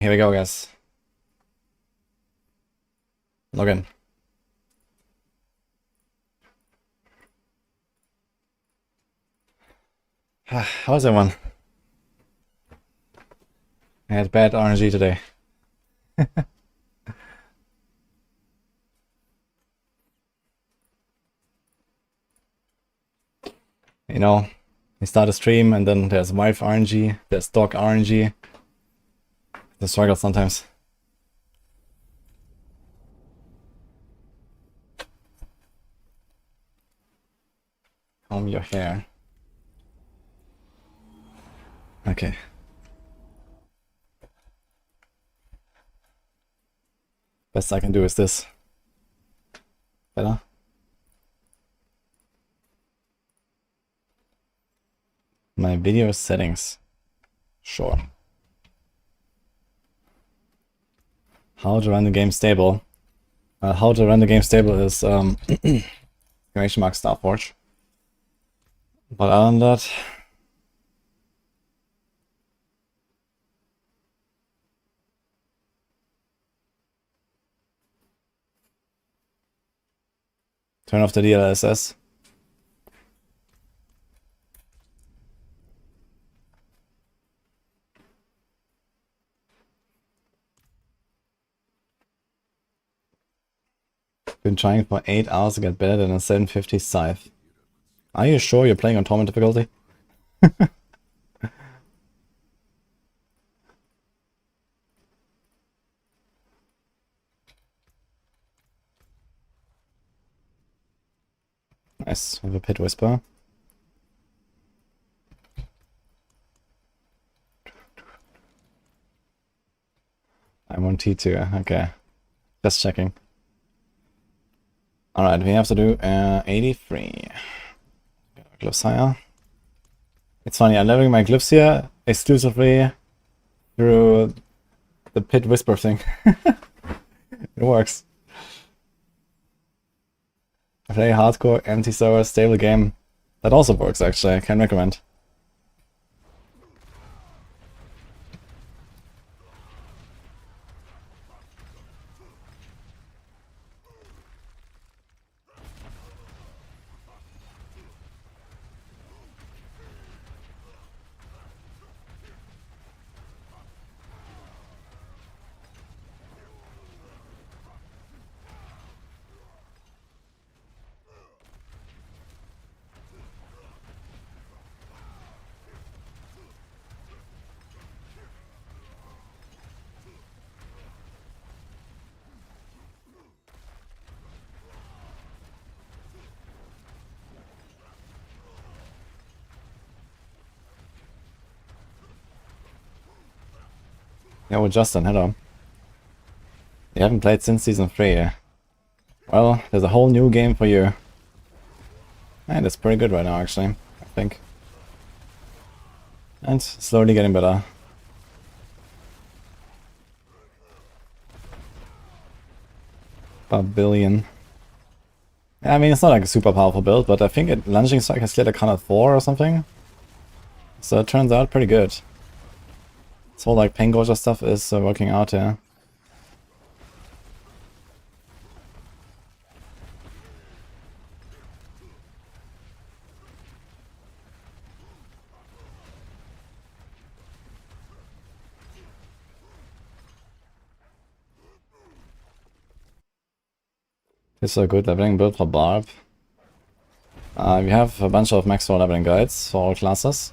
Here we go, guys. Log in. How's everyone? I had bad RNG today. You know, you start a stream and then there's wife RNG, there's dog RNG. The struggle sometimes. Comb your hair. Okay. Best I can do is this. Better? My video settings. Sure. How to run the game stable. How to run the game stable is exclamation mark Starforge. But other than that, turn off the DLSS. Been trying for 8 hours to get better than a 750 scythe. Are you sure you're playing on torment difficulty? Nice, with a pit whisper. I'm on T2, okay. Just checking. Alright, we have to do 83. Glyphs higher. It's funny, I'm leveling my glyphs here exclusively through the pit whisper thing. It works. I play hardcore, anti-server, stable game. That also works actually, I can recommend. Yo, Justin, hello. You haven't played since Season 3. Well, there's a whole new game for you. And it's pretty good right now, actually, I think. And slowly getting better. Barbarian. Yeah, I mean, it's not like a super powerful build, but I think it lunging strike has cleared a Con 4 or something. So it turns out pretty good. This whole like pain gorger stuff is working out here. It's a good leveling build for Barb. We have a bunch of max 4 leveling guides for all classes.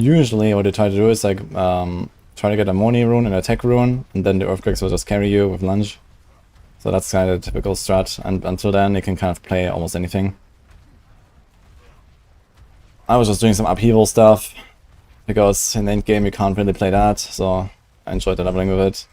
Usually what you try to do is like try to get a Moni rune and a tech rune, and then the Earthquakes will just carry you with lunge. So that's kind of the typical strat, and until then you can kind of play almost anything. I was just doing some upheaval stuff, because in the endgame you can't really play that, so I enjoyed the leveling with it.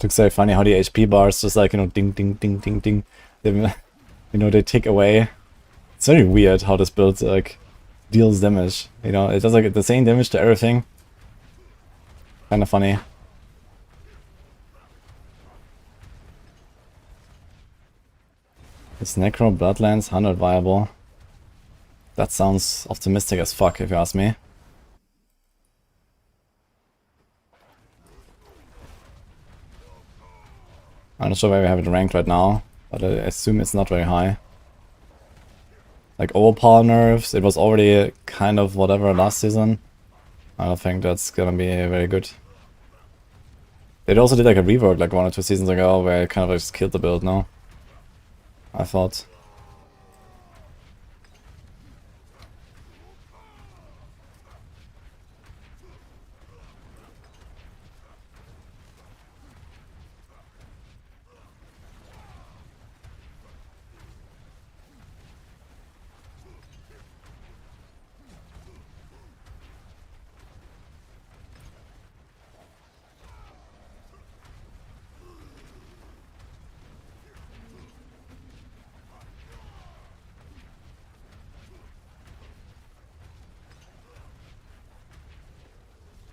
Looks very funny how the HP bars just like, you know, ding, ding, ding, ding, ding. They, you know, they tick away. It's very weird how this build like deals damage. You know, it does like the same damage to everything. Kind of funny. This Necro Bloodlands 100 viable. That sounds optimistic as fuck if you ask me. I'm not sure where we have it ranked right now, but I assume it's not very high. Like overpower nerfs, it was already kind of whatever last season. I don't think that's gonna be very good. They also did like a rework like 1 or 2 seasons ago where it kind of just killed the build, no? I thought.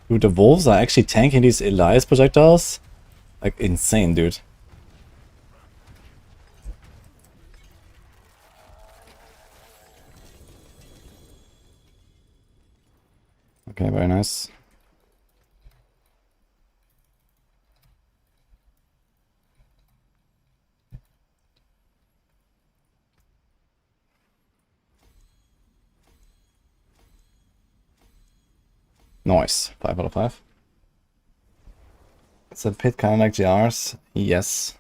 Dude, the wolves are actually tanking these Elias projectiles? Like, insane, dude. Okay, very nice. Nice. 5 out of 5. Is that pit kind of like GRs? Yes.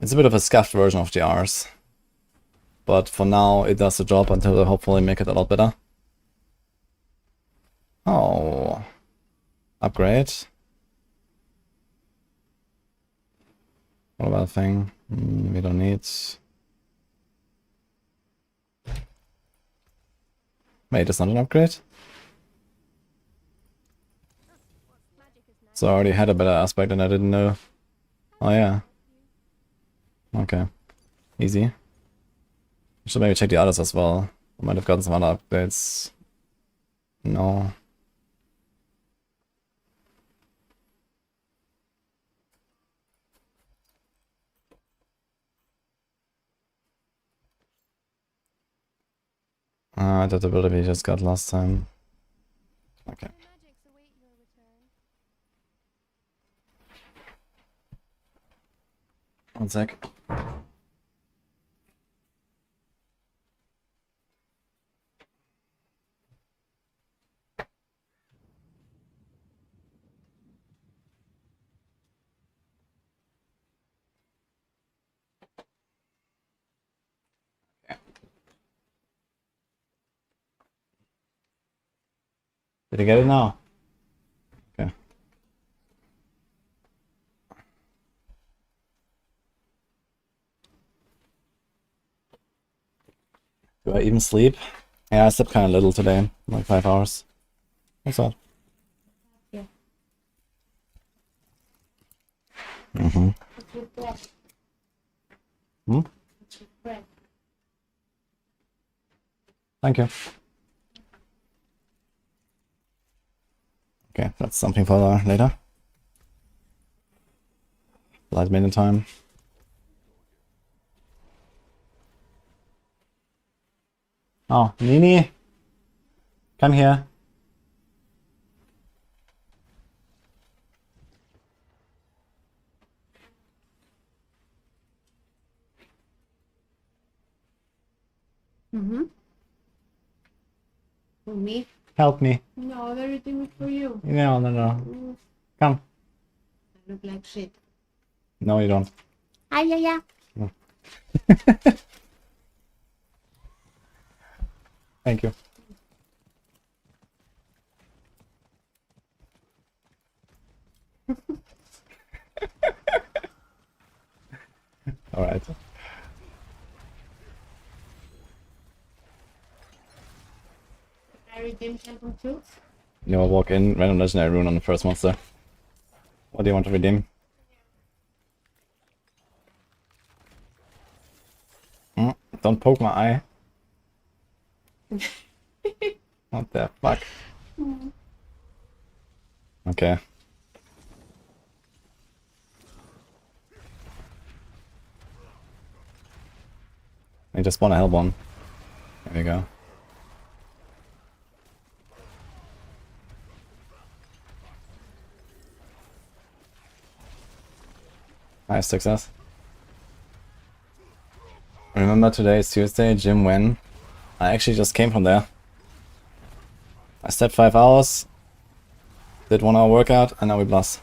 It's a bit of a scuffed version of GRs. But for now, it does the job until they hopefully make it a lot better. Oh. Upgrade. What about a thing? We don't need. Wait, it's not an upgrade? So I already had a better aspect and I didn't know. Oh yeah. Okay. Easy. Should maybe check the others as well. I might have gotten some other updates. No. That ability we just got last time. Okay. One sec. Did you get it now? Okay. Do I even sleep? Yeah, I slept kind of little today, like 5 hours. What's that? Yeah. Mm-hmm. Hmm? Thank you. Okay, that's something for later. Light minute time. Oh, Nini! Come here. Mm-hmm. For me? Help me. No, everything is for you. No, no, no. Come. I look like shit. No, you don't. Ah, yeah, yeah. No. Thank you. Alright. I redeem temple too. You know, walk in, random legendary rune on the first monster. What do you want to redeem? Don't poke my eye. What the fuck? Okay. I just want a Hellborn. There we go. Nice success. Remember today is Tuesday, gym when? I actually just came from there. I slept 5 hours, did 1 hour workout, and now we blast.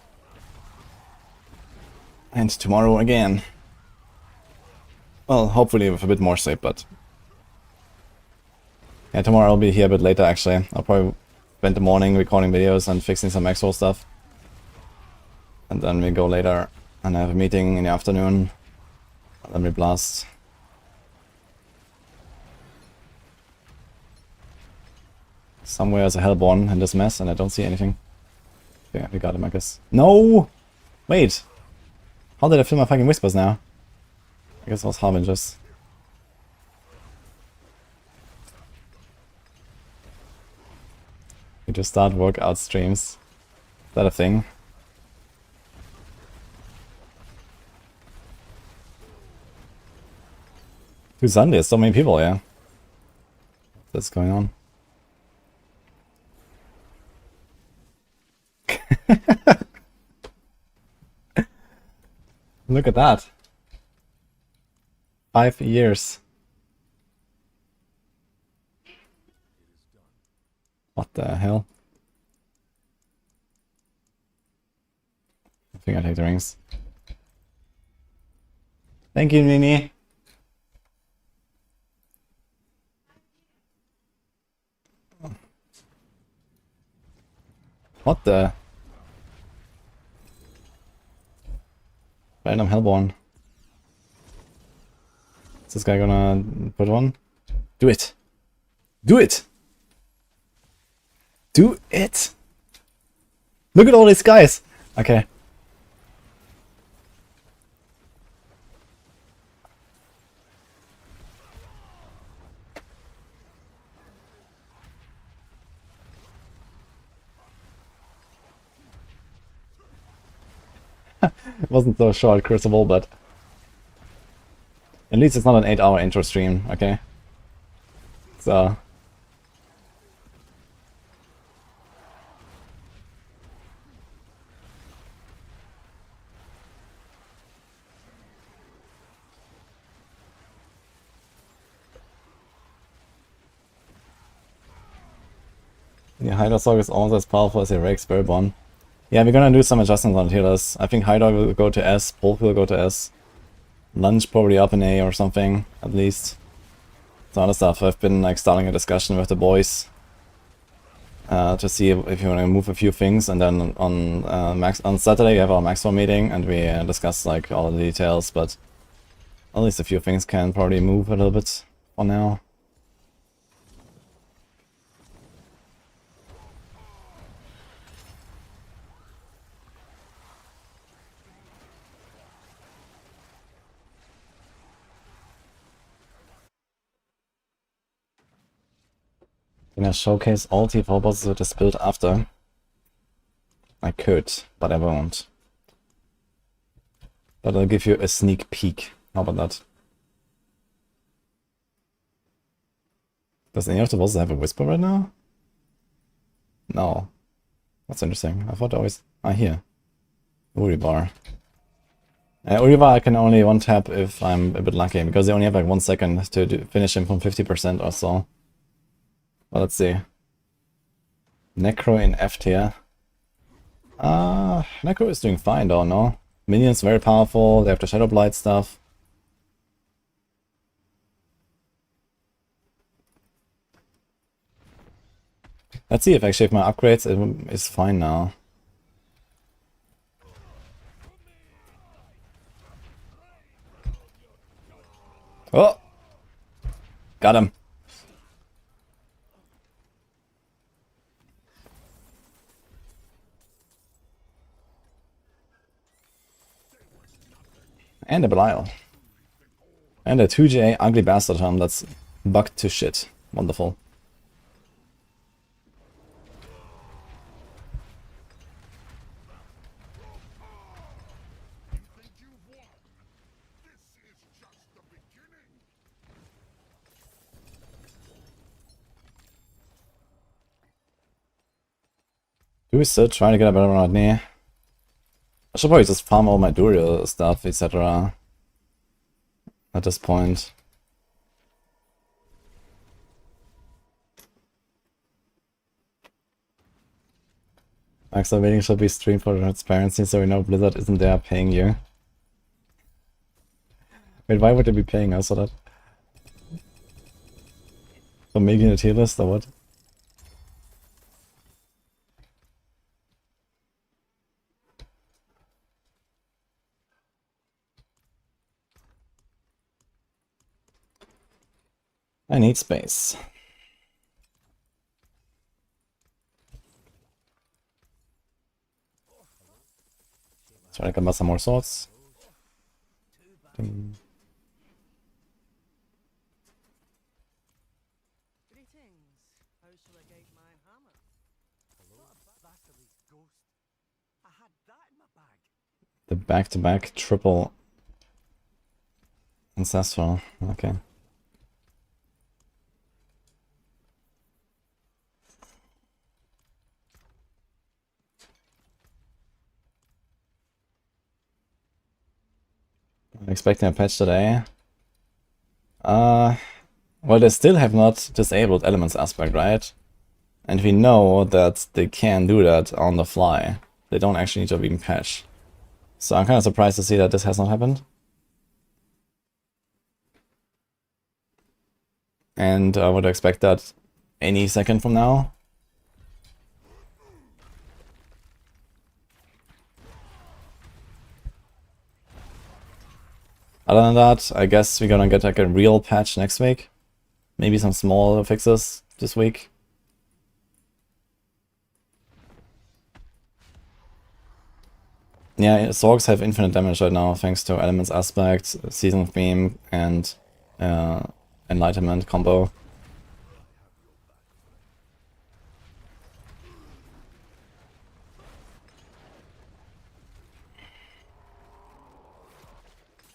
And tomorrow again. Well, hopefully with a bit more sleep, but... Yeah, tomorrow I'll be here a bit later actually. I'll probably spend the morning recording videos and fixing some Exile stuff. And then we go later and have a meeting in the afternoon. And then we blast. Somewhere is a Hellborn in this mess and I don't see anything. Yeah, we got him, I guess. No! Wait! How did I feel my fucking whispers now? I guess it was Harbingers. We just start workout streams. Is that a thing? Dude, Sunday, there's so many people, yeah. What's going on? Look at that. 5 years. What the hell? I think I take the rings. Thank you, Nini. What the? Random Hellborn. Is this guy gonna put one? Do it! Do it! Do it! Look at all these guys! Okay. It wasn't so short, Crucible, but... At least it's not an 8-hour intro stream, okay? So... Yeah, Sorc is almost as powerful as a Rake Spiritborn. Yeah, we're gonna do some adjustments on healers. I think Hydra will go to S, Bulk will go to S. Lunge probably up in A or something, at least. Some other stuff. I've been like starting a discussion with the boys to see if you want to move a few things, and then on Saturday we have our Maxwell meeting and we discuss like all the details, but at least a few things can probably move a little bit for now. Can I showcase all T4 bosses with this build after? I could, but I won't. But I'll give you a sneak peek. How about that? Does any of the bosses have a whisper right now? No. That's interesting. I thought I always... Ah, here. Uribar. Uribar I can only one-tap if I'm a bit lucky, because they only have like 1 second to finish him from 50% or so. Well, let's see. Necro in F tier. Necro is doing fine though, no? Minions very powerful, they have the Shadow Blight stuff. Let's see if actually if my upgrades is fine now. Oh! Got him. And a Belial. And a 2J ugly bastard harm that's bugged to shit. Wonderful. Do we still try to get a better run at me? I should probably just farm all my Duriel stuff, etc. At this point. Exile waiting should be streamed for transparency so we know Blizzard isn't there paying you. Wait, why would they be paying us for that? For making a tier list or what? I need space. Try to come up some more swords. Greetings. How shall I guide my hammer? Hello? Basilisk ghost. I had that in my bag. The back-to-back triple ancestral. Okay. I'm expecting a patch today. Well, they still have not disabled Elements Aspect, right? And we know that they can do that on the fly. They don't actually need to even patch. So I'm kind of surprised to see that this has not happened. And I would expect that any second from now. Other than that, I guess we're gonna get like a real patch next week. Maybe some small fixes this week. Yeah, Sorcs have infinite damage right now thanks to Elements Aspect, Season Theme, and Enlightenment combo.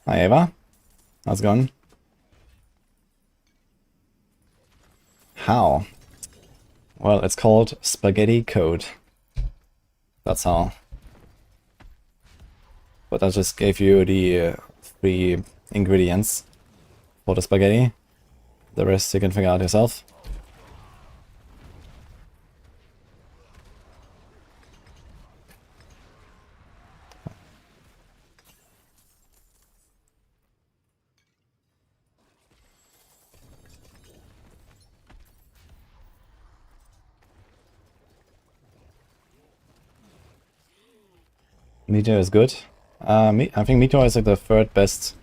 Hi Eva, how's it going? How? Well, it's called spaghetti code. That's how. But I just gave you the 3 ingredients for the spaghetti. The rest you can figure out yourself. Meteor is good. I think Meteor is like the 3rd best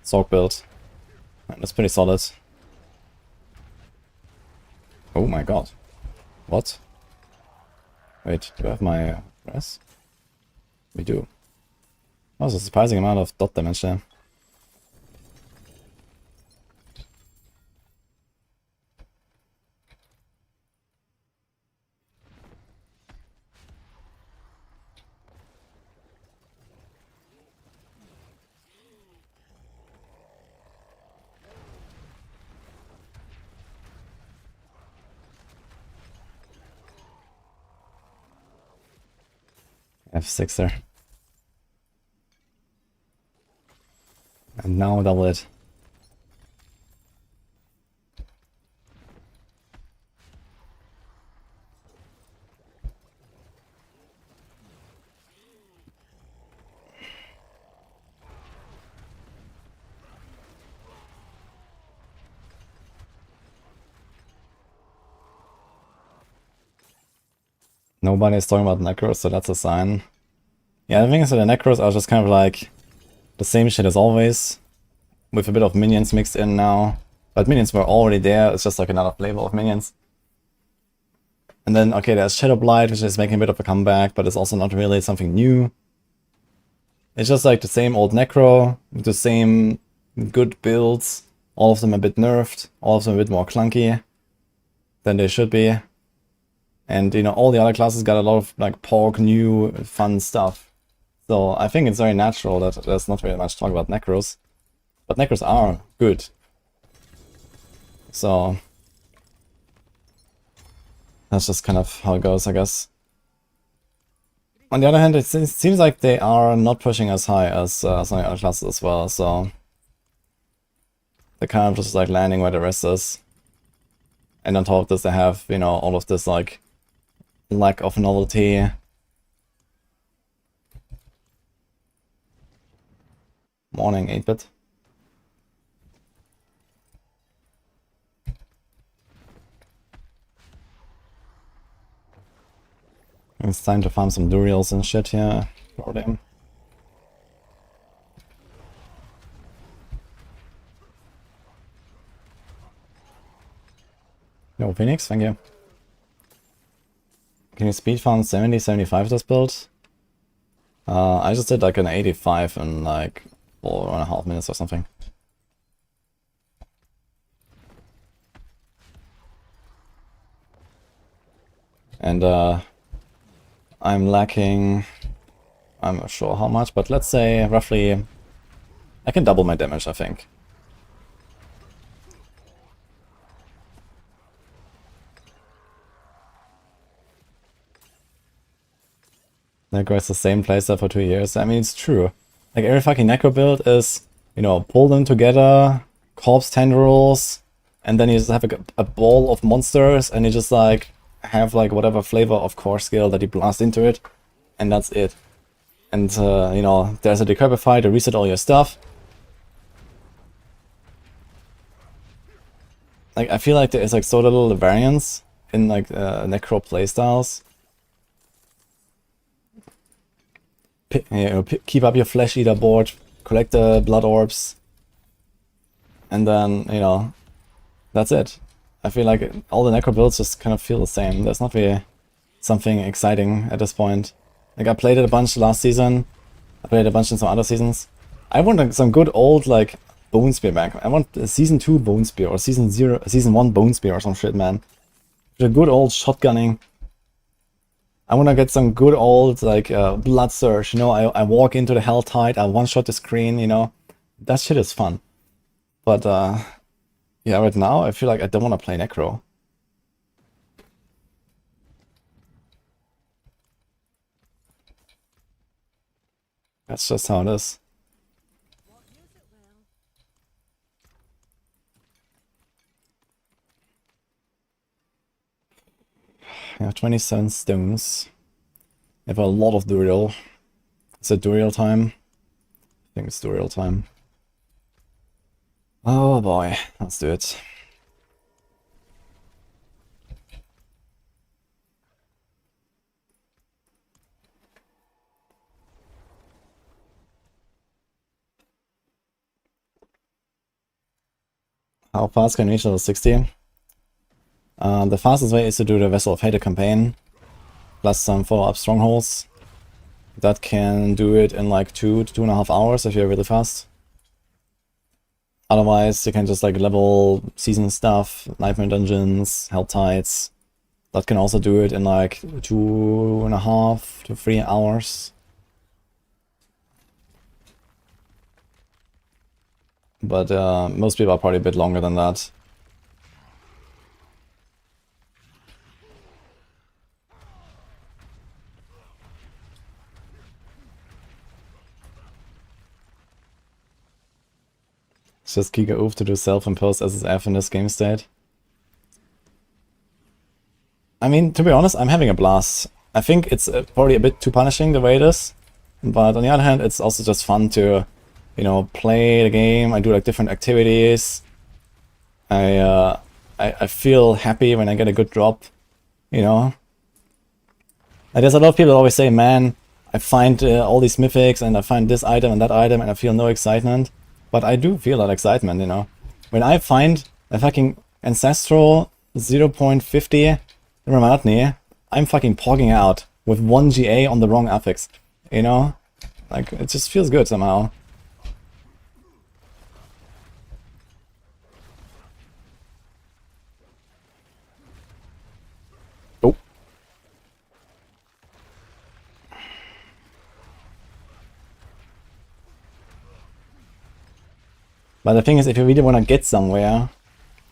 Sorc build. And that's pretty solid. Oh my god. What? Wait, do I have my press? We do. Oh, there's a surprising amount of dot damage there. F6 there. And now double it. Nobody is talking about Necros, so that's a sign. Yeah, the thing is that the Necros are just kind of like the same shit as always, with a bit of minions mixed in now. But minions were already there, it's just like another flavor of minions. And then, okay, there's Shadow Blight, which is making a bit of a comeback, but it's also not really something new. It's just like the same old Necro, with the same good builds, all of them a bit nerfed, all of them a bit more clunky than they should be. And, you know, all the other classes got a lot of, like, pork, new, fun stuff. So I think it's very natural that there's not very much talk about Necros. But Necros are good. So that's just kind of how it goes, I guess. On the other hand, it seems like they are not pushing as high as some of the other classes as well, so they're kind of just like landing where the rest is. And on top of this, they have, you know, all of this like lack of novelty. Morning, 8-bit. It's time to farm some Durials and shit here for them. Yo, Phoenix, thank you. Can you speed farm 70, 75 this build? I just did like an 85 in like 4.5 minutes or something. And I'm lacking, I'm not sure how much, but let's say roughly, I can double my damage, I think. Necro is the same playstyle for 2 years. I mean, it's true. Like, every fucking Necro build is, you know, pull them together, corpse tendrils, and then you just have a ball of monsters, and you just, like, have, like, whatever flavor of core skill that you blast into it, and that's it. And, you know, there's a decrepify to reset all your stuff. Like, I feel like there is, like, so little variance in, like, Necro playstyles. You know, keep up your Flesh Eater board, collect the Blood Orbs, and then, you know, that's it. I feel like all the Necro builds just kind of feel the same. There's not really something exciting at this point. Like, I played it a bunch last season, I played a bunch in some other seasons. I want like, some good old, like, Bone Spear back. I want a Season 2 Bone Spear, or Season 1 Bone Spear or some shit, man. The good old shotgunning. I want to get some good old, like, Blood Surge, you know, I walk into the Helltide, I one-shot the screen, you know. That shit is fun. But, yeah, right now, I feel like I don't want to play Necro. That's just how it is. I have 27 stones. I have a lot of Duriel. Is it Duriel time? I think it's Duriel time. Oh boy, let's do it. How fast can you reach level 60? The fastest way is to do the Vessel of Hate campaign, plus some follow-up strongholds. That can do it in like 2 to 2.5 hours if you're really fast. Otherwise, you can just like level season stuff, Nightmare Dungeons, Helltides. That can also do it in like 2.5 to 3 hours. But most people are probably a bit longer than that. It's just Giga Oof to do self-imposed SSF in this game state. I mean, to be honest, I'm having a blast. I think it's probably a bit too punishing the way it is. But on the other hand, it's also just fun to, you know, play the game. I do like different activities. I feel happy when I get a good drop, you know. Like, there's a lot of people that always say, man, I find all these mythics and I find this item and that item and I feel no excitement. But I do feel that excitement, you know. When I find a fucking Ancestral 0.50 Ramatni, I'm fucking pogging out with 1 GA on the wrong affix, you know. Like, it just feels good somehow. Oh. But the thing is, if you really want to get somewhere,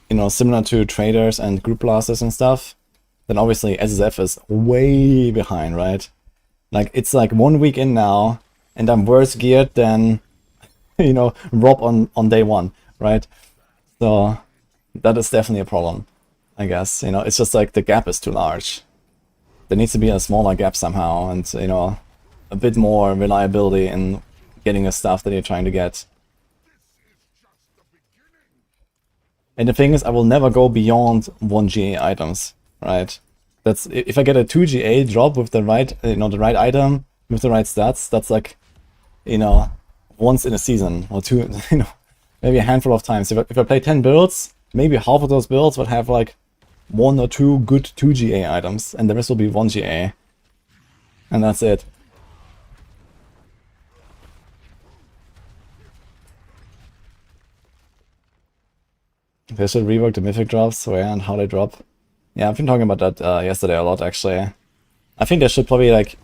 you know, similar to traders and group blasters and stuff, then obviously SSF is way behind, right? Like, it's like 1 week in now, and I'm worse geared than, you know, Rob on day one, right? So that is definitely a problem, I guess. You know, it's just like the gap is too large. There needs to be a smaller gap somehow, and, you know, a bit more reliability in getting the stuff that you're trying to get. And the thing is, I will never go beyond 1 GA items, right? That's, if I get a 2 GA drop with the right, you know, the right item with the right stats, that's like, you know, once in a season or two, you know, maybe a handful of times. If I play 10 builds, maybe half of those builds would have like 1 or 2 good 2 GA items, and the rest will be 1 GA, and that's it. They should rework the mythic drops, where and how they drop. Yeah, I've been talking about that yesterday a lot, actually. I think they should probably, like,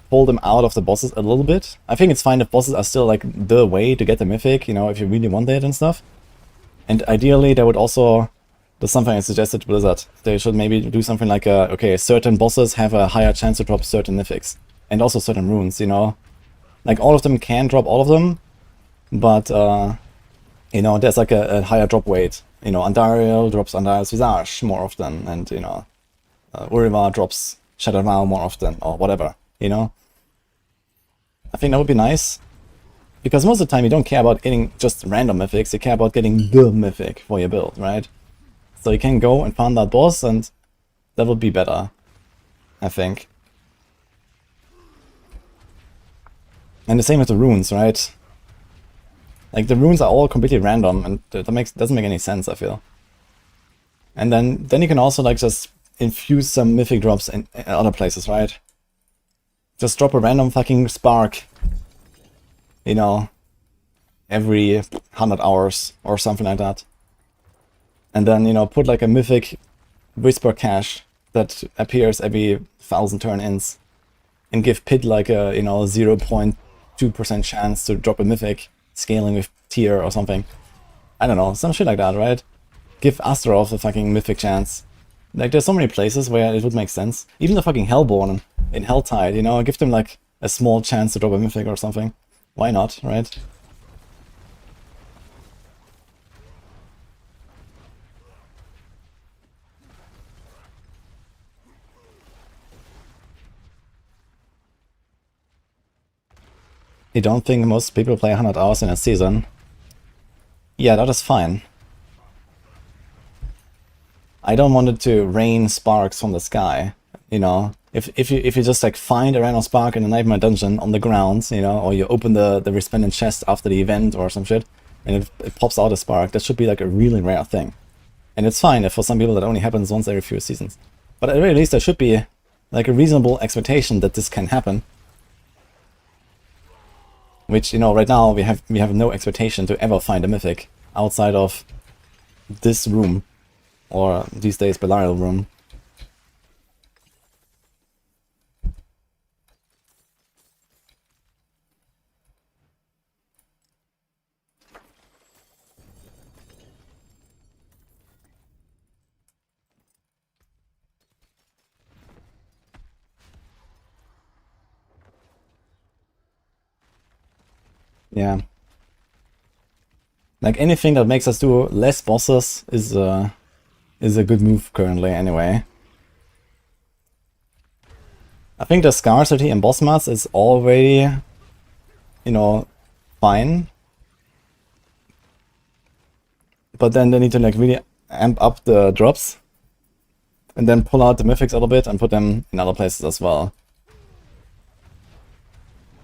pull them out of the bosses a little bit. I think it's fine if bosses are still, like, the way to get the mythic, you know, if you really want it and stuff. And ideally, they would also... That's something I suggested to Blizzard. They should maybe do something like, okay, certain bosses have a higher chance to drop certain mythics. And also certain runes, you know? Like, all of them can drop all of them, but, you know, there's like a higher drop weight. You know, Andariel drops Andariel's Visage more often, and, you know, Uriva drops Shattered Vow more often, or whatever, you know? I think that would be nice. Because most of the time you don't care about getting just random mythics, you care about getting the mythic for your build, right? So you can go and farm that boss, and that would be better, I think. And the same with the runes, right? Like, the runes are all completely random, and that doesn't make any sense, I feel. And then you can also, like, just infuse some mythic drops in other places, right? Just drop a random fucking spark, you know, every 100 hours or something like that. And then, you know, put like a mythic whisper cache that appears every 1,000 turn-ins, and give Pit like a, you know, 0.2% chance to drop a mythic, scaling with tier or something. I don't know, some shit like that, right? Give Astaroth a fucking mythic chance. Like, there's so many places where it would make sense. Even the fucking Hellborn in Helltide, you know, give them like a small chance to drop a mythic or something. Why not, right? You don't think most people play 100 hours in a season? Yeah, that is fine. I don't want it to rain sparks from the sky, you know? If you just like find a random spark in a Nightmare dungeon on the ground, you know, or you open the resplendent chest after the event or some shit, and it pops out a spark, that should be like a really rare thing. And it's fine if for some people that only happens once every few seasons. But at the very least there should be like a reasonable expectation that this can happen. Which, you know, right now we have no expectation to ever find a mythic outside of this room, or these days Belial room. Yeah. Like, anything that makes us do less bosses is a good move currently, anyway. I think the scarcity in boss mats is already, you know, fine. But then they need to like really amp up the drops, and then pull out the mythics a little bit and put them in other places as well.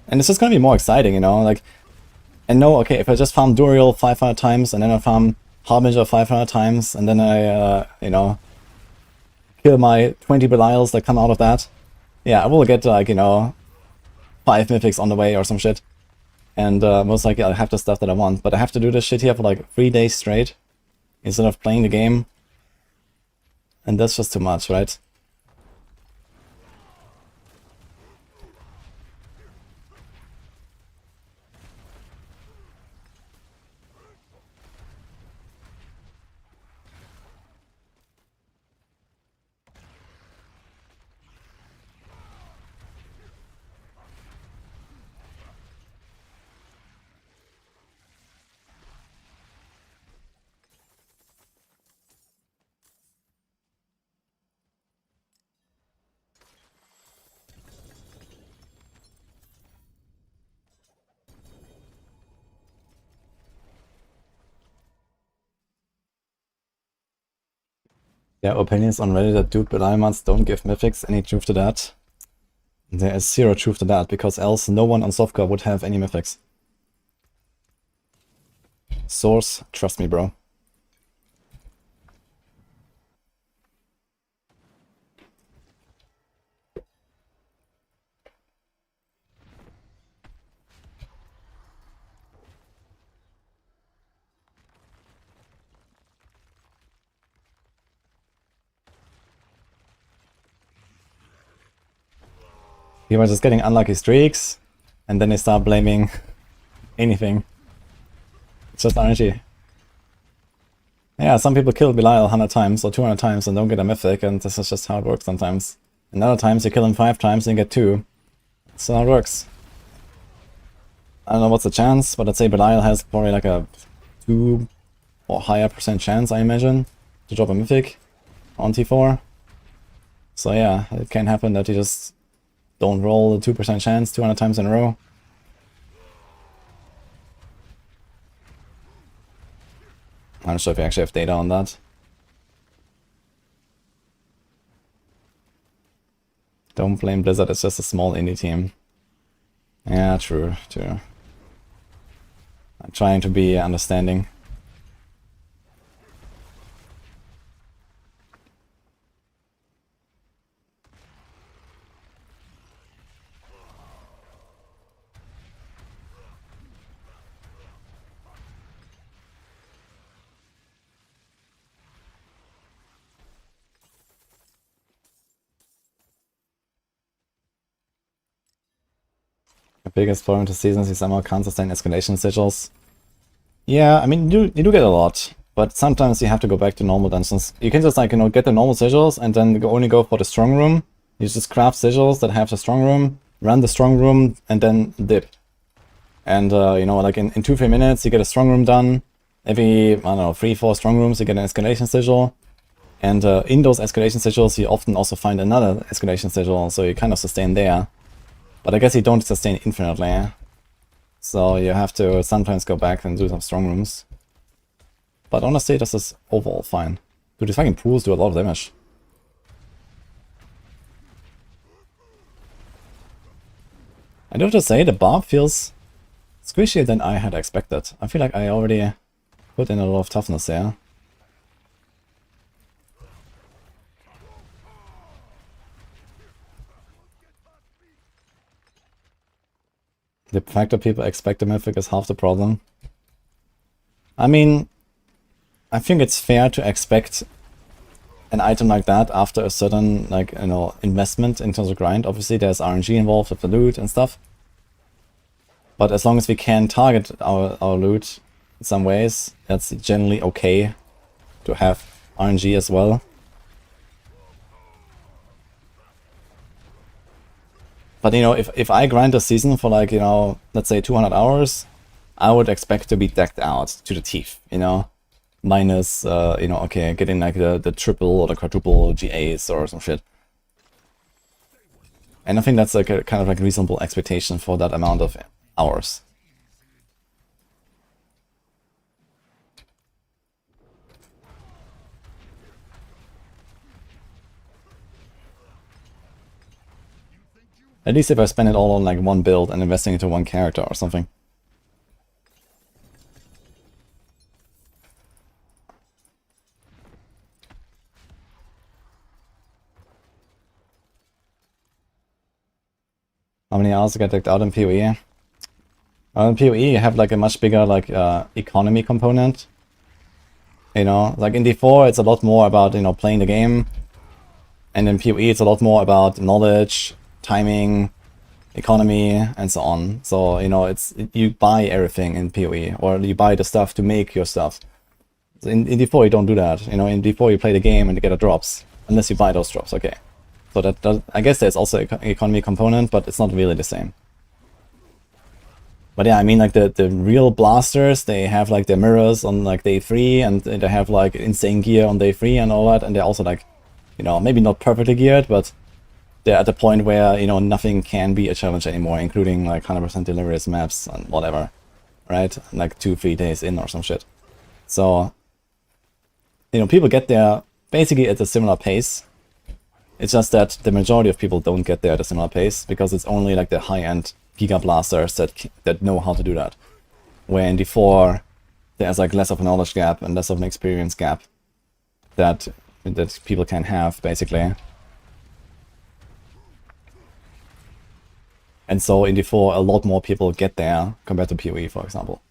And it's just gonna be more exciting, you know, like, and no, okay, if I just farm Duriel 500 times, and then I farm Harbinger 500 times, and then I, you know, kill my 20 Belials that come out of that, yeah, I will get, like, you know, 5 mythics on the way or some shit. And most likely I'll have the stuff that I want. But I have to do this shit here for like 3 days straight instead of playing the game. And that's just too much, right? Yeah, opinions on Reddit that dude Belial don't give mythics. Any truth to that? There is zero truth to that, because else no one on softcore would have any mythics. Source, trust me, bro. People are just getting unlucky streaks, and then they start blaming anything. It's just RNG. Yeah, some people kill Belial 100 times or 200 times and don't get a mythic, and this is just how it works sometimes. And other times you kill him 5 times and you get 2. That's how it works. I don't know what's the chance, but I'd say Belial has probably like a 2 or higher % chance, I imagine, to drop a mythic on T4. So yeah, it can happen that you just don't roll a 2% chance 200 times in a row. I'm not sure if you actually have data on that. Don't blame Blizzard, it's just a small indie team. Yeah, true. I'm trying to be understanding. The biggest problem to seasons is somehow can't sustain escalation sigils. Yeah, I mean, you do get a lot, but sometimes you have to go back to normal dungeons. You can just, like, you know, get the normal sigils and then only go for the strong room. You just craft sigils that have the strong room, run the strong room, and then dip. And, you know, like in 2-3 minutes, you get a strong room done. Every, I don't know, 3-4 strong rooms, you get an escalation sigil. And in those escalation sigils, you often also find another escalation sigil, so you kind of sustain there. But I guess you don't sustain infinitely. So you have to sometimes go back and do some strong rooms. But honestly, this is overall fine. Dude, these fucking pools do a lot of damage. I do have to say, the Barb feels squishier than I had expected. I feel like I already put in a lot of toughness there. The fact that people expect a mythic is half the problem. I mean, I think it's fair to expect an item like that after a certain, like, you know, investment in terms of grind. Obviously, there's RNG involved with the loot and stuff. But as long as we can target our loot in some ways, that's generally okay to have RNG as well. But, you know, if I grind a season for, like, you know, let's say 200 hours, I would expect to be decked out to the teeth, you know? Minus, you know, okay, getting like the triple or the quadruple GAs or some shit. And I think that's like a kind of like reasonable expectation for that amount of hours. At least if I spend it all on like one build and investing into one character or something. How many hours get decked out in PoE? In PoE you have like a much bigger like economy component. You know, like in D4 it's a lot more about, you know, playing the game. And in PoE it's a lot more about knowledge, timing, economy, and so on. So, you know, you buy everything in PoE, or you buy the stuff to make your stuff. So in D4 you don't do that. You know, in D4 you play the game and you get the drops. Unless you buy those drops, okay. So that does, I guess there's also an economy component, but it's not really the same. But yeah, I mean, like the real blasters, they have like their mirrors on like day 3, and they have like insane gear on day 3 and all that, and they're also like, you know, maybe not perfectly geared, but they're at the point where, you know, nothing can be a challenge anymore, including like 100% delirious maps and whatever, right? Like 2-3 days in or some shit. So, you know, people get there basically at a similar pace. It's just that the majority of people don't get there at a similar pace, because it's only like the high-end Giga Blasters that know how to do that. Where in D4, there's like less of a knowledge gap and less of an experience gap that people can have, basically. And so in D4, a lot more people get there compared to PoE, for example.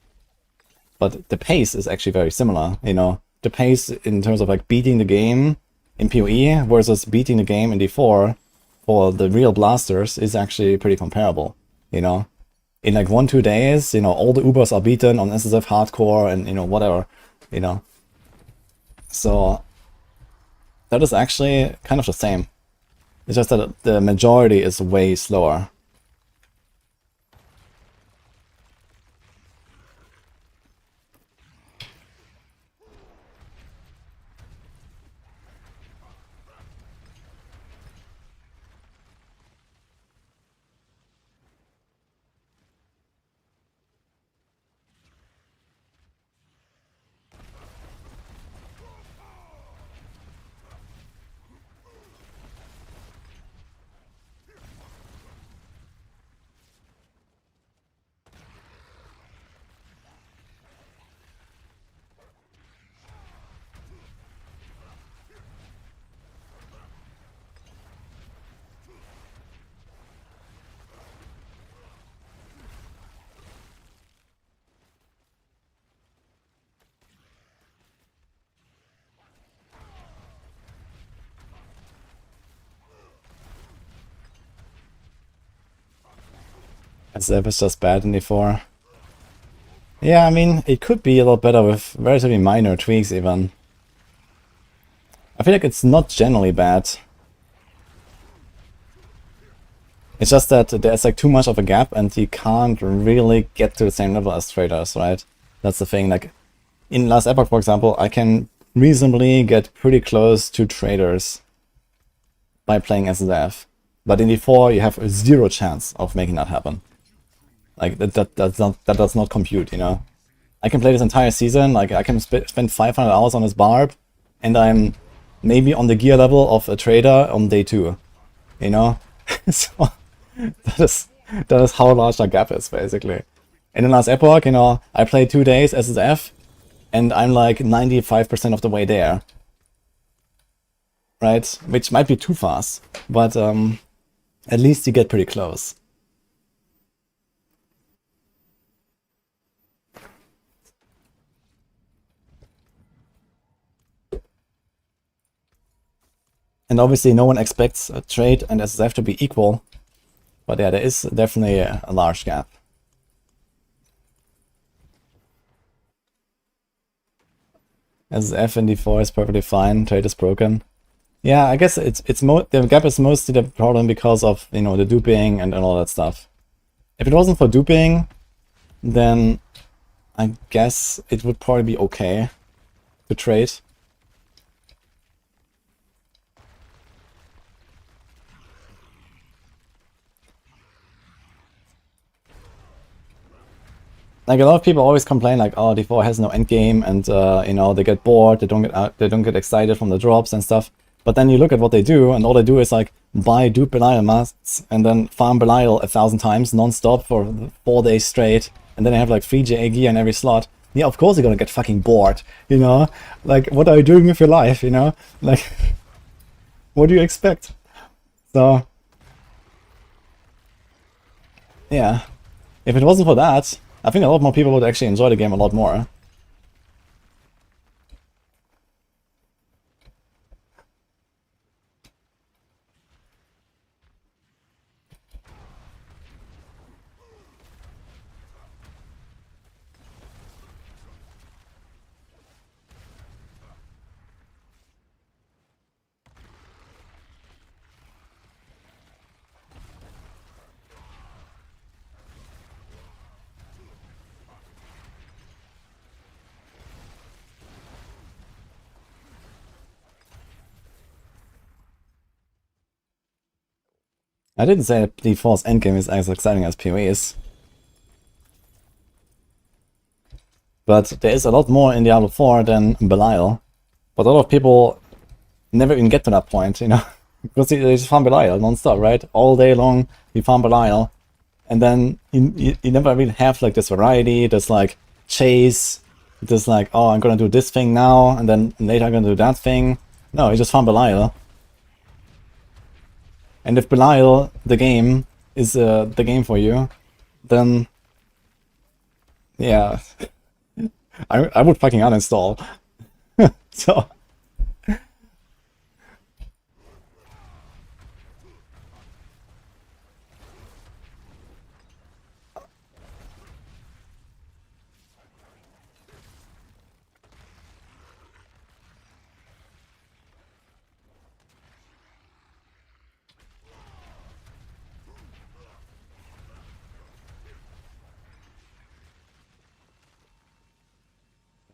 But the pace is actually very similar, you know. The pace in terms of like beating the game in PoE versus beating the game in D4 for the real blasters is actually pretty comparable, you know. In like 1-2 days, you know, all the Ubers are beaten on SSF hardcore and, you know, whatever, you know. So that is actually kind of the same. It's just that the majority is way slower. SF is just bad in D4. Yeah, I mean, it could be a lot better with relatively minor tweaks even. I feel like it's not generally bad. It's just that there's like too much of a gap and you can't really get to the same level as traders, right? That's the thing. Like in last Epoch, for example, I can reasonably get pretty close to traders by playing SSF. But in D4, you have a 0 chance of making that happen. Like that does not compute, you know. I can play this entire season, like I can spend 500 hours on this Barb, and I'm maybe on the gear level of a trader on day 2, you know. So that is how large that gap is, basically. And in last Epoch, you know, I played 2 days SSF, and I'm like 95% of the way there, right? Which might be too fast, but at least you get pretty close. And obviously no one expects a trade and SSF to be equal, but yeah, there is definitely a large gap. SSF in D4 is perfectly fine, trade is broken. Yeah, I guess the gap is mostly the problem because of, you know, the duping and all that stuff. If it wasn't for duping, then I guess it would probably be okay to trade. Like a lot of people always complain like, oh, D4 has no endgame, and you know, they get bored, they don't get excited from the drops and stuff. But then you look at what they do, and all they do is like buy dupe Belial masks and then farm Belial 1,000 times non-stop for 4 days straight, and then they have like 3 JA gear in every slot. Yeah, of course you're gonna get fucking bored, you know? Like, what are you doing with your life, you know? Like, what do you expect? So Yeah. If it wasn't for that, I think a lot more people would actually enjoy the game a lot more. I didn't say that the Force endgame is as exciting as PoE is. But there is a lot more in Diablo 4 than Belial. But a lot of people never even get to that point, you know? Because they just farm Belial non-stop, right? All day long, you farm Belial. And then you never really have like this variety, this like chase, this like, oh, I'm gonna do this thing now, and then later I'm gonna do that thing. No, you just farm Belial. And if Belial, the game, is the game for you, then yeah, I would fucking uninstall. So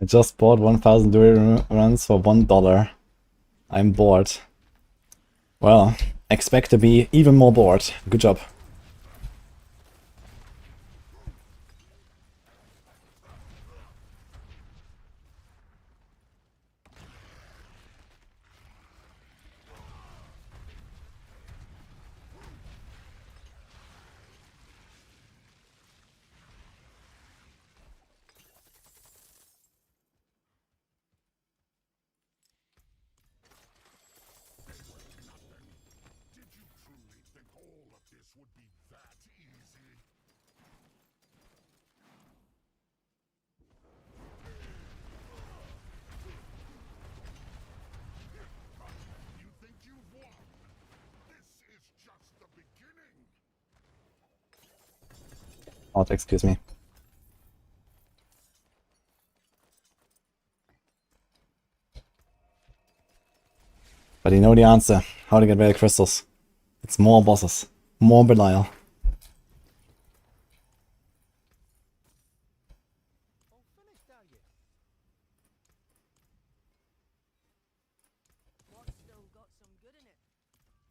I just bought 1,000 Druid runs for $1. I'm bored. Well, expect to be even more bored. Good job. Oh, excuse me. But you know the answer. How to get better crystals. It's more bosses. More Belial. All finished, are you? What's still got some good in it?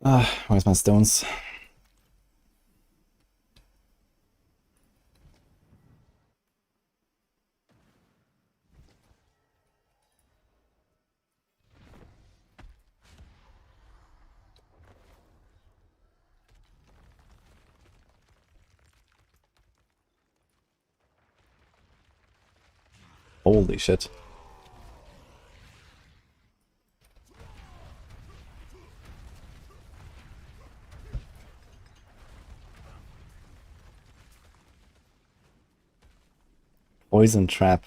Ah, where's my stones? Holy shit. Poison trap.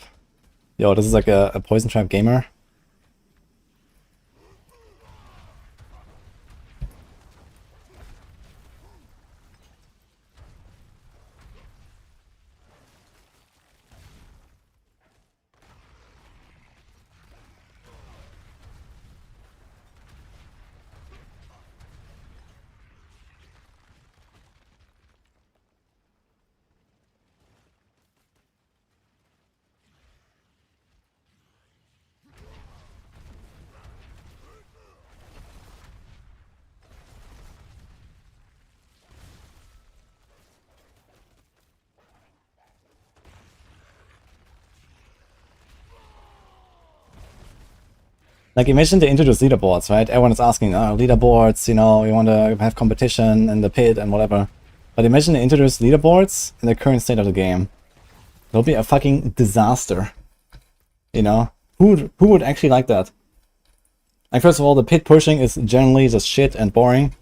Yo, this is like a poison trap gamer. Like, imagine they introduce leaderboards, right? Everyone is asking, oh, leaderboards, you know, you want to have competition in the pit and whatever. But imagine they introduce leaderboards in the current state of the game. It'll be a fucking disaster. You know? Who would actually like that? Like, first of all, the pit pushing is generally just shit and boring.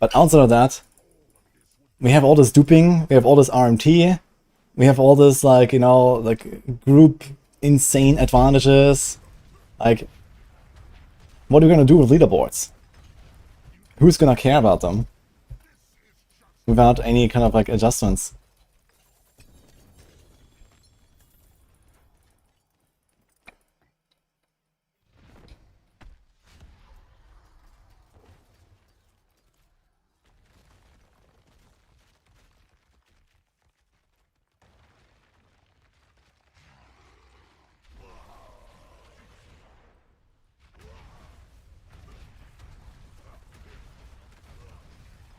But outside of that, we have all this duping, we have all this RMT, we have all this, like, you know, like, group insane advantages. Like, what are we gonna do with leaderboards? Who's gonna care about them? Without any kind of, like, adjustments.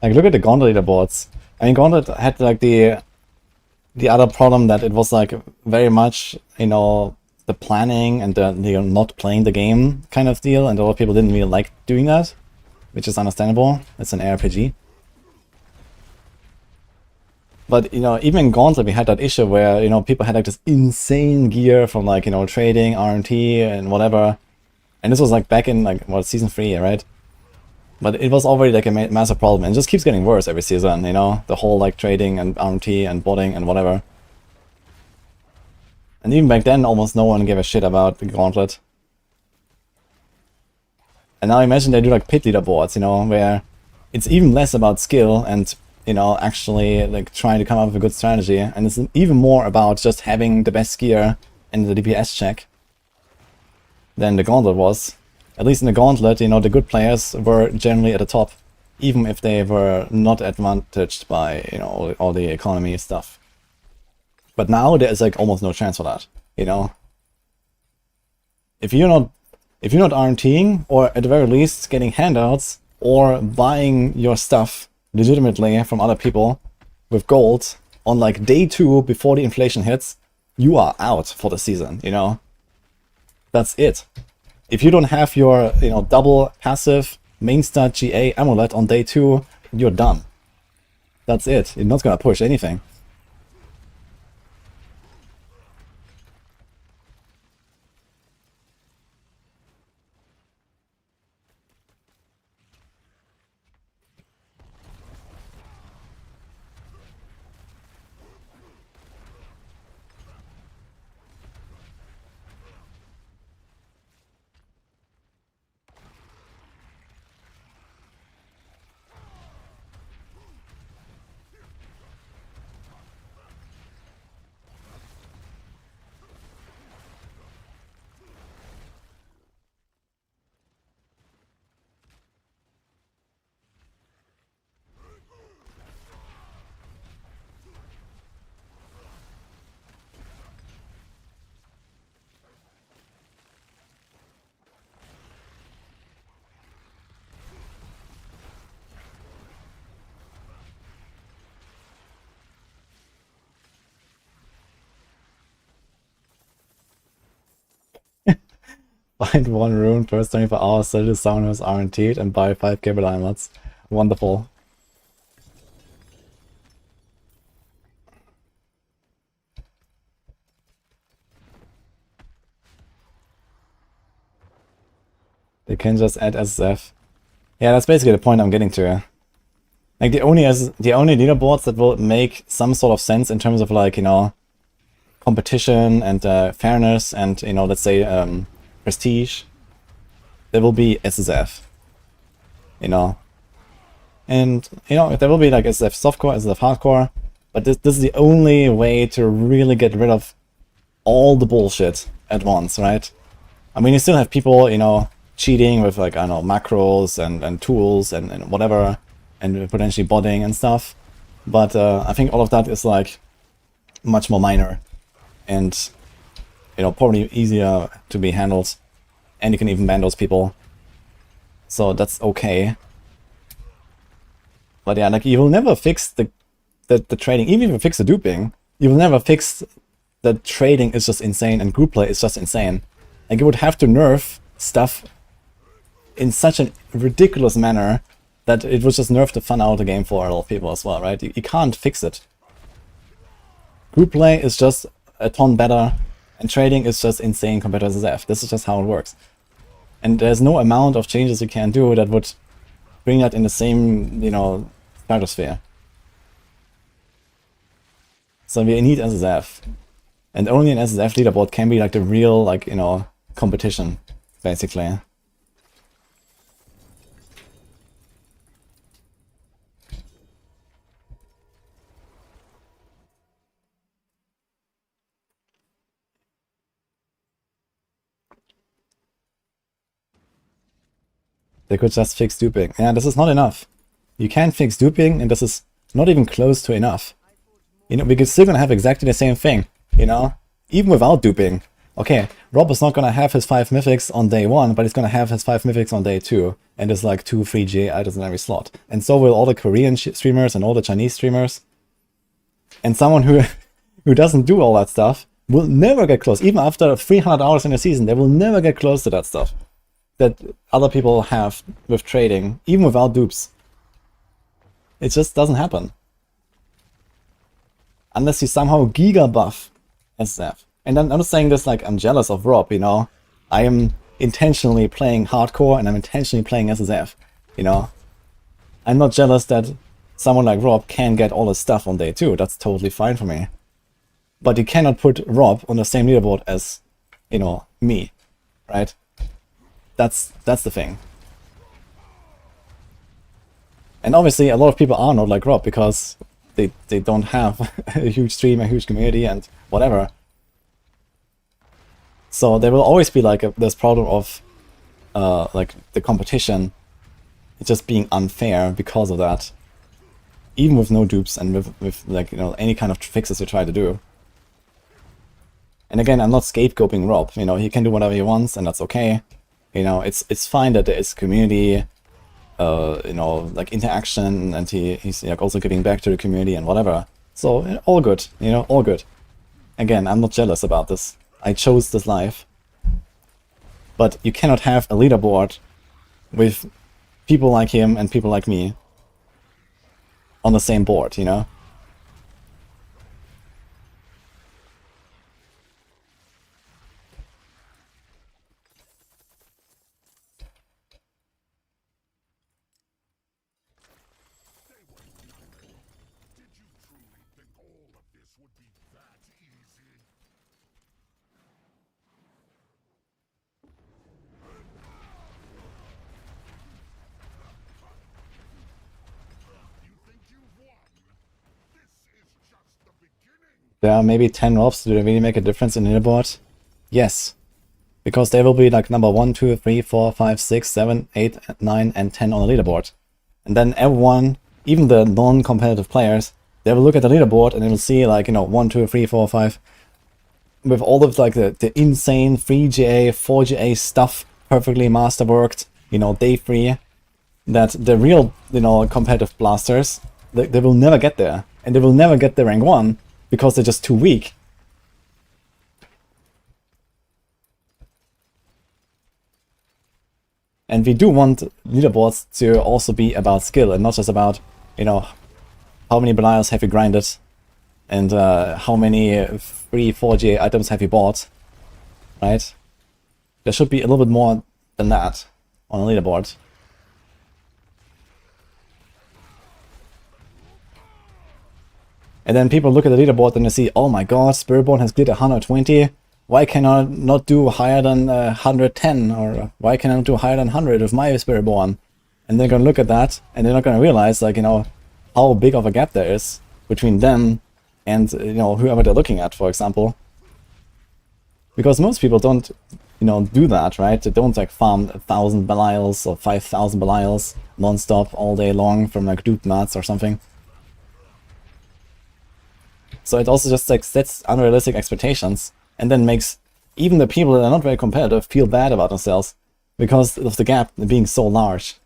Like, look at the Gauntlet leaderboards. I mean, Gauntlet had, like, the other problem that it was, like, very much, you know, the planning and the not playing the game kind of deal, and a lot of people didn't really like doing that, which is understandable. It's an ARPG. But, you know, even in Gauntlet we had that issue where, you know, people had, like, this insane gear from, like, you know, trading, RMT, and whatever. And this was, like, back in, like, what, Season 3, right? But it was already, like, a massive problem, and it just keeps getting worse every season, you know? The whole, like, trading and RMT and botting and whatever. And even back then, almost no one gave a shit about the Gauntlet. And now imagine they do, like, pit leaderboards, you know, where it's even less about skill and, you know, actually, like, trying to come up with a good strategy. And it's even more about just having the best gear in the DPS check than the Gauntlet was. At least in the Gauntlet, you know, the good players were generally at the top, even if they were not advantaged by, you know, all the economy stuff. But now there's, like, almost no chance for that, you know? If you're not RMTing, or at the very least getting handouts, or buying your stuff legitimately from other people with gold on, like, day 2 before the inflation hits, you are out for the season, you know? That's it. If you don't have your, you know, double passive main stat GA amulet on day 2, you're done. That's it. You're not gonna push anything. Find 1 rune first 24 hours, sell the summoners RNT'd, and buy 5 cable amulets. Wonderful. They can just add SSF. Yeah, that's basically the point I'm getting to. Like, the only leaderboards that will make some sort of sense in terms of, like, you know, competition and fairness and, you know, let's say prestige, there will be SSF, you know. And, you know, there will be, like, SSF softcore, SSF hardcore, but this is the only way to really get rid of all the bullshit at once, right? I mean, you still have people, you know, cheating with, like, I don't know, macros and tools and whatever, and potentially botting and stuff, but I think all of that is, like, much more minor and, you know, probably easier to be handled, and you can even ban those people, so that's okay. But yeah, like, you will never fix the trading. Even if you fix the duping, you will never fix that trading is just insane and group play is just insane. Like, you would have to nerf stuff in such a ridiculous manner that it would just nerf the fun out of the game for a lot of people as well, right? You can't fix it. Group play is just a ton better, and trading is just insane compared to SSF. This is just how it works. And there's no amount of changes you can do that would bring that in the same, you know, stratosphere. So we need SSF. And only an SSF leaderboard can be like the real, like, you know, competition, basically. They could just fix duping. Yeah, this is not enough. You can't fix duping, and this is not even close to enough. You know, we're still gonna have exactly the same thing, you know? Even without duping. Okay, Rob is not gonna have his 5 mythics on day 1, but he's gonna have his 5 mythics on day 2. And there's like 2 free GA items in every slot. And so will all the Korean streamers and all the Chinese streamers. And someone who doesn't do all that stuff will never get close. Even after 300 hours in a season, they will never get close to that stuff that other people have with trading, even without dupes. It just doesn't happen. Unless you somehow giga buff SSF. And I'm not saying this like I'm jealous of Rob, you know. I am intentionally playing hardcore and I'm intentionally playing SSF, you know. I'm not jealous that someone like Rob can get all his stuff on day 2. That's totally fine for me. But you cannot put Rob on the same leaderboard as, you know, me, right? That's the thing. And obviously a lot of people are not like Rob because they don't have a huge stream, a huge community and whatever. So there will always be like this problem of like the competition just being unfair because of that. Even with no dupes and with like, you know, any kind of fixes you try to do. And again, I'm not scapegoating Rob, you know, he can do whatever he wants and that's okay. You know, it's fine that there is community, you know, like interaction, and he's like also giving back to the community and whatever. So all good, you know, all good. Again, I'm not jealous about this. I chose this life. But you cannot have a leaderboard with people like him and people like me on the same board, you know? There are maybe 10 Robs. Do they really make a difference in the leaderboard? Yes. Because they will be like number 1, 2, 3, 4, 5, 6, 7, 8, 9, and 10 on the leaderboard. And then everyone, even the non-competitive players, they will look at the leaderboard and they will see like, you know, 1, 2, 3, 4, 5. With all of like the insane 3GA, 4GA stuff perfectly masterworked, you know, day 3. That the real, you know, competitive blasters, they will never get there. And they will never get the rank 1. Because they're just too weak. And we do want leaderboards to also be about skill and not just about, you know, how many Belials have you grinded and how many 3, 4G items have you bought, right? There should be a little bit more than that on a leaderboard. And then people look at the leaderboard and they see, oh my god, Spiritborn has cleared 120. Why can I not do higher than 110? Or why can I not do higher than 100 with my Spiritborn? And they're gonna look at that and they're not gonna realize, like, you know, how big of a gap there is between them and, you know, whoever they're looking at, for example. Because most people don't, you know, do that, right? They don't like farm 1,000 Belials or 5,000 Belials non-stop all day long from like dupe nuts or something. So it also just like sets unrealistic expectations and then makes even the people that are not very competitive feel bad about themselves because of the gap being so large.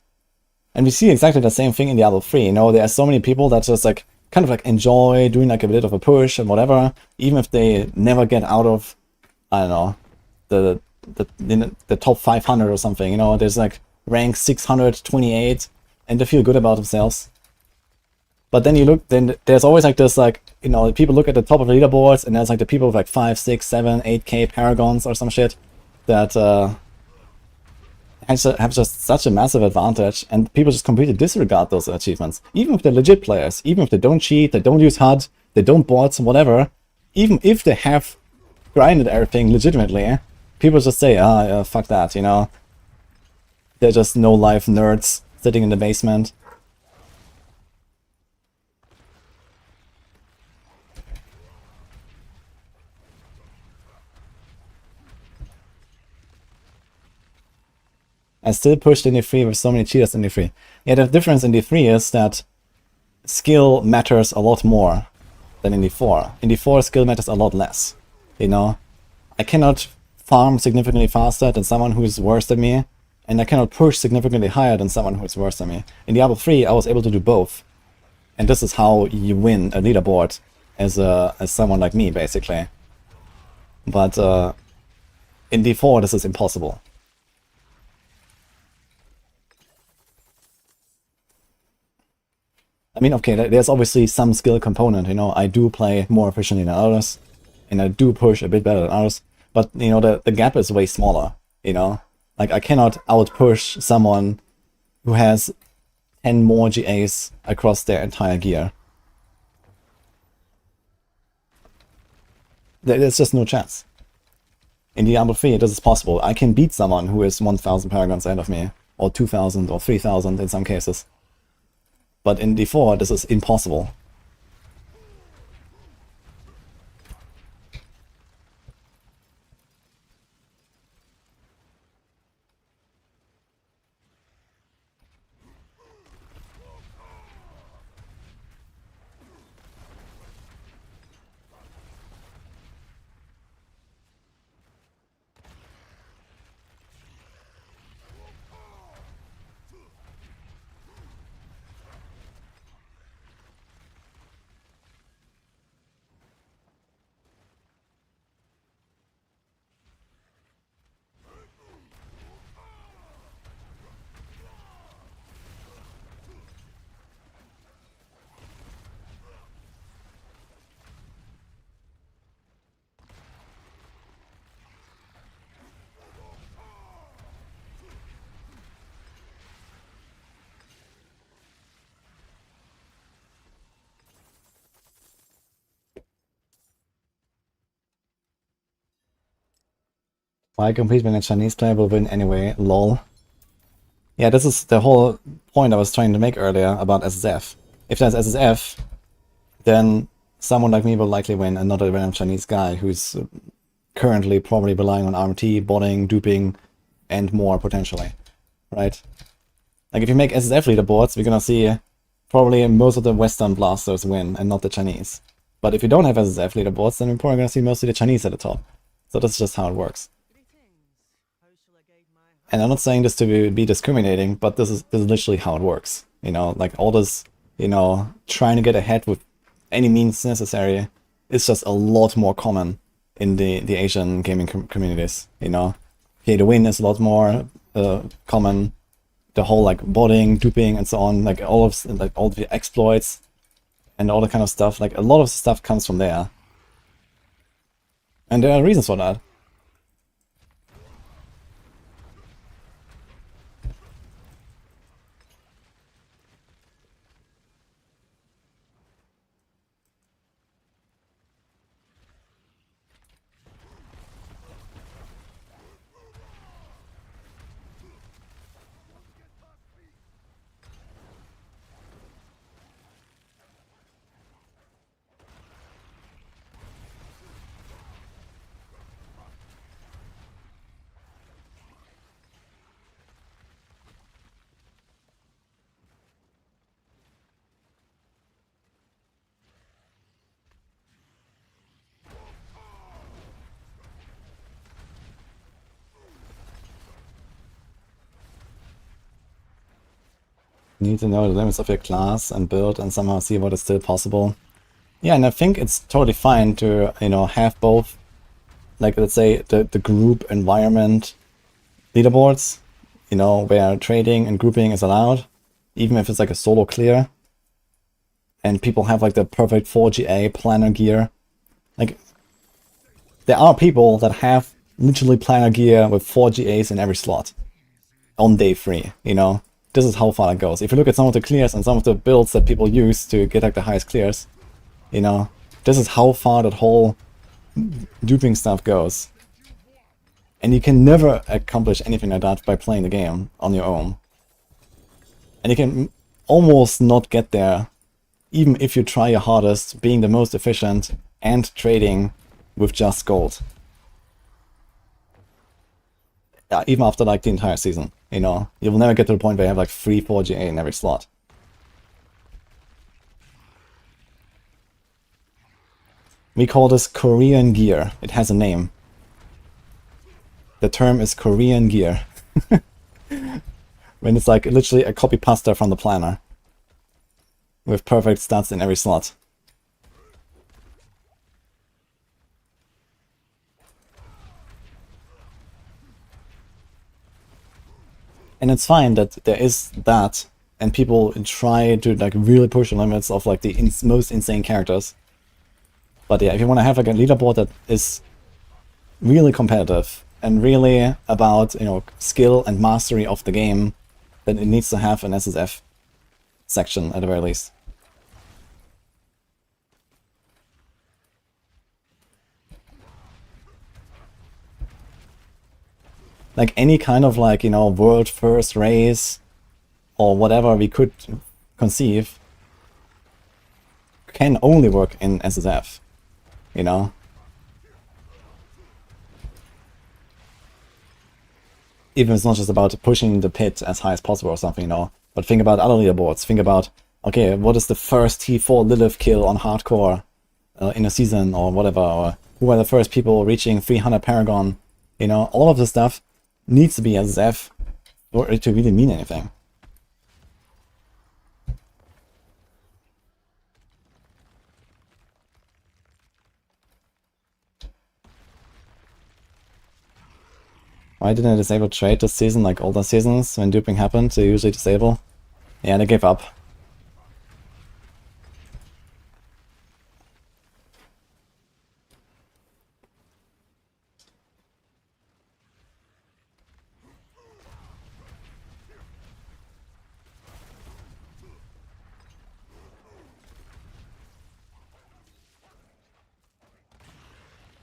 And we see exactly the same thing in Diablo 3, you know, there are so many people that just like kind of like enjoy doing like a bit of a push and whatever, even if they never get out of, I don't know, the top 500 or something, you know, there's like rank 628 and they feel good about themselves. But then you look, then there's always like this, like, you know, people look at the top of the leaderboards and there's like the people with like 5, 6, 7, 8k paragons or some shit that have just such a massive advantage, and people just completely disregard those achievements. Even if they're legit players, even if they don't cheat, they don't use HUD, they don't board, whatever, even if they have grinded everything legitimately, people just say, fuck that, you know? They're just no-life nerds sitting in the basement. I still pushed in D3 with so many cheaters in D3. Yeah, the difference in D3 is that skill matters a lot more than in D4. In D4, skill matters a lot less, you know? I cannot farm significantly faster than someone who is worse than me, and I cannot push significantly higher than someone who is worse than me. In Diablo 3, I was able to do both. And this is how you win a leaderboard as someone like me, basically. But in D4, this is impossible. I mean, okay, there's obviously some skill component, you know, I do play more efficiently than others, and I do push a bit better than others, but, you know, the gap is way smaller, you know? Like, I cannot out-push someone who has 10 more GAs across their entire gear. There's just no chance. In Diablo 3, this is possible. I can beat someone who is 1,000 paragons ahead of me, or 2,000, or 3,000 in some cases. But in D4, this is impossible. Why compete when a Chinese player will win anyway? Lol. Yeah, this is the whole point I was trying to make earlier about SSF. If there's SSF, then someone like me will likely win, and not a random Chinese guy who's currently probably relying on RMT, botting, duping, and more potentially, right? Like, if you make SSF leaderboards, we're gonna see probably most of the Western blasters win, and not the Chinese. But if you don't have SSF leaderboards, then we're probably gonna see mostly the Chinese at the top. So that's just how it works. And I'm not saying this to be discriminating, but this is literally how it works. You know, like all this, you know, trying to get ahead with any means necessary is just a lot more common in the Asian gaming communities, you know. Okay, the win is a lot more common. The whole like botting, duping, and so on, like all of the exploits and all that kind of stuff, like a lot of stuff comes from there. And there are reasons for that. You need to know the limits of your class and build and somehow see what is still possible. Yeah, and I think it's totally fine to, you know, have both, like, let's say, the group environment leaderboards, you know, where trading and grouping is allowed, even if it's like a solo clear, and people have like the perfect 4GA planner gear. Like, there are people that have literally planner gear with 4GAs in every slot on day 3, you know? This is how far it goes. If you look at some of the clears and some of the builds that people use to get like the highest clears, you know, This is how far that whole duping stuff goes. And you can never accomplish anything like that by playing the game on your own. And you can almost not get there, even if you try your hardest, being the most efficient and trading with just gold. Yeah, even after like the entire season, you know, you will never get to the point where you have like 3-4 GA in every slot. We call this Korean gear. It has a name. The term is Korean gear. When it's like literally a copy pasta from the planner. With perfect stats in every slot. And it's fine that there is that, and people try to like really push the limits of like the most insane characters. But yeah, if you want to have like a leaderboard that is really competitive and really about, you know, skill and mastery of the game, then it needs to have an SSF section at the very least. Like any kind of like, you know, world first race or whatever we could conceive can only work in SSF, you know? Even if it's not just about pushing the pit as high as possible or something, you know? But think about other leaderboards. Think about, okay, what is the first T4 Lilith kill on hardcore in a season or whatever? Or who are the first people reaching 300 Paragon? You know, all of this stuff needs to be SSF for it to really mean anything. Why didn't I disable trade this season like older seasons? When duping happened, they usually disable. Yeah, they gave up.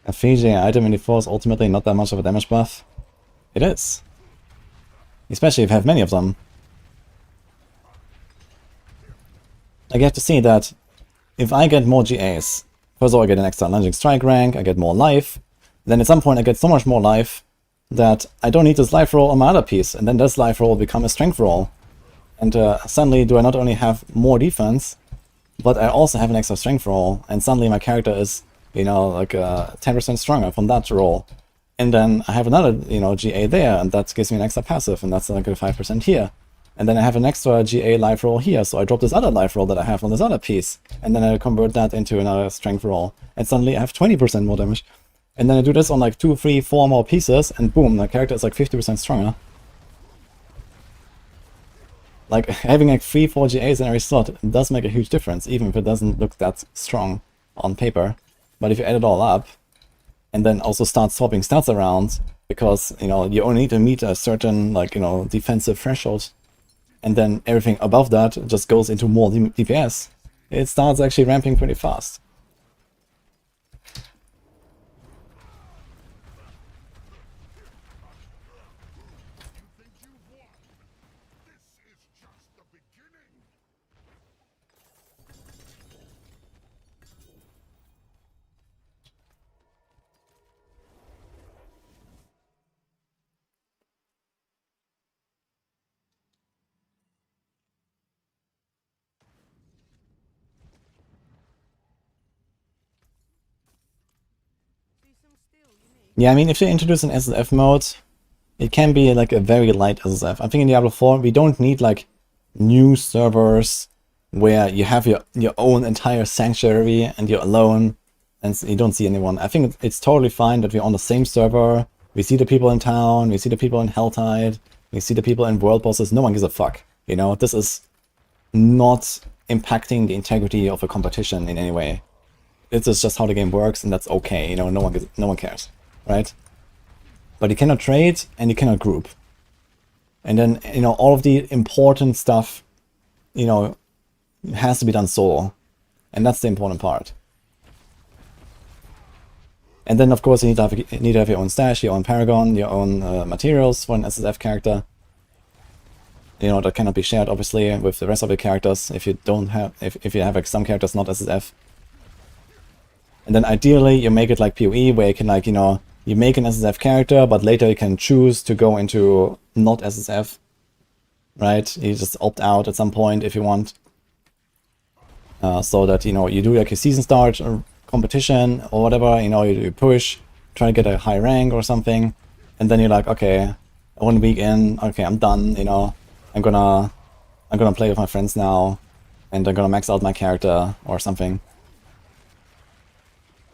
A Fiji item in the is ultimately not that much of a damage buff. It is. Especially if you have many of them. Like you have to see that if I get more GAs, first of all I get an extra lunging strike rank, I get more life, then at some point I get so much more life that I don't need this life roll on my other piece, and then this life roll will become a strength roll. And suddenly do I not only have more defense, but I also have an extra strength roll, and suddenly my character is, you know, like 10% stronger from that roll. And then I have another, you know, GA there, and that gives me an extra passive, and that's like a 5% here. And then I have an extra GA life roll here, so I drop this other life roll that I have on this other piece, and then I convert that into another strength roll, and suddenly I have 20% more damage. And then I do this on like 2, 3, 4 more pieces, and boom, my character is like 50% stronger. Like having like 3, 4 GAs in every slot does make a huge difference, even if it doesn't look that strong on paper. But if you add it all up, and then also start swapping stats around, because, you know, you only need to meet a certain, like, you know, defensive threshold, and then everything above that just goes into more DPS, it starts actually ramping pretty fast. Yeah, I mean, if you introduce an SSF mode, it can be like a very light SSF. I think in Diablo 4, we don't need like new servers where you have your own entire sanctuary and you're alone and you don't see anyone. I think it's totally fine that we're on the same server. We see the people in town, we see the people in Helltide, we see the people in world bosses. No one gives a fuck. You know, this is not impacting the integrity of a competition in any way. This is just how the game works, and that's okay. You know, no one cares. Right? But you cannot trade and you cannot group. And then, you know, all of the important stuff, you know, has to be done solo. And that's the important part. And then of course you need to have your own stash, your own paragon, your own materials for an SSF character. You know, that cannot be shared obviously with the rest of the characters if you don't have, if you have like some characters not SSF. And then ideally you make it like PoE where you can like, you know, you make an SSF character but later you can choose to go into not SSF. Right? You just opt out at some point if you want. So that, you know, you do like a season start or competition or whatever, you know, you push, try to get a high rank or something. And then you're like, okay, 1 week in, okay, I'm done, you know. I'm gonna play with my friends now, and I'm gonna max out my character or something.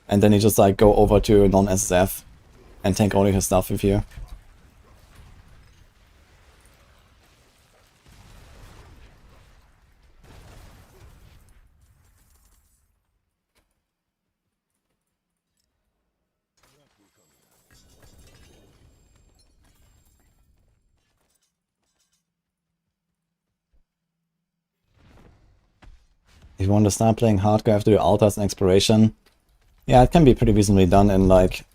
And then you just like go over to non-SSF and take all your stuff with you. If you want to start playing hardcore, you have to do altars and exploration. Yeah, it can be pretty reasonably done in like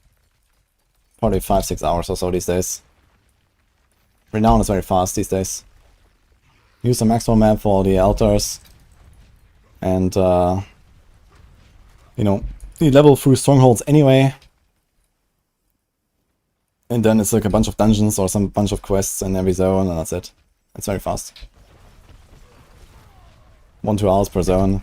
probably 5-6 hours or so these days. Renown is very fast these days. Use the maximum map for the altars. And you know, you level through strongholds anyway. And then it's like a bunch of dungeons or some bunch of quests in every zone, and that's it. It's very fast. 1-2 hours per zone.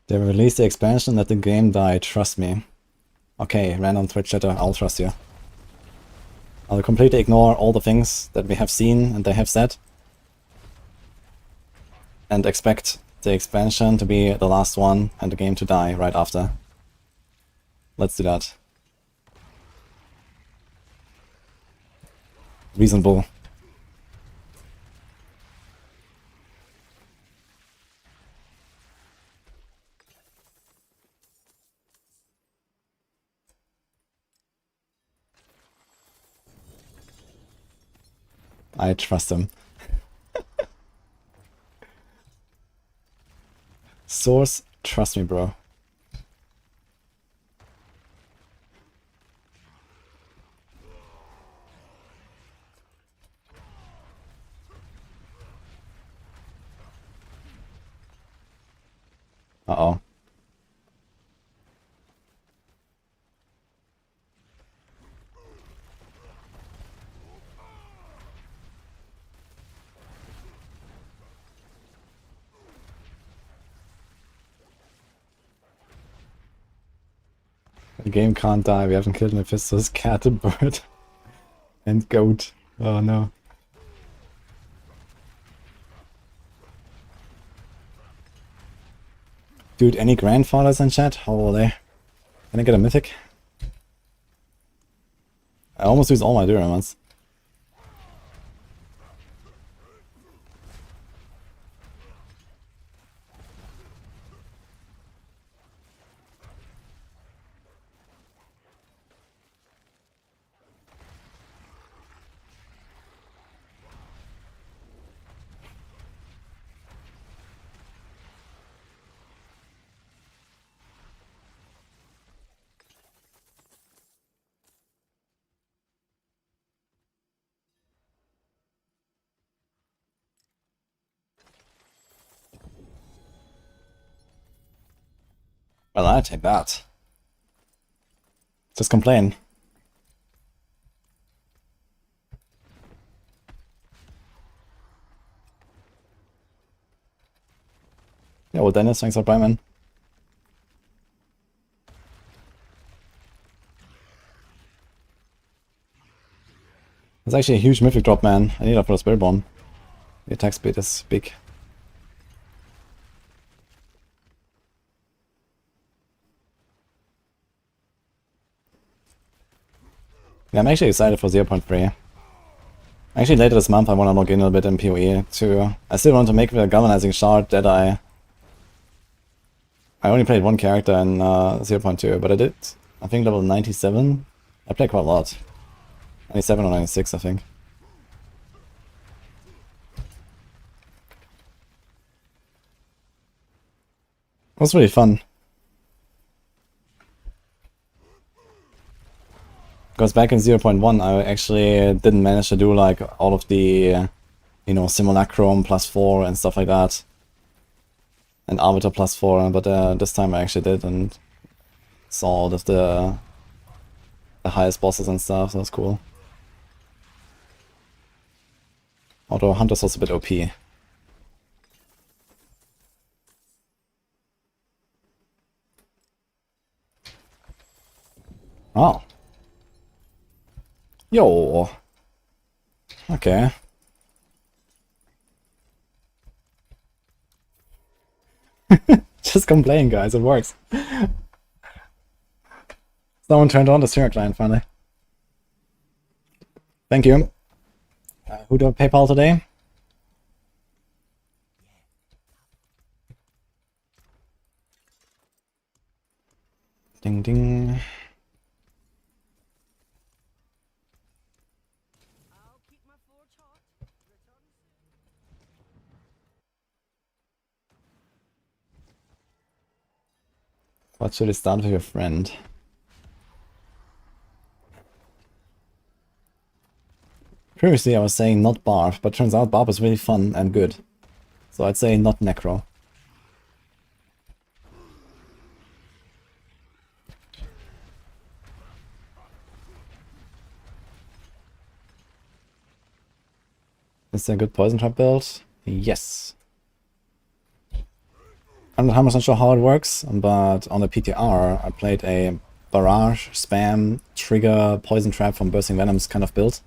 They released the expansion that the game died, trust me. Okay, random Twitch chatter, I'll trust you. I'll completely ignore all the things that we have seen and they have said. And expect the expansion to be the last one and the game to die right after. Let's do that. Reasonable. I trust him. Source, trust me, bro. Uh-oh. The game can't die, we haven't killed Mephisto's cat and bird. And goat. Oh no. Dude, any grandfathers in chat? How are they? Can I get a mythic? I almost used all my Duramans. Well, I take that. Just complain. Yeah, well, Dennis, thanks for Prime. That's actually a huge mythic drop, man. I need that for the Spiritborn. The attack speed is big. Yeah, I'm actually excited for 0.3. Actually, later this month I want to log in a bit in PoE too. I still want to make the galvanizing shard that I I only played one character in 0.2, but I did, I think, level 97. I played quite a lot. 97 or 96, I think. It was really fun. Because back in 0.1 I actually didn't manage to do like all of the, you know, simulacrum +4 and stuff like that. And arbiter +4, but this time I actually did and saw all of the highest bosses and stuff, so that's cool. Although Hunter's also a bit OP. Oh. Yo. Okay. Just complain, guys, it works. Someone turned on the streamer client finally. Thank you. Who do I PayPal today? Ding ding. I'll keep my forge hot. Return soon. What should I start with your friend? Previously I was saying not Barb, but turns out Barb is really fun and good. So I'd say not Necro. Is there a good poison trap build? Yes. I'm not 100% sure how it works, but on the PTR I played a barrage, spam, trigger, poison trap from Bursting Venoms kind of build.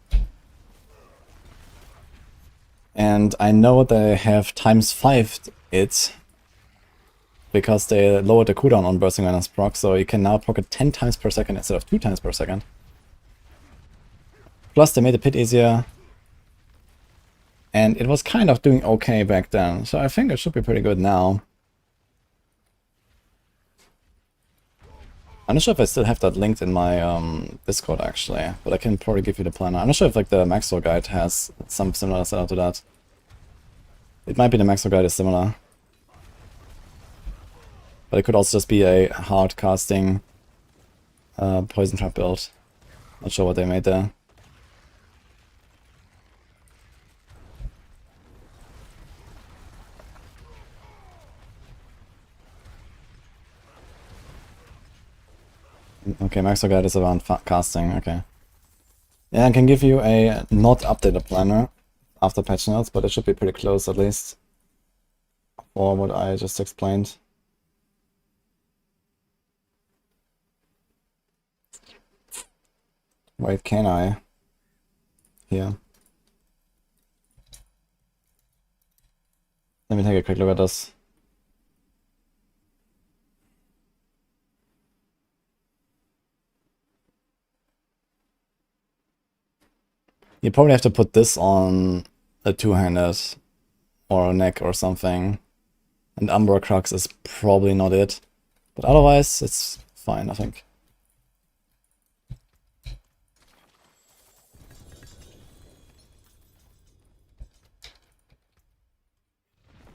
And I know they have ×5'd it because they lowered the cooldown on Bursting Venoms proc, so you can now proc it 10 times per second instead of 2 times per second. Plus they made the pit easier. And it was kind of doing okay back then, so I think it should be pretty good now. I'm not sure if I still have that linked in my Discord actually, but I can probably give you the planner. I'm not sure if like the Maxwell guide has some similar setup to that. It might be the Maxwell guide is similar. But it could also just be a hard casting poison trap build. Not sure what they made there. Okay, Maxwell guide is around casting, okay. Yeah, I can give you a not updated planner after patch notes, but it should be pretty close at least for what I just explained. Wait, can I? Here. Let me take a quick look at this. You probably have to put this on a two-handed or a neck or something. And Umbra Crux is probably not it. But otherwise, it's fine, I think.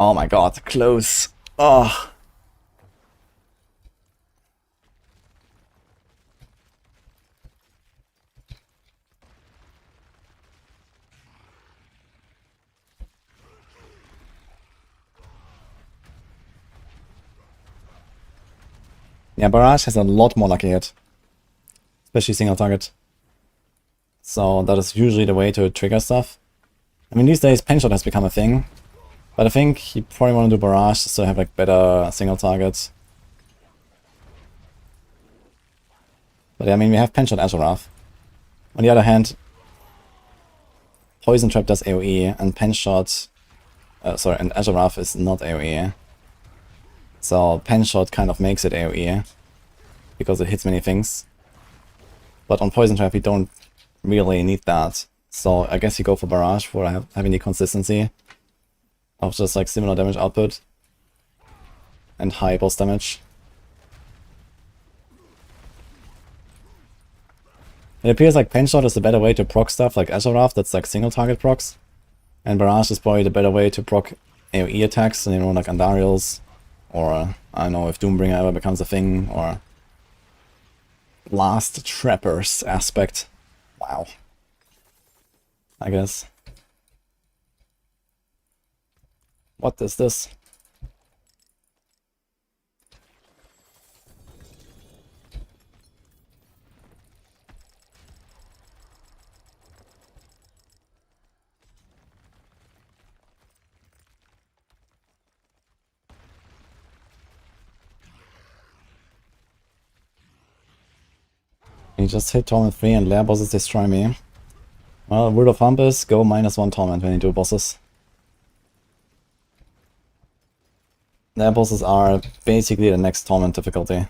Oh my god, close. Oh. Yeah, Barrage has a lot more lucky hit. Especially single target. So that is usually the way to trigger stuff. I mean, these days PenShot has become a thing. But I think you probably want to do Barrage so have like better single targets. But yeah, I mean, we have PenShot Azurath. On the other hand, Poison Trap does AoE, and PenShot... and Azurath is not AoE. So PenShot kind of makes it AoE, because it hits many things. But on Poison Trap you don't really need that. So I guess you go for Barrage for having the consistency of just like similar damage output and high boss damage. It appears like PenShot is a better way to proc stuff like Azeroth, that's like single target procs. And Barrage is probably the better way to proc AoE attacks, and you know, like Andariels, or I don't know if Doombringer ever becomes a thing, or Last Trappers aspect. Wow. I guess. What is this? You just hit Torment 3 and lair bosses destroy me. Well, rule of thumb is go -1 Torment when you do bosses. Lair bosses are basically the next Torment difficulty.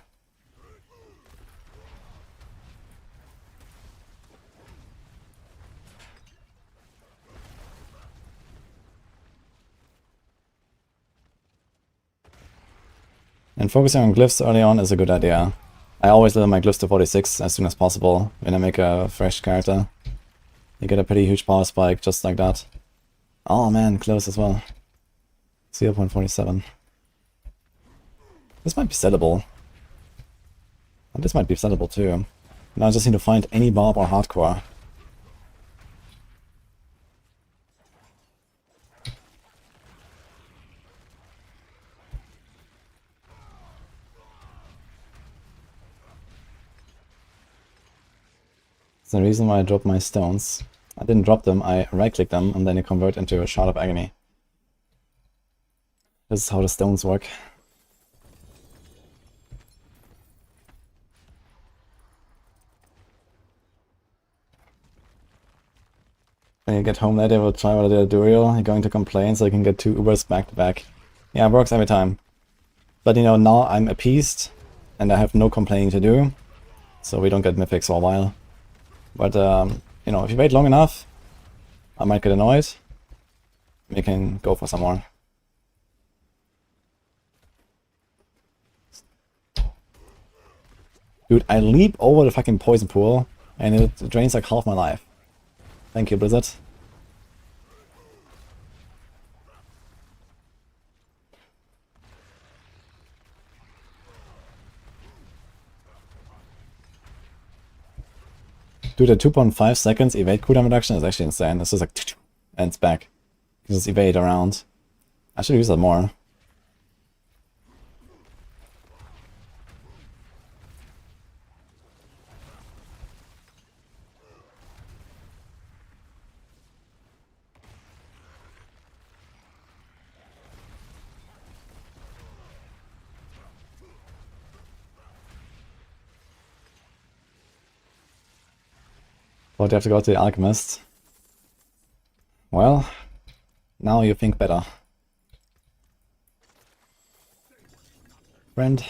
And focusing on glyphs early on is a good idea. I always level my glyphs to 46 as soon as possible when I make a fresh character. You get a pretty huge power spike just like that. Oh man, close as well. 0.47. This might be sellable. And this might be sellable too. Now I just need to find any Barb or Hardcore. That's the reason why I dropped my stones. I didn't drop them, I right-click them and then they convert into a Shard of Agony. This is how the stones work. When you get home later, we'll try what I did at Duriel. You're going to complain so you can get 2 Ubers back to back. Yeah, it works every time. But you know, now I'm appeased and I have no complaining to do. So we don't get mythics for a while. But, you know, if you wait long enough, I might get annoyed. We can go for some more. Dude, I leap over the fucking poison pool and it drains like half my life. Thank you, Blizzard. Dude, the 2.5 seconds evade cooldown reduction is actually insane. It's just like, and it's back. You just evade around. I should use that more. But you have to go to the Alchemist. Well, now you think better. Friend.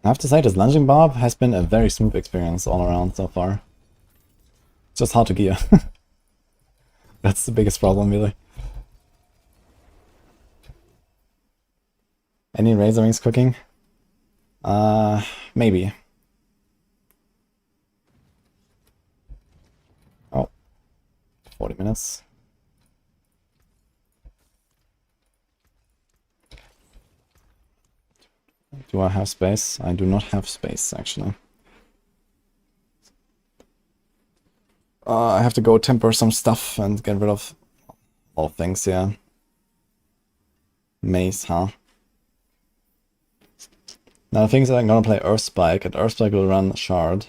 I have to say, this lunging Barb has been a very smooth experience all around so far. It's just hard to gear. That's the biggest problem, really. Any Razor Wings cooking? Maybe. Oh. 40 minutes. Do I have space? I do not have space, actually. I have to go temper some stuff and get rid of all things, yeah. Maze, huh? Now the thing is that I'm gonna play Earthspike, and Earthspike will run Shard.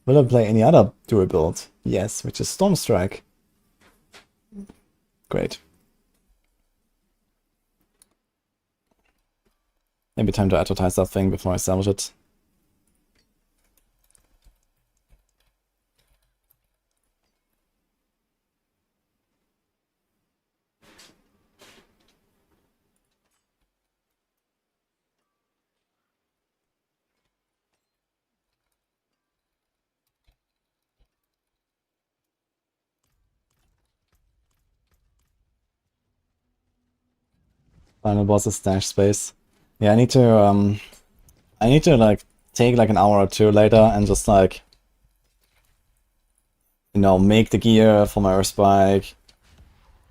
Will I play any other Druid build? Yes, which is Stormstrike. Great. Maybe time to advertise that thing before I salvage it. Final boss is stash space. Yeah, I need to like take like an hour or two later and just like, you know, make the gear for my Earth Spike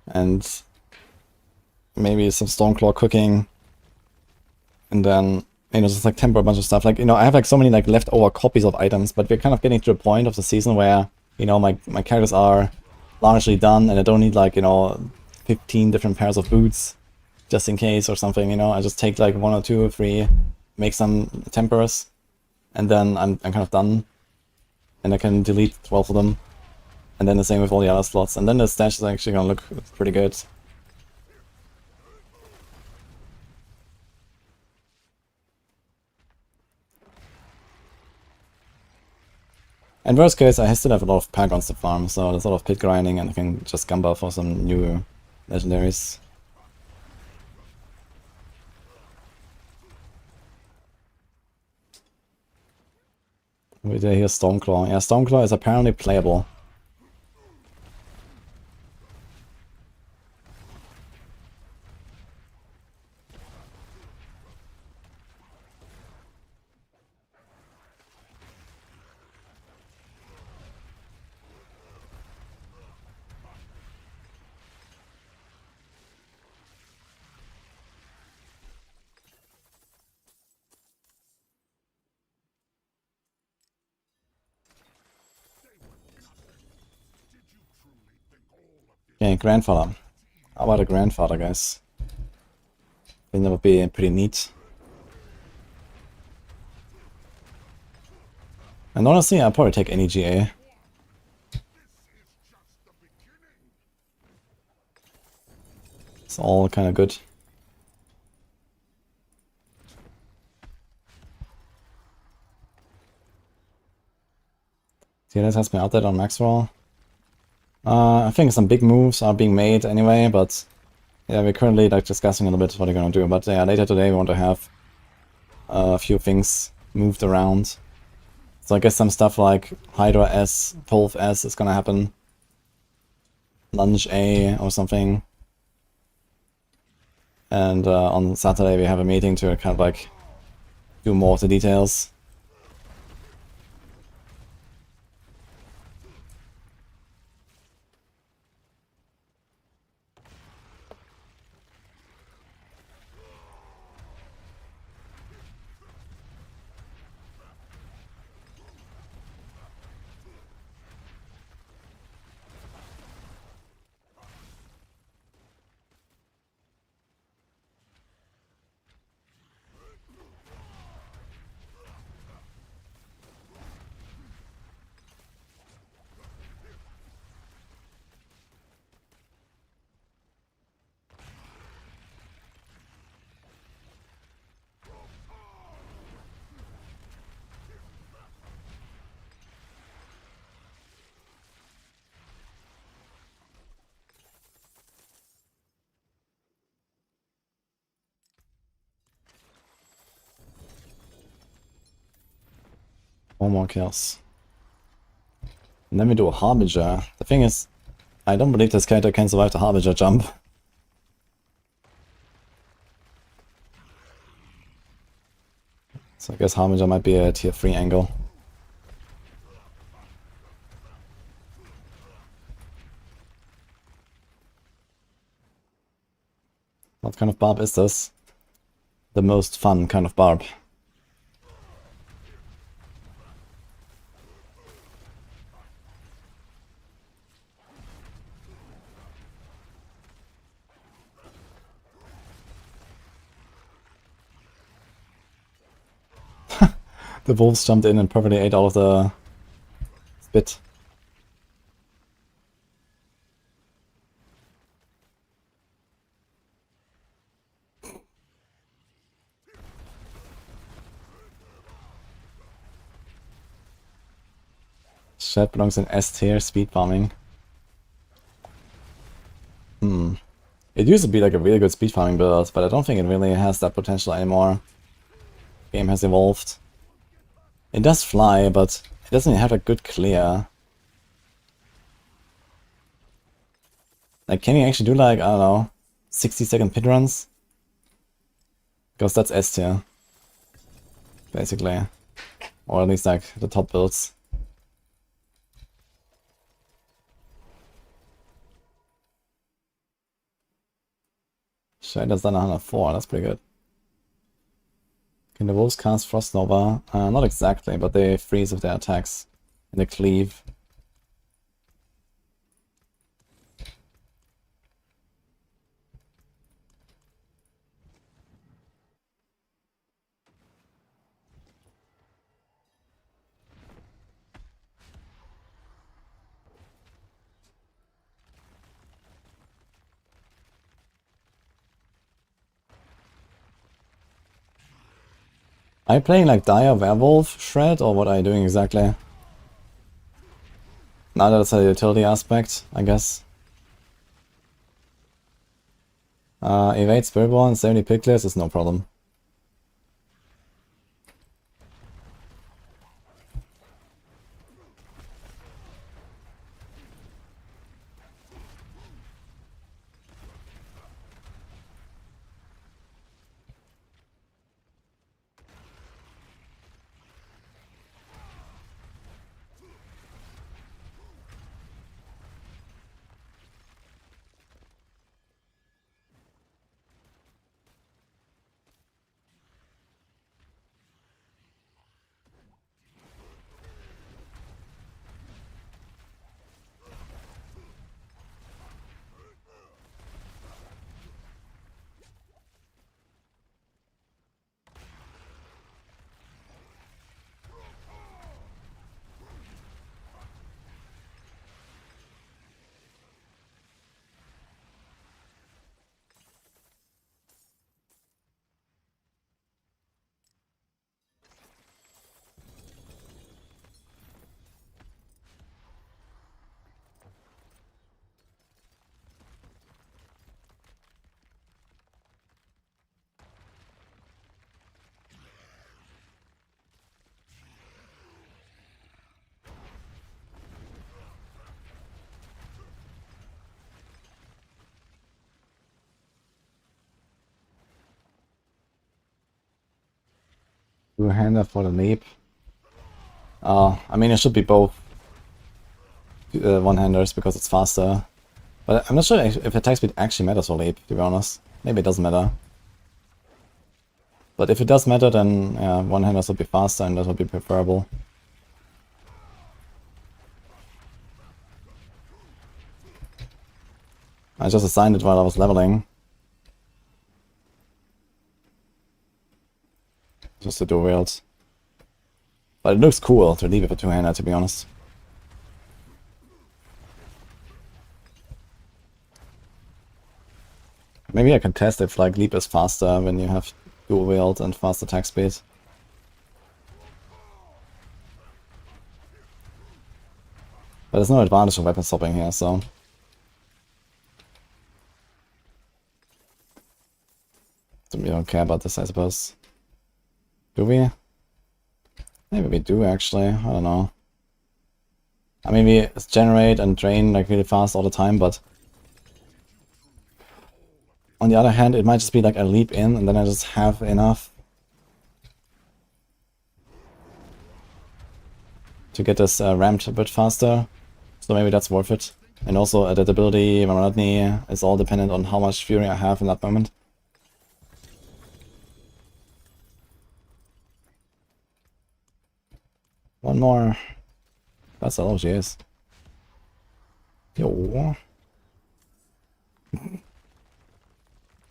and maybe some Stormclaw cooking, and then, you know, just like temper a bunch of stuff. Like, you know, I have like so many like leftover copies of items, but we're kind of getting to a point of the season where, you know, my characters are largely done and I don't need like, you know, 15 different pairs of boots just in case or something, you know. I just take like 1 or 2 or 3, make some tempers, and then I'm kind of done. And I can delete 12 of them. And then the same with all the other slots. And then the stash is actually gonna look pretty good. And worst case, I still have a lot of Paragons to farm, so there's a lot of pit grinding and I can just gamble for some new legendaries. We did hear Stormclaw. Yeah, Stormclaw is apparently playable. Okay, Grandfather. How about a Grandfather, guys? I think that would be pretty neat. And honestly, I'll probably take any GA. It's all kind of good. TLS has been updated on Maxwell. I think some big moves are being made anyway, but yeah, we're currently like discussing a little bit what we're gonna do. But yeah, later today we want to have a few things moved around. So I guess some stuff like Hydra S, Pulve S is gonna happen. Lunge A or something. And on Saturday we have a meeting to kind of like do more of the details. One more kills. And then we do a Harbinger. The thing is, I don't believe this character can survive the Harbinger jump. So I guess Harbinger might be a tier 3 angle. What kind of Barb is this? The most fun kind of Barb. The wolves jumped in and perfectly ate all of the spit. Shed belongs in S tier speed farming. It used to be like a really good speed farming build, but I don't think it really has that potential anymore. Game has evolved. It does fly, but it doesn't have a good clear. Like, can you actually do like, I don't know, 60-second pit runs? Because that's S tier. Basically. Or at least like the top builds. Shader's done 104, that's pretty good. Can the wolves cast Frost Nova? Not exactly, but they freeze with their attacks. And they cleave. Are you playing like Dire Werewolf Shred, or what are you doing exactly? Now that's a utility aspect, I guess. Evade Spiritborn, 70 Picklers is no problem. Two-hander for the leap. I mean, it should be both one-handers because it's faster. But I'm not sure if attack speed actually matters for leap, to be honest. Maybe it doesn't matter. But if it does matter, then yeah, one-handers would be faster and that would be preferable. I just assigned it while I was leveling. Just to do wields. But it looks cool to leave it for two-hander, to be honest. Maybe I can test if like leap is faster when you have dual wield and fast attack speed. But there's no advantage of weapon swapping here, so... We don't care about this, I suppose. Do we? Maybe we do, actually. I don't know. I mean, we generate and drain like really fast all the time, but... On the other hand, it might just be like a leap in, and then I just have enough to get this ramped a bit faster. So maybe that's worth it. And also adaptability, monotony is all dependent on how much fury I have in that moment. One more. That's all she is. Yo.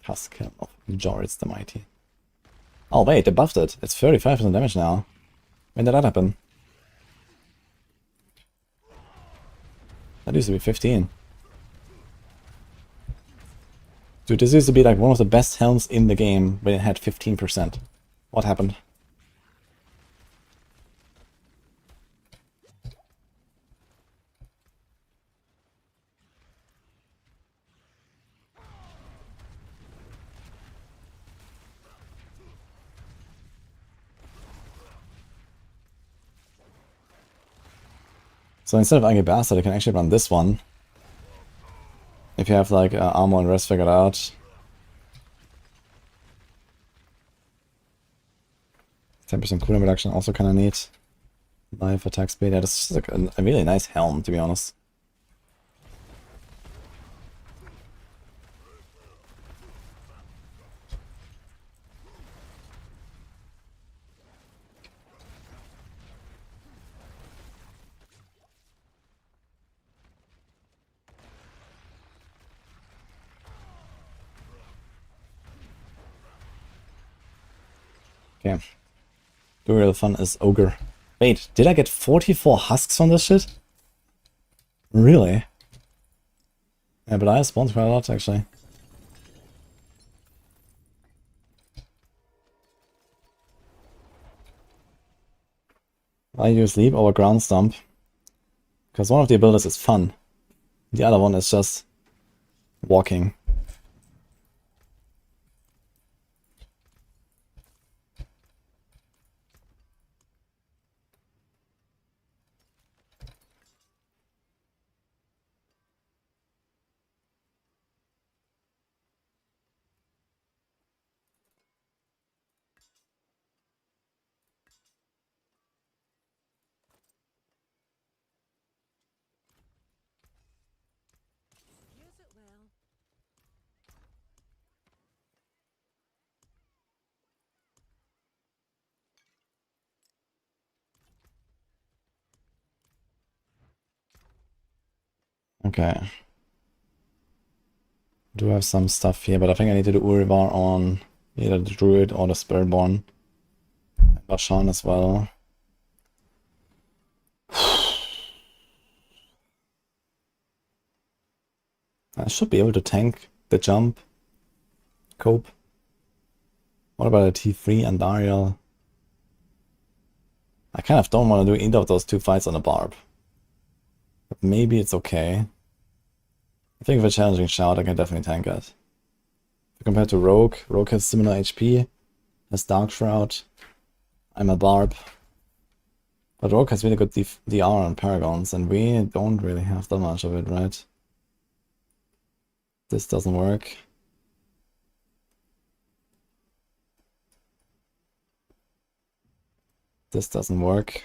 Husk of Joris the Mighty. Oh wait, they buffed it. It's 35% damage now. When did that happen? That used to be 15. Dude, this used to be like one of the best helms in the game when it had 15%. What happened? So instead of Angry Bastard, I can actually run this one. If you have like armor and rest figured out. 10% cooldown reduction, also kind of neat. Life attack speed. Yeah, this is like a really nice helm, to be honest. Okay. The real fun is Ogre. Wait, did I get 44 husks on this shit? Really? Yeah, but I spawned quite a lot, actually. I use Leap over Ground Stomp. Because one of the abilities is fun. The other one is just walking. Use it well. Okay. Do have some stuff here, but I think I need to do Urivar on either the Druid or the Spiritborn. Bashan as well. I should be able to tank the jump. Cope. What about a T3 and Dariel? I kind of don't want to do either of those two fights on a Barb. But maybe it's okay. I think with a challenging shout I can definitely tank it. Compared to Rogue, Rogue has similar HP, has Dark Shroud. I'm a Barb. But Rogue has really good DR on Paragons, and we don't really have that much of it, right? This doesn't work. This doesn't work.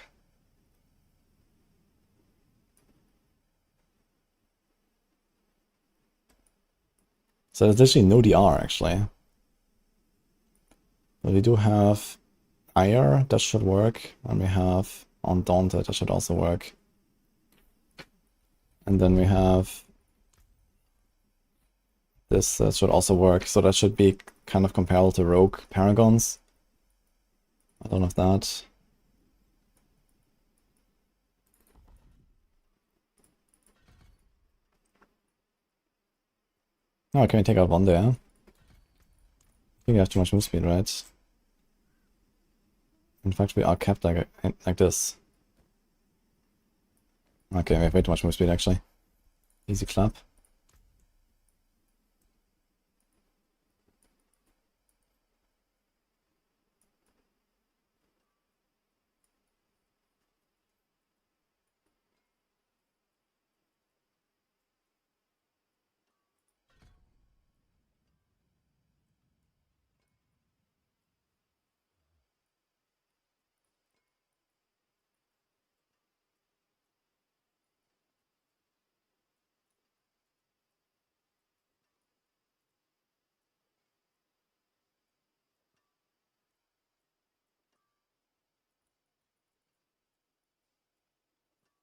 So there's literally no DR, actually. But we do have Ire, that should work. And we have Undaunted, that should also work. And then we have this should also work. So that should be kind of comparable to Rogue Paragons. I don't have that. Oh, can we take out one there? I think we have too much move speed, right? In fact, we are capped like this. Okay, we have way too much move speed, actually. Easy clap.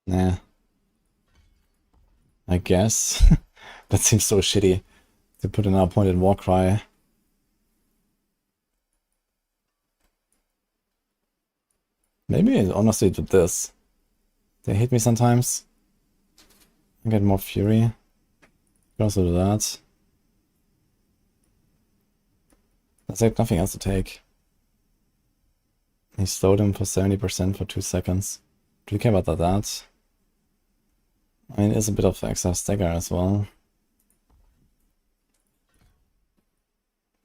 Nah. I guess. That seems so shitty to put an appointed war cry. Maybe I honestly did this. They hit me sometimes. I get more fury. Could also do that. There's like nothing else to take. He slowed him for 70% for 2 seconds. Do you care about that? I mean, it's a bit of extra stagger as well.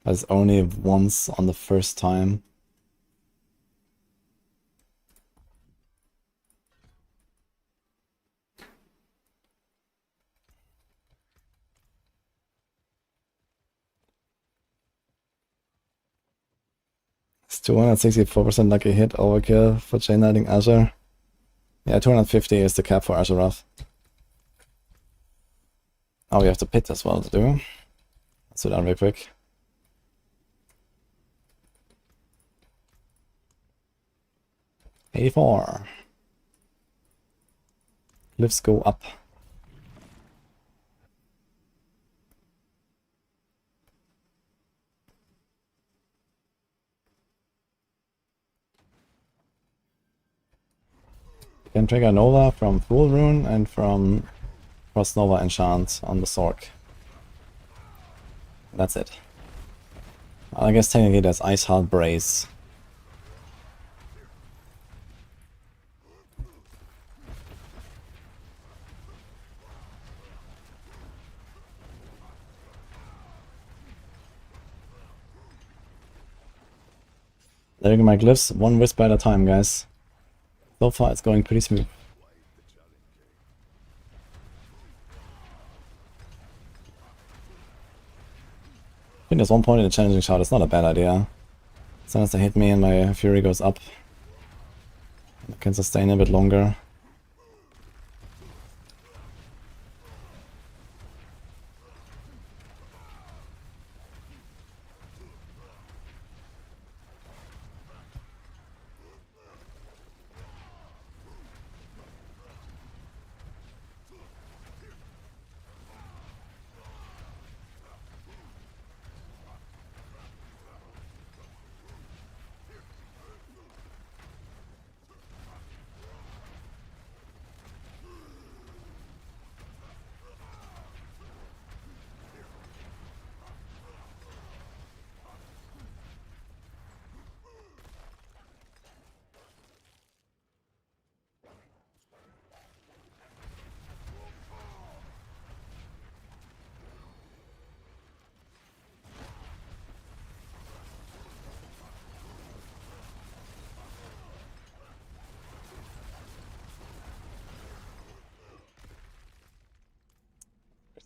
But it's only once on the first time. It's 264% lucky hit overkill for Chain Knighting Azure. Yeah, 250 is the cap for Azeroth. Oh, we have the pit as well to do. Let's do that real quick. $84. Glyphs go up. You can trigger Nova from Full Rune and from Frost Nova Enchant on the Sorc. That's it. I guess technically there's Ice Heart Brace. There go my glyphs, one whisper at a time, guys. So far it's going pretty smooth. I think there's one point in the challenging shot, it's not a bad idea. As soon as they hit me and my fury goes up, I can sustain a bit longer.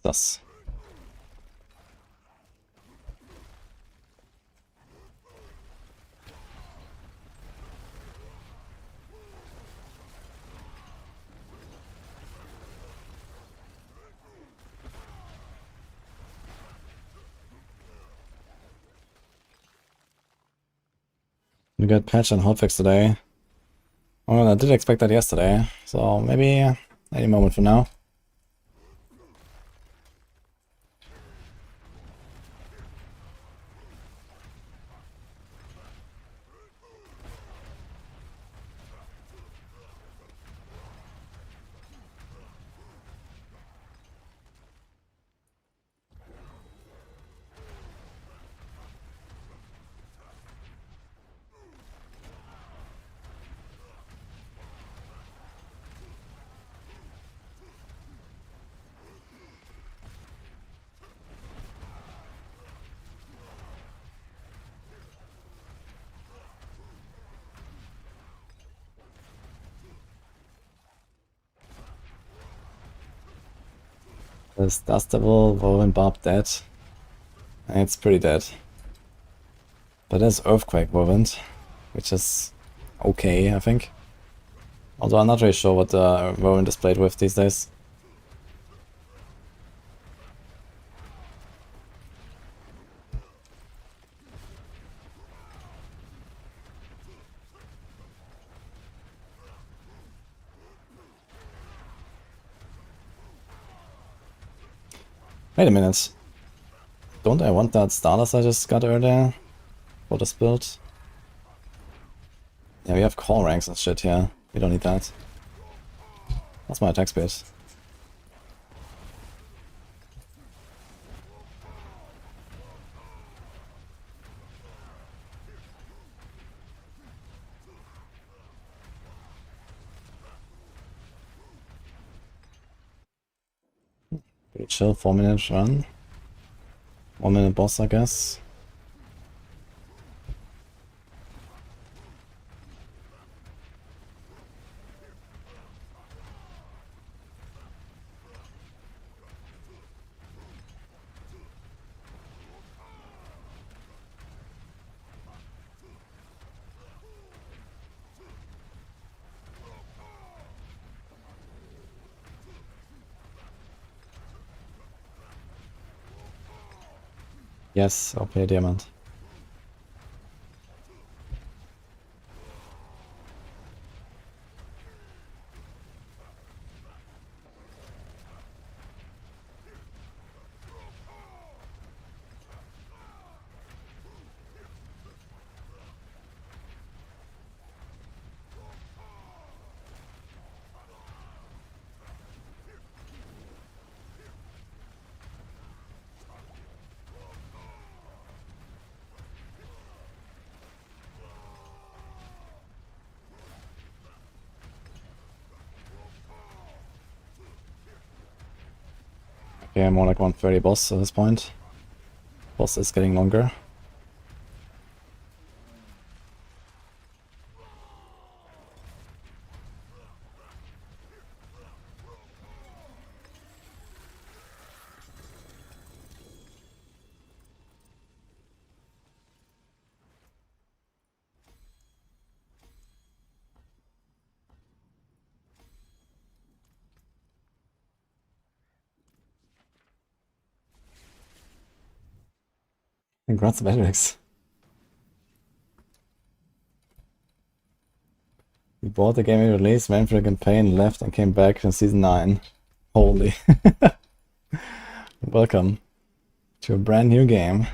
Thus. We got patch and hotfix today. Well, I did expect that yesterday, so maybe any moment from now. Is Dust Devil, Woven Barb dead? It's pretty dead. But there's Earthquake Woven, which is okay, I think. Although I'm not really sure what the Woven is played with these days. Wait a minute. Don't I want that Stardust I just got earlier for this build? Yeah, we have core ranks and shit here. We don't need that. What's my attack speed? Pretty chill, 4-minute run. 1-minute boss, I guess. Yes, OP Diamond. Okay, I'm more like 130 boss at this point. Boss is getting longer. Congrats, Beatrix. You bought the game in release, went for the campaign, left, and came back in season 9. Holy. Welcome to a brand new game.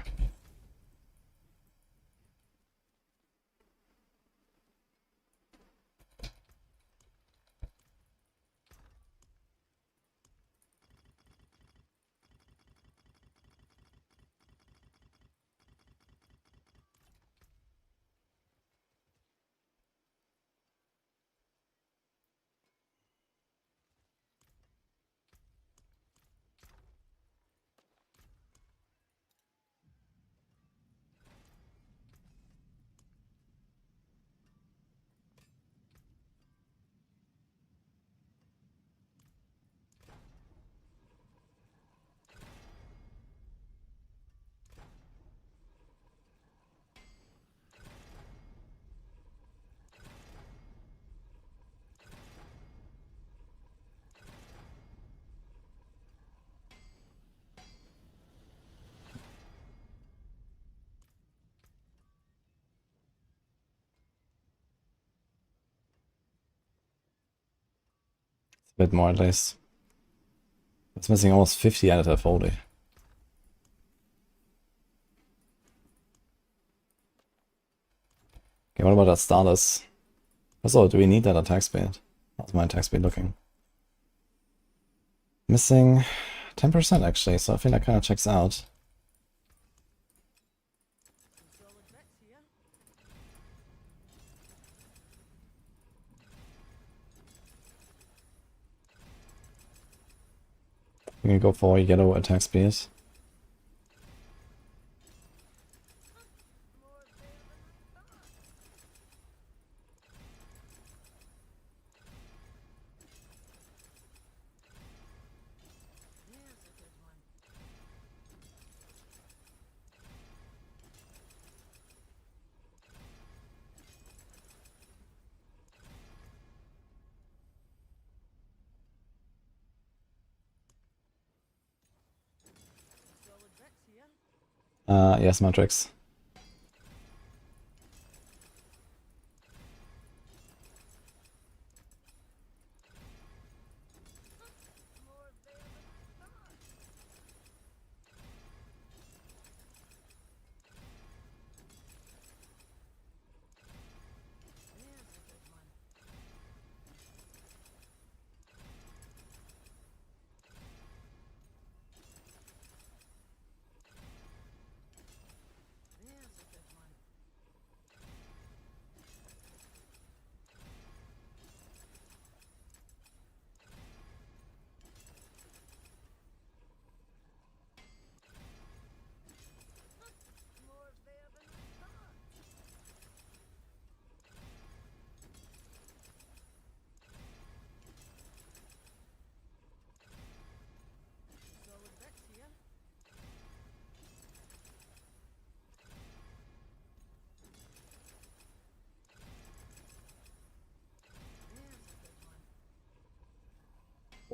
It's a bit more at least. It's missing almost 50 additive, holy. Okay, what about that status? Also, do we need that attack speed? How's my attack speed looking? Missing 10% actually, so I think that kind of checks out. We can go for yellow attack speed. Yes, Matrix.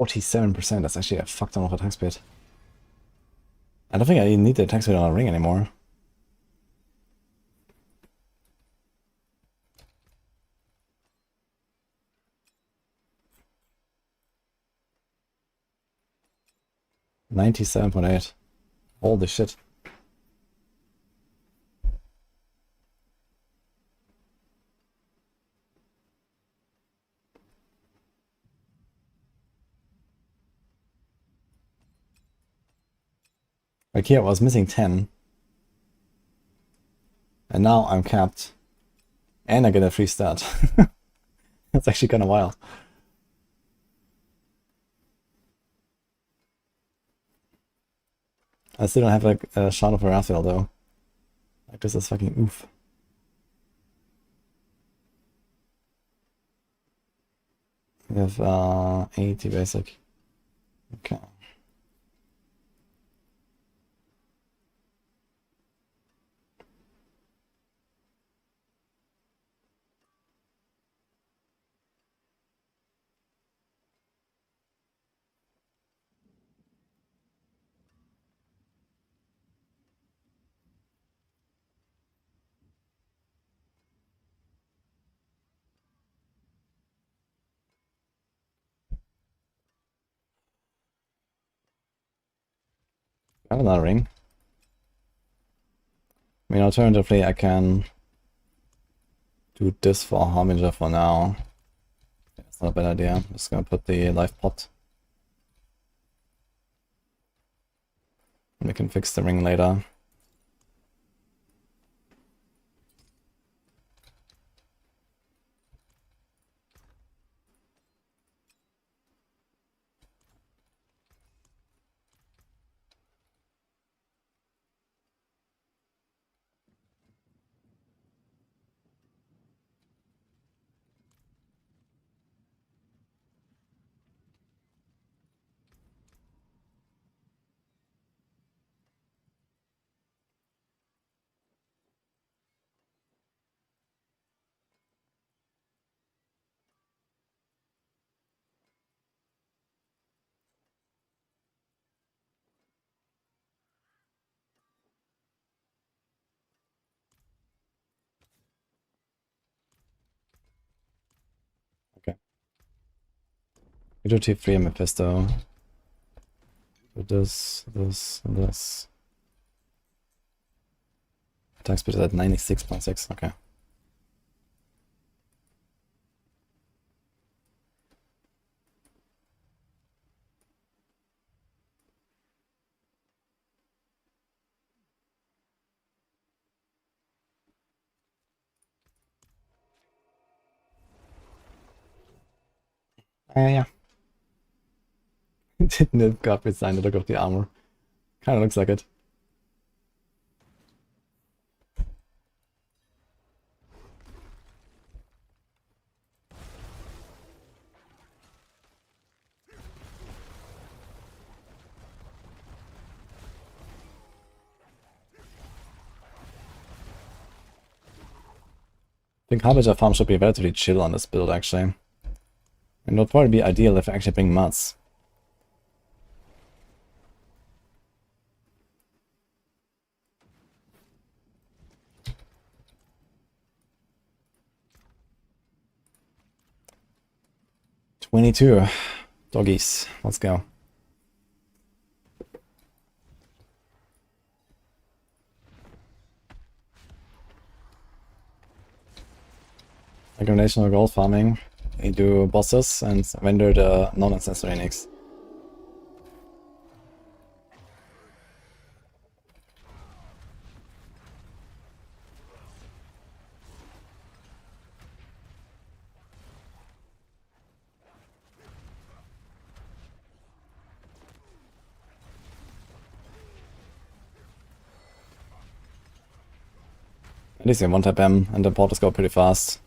%, that's actually a fuck ton of attack speed. I don't think I need the attack speed on a ring anymore. $97.8. Holy shit. Like here I was missing 10. And now I'm capped. And I get a free stat. That's actually kind of wild. I still don't have like a shot of Raphael though. Like this is fucking oof. We have 80 basic. Okay. I have another ring. I mean, alternatively, I can do this for Harbinger for now. That's not a bad idea. I'm just gonna put the life pot. And we can fix the ring later. Okay. We do T3 Mephisto. Do this, this, and this. Attack speed is at 96.6. Okay. Yeah. Didn't it got beside the look of the armor? Kinda looks like it. I think Harbinger farm should be relatively chill on this build actually. And it would probably be ideal if I actually bring Mats. $22 doggies. Let's go. Recommendation of gold farming. You do bosses and render the non-accessory nicks. At least you can one-tap him and the portals go pretty fast.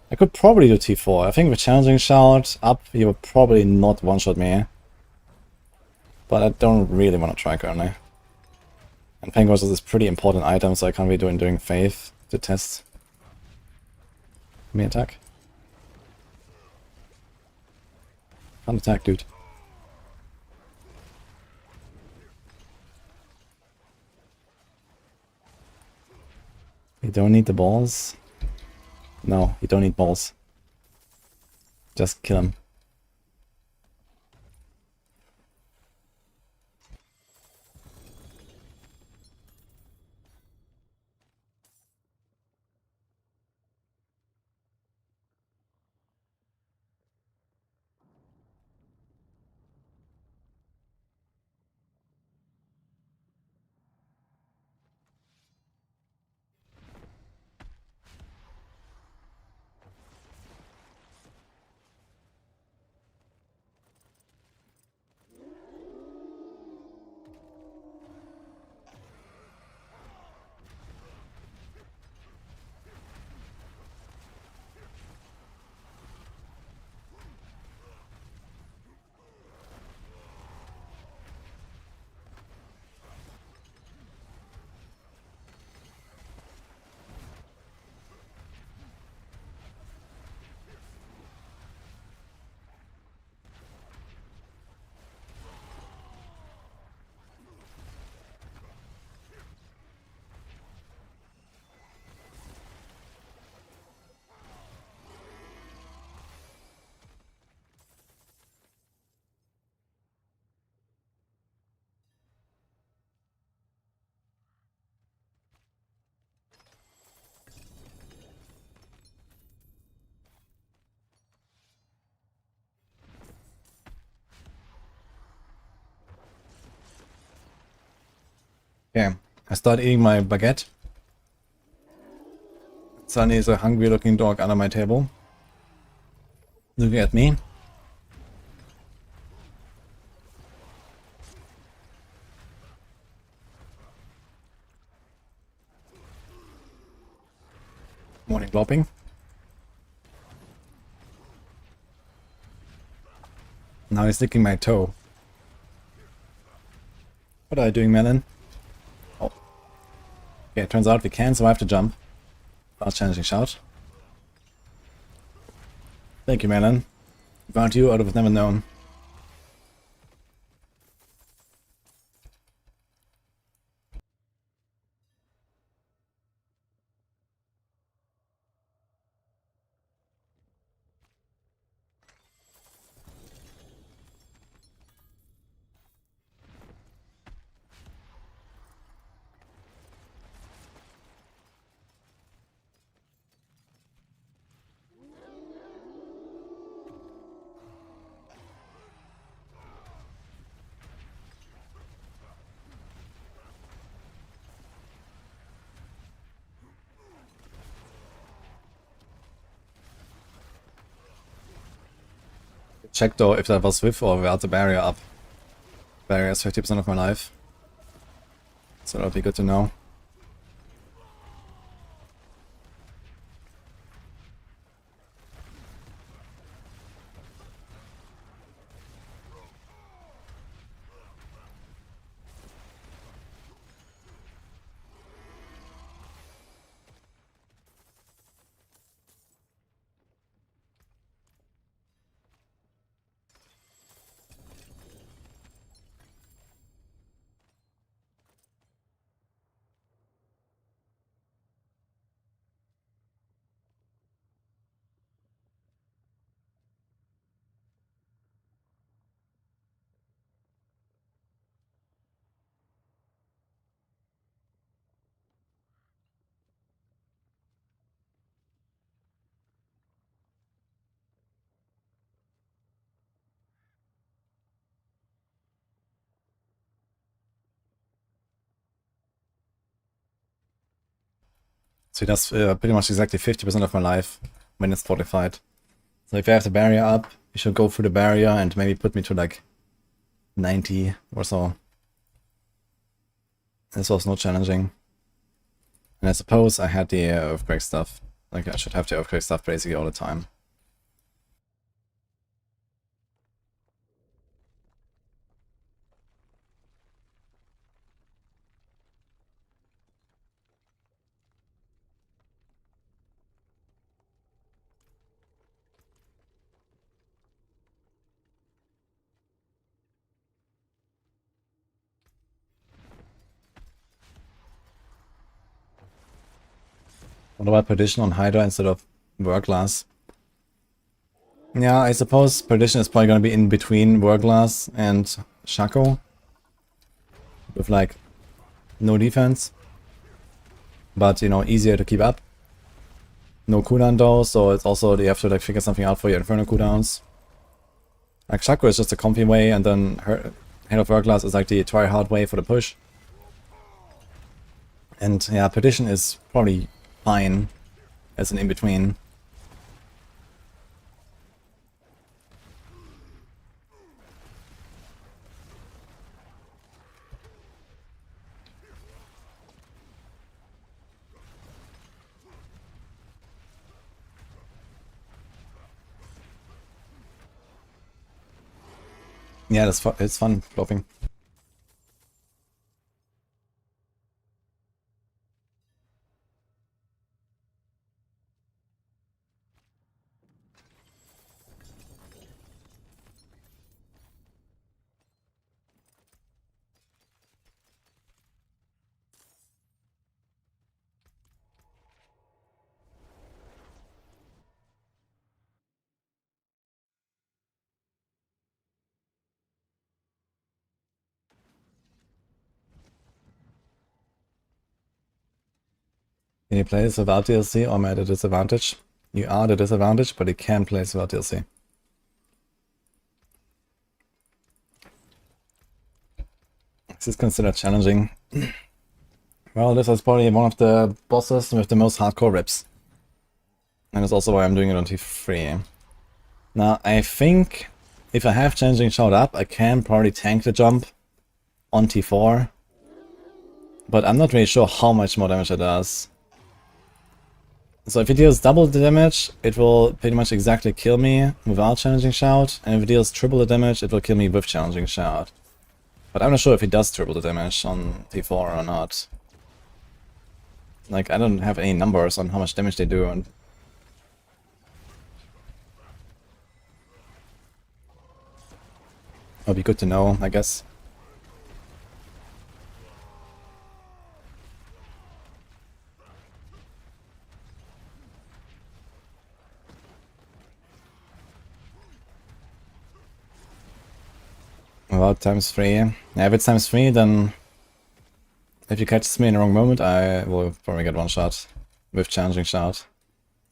I could probably do T4. I think with challenging shout up, he would probably not one-shot me. But I don't really want to try currently. And Penguins is this pretty important item, so I can't be doing Faith to test. Let me attack. Can't attack, dude. You don't need the balls. No, you don't need balls. Just kill him. Okay, I start eating my baguette. Suddenly is a hungry looking dog under my table. Looking at me. Morning glopping. Now he's licking my toe. What are you doing, Melon? Oh. Okay, it turns out we can survive the jump. Last challenging shout. Thank you, Melon. Without you, I would have never known. Check though if that was with or without the barrier up. Barrier is 50% of my life. So that'll be good to know. So that's pretty much exactly 50% of my life when it's fortified. So if I have the barrier up, you should go through the barrier and maybe put me to like 90 or so. This was not challenging. And I suppose I had the earthquake stuff. Like I should have the earthquake stuff basically all the time. What about Perdition on Hydra instead of Warglass? Yeah, I suppose Perdition is probably gonna be in between Warglass and Shaco. With like no defense. But you know, easier to keep up. No cooldown though, so it's also you have to like figure something out for your Inferno cooldowns. Like Shaco is just a comfy way, and then Hand of Warglass is like the try hard way for the push. And yeah, Perdition is probably fine as an in-between. Yeah, it's fun flopping. Can you play this without DLC or am I at a disadvantage? You are at a disadvantage, but you can play this without DLC. This is considered challenging. Well, this is probably one of the bosses with the most hardcore rips. And that's also why I'm doing it on T3. Now, I think if I have Challenging Shout up, I can probably tank the jump on T4. But I'm not really sure how much more damage it does. So if it deals double the damage, it will pretty much exactly kill me without Challenging Shout. And if it deals triple the damage, it will kill me with Challenging Shout. But I'm not sure if it does triple the damage on T4 or not. Like, I don't have any numbers on how much damage they do. And it'll be good to know, I guess. About ×3. Yeah, if it's ×3, then if you catch me in the wrong moment, I will probably get one shot with Challenging Shout.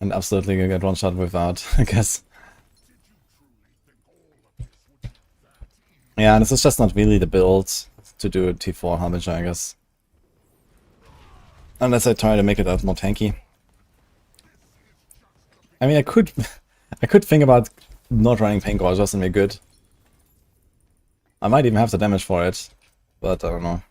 And absolutely get one shot without, I guess. Yeah, this is just not really the build to do a T4 Harbinger, I guess. Unless I try to make it more tanky. I mean, I could think about not running Pain Gorgers and be good. I might even have the damage for it, but I don't know.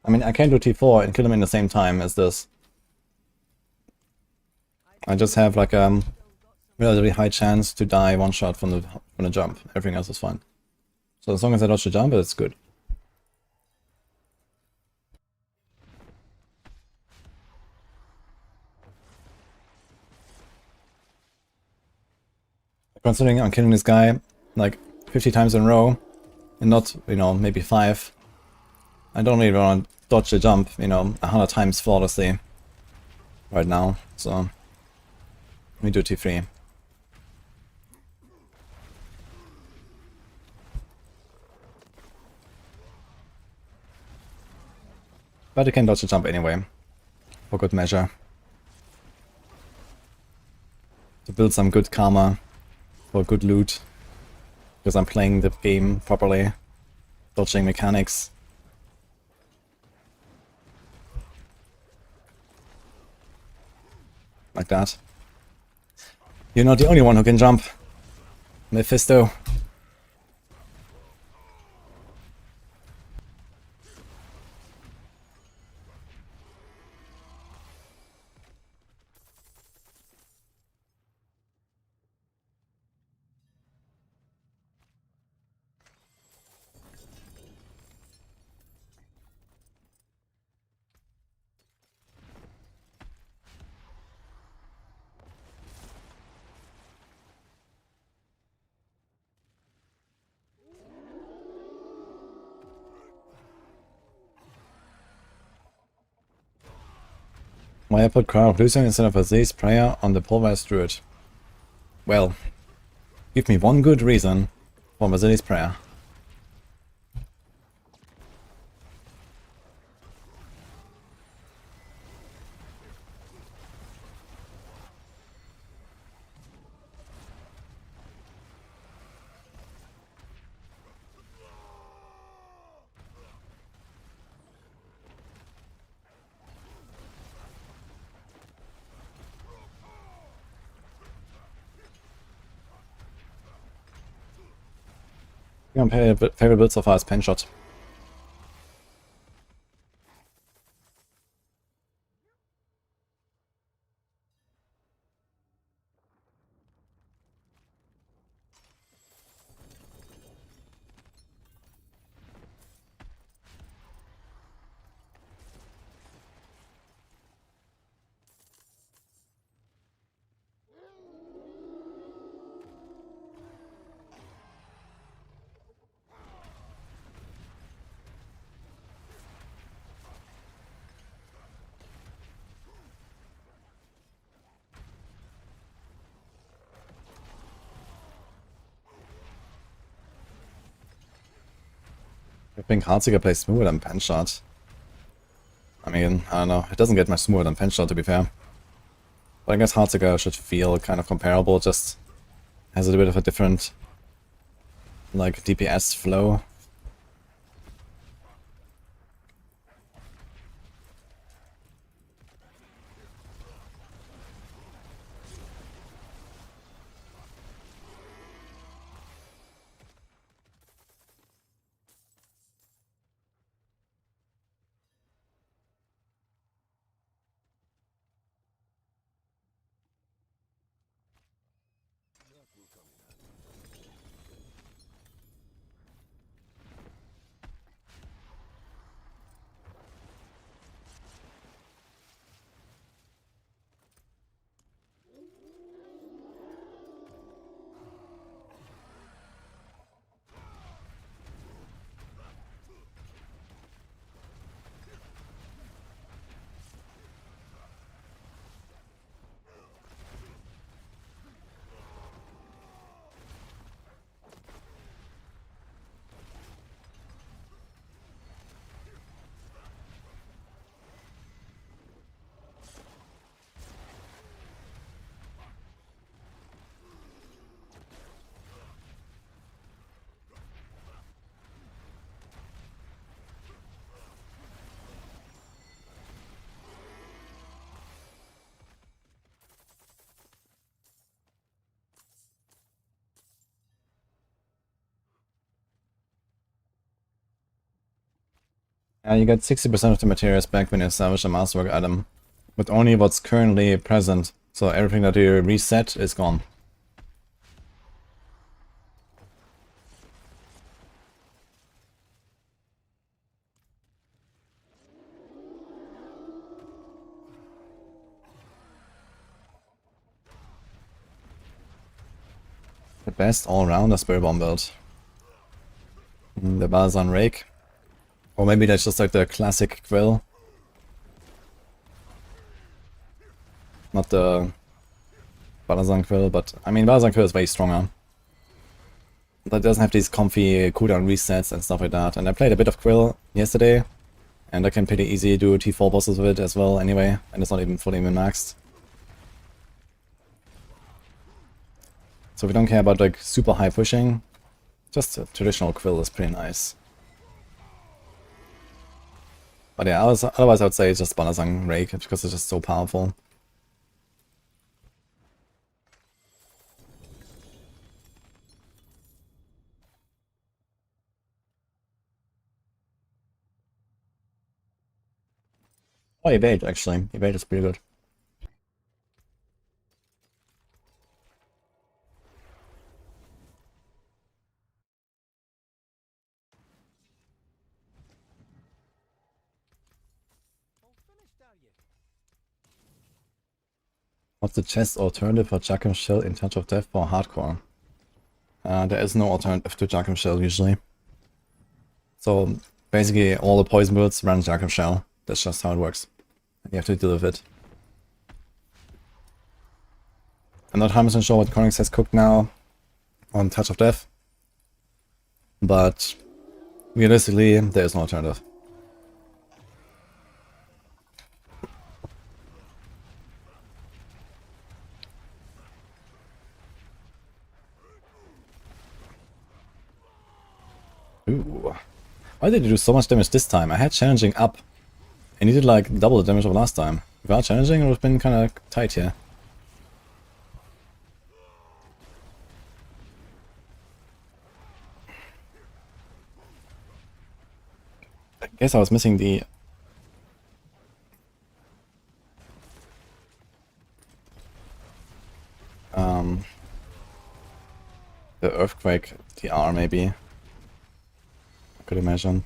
I mean, I can do T4 and kill him in the same time as this. I just have like relatively high chance to die one shot from the jump. Everything else is fine. So as long as I dodge the jump, it's good. Considering I'm killing this guy like 50 times in a row, and not, you know, maybe 5. I don't really want to dodge the jump, you know, 100 times flawlessly right now, so let me do T3. But I can dodge the jump anyway, for good measure. To build some good karma for good loot, because I'm playing the game properly, dodging mechanics. Like that. You're not the only one who can jump, Mephisto. Why I put Crown of Losing instead of Aziz Prayer on the Pulverized Druid? Well, give me one good reason for Basili's Prayer. My favorite build so far is PenShot. I think Heartseeker plays smoother than PenShot. I mean, I don't know, it doesn't get much smoother than PenShot to be fair. But I guess Heartseeker should feel kind of comparable, just has a bit of a different, like, DPS flow. You get 60% of the materials back when you establish a masterwork item, with only what's currently present, so everything that you reset is gone. The best all-rounder Spiritborn build. The Balazan Rake. Or maybe that's just like the classic Quill. Not the Balazan Quill, but I mean Balazan Quill is way stronger. That doesn't have these comfy cooldown resets and stuff like that. And I played a bit of Quill yesterday, and I can pretty easy do T4 bosses with it as well anyway, and it's not even fully min-maxed. So if you don't care about like super high pushing, just a traditional Quill is pretty nice. But yeah, otherwise I would say it's just Balazan Rake, because it's just so powerful. Oh, Evade actually. Evade is pretty good. What's the chest alternative for Judgement Shell in Touch of Death for hardcore? There is no alternative to Judgement Shell usually. So basically all the poison builds run Judgement Shell. That's just how it works. You have to deal with it. I'm not 100% sure what Chronix has cooked now on Touch of Death, but realistically, there is no alternative. Ooh. Why did he do so much damage this time? I had challenging up, and he did like double the damage of last time. Without challenging, it would have been kind of tight here. I guess I was missing the... the Earthquake DR maybe. I could imagine.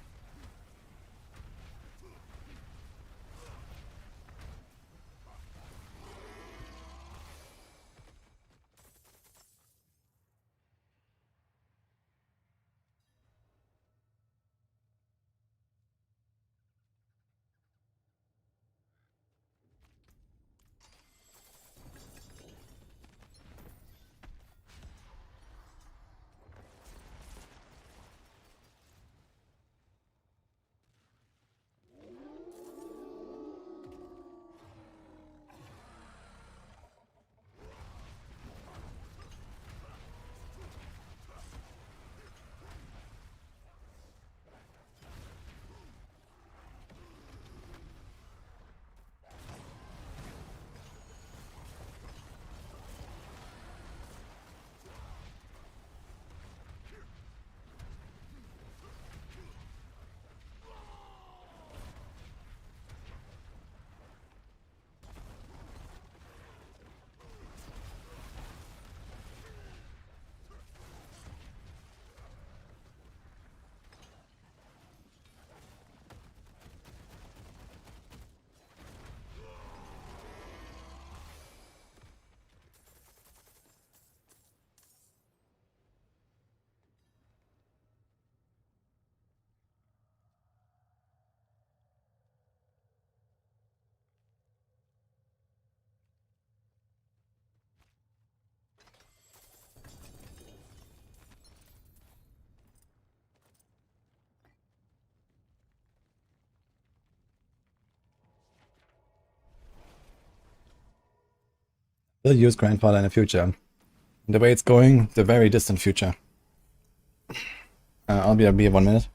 Will use Grandfather in the future. The way it's going, the very distant future. I'll be 1 minute.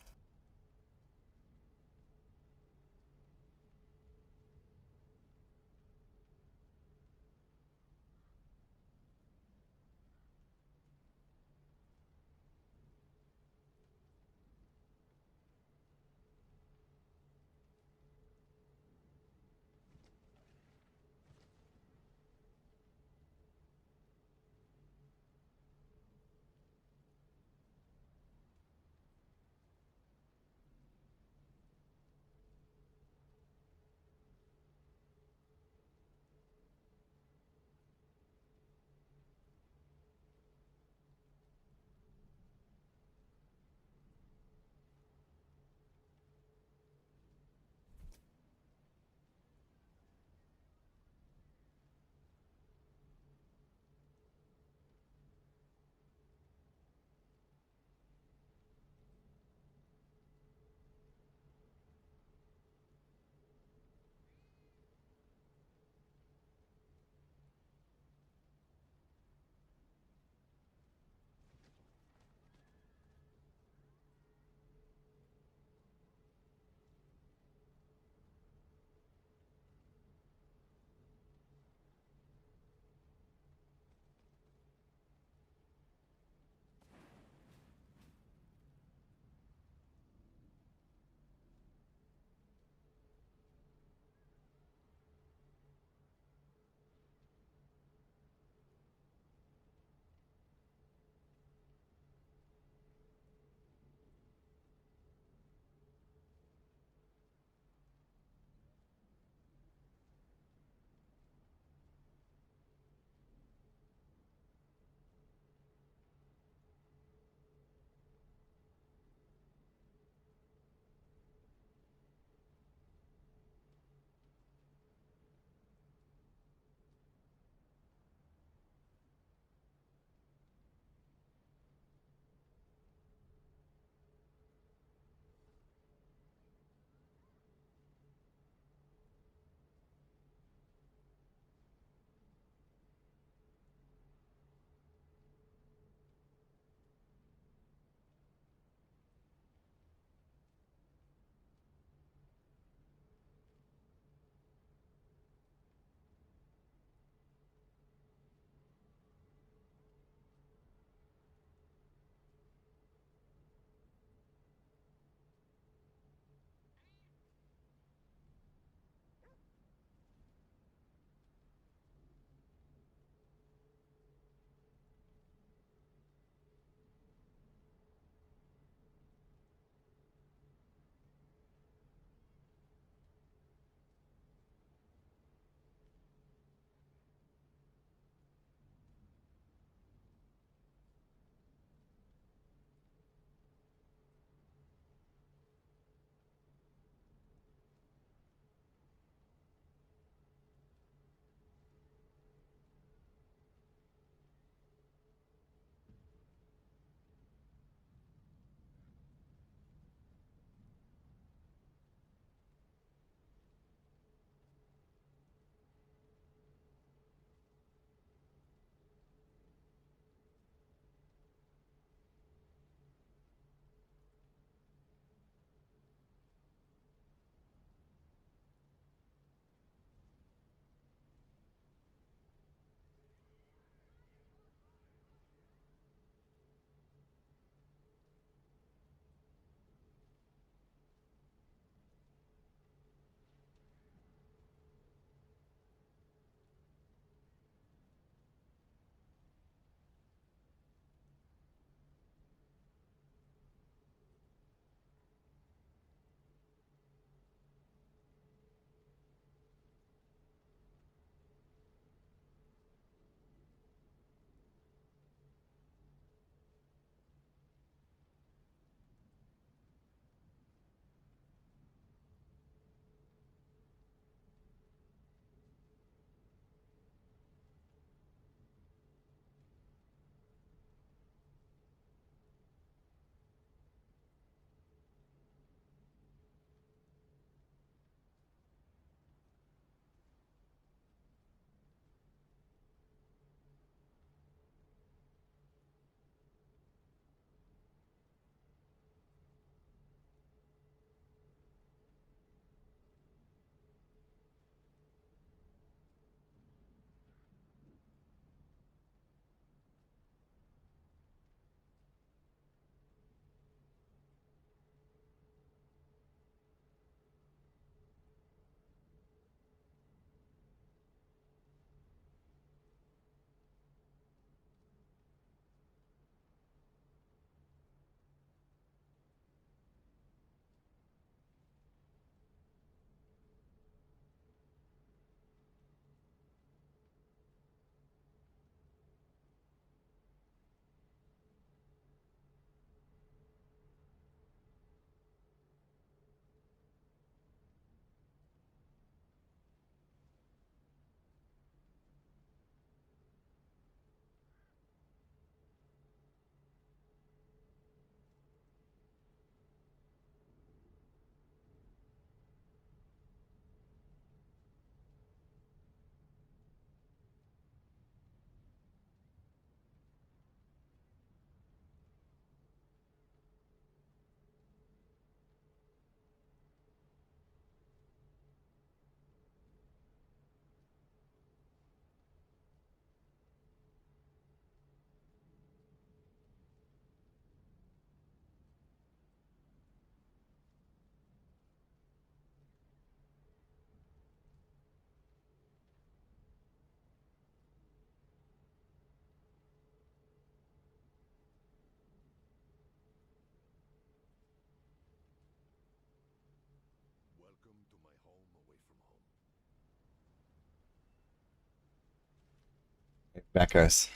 Back, guys.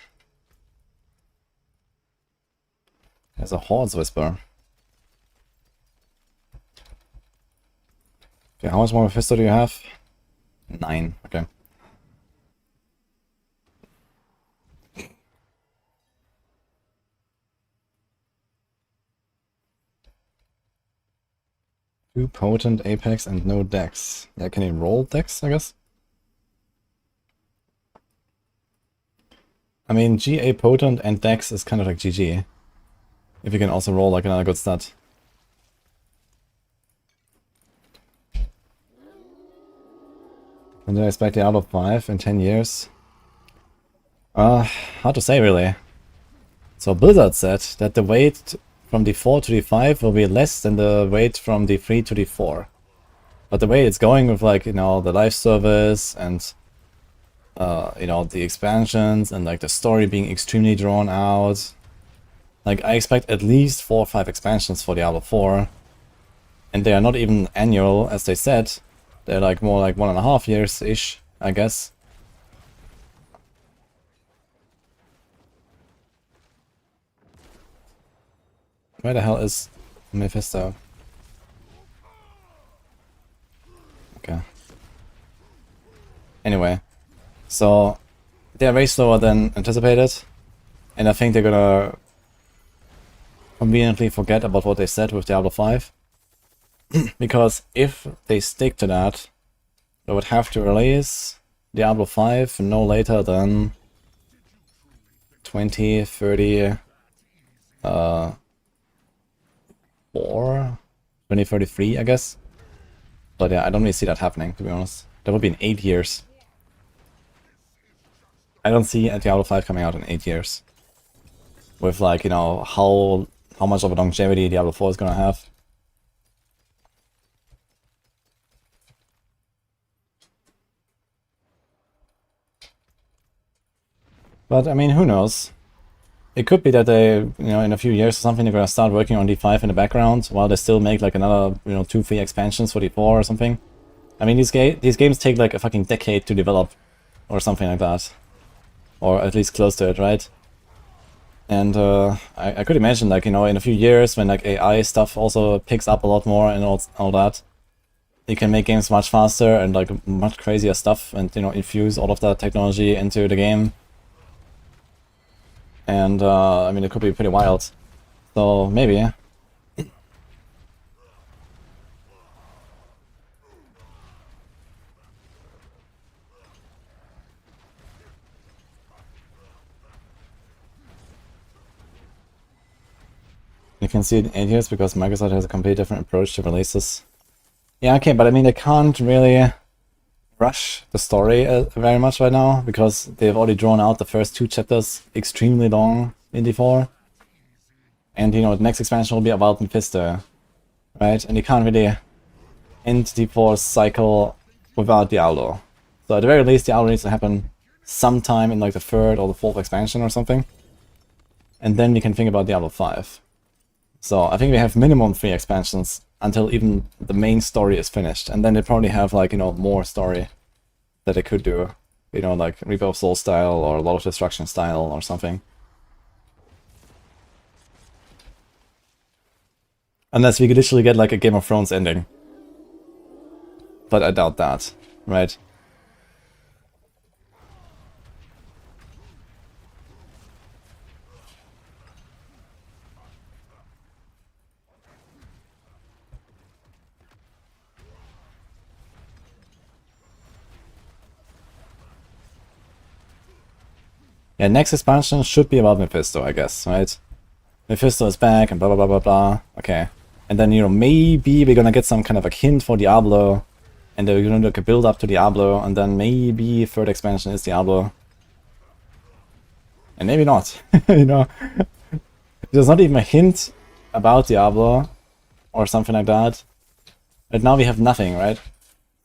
There's a Horde's Whisper. Okay, how much more Mephisto do you have? 9, okay. Too potent Apex and no Dex. Yeah, can he roll Dex, I guess? I mean, GA potent and Dex is kind of like GG. If you can also roll like another good stat. When do I expect the out of 5 in 10 years? Hard to say really. So Blizzard said that the wait from D4 to D5 will be less than the wait from D3 to D4. But the way it's going with like, you know, the live service and you know, the expansions and like the story being extremely drawn out. Like I expect at least 4 or 5 expansions for Diablo 4. And they are not even annual as they said. They're like more like 1.5 years-ish, I guess. Where the hell is Mephisto? Okay. Anyway, so they're way slower than anticipated, and I think they're gonna conveniently forget about what they said with Diablo 5. Because if they stick to that, they would have to release Diablo 5 no later than 2030 2033, I guess. But yeah, I don't really see that happening, to be honest. That would be in 8 years. I don't see Diablo 5 coming out in 8 years. With like, you know, how much of a longevity Diablo 4 is gonna have. But I mean, who knows? It could be that they, you know, in a few years or something, they're gonna start working on D5 in the background while they still make like another, you know, 2-3 expansions for D4 or something. I mean, these games take like a fucking decade to develop, or something like that, or at least close to it, right? And I could imagine, like, you know, in a few years when like AI stuff also picks up a lot more and all that, you can make games much faster and like much crazier stuff, and you know, infuse all of that technology into the game. And I mean, it could be pretty wild. So maybe. You can see it in 8 years because Microsoft has a completely different approach to releases. Yeah, okay, but I mean, they can't really rush the story very much right now because they've already drawn out the first 2 chapters extremely long in D4. And you know, the next expansion will be about Mephisto, right? And you can't really end D4's cycle without Diablo. So at the very least, Diablo needs to happen sometime in like the 3rd or the 4th expansion or something. And then we can think about Diablo 5. So I think we have minimum 3 expansions until even the main story is finished. And then they probably have like, you know, more story that they could do. You know, like Reaper of Soul style or a lot of Destruction style or something. Unless we could literally get like a Game of Thrones ending. But I doubt that, right? Yeah, next expansion should be about Mephisto, I guess, right? Mephisto is back and blah blah blah blah blah. Okay. And then, you know, maybe we're gonna get some kind of a hint for Diablo. And then we're gonna do like a build up to Diablo, and then maybe 3rd expansion is Diablo. And maybe not. You know? There's not even a hint about Diablo or something like that. But now we have nothing, right?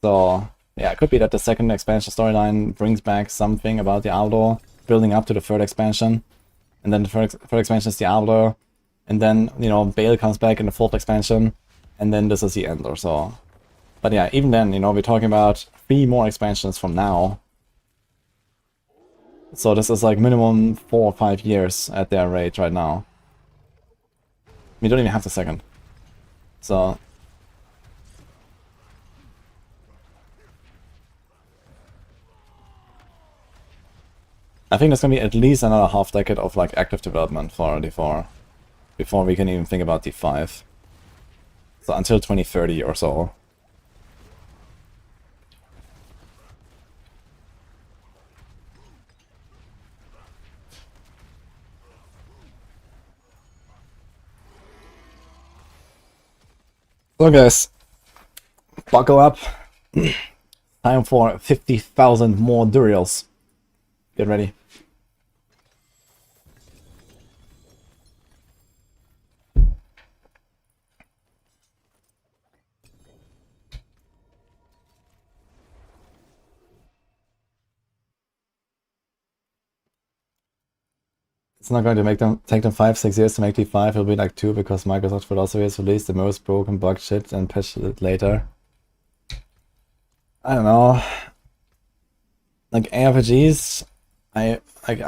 So yeah, it could be that the 2nd expansion storyline brings back something about Diablo, building up to the 3rd expansion. And then the third expansion is Diablo. And then, you know, Bale comes back in the 4th expansion. And then this is the end or so. But yeah, even then, you know, we're talking about 3 more expansions from now. So this is like minimum 4 or 5 years at their rate right now. We don't even have the second. So I think there's gonna be at least another half decade of like active development for D4 before we can even think about D5. So until 2030 or so. So guys, buckle up. Time for 50,000 more Duriels. Get ready. It's not going to take them 5-6 years to make D5. It'll be like 2 because Microsoft philosophy has released the most broken bug shit and patched it later. I don't know. Like ARPGs, I think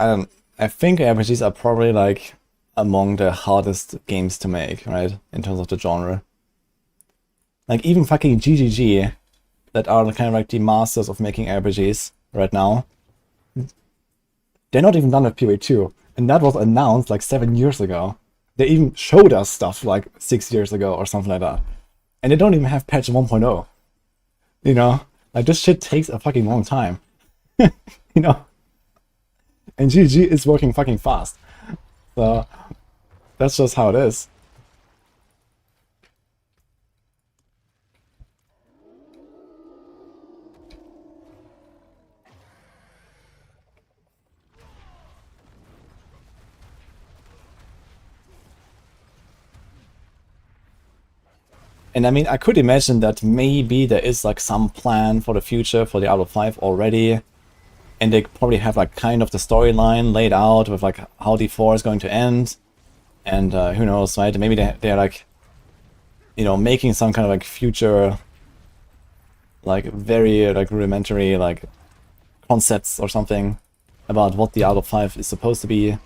ARPGs are probably like among the hardest games to make, right? In terms of the genre. Like even fucking GGG, that are kind of like the masters of making RPGs right now, they're not even done with PoE2, and that was announced like 7 years ago. They even showed us stuff like 6 years ago or something like that, and they don't even have patch 1.0. You know, like this shit takes a fucking long time. You know, and GG is working fucking fast, so that's just how it is. And I mean, I could imagine that maybe there is like some plan for the future for Diablo 5 already. And they probably have like kind of the storyline laid out with like how D4 is going to end. And who knows, right? Maybe they're like, you know, making some kind of like future, like very like rudimentary like concepts or something about what Diablo 5 is supposed to be.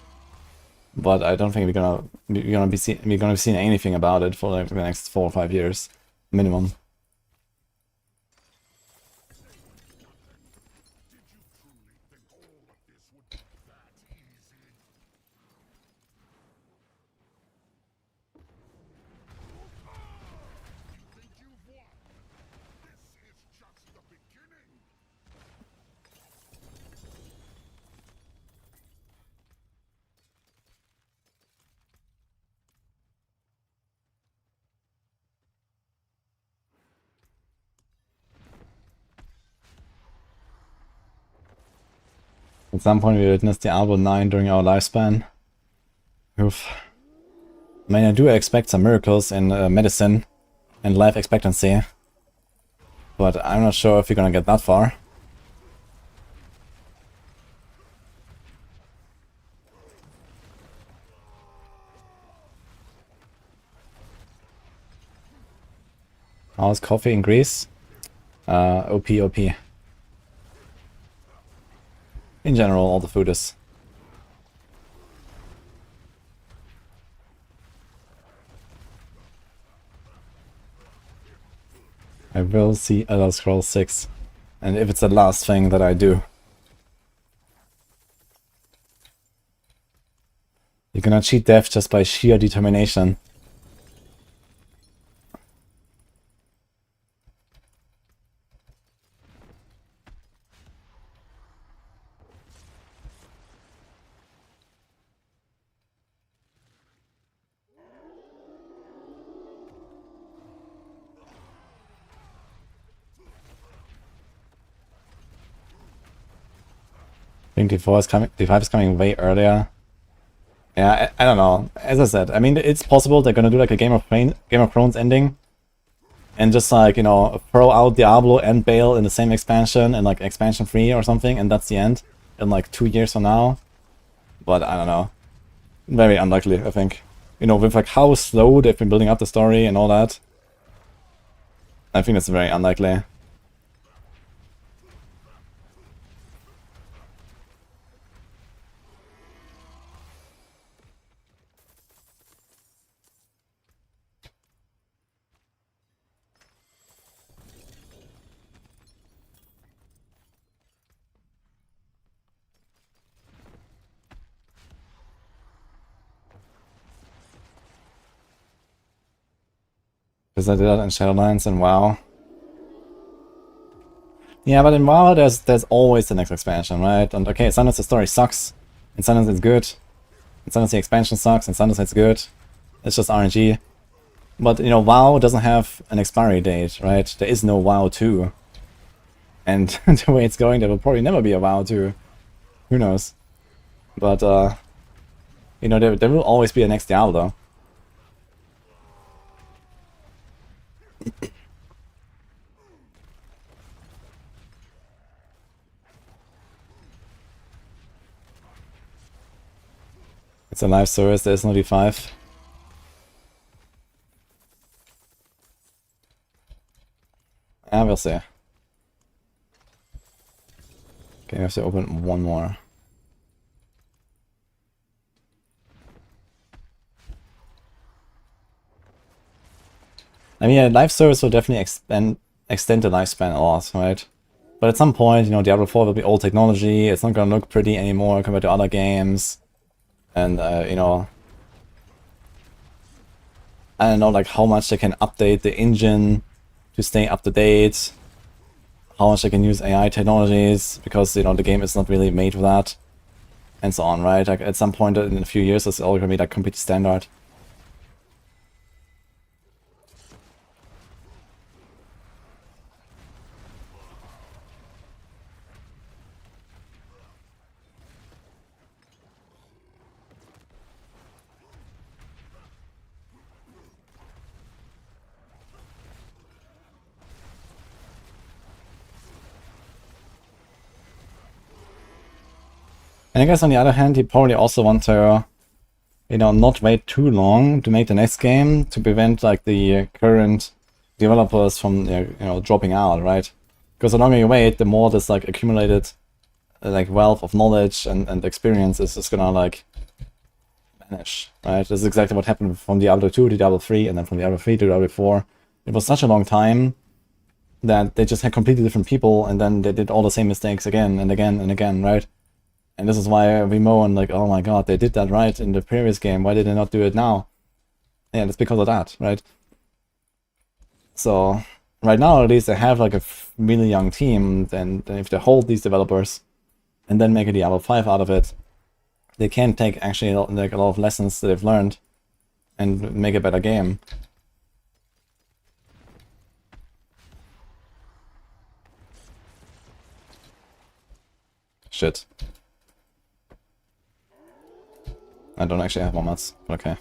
But I don't think we're gonna be seeing anything about it for like the next 4 or 5 years minimum. At some point we witnessed Diablo 9 during our lifespan. Oof. I mean, I do expect some miracles in medicine and life expectancy, but I'm not sure if we're gonna get that far. How's coffee in Greece? OP. In general, all the food is. I will see Elder Scrolls 6, and if it's the last thing that I do. You're gonna cheat death just by sheer determination. I think D5 is coming way earlier. Yeah, I don't know. As I said, I mean, it's possible they're gonna do like a Game of Thrones ending, and just like, you know, throw out Diablo and Bale in the same expansion and like expansion 3 or something, and that's the end in like 2 years from now. But I don't know. Very unlikely, I think. You know, with like how slow they've been building up the story and all that, I think it's very unlikely. Because I did that in Shadowlands and WoW. Yeah, but in WoW there's always the next expansion, right? And okay, sometimes the story sucks, and sometimes it's good, and sometimes the expansion sucks, and sometimes it's good. It's just RNG. But, you know, WoW doesn't have an expiry date, right? There is no WoW 2. And the way it's going, there will probably never be a WoW 2. Who knows? But, you know, there will always be a next Diablo. It's a live service, there's no D5. Yeah, we'll see. Okay, I have to open one more. I mean, a live service will definitely extend the lifespan a lot, right? But at some point, you know, Diablo 4 will be old technology, it's not gonna look pretty anymore compared to other games. And, you know, I don't know, like, how much they can update the engine to stay up to date, how much they can use AI technologies, because, you know, the game is not really made for that, and so on, right? Like, at some point in a few years, it's all gonna be, like, completely standard. And I guess on the other hand, you probably also want to, you know, not wait too long to make the next game to prevent like the current developers from, you know, dropping out, right? Because the longer you wait, the more this like accumulated like wealth of knowledge and experience is just gonna like vanish, right? This is exactly what happened from Diablo 2 to Diablo 3 and then from Diablo 3 to Diablo 4. It was such a long time that they just had completely different people and then they did all the same mistakes again and again and again, right? And this is why we moan like, oh my god, they did that right in the previous game, why did they not do it now? Yeah, it's because of that, right? So, right now at least they have like a really young team, and if they hold these developers and then make a Diablo 5 out of it, they can take actually like a lot of lessons that they've learned and make a better game. Shit. I don't actually have more mats, but okay.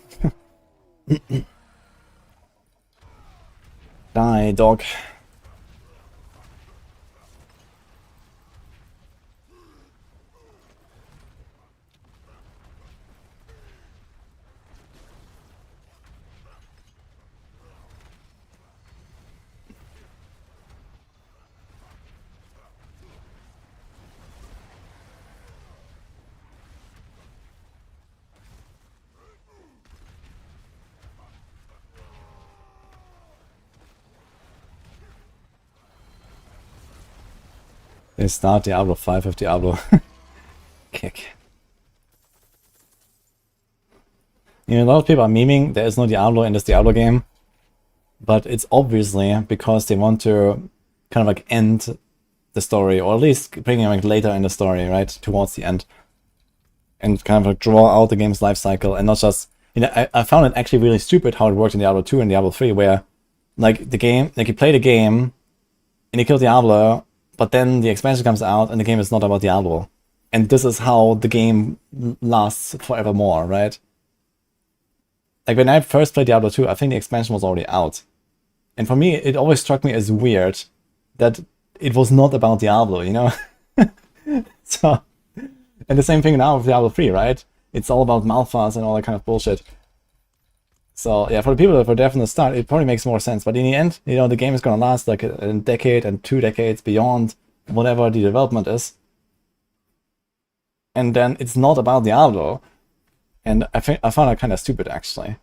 Die, dog. They start Diablo 5 with Diablo. Kick. You know, a lot of people are memeing there is no Diablo in this Diablo game, but it's obviously because they want to kind of like end the story, or at least bring it like later in the story, right, towards the end, and kind of like draw out the game's life cycle, and not just, you know, I found it actually really stupid how it worked in Diablo 2 and Diablo 3, where like the game, like you play the game and you kill Diablo, but then the expansion comes out and the game is not about Diablo, and this is how the game lasts forevermore, right? Like when I first played Diablo 2, I think the expansion was already out. And for me, it always struck me as weird that it was not about Diablo, you know? So, and the same thing now with Diablo 3, right? It's all about Malphas and all that kind of bullshit. So yeah, for the people that were there from the start, it probably makes more sense. But in the end, you know, the game is gonna last like a decade and 2 decades beyond whatever the development is. And then it's not about Diablo. And I found that kind of stupid, actually.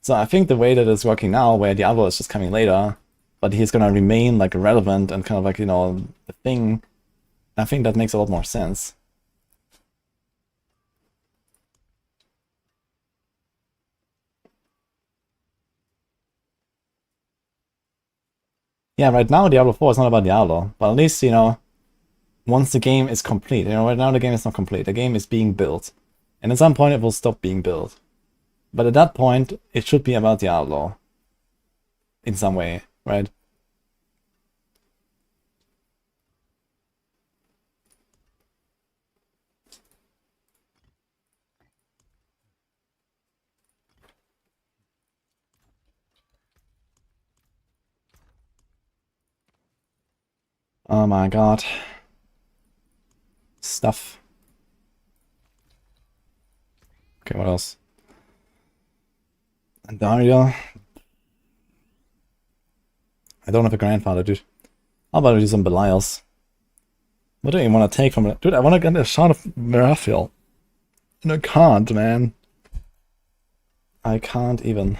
So I think the way that it's working now, where Diablo is just coming later, but he's gonna remain like relevant and kind of like, you know, the thing, I think that makes a lot more sense. Yeah, right now Diablo 4 is not about Diablo, but at least, you know, once the game is complete, you know, right now the game is not complete, the game is being built. And at some point it will stop being built. But at that point, it should be about Diablo. In some way, right? Oh my god. Stuff. Okay, what else? And Dario. I don't have a grandfather, dude. How about I do some Belials? What do you want to take from it? Dude, I want to get a shot of Meraphil. And I can't, man. I can't even.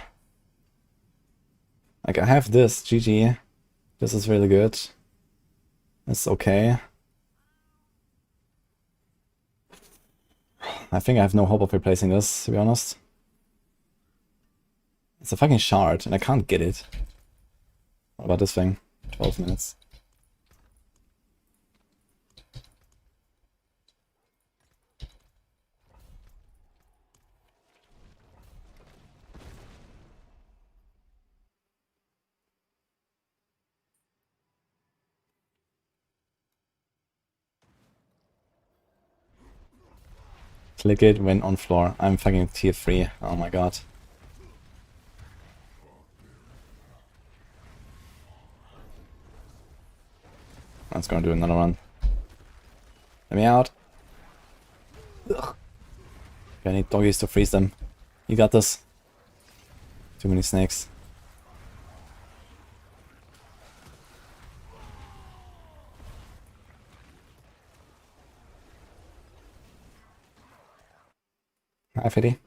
Like, I have this, GG. This is really good. It's okay. I think I have no hope of replacing this, to be honest. It's a fucking shard, and I can't get it. What about this thing? 12 minutes. Click it when on floor. I'm fucking tier 3. Oh my god. Let's go and do another one. Let me out. Ugh. I need doggies to freeze them. You got this. Too many snakes. Hi, Fiddy.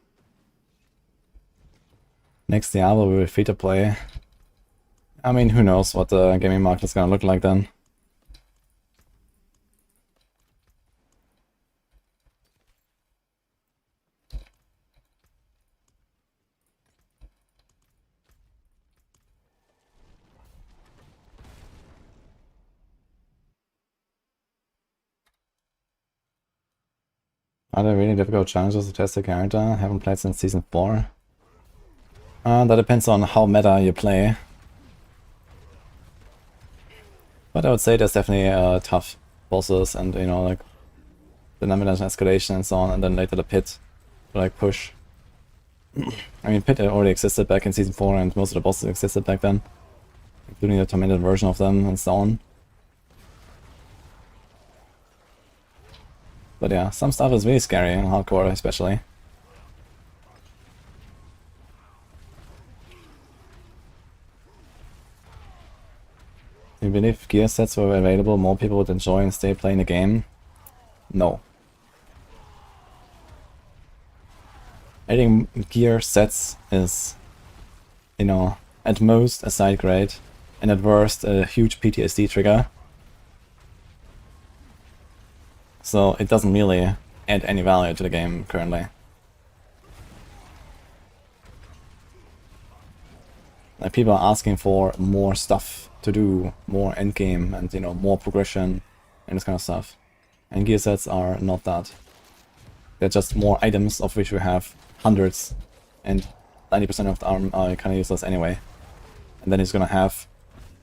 Next Diablo will be free to play. I mean, who knows what the gaming market is gonna look like then. Are there really difficult challenges to test a character? Haven't played since season 4. That depends on how meta you play. But I would say there's definitely tough bosses and, you know, like the non-dimensional escalation and so on, and then later the pit to like push. I mean, pit already existed back in season 4 and most of the bosses existed back then, including the tormented version of them and so on. But yeah, some stuff is really scary in hardcore especially. Even if gear sets were available, more people would enjoy and stay playing the game? No. Adding gear sets is, you know, at most a side grade, and at worst a huge PTSD trigger. So it doesn't really add any value to the game currently. Like, people are asking for more stuff to do, more endgame and, you know, more progression and this kind of stuff. And gear sets are not that. They're just more items, of which we have hundreds, and 90% of them are kind of useless anyway. And then he's gonna have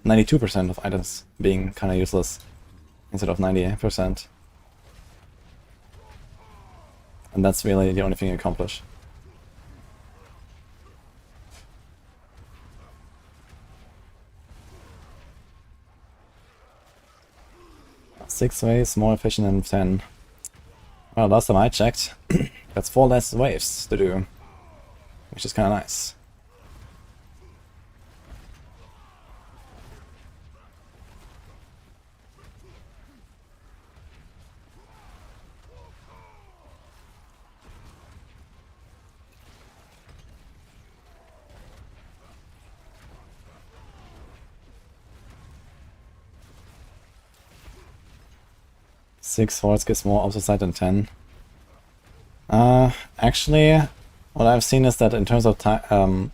92% of items being kind of useless instead of 90%. And that's really the only thing you accomplish. Six waves more efficient than 10. Well, last time I checked, that's 4 less waves to do, which is kind of nice. Six hordes gives more opposite side than 10. Actually, what I've seen is that in terms of time,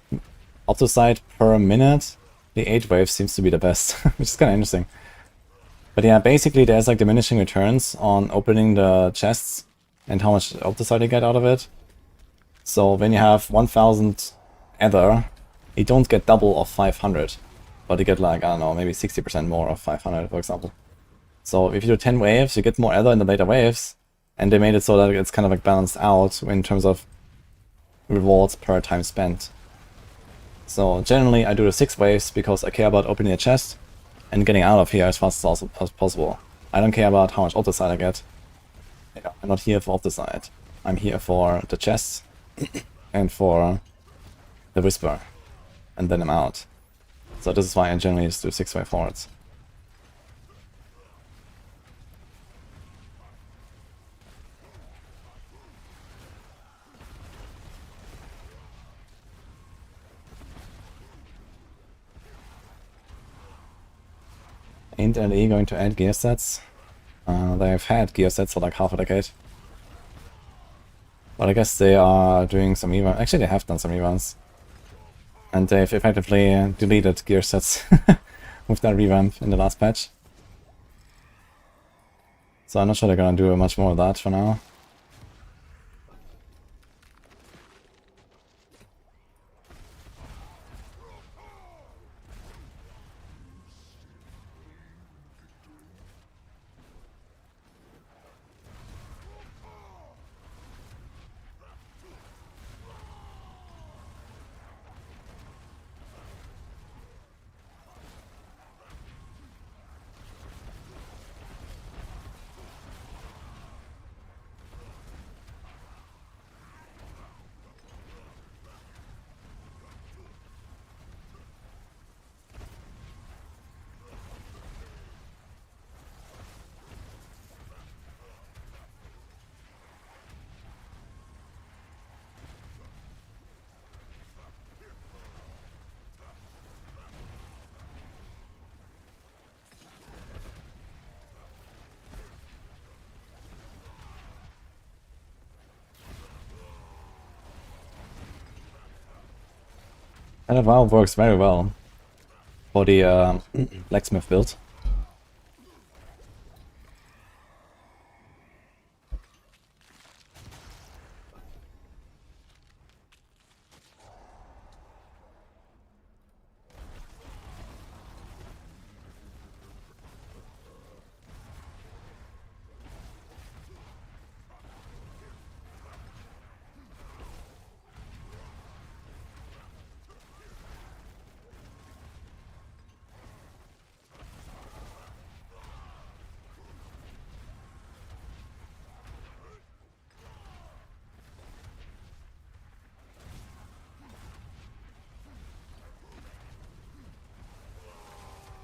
opposite side per minute, the 8 wave seems to be the best, which is kind of interesting. But yeah, basically there's like diminishing returns on opening the chests and how much Opticite you get out of it. So when you have 1000 Ether, you don't get double of 500, but you get like, I don't know, maybe 60% more of 500, for example. So if you do 10 waves, you get more Ether in the later waves, and they made it so that it's kind of like balanced out in terms of rewards per time spent. So generally I do the 6 waves because I care about opening a chest and getting out of here as fast as possible. I don't care about how much Opticite I get. I'm not here for Opticite. I'm here for the chests and for the Whisper. And then I'm out. So this is why I generally just do 6 wave forwards. Ain't LE going to add gear sets? They've had gear sets for like half a decade. But I guess they are doing some reruns. Actually, they have done some reruns. And they've effectively deleted gear sets with that revamp in the last patch. So I'm not sure they're gonna do much more of that for now. And the valve works very well for the blacksmith build.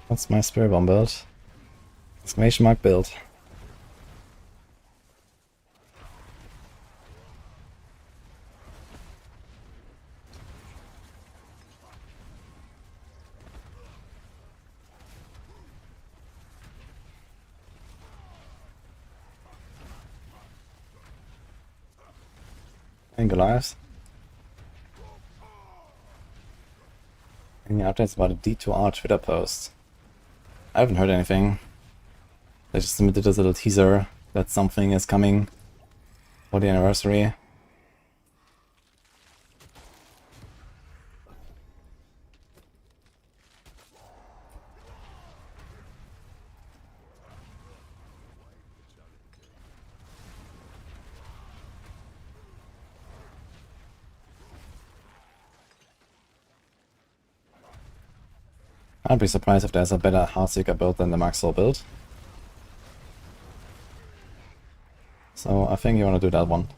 That's my Spiritborn build. Exclamation mark build. And Goliath. Any updates about the D2R Twitter post? I haven't heard anything. They just submitted this little teaser that something is coming for the anniversary. I'd be surprised if there's a better Heartseeker build than the Maxwell build. So I think you want to do that one.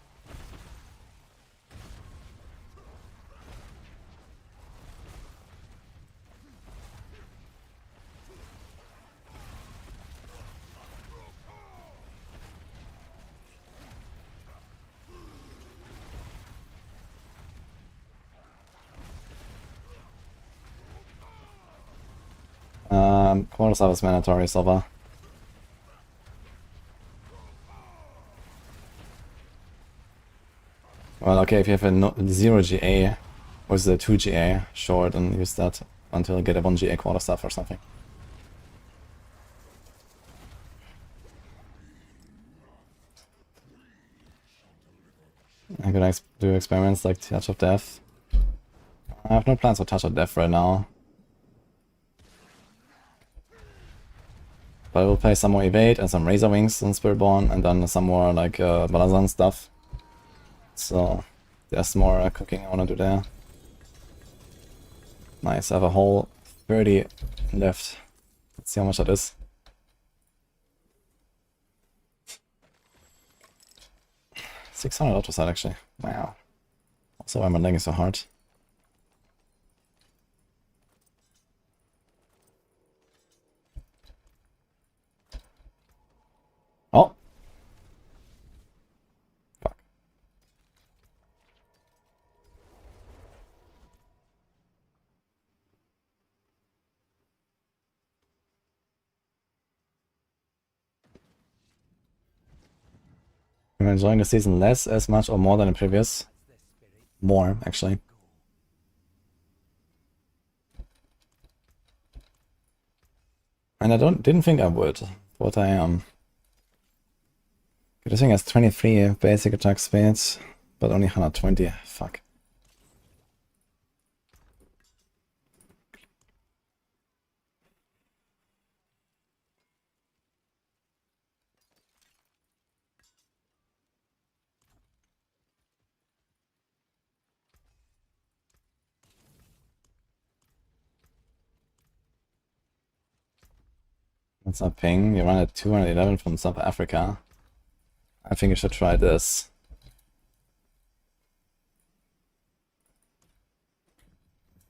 Quarter sub is mandatory, Silver. Well, okay, if you have a 0 GA, or is it a 2 GA, sure, then use that. until I get a 1GA quarter staff or something. I'm gonna do experiments like Touch of Death. I have no plans for Touch of Death right now. But I will play some more Evade and some Razor Wings in Spiritborn, and then some more like Balazan stuff. So there's more cooking I wanna do there. Nice, I have a whole 30 left. Let's see how much that is. $600 auto side actually. Wow. Also why my leg is so hard. Oh! Fuck. I'm enjoying the season less, as much, or more than the previous. More, actually. And I didn't think I would, but I am. This thing has 23 basic attack speeds, but only 120. Fuck. What's up, ping? You run at 211 from South Africa. I think you should try this.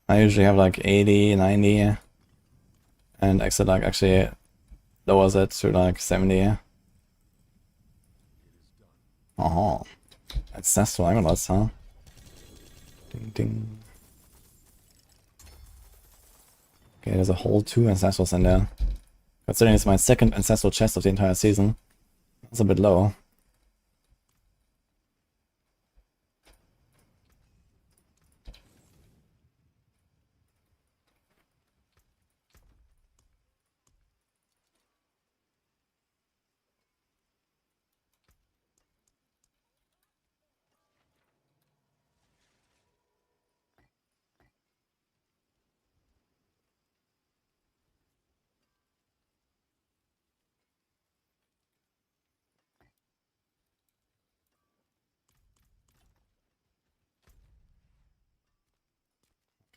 I usually have like 80, 90, and Exile like actually lowers it to like 70. Oh, ancestral amulets, huh? Ding ding. Okay, there's a whole 2 ancestrals in there. Considering it's my second ancestral chest of the entire season, that's a bit low.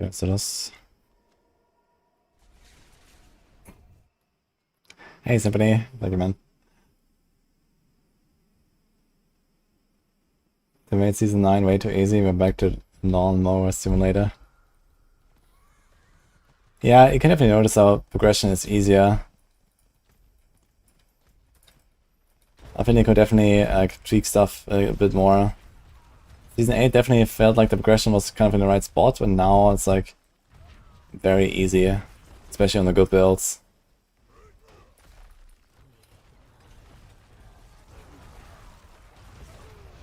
Okay, so das. Hey, Symphony. Thank you, man. They made season 9 way too easy. We're back to lawnmower simulator. Yeah, you can definitely notice how progression is easier. I think they could definitely tweak stuff a bit more. Season 8 definitely felt like the progression was kind of in the right spot, but now it's like very easy, especially on the good builds.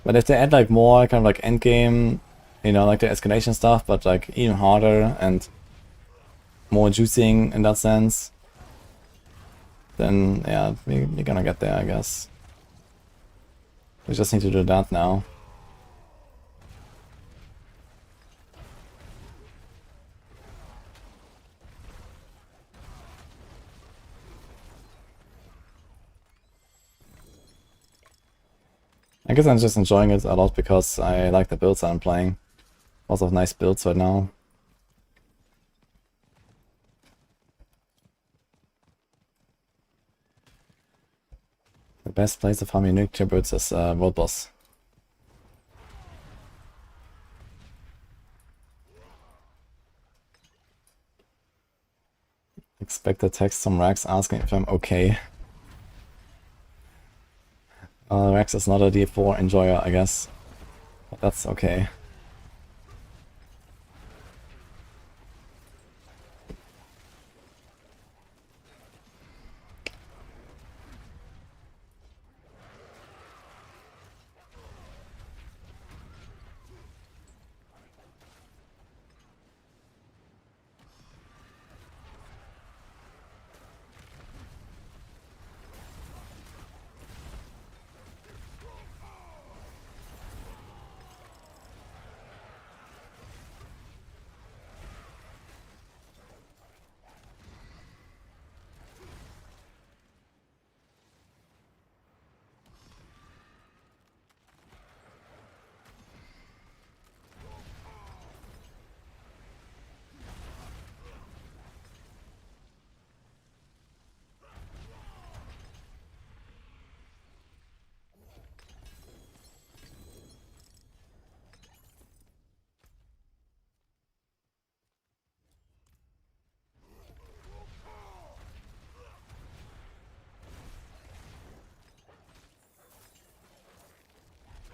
But if they add like more kind of like endgame, you know, like the escalation stuff, but like even harder and more juicing in that sense, then yeah, we're gonna get there, I guess. We just need to do that now. I guess I'm just enjoying it a lot because I like the builds I'm playing. Lots of nice builds right now. The best place to farm unique tributes is World Boss. Expect a text from Rax asking if I'm okay. Rax is not a D4 enjoyer, I guess. But that's okay.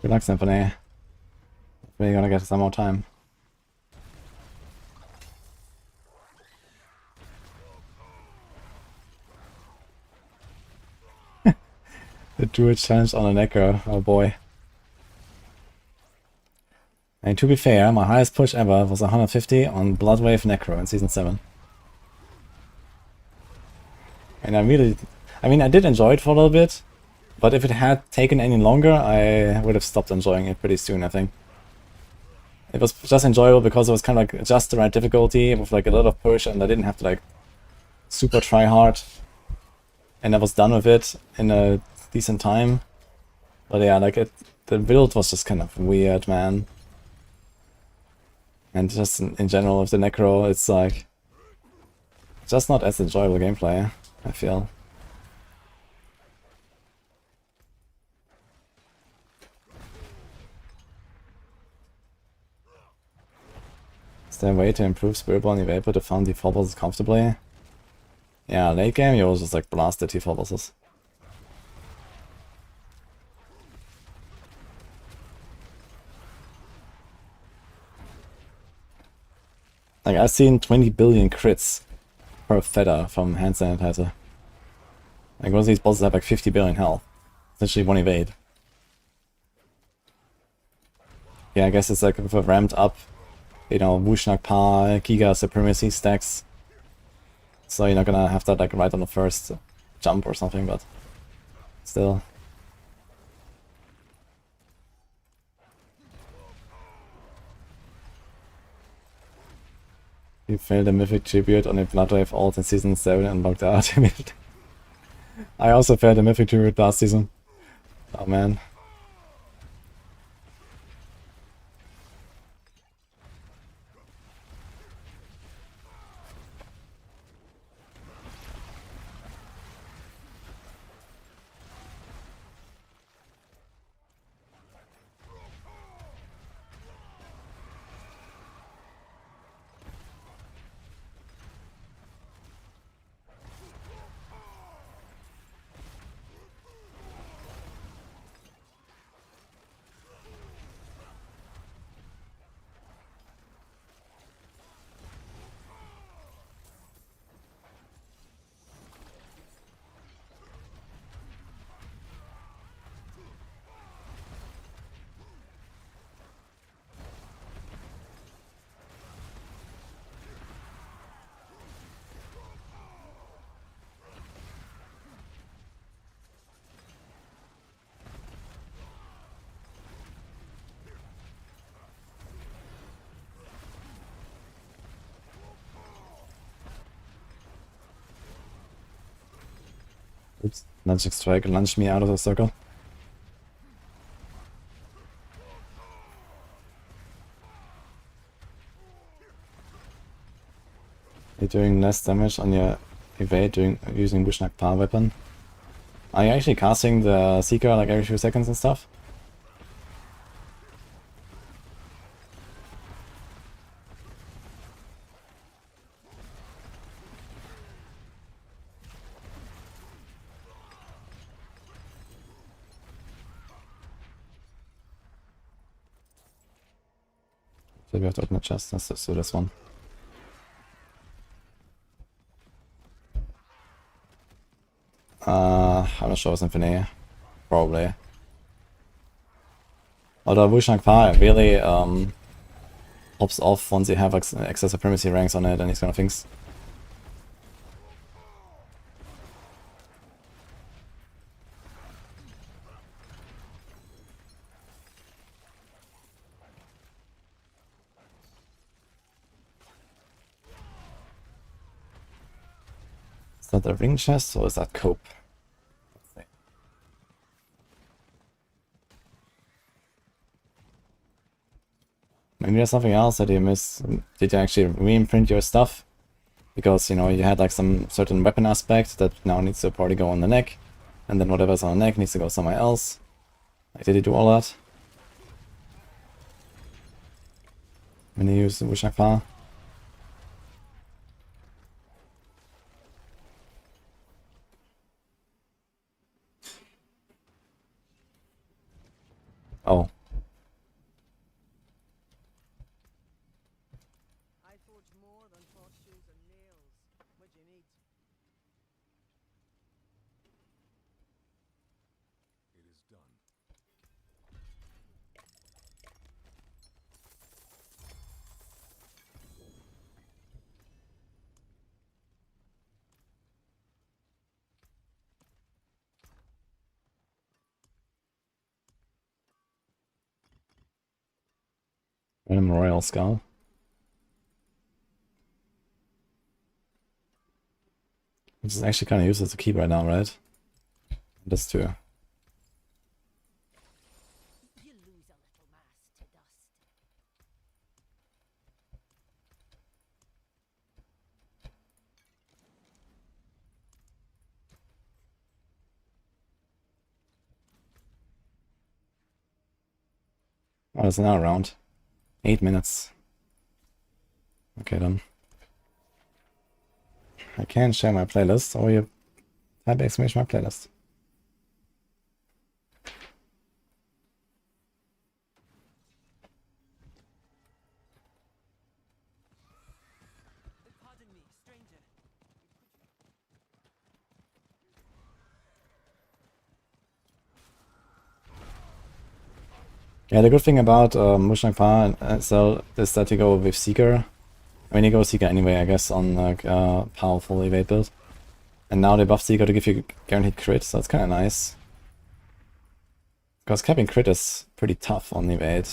Good luck, Symphony. We're gonna get some more time. The Druid challenge on a Necro. Oh boy. And to be fair, my highest push ever was 150 on Bloodwave Necro in Season 7. And I mean, I did enjoy it for a little bit, but if it had taken any longer, I would have stopped enjoying it pretty soon, I think. It was just enjoyable because it was kind of like just the right difficulty with like a lot of push, and I didn't have to like super try hard. And I was done with it in a decent time. But yeah, like the build was just kind of weird, man. And just in general with the Necro, it's like just not as enjoyable gameplay, I feel. Is there a way to improve Spiritborn if able to farm default bosses comfortably? Yeah, late game you will just like blast the default bosses. Like, I've seen 20 billion crits per feather from hand sanitizer. Like, most of these bosses have like 50 billion health. Essentially one evade. Yeah, I guess it's like with a ramped up, you know, Wushnak Pa, Giga Supremacy stacks. So you're not gonna have that like right on the first jump or something, but still. You failed a mythic tribute on a Bloodwave ult in Season 7 and locked the ultimate. I also failed a mythic tribute last season. Oh man. Oops, Lunching Strike launched me out of the circle. You're doing less damage on your evade using Wushnak Pa weapon. Are you actually casting the Seeker like every few seconds and stuff? So we have to open a chest. Let's just do this one. I'm not sure it's Infinite. Probably. Although Wushnak Pa really pops off once you have extra supremacy ranks on it and these kind of things. Is that a ring chest or is that cope? Let's see. Maybe there's something else that you missed. Did you actually re-imprint your stuff? Because, you know, you had like some certain weapon aspect that now needs to probably go on the neck. And then whatever's on the neck needs to go somewhere else. Like, did you do all that? When you use the Wushnak Pa? Oh. Random Royal Skull. Which is actually kind of useless to keep right now, right? This too. You lose a little mass to dust. Oh, it's now around 8 minutes. Okay then. I can share my playlist, or you type exclamation my playlist. Pardon me, stranger. Yeah, the good thing about Mushangpa and Exile is that you go with Seeker. I mean, you go Seeker anyway, I guess, on like powerful evade build. And now they buff Seeker to give you guaranteed crit, so it's kind of nice. Because capping crit is pretty tough on evade.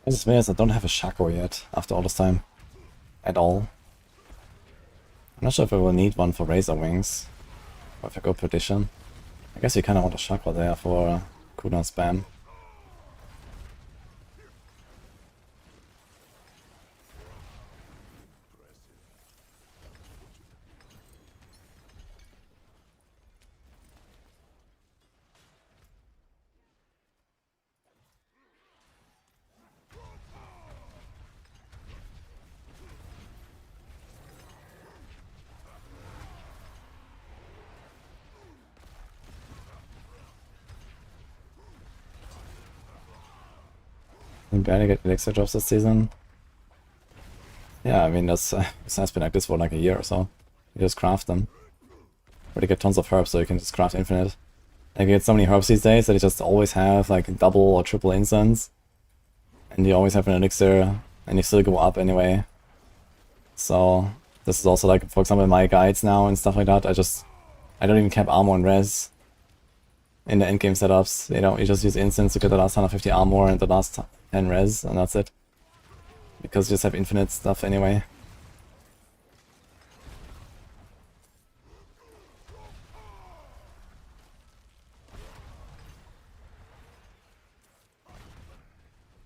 This is weird, I don't have a Shaco yet, after all this time. At all. I'm not sure if I will need one for Razor Wings. Or if I go Perdition. I guess you kinda want a Shaco there for cooldown spam. You barely get Elixir drops this season. Yeah, I mean, that's this has been like this for like a year or so. You just craft them. But you get tons of herbs, so you can just craft infinite. Like, you get so many herbs these days that you just always have like double or triple incense. And you always have an elixir, and you still go up anyway. So, this is also like, for example, my guides now and stuff like that. I don't even cap armor and res in the endgame setups. You know, you just use incense to get the last 150 armor and the last 10 res, and that's it. Because you just have infinite stuff anyway.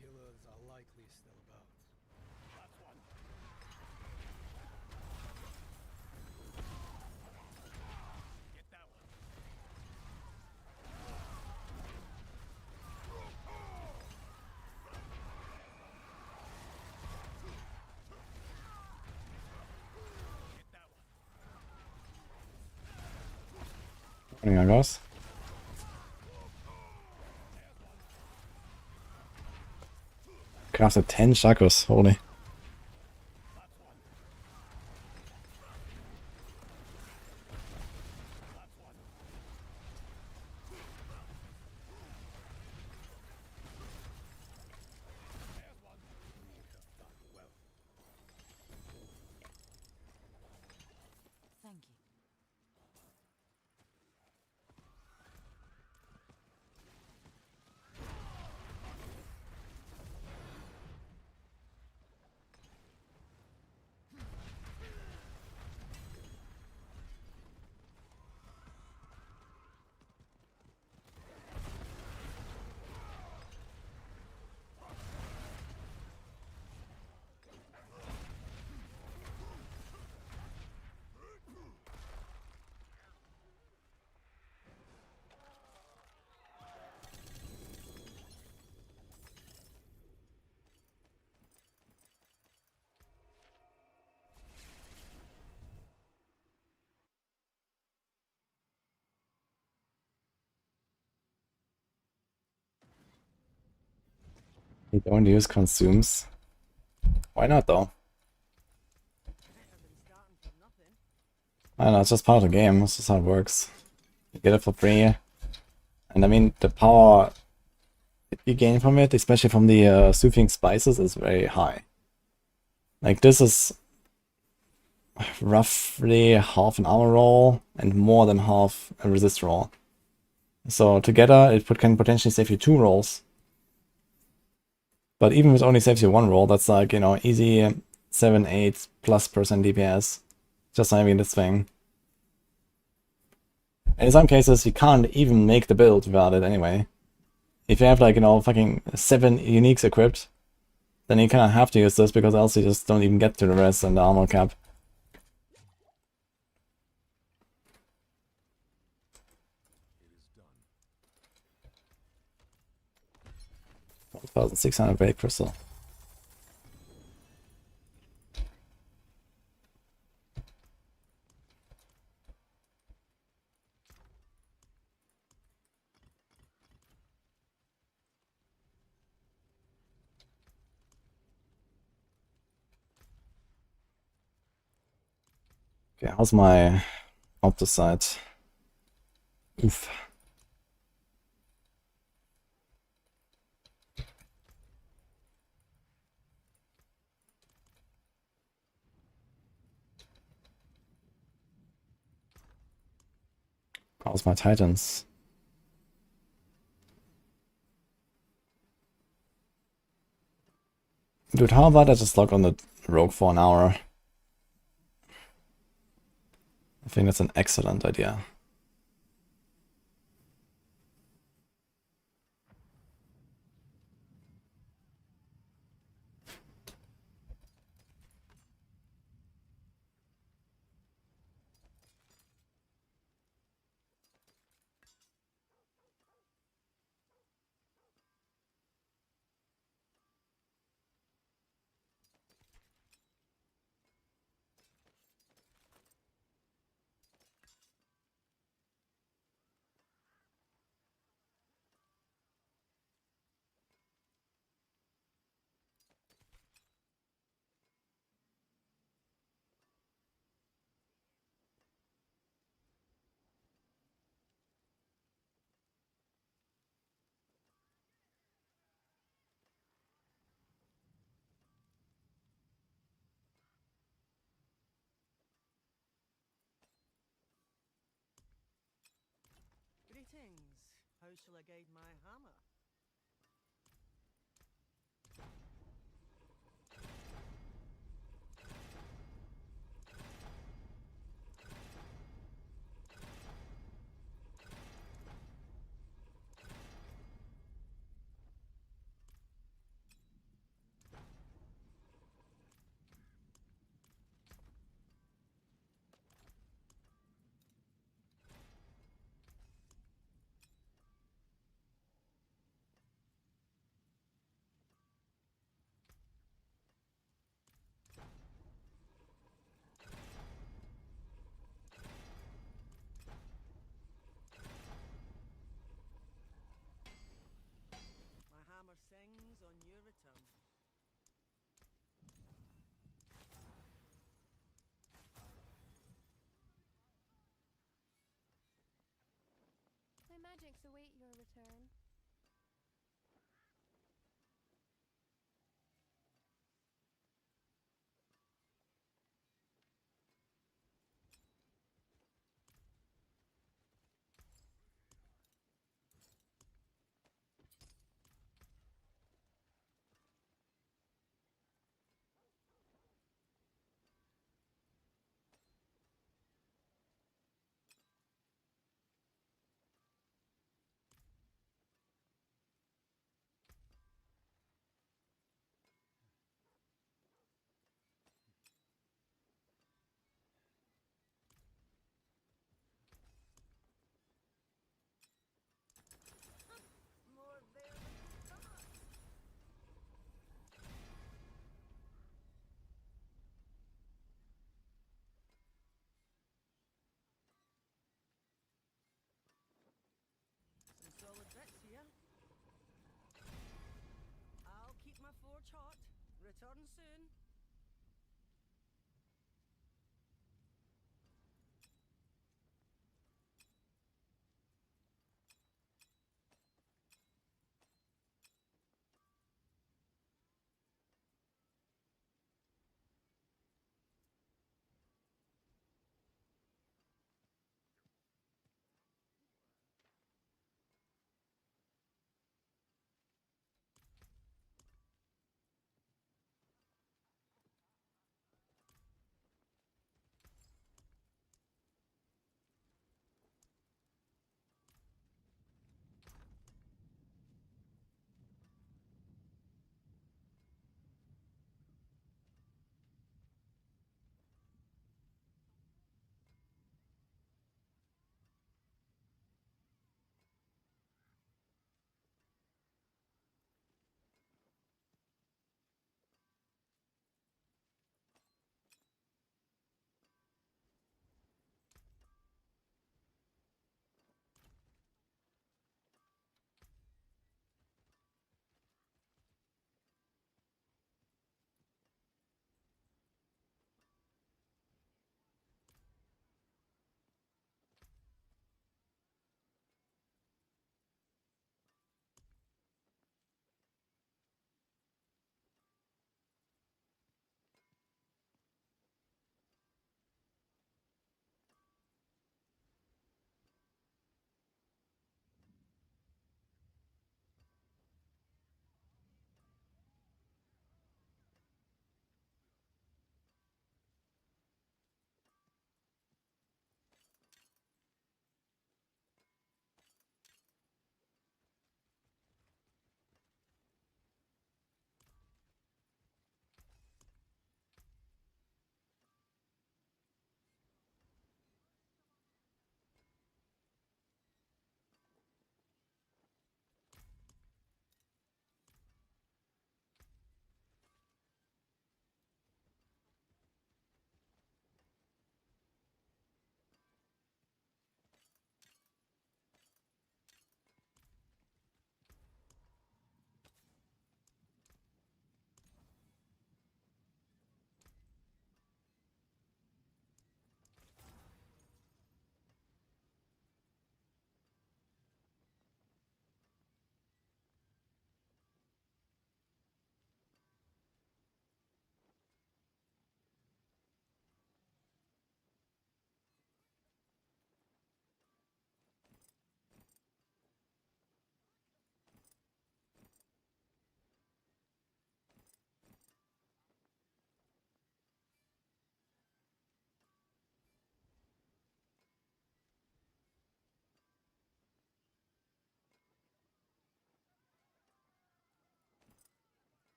Killers are likely still about. That's one. Get that one. Get that one. Morning, Argos. Crafted 10 Shakos, holy. Thank you. You don't use consumes. Why not though? Better than starting from nothing. I don't know, it's just part of the game. This is how it works. You get it for free. And I mean, the power you gain from it, especially from the soothing spices, is very high. Like, this is roughly half an armor roll and more than half a resist roll. So together, it can potentially save you 2 rolls. But even if it only saves you 1 roll, that's like, you know, easy 7-8+% DPS. Just having this thing. And in some cases, you can't even make the build without it anyway. If you have, like, you know, fucking 7 uniques equipped, then you kind of have to use this, because else you just don't even get to the rest and the armor cap. It is done. 1,600 break crystal. Okay, how's my opposite? Oof. How's my titans? Dude, how about I just log on the rogue for an hour? I think that's an excellent idea. Greetings. How shall I guide my hammer? My hammer sings on your return. My magics await your return. return soon.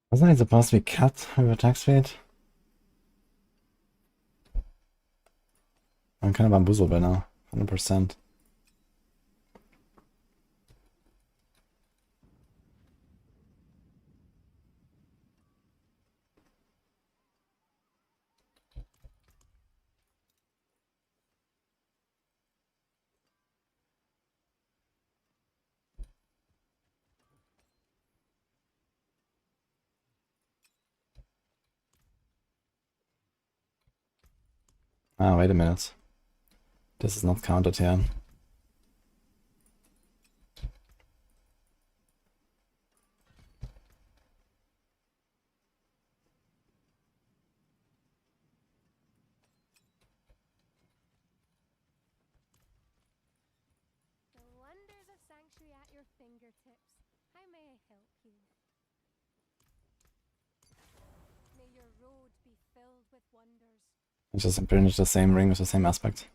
Wasn't it supposed to be cut with attack speed? I'm kind of bamboozled by now. 100%. Ah, wait a minute. This is not counted here. your fingertips. How may I help you? May your road be filled with wonders. It's just pretty much the same ring with the same aspect.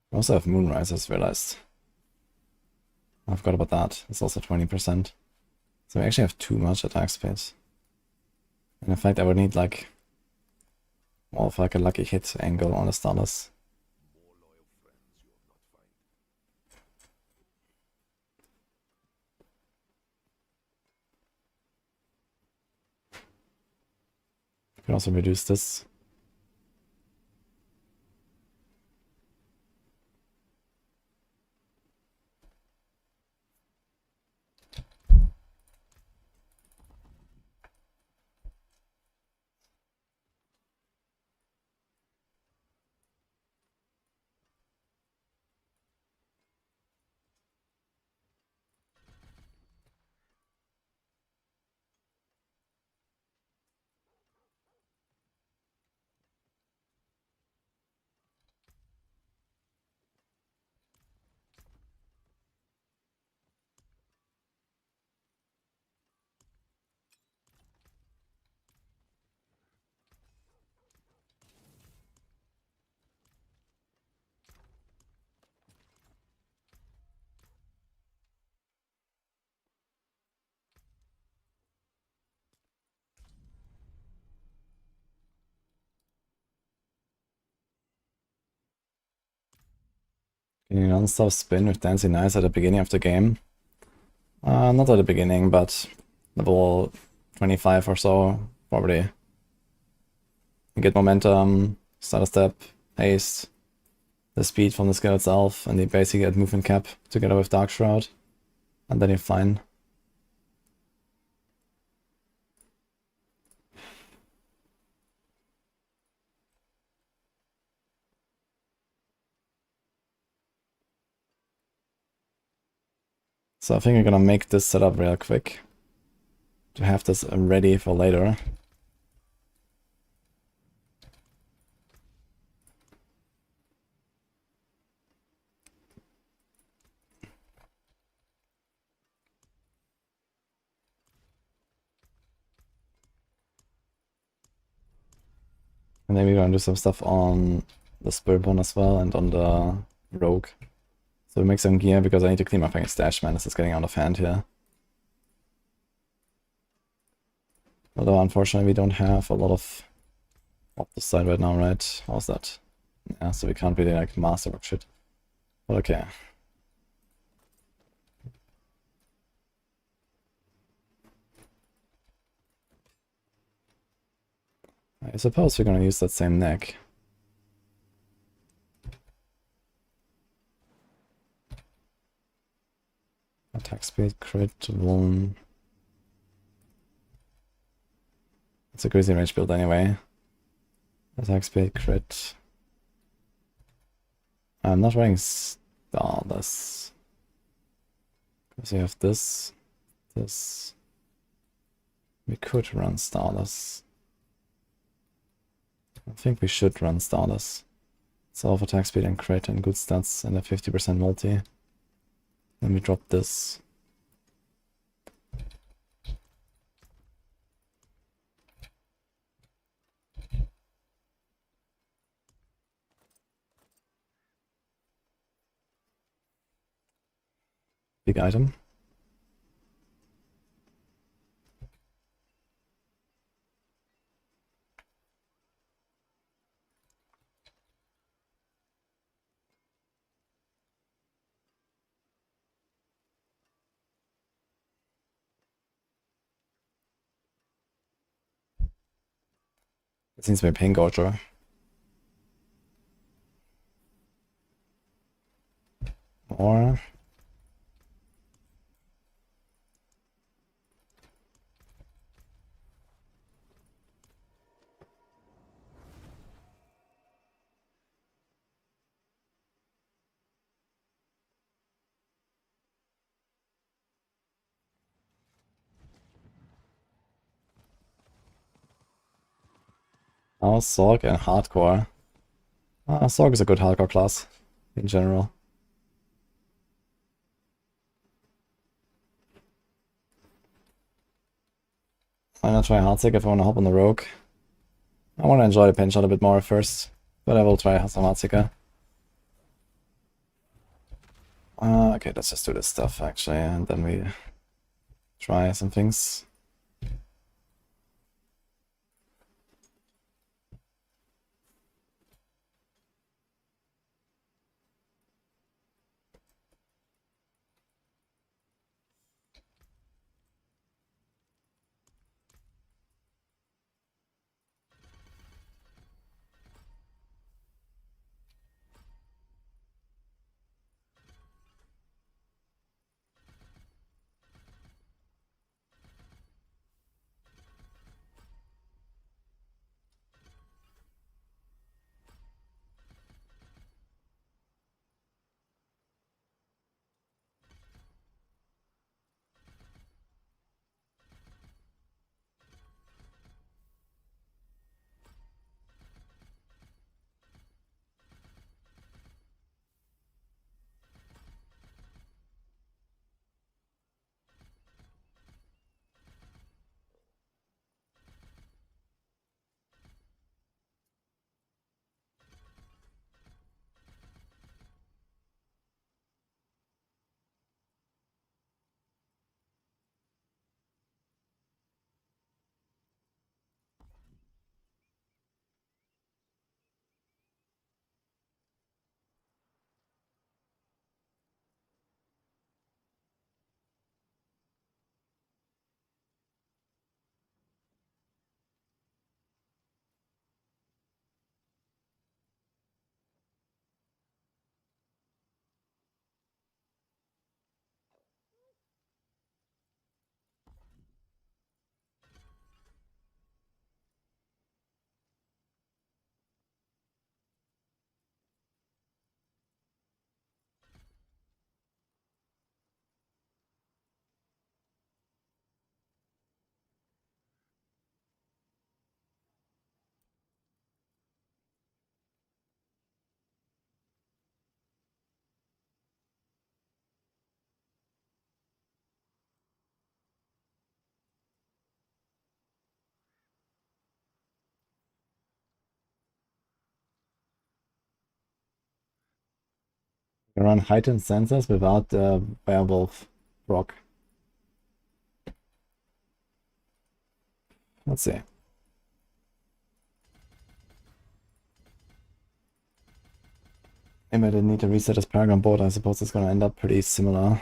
We also have Moonrise, I just realized. I forgot about that. It's also 20%. So we actually have too much attack space. And in fact, I would need like more of like a lucky hit angle on the starters. More loyal friends you'll not find. You can also reduce this. Can you non-stop spin with Dancing Knights at the beginning of the game? Not at the beginning, but level 25 or so, probably. You get momentum, stutter step, haste, the speed from the skill itself, and you basically get movement cap together with Dark Shroud, and then you're fine. So I think I'm gonna make this setup real quick to have this ready for later. And then we're gonna do some stuff on the Spiritborn as well and on the Rogue. So we make some gear because I need to clean my fucking stash, man. This is getting out of hand here. Although unfortunately we don't have a lot of this side right now, right? How's that? Yeah, so we can't really like masterwork shit. But okay. I suppose we're gonna use that same neck. Attack speed, crit, wound. It's a crazy range build anyway. Attack speed, crit. I'm not running Starless. Because we have this. We could run Starless. I think we should run Starless. Self attack speed and crit and good stats and a 50% multi. Then we drop this. Big item. It seems to be a Pain Gorger. Or Sorc and Hardcore. Sorc is a good hardcore class in general. Why not try Heartseeker if I want to hop on the rogue? I want to enjoy the PenShot a bit more first, but I will try some Heartseeker. Okay, let's just do this stuff actually, and then we try some things. You run heightened sensors without the werewolf proc. Let's see. Maybe I didn't need to reset this Paragon board. I suppose it's going to end up pretty similar.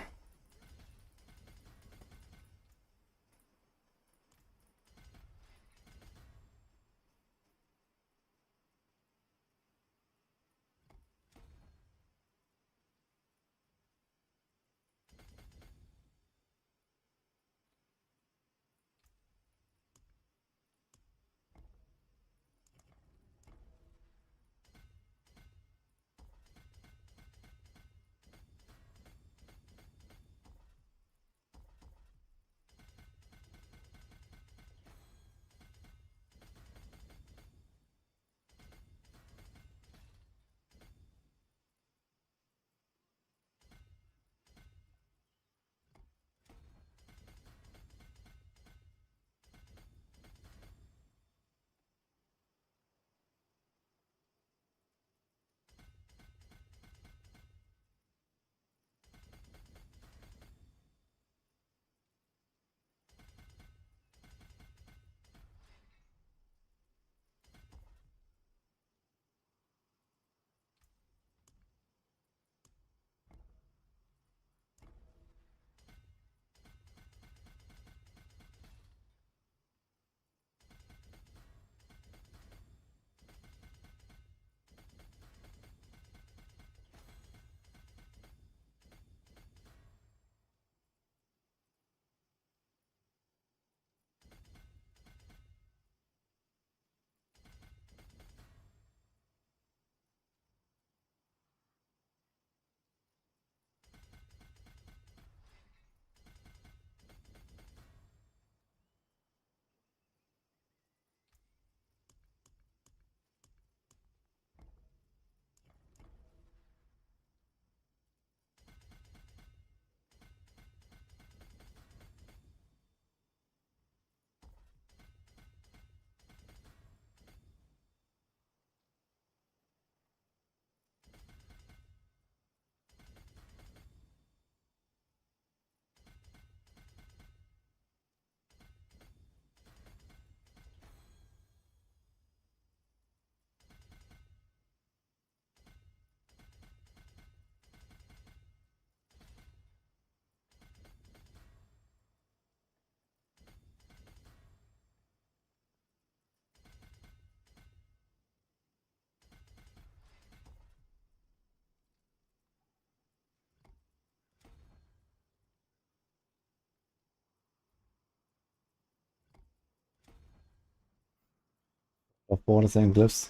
Of 4 the same glyphs.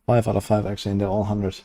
5 out of 5 actually, and they're all 100.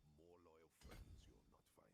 More loyal friends you'll not find.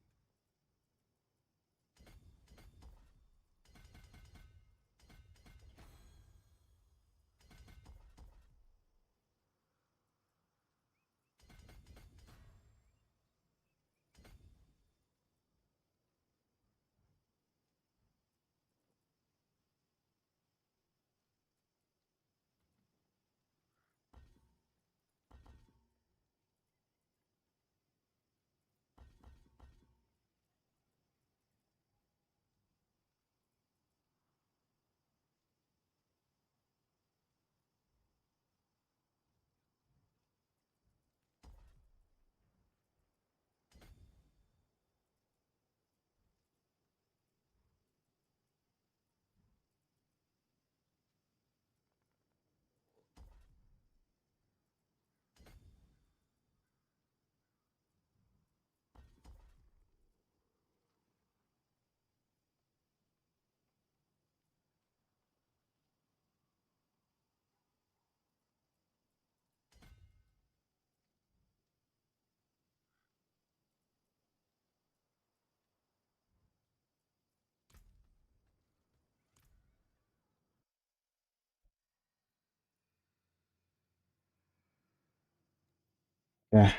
Yeah.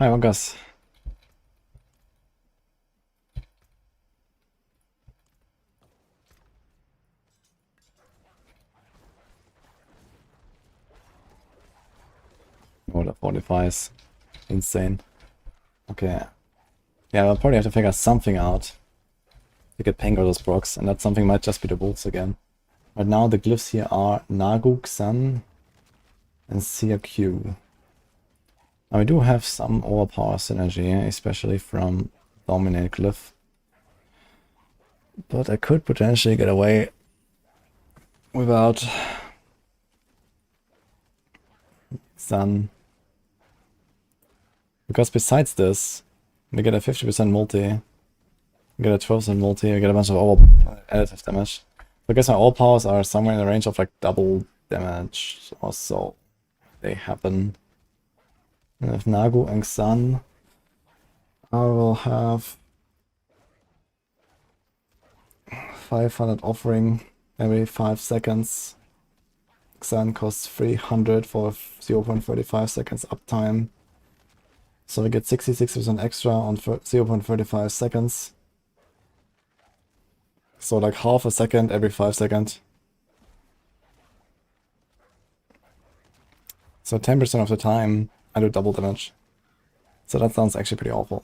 Hi, August. Oh, the 45s. Insane. Okay. Yeah, I'll probably have to figure something out to get pink or those procs, and that something might just be the wolves again. Right now the glyphs here are Nagu, Xan, and CQ. Now we do have some overpower synergy, especially from Dominate glyph. But I could potentially get away without Xan. Because besides this, we get a 50% multi, we get a 12% multi, we get a bunch of additive damage. So I guess my all powers are somewhere in the range of like double damage or so. They happen. And with Nagu and Xan, I will have 500 offering every 5 seconds. Xan costs 300 for 0.35 seconds uptime. So we get 66% extra on 0.35 seconds. So like half a second every 5 seconds. So 10% of the time I do double damage. So that sounds actually pretty awful.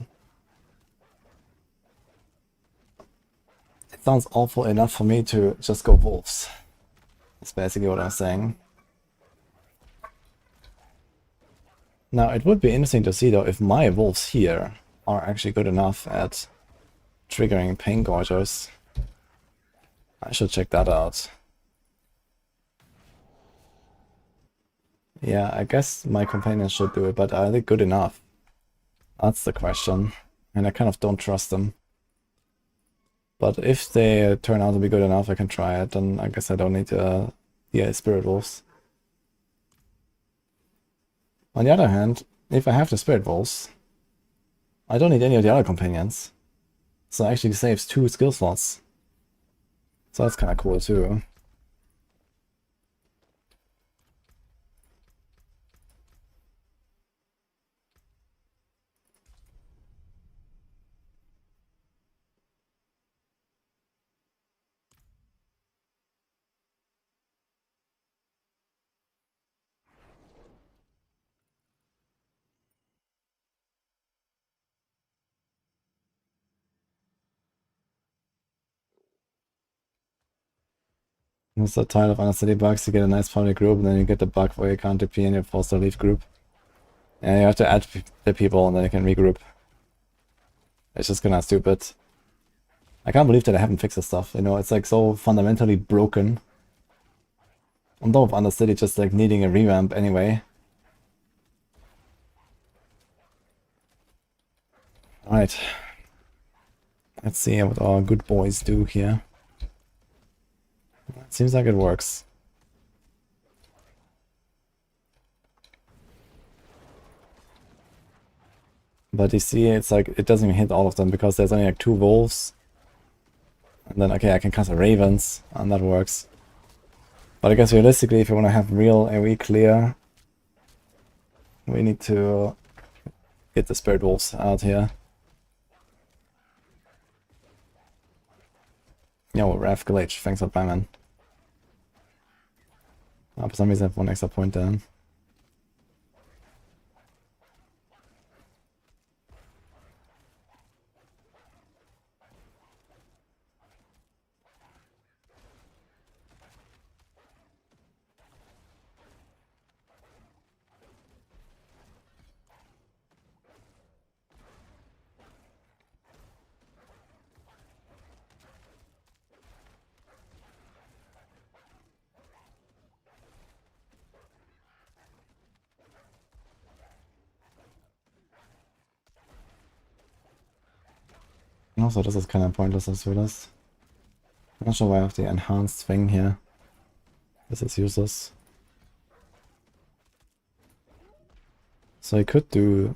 It sounds awful enough for me to just go wolves. That's basically what I'm saying. Now it would be interesting to see though if my wolves here are actually good enough at triggering pain gorgers. I should check that out. Yeah, I guess my companions should do it, but are they good enough? That's the question. And I kind of don't trust them. But if they turn out to be good enough, I can try it, and I guess I don't need the Spirit Wolves. On the other hand, if I have the Spirit Wolves, I don't need any of the other companions. So it actually saves 2 skill slots. So that's kind of cool too. It's a tile of understudy bugs, you get a nice public group, and then you get the bug where you can't DP and you're forced to leave group. And you have to add the people and then you can regroup. It's just kinda stupid. I can't believe that I haven't fixed this stuff, you know, it's like so fundamentally broken. On top of understudy just like needing a revamp anyway. Alright. Let's see what our good boys do here. It seems like it works. But you see, it's like, it doesn't even hit all of them because there's only like 2 wolves. And then, okay, I can cast ravens, and that works. But I guess realistically, if you want to have real AoE clear, we need to get the Spirit Wolves out here. Yo, Raf Glitch, thanks for Batman. For some reason I have 1 extra point then. Also, this is kind of pointless as well as. I'm not sure why I have the enhanced thing here. This is useless. So I could do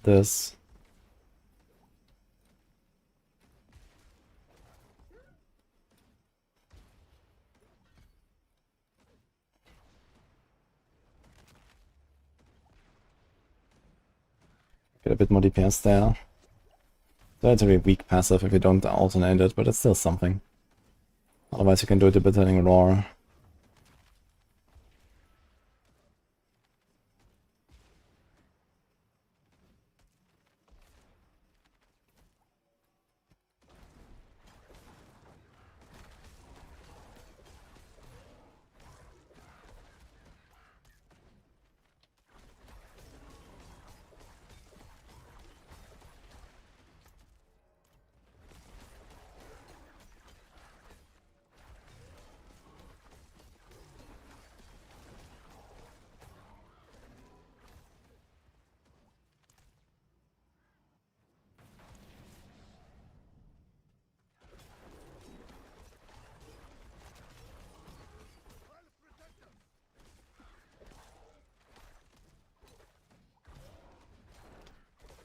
this. Get a bit more DPS there. That's a very weak passive if you don't alternate it, but it's still something. Otherwise you can do a debilitating roar.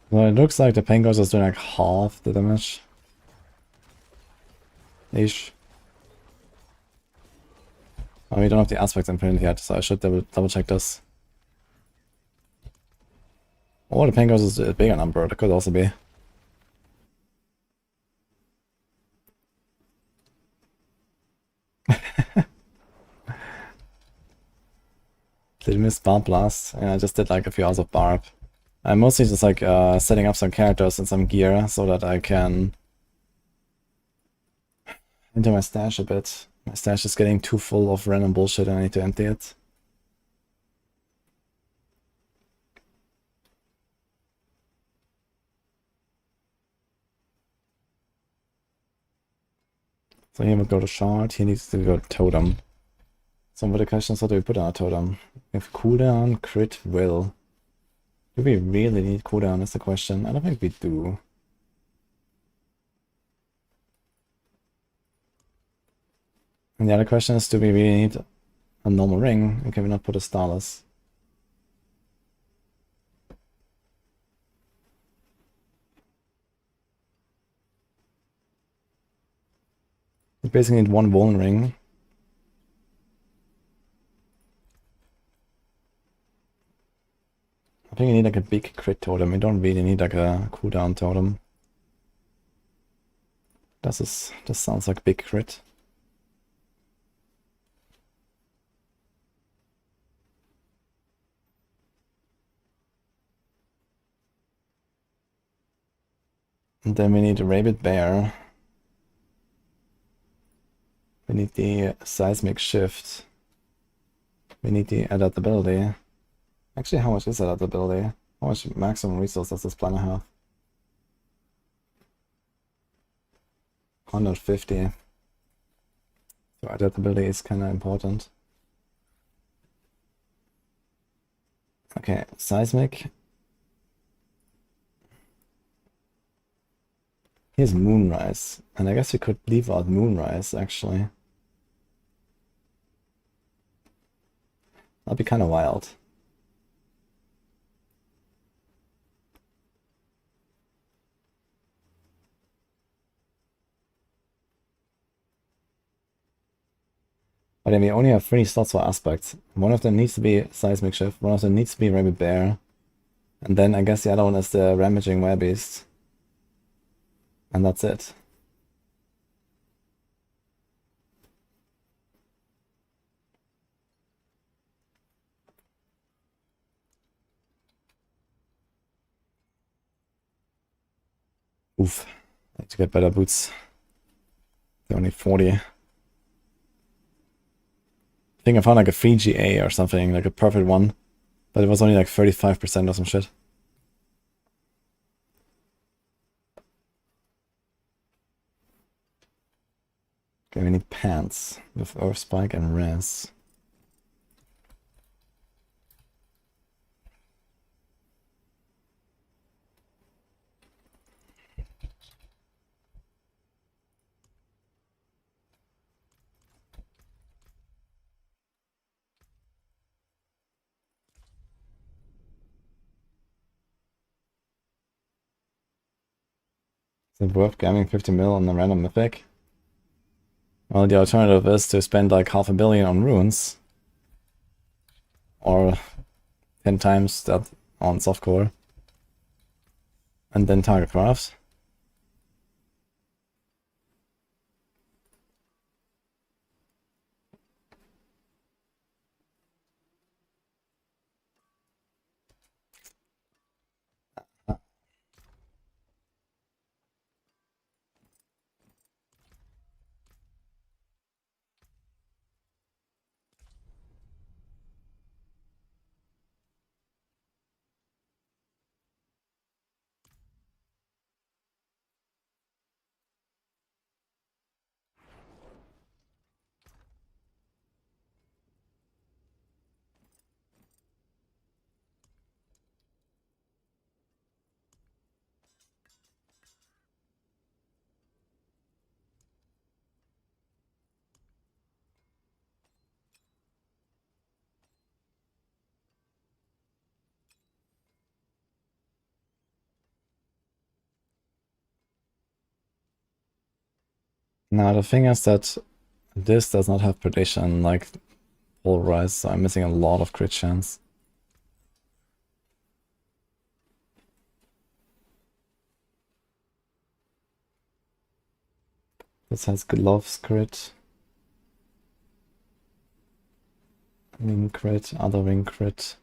Well, it looks like the Pengos is doing like half the damage. Ish. Oh, we don't have the aspects imprinted yet, so I should double check this. Oh, the Pengos is a bigger number, that could also be. Did you miss Barb Blast? Yeah, I just did like a few hours of Barb. I'm mostly just like setting up some characters and some gear so that I can into my stash a bit. My stash is getting too full of random bullshit and I need to empty it. So he would go to Shard, he needs to go to Totem. So what the question is, what do we put on a Totem? We have cooldown, crit, will. Do we really need cooldown is the question. I don't think we do. And the other question is, do we really need a normal ring? And can we not put a starless? We basically need one Vuln ring. I think you need like a big crit totem. We don't really need like a cooldown totem. This sounds like big crit. And then we need a Rabid Bear. We need the seismic shift. We need the adaptability. Actually, how much is adaptability? How much maximum resource does this planet have? 150. So adaptability is kind of important. Okay, seismic. Here's Moonrise, and I guess we could leave out Moonrise actually. That'd be kind of wild. But then we only have 3 slots for aspects. One of them needs to be seismic shift, one of them needs to be Rabid Bear, and then I guess the other one is the Rampaging Werebeast. And that's it. Oof. I need to get better boots. They're only 40. I think I found like a free GA or something, like a perfect one. But it was only like 35% or some shit. Okay, we need pants with Earth Spike and Res. Is it worth gaming 50 mil on a random mythic? Well, the alternative is to spend like $500 million on runes. Or 10 times that on softcore. And then target crafts. Now the thing is that this does not have prediction like Pulverize, so I'm missing a lot of crit chance. This has gloves crit. Wing crit, other wing crit.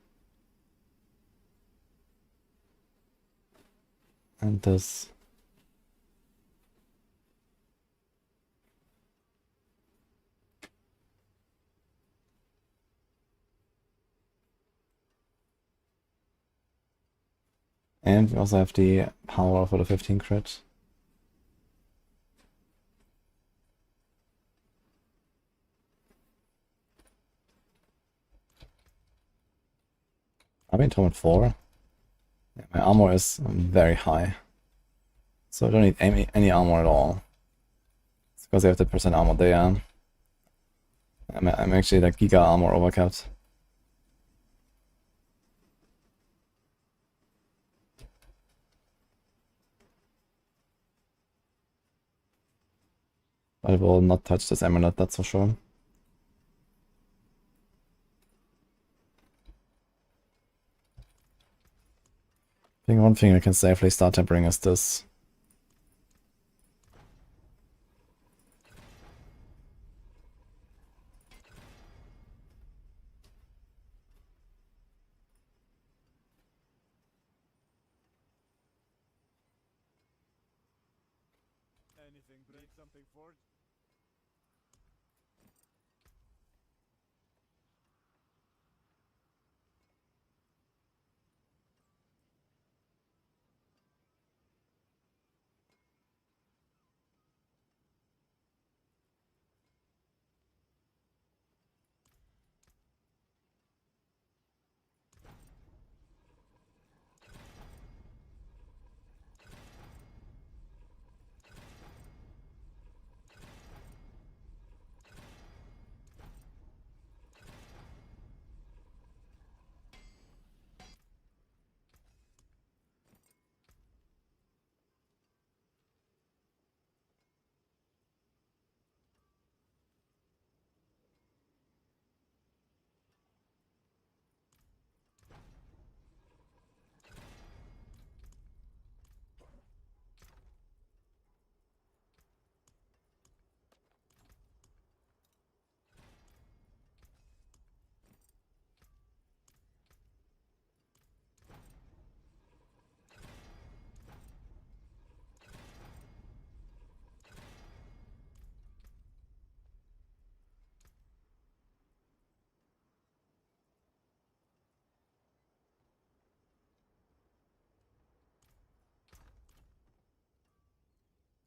And this. And we also have the power for the 15 crit. Are we in Torment 4? Yeah, my armor is very high. So I don't need any armor at all. It's because I have the percent armor there. I'm actually like giga armor overcapped. I will not touch this amulet, that's for sure. I think one thing I can safely start tempering is this. Anything break something forged?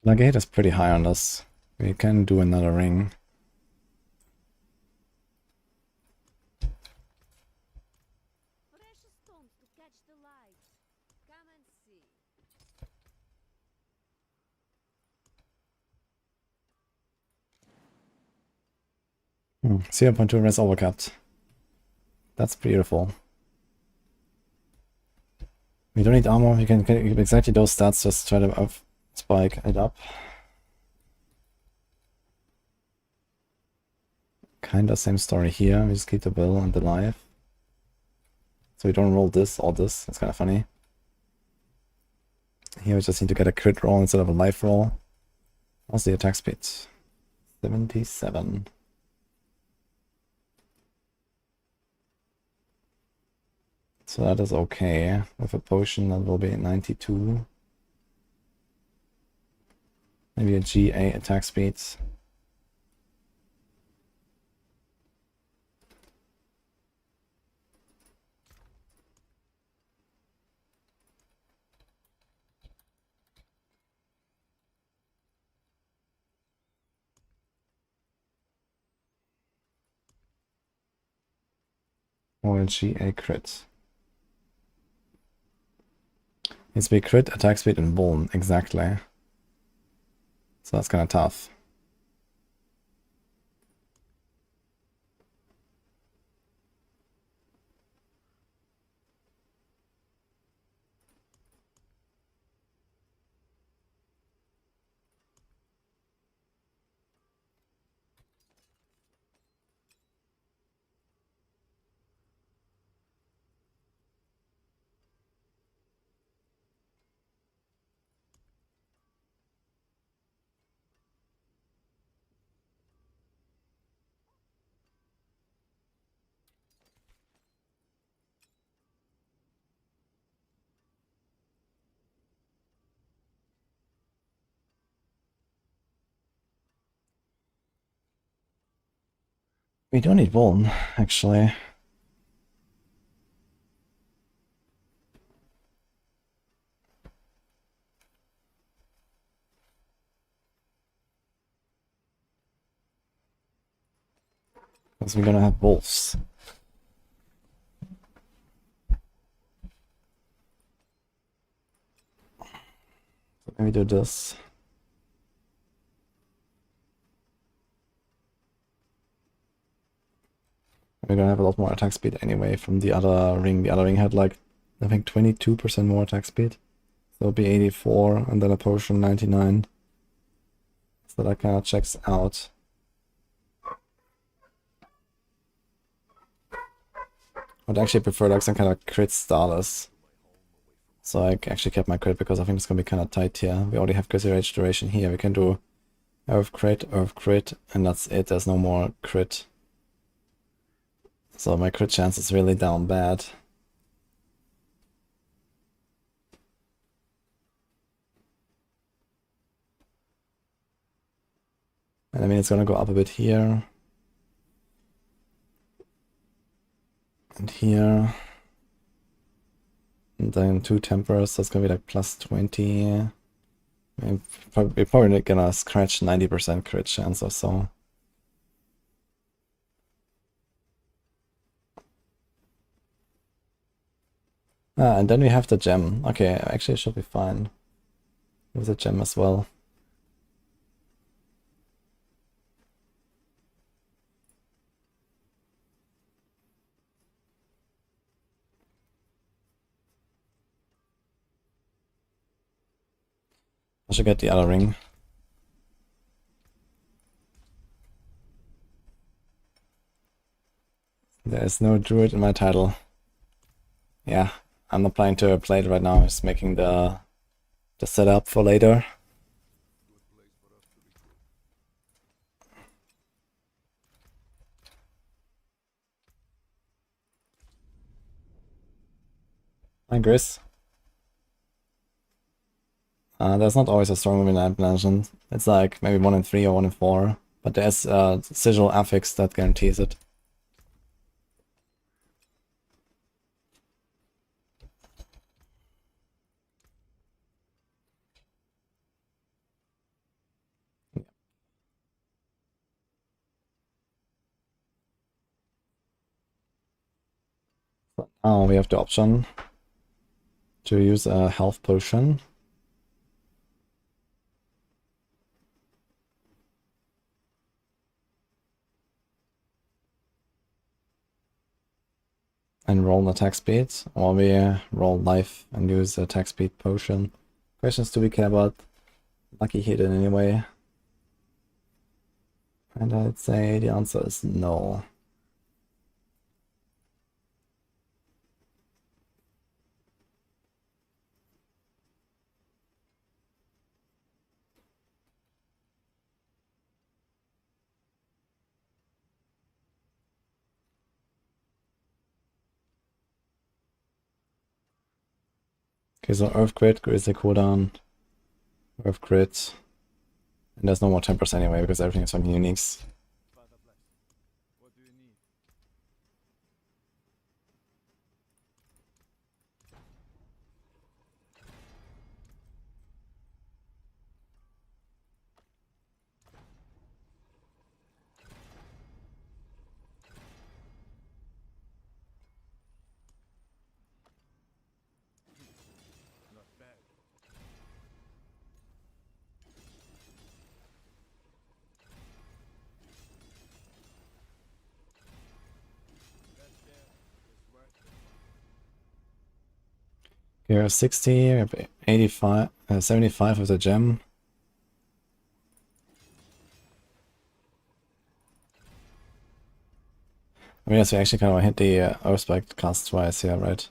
The gate is pretty high on this. We can do another ring. Precious stones to catch the light. Come and see. Hmm. 0.2 res overcapped. That's beautiful. We don't need armor, we can keep exactly those stats, just try to spike it up. Kinda same story here, we just keep the bill and the life. So we don't roll this or this, it's kinda funny. Here we just need to get a crit roll instead of a life roll. What's the attack speed? 77. So that is okay. With a potion that will be 92. Maybe a GA attack speed. Or a GA crit. Needs to be crit, attack speed, and bone, exactly. So that's kind of tough. We don't need bone, actually. Because we're gonna have wolves. Maybe do this. We're gonna have a lot more attack speed anyway from the other ring. The other ring had like, I think 22% more attack speed. So it'll be 84 and then a potion 99. So that kind of checks out. I'd actually prefer like some kind of crit starters. So I actually kept my crit because I think it's gonna be kind of tight here. We already have crazy rage duration here. We can do earth crit, and that's it. There's no more crit. So my crit chance is really down bad. And I mean, it's gonna go up a bit here. And here. And then 2 tempers, that's gonna be like plus 20. I mean, we're probably gonna scratch 90% crit chance or so. Ah, and then we have the gem. Okay, actually it should be fine with the gem as well. I should get the other ring. There is no druid in my title. Yeah, I'm not planning to play it right now. I'm just making the setup for later. Hi, Chris. There's not always a strong win legend. It's like maybe 1 in 3 or 1 in 4, but there's a sigil affix that guarantees it. So now we have the option to use a health potion. And roll attack speed, or we roll life and use attack speed potion. Questions do we care about? Lucky hidden anyway. And I'd say the answer is no. Okay, so Earth Crit is the cooldown. Earth Crit. And there's no more tempers anyway, because everything is from uniques. Father bless. What do you need? Not bad. That there is worth it. We have 60, we have 85, 75 with the gem. I mean, yes, we actually kind of hit the Earthspike cast twice here, right?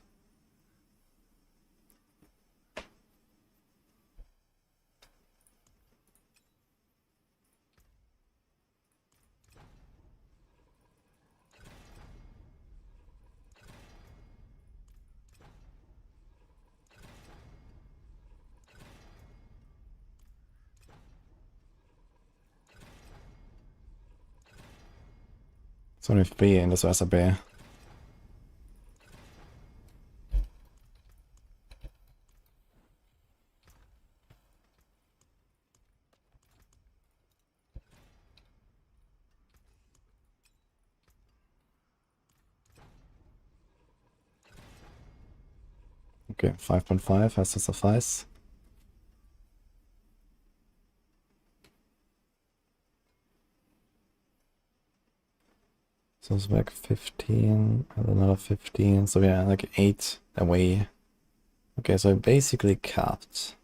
It's only 3 in this SRB. Okay, 5.5 has to suffice. So it's like 15 and another 15. So yeah, like 8 away. Okay, so I basically capped.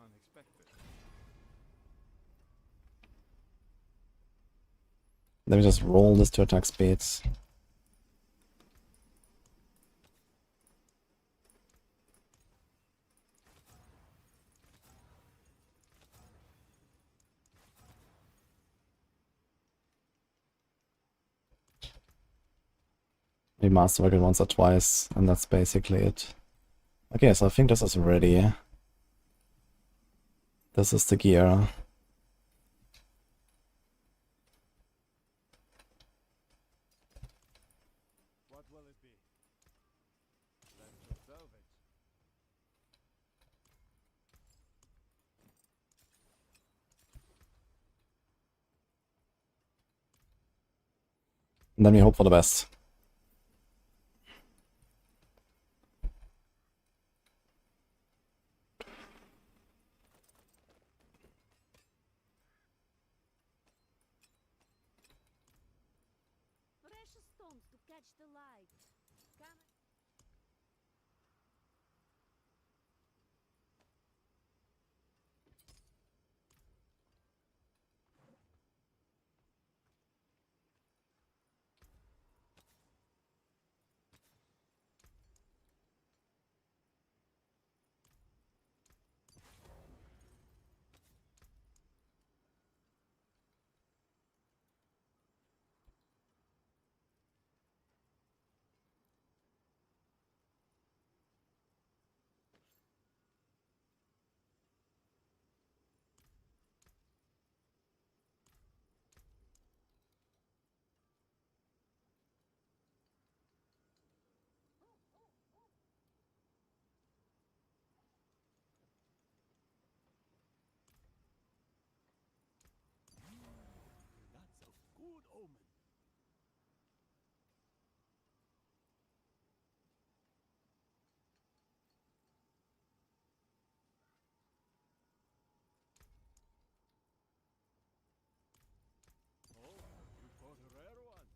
Unexpected. Let me just roll this to attack speeds. We masterwork it once or twice, and that's basically it. Okay, so I think this is ready. This is the gear. What will it be? Length of velvet. And then we hope for the best. Precious stones to catch the light. Come. That's a good omen. Oh, you caught a rare one.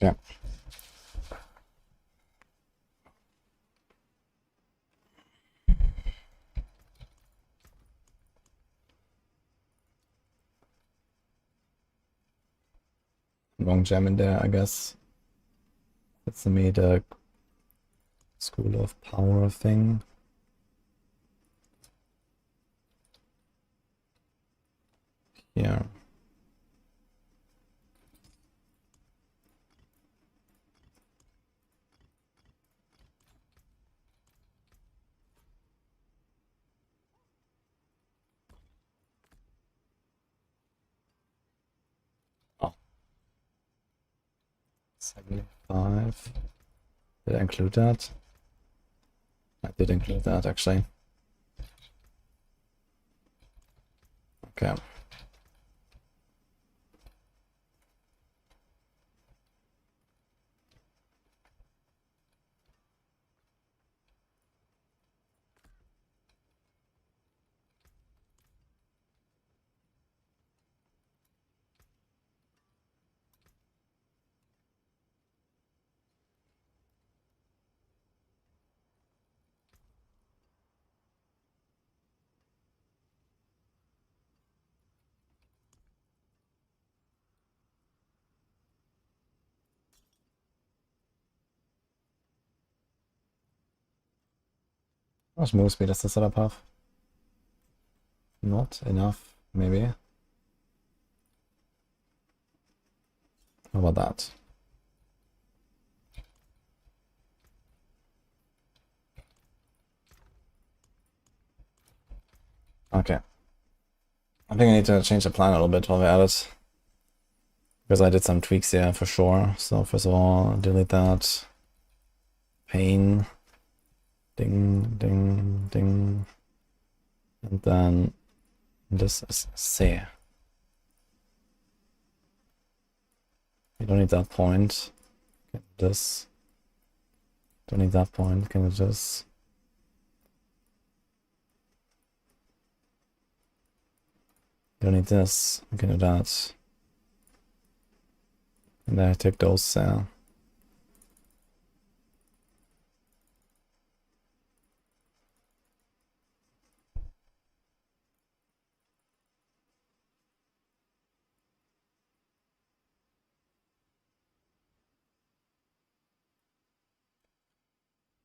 Yeah. Long gem in there, I guess. It's made a School of Power thing. Yeah. Oh. 75. Did I include that? I did include that, actually. Okay. How much move speed does the setup have? Not enough, maybe. How about that? I think I need to change the plan a little bit while we're at it. Because I did some tweaks here for sure. So first of all, delete that. Pain. Ding, ding, ding. And then this is C. You don't need that point. Get this. Don't need that point. Can you just... You don't need this. You can do that. And then I take those, then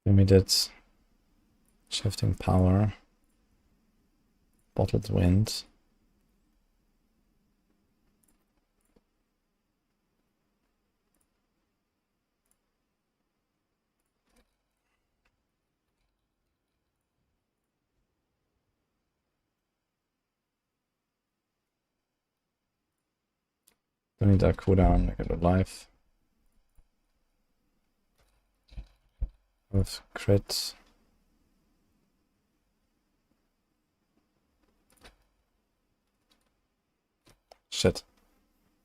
we did shifting power, bottled wind. Don't need that cooldown, make it live. With crit. Shit.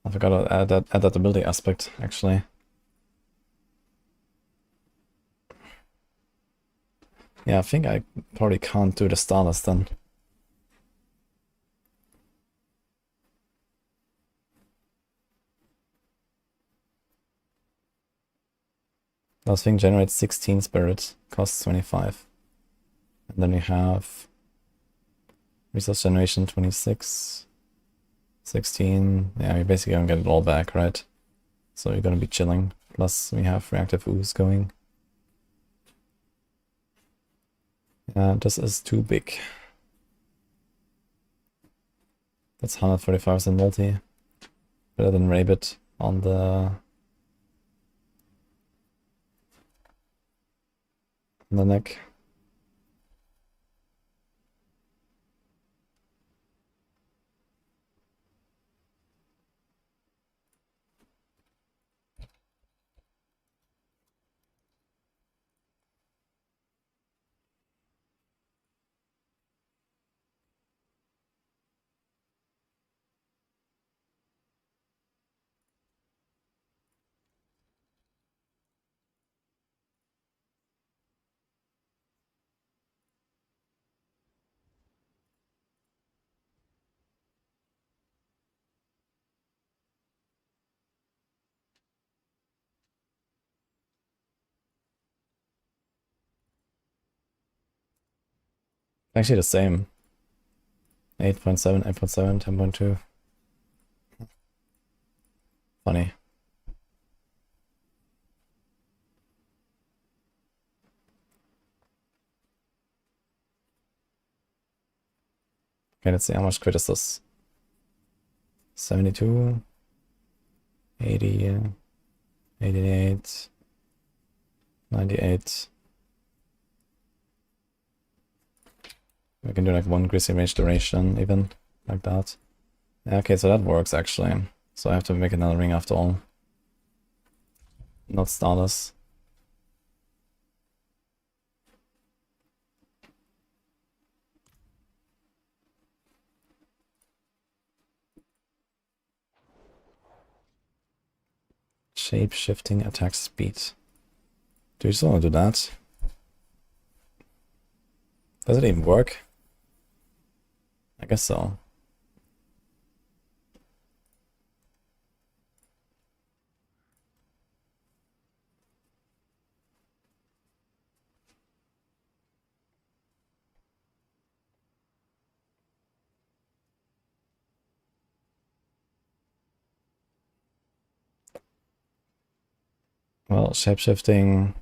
I forgot to add that ability aspect, actually. Yeah, I think I probably can't do the starless then. That thing generates 16 spirit, costs 25. And then we have resource generation 26, 16. Yeah, you're basically gonna get it all back, right? So you're gonna be chilling. Plus we have reactive ooze going. Yeah, this is too big. That's 145% multi. Better than Rabbit on the neck. Actually the same. 8.7, 8.7, 10.2. Funny. Okay, let's see how much crit is this. 72, 80, 88, 98. We can do like 1 greasy range duration, even, like that. Yeah, okay, so that works actually. So I have to make another ring after all. Not starless. Shape-shifting attack speed. Do you just want to do that? Does it even work? I guess so. Well, shapeshifting.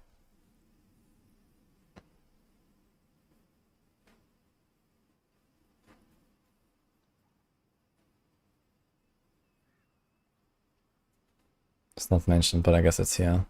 It's not mentioned, but I guess it's here.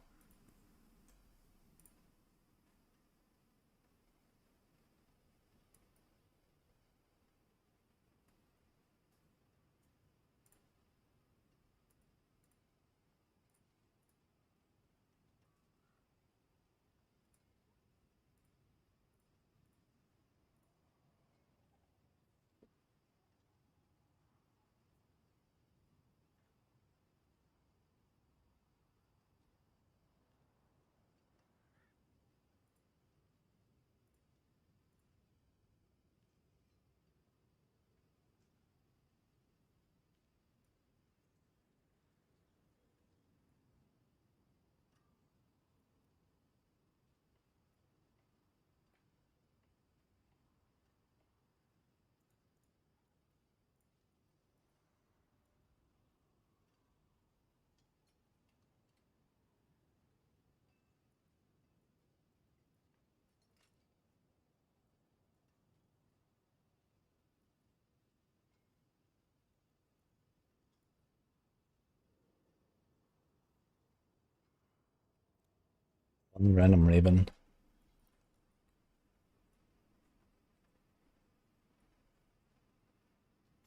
Random Raven.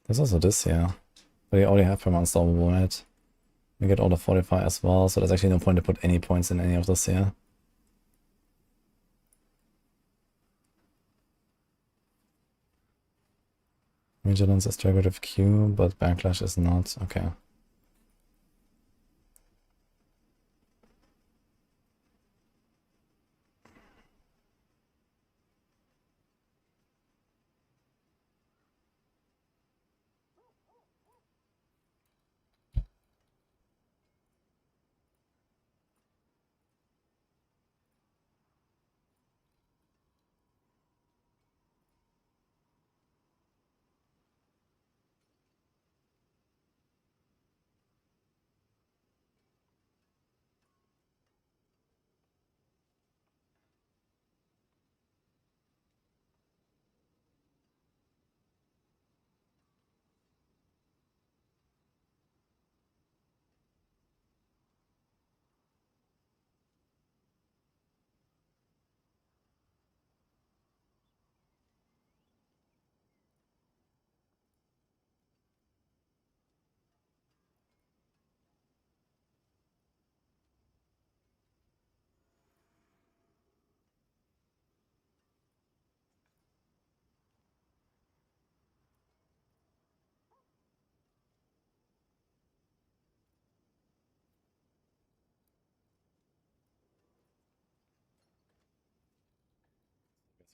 There's also this here. But you already have per unstoppable, right? We get all the fortify as well, so there's actually no point to put any points in any of this here. Vigilance is triggered with Q, but Backlash is not. Okay.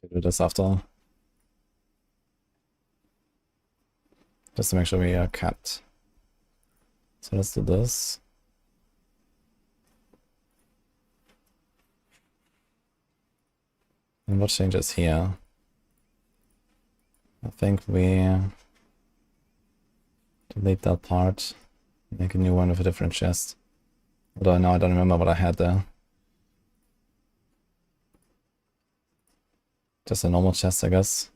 We do this after. Just to make sure we are capped. So let's do this. And what changes here? I think we delete that part. Make a new one with a different chest. Although now I don't remember what I had there. Just a normal chest, I guess.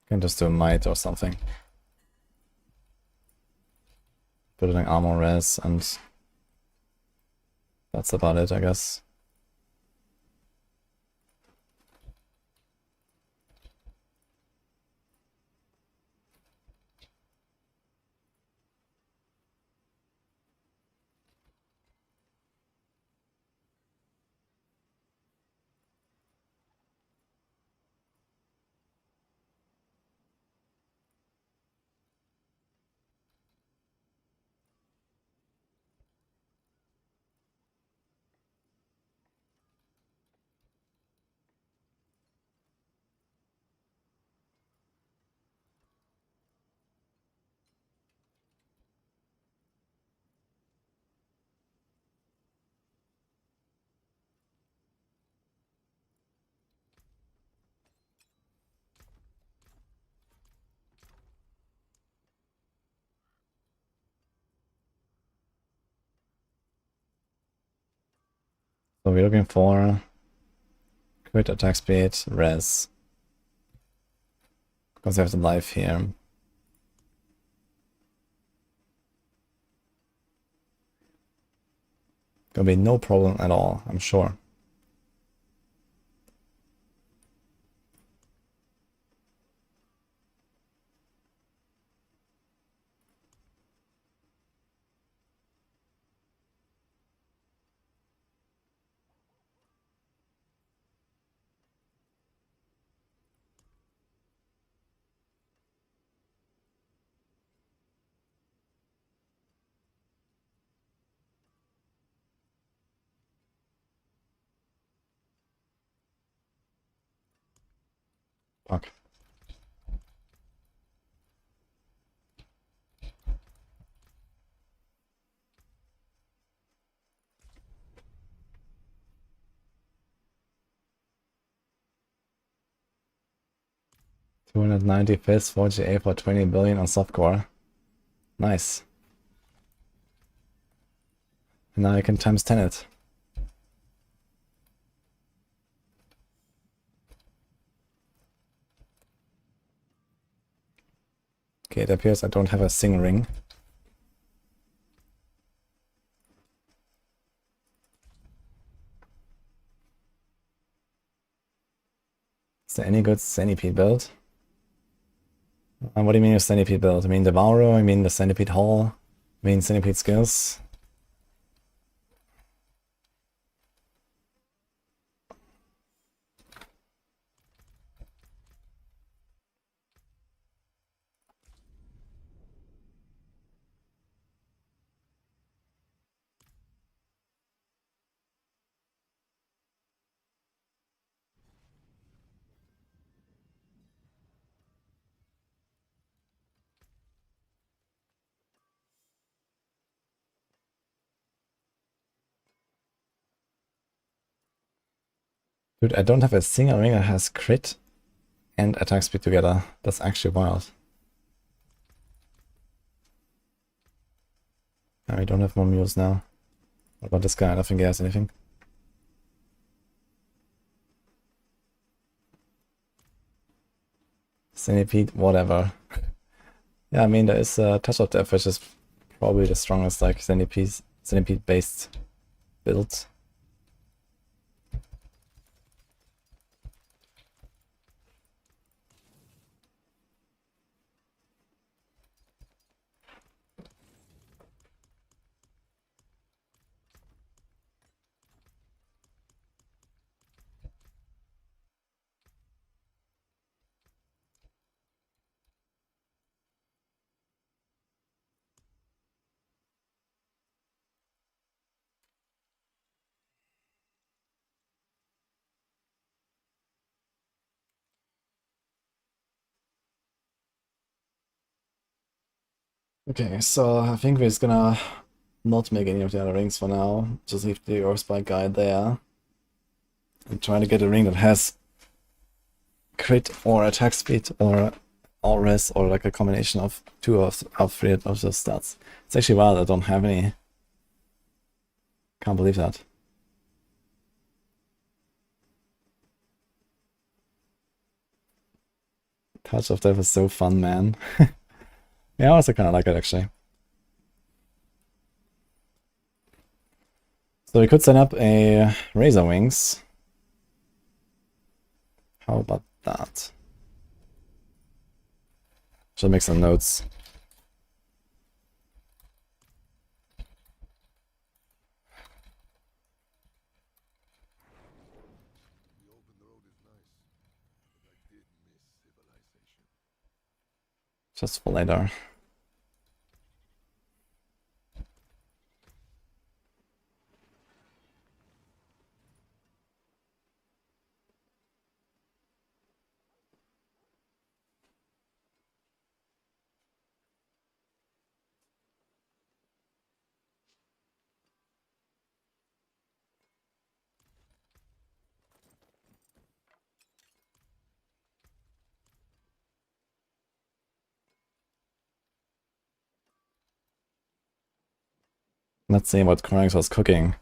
Can just do a might or something. Put it in armor res, and that's about it, I guess. So we're looking for crit attack speed, res. Because we have the life here. Gonna be no problem at all, I'm sure. Fuck. $295 for GA for 20 billion on softcore. Nice. And now I can times 10 it. Okay, it appears I don't have a sing ring. Is there any good centipede build? What do you mean with centipede build? I mean Devourer, I mean the centipede hall, I mean centipede skills. Dude, I don't have a single ring that has crit and attack speed together. That's actually wild. I don't have more mules now. What about this guy? I don't think he has anything. Centipede, whatever. Yeah, I mean, there is a Touch of Death, which is probably the strongest, like, centipede-based build. Okay, so I think we're just gonna not make any of the other rings for now. Just leave the Earthspike guy there. And try to get a ring that has crit or attack speed or all res or like a combination of two of three of those stats. It's actually wild I don't have any. Can't believe that. Touch of Death is so fun, man. Yeah, I also kind of like it actually. So we could set up a Razor Wings. How about that? Should make some notes. The open road is nice, but I did miss civilization. Just for later. Let's see what Chronix was cooking.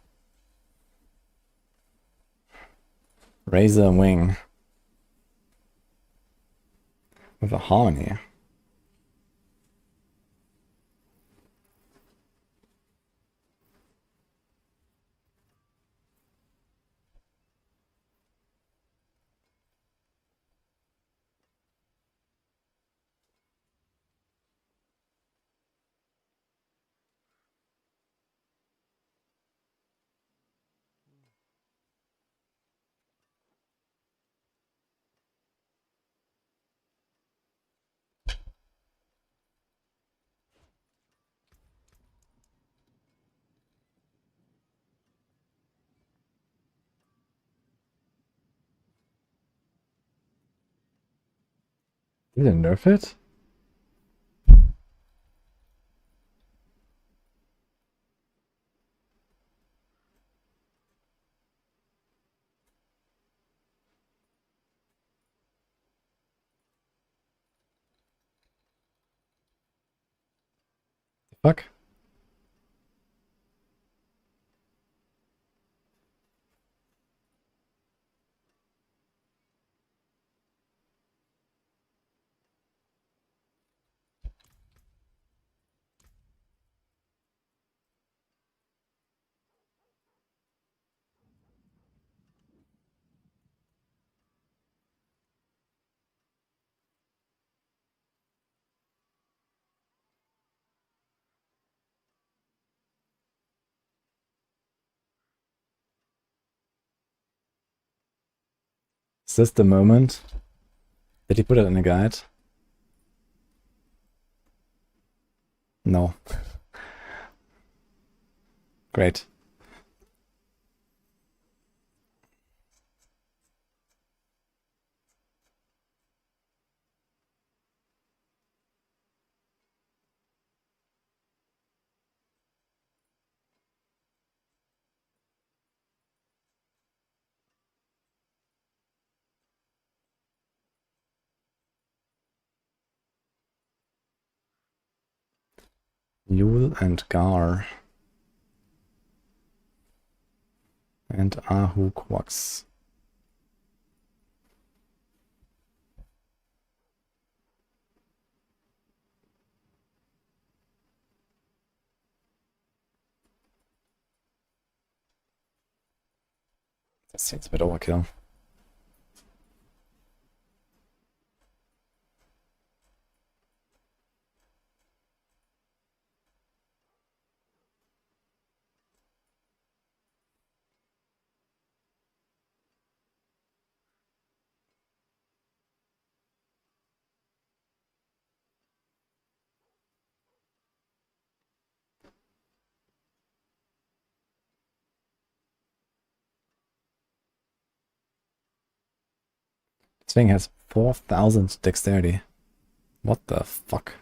Razor Wing. With a harmony. Did they nerf it? The fuck? this the moment? Did he put it in a guide? No. Great. Yule and Gar. And Ahu Quax. That seems a bit overkill. This thing has 4,000 dexterity. What the fuck?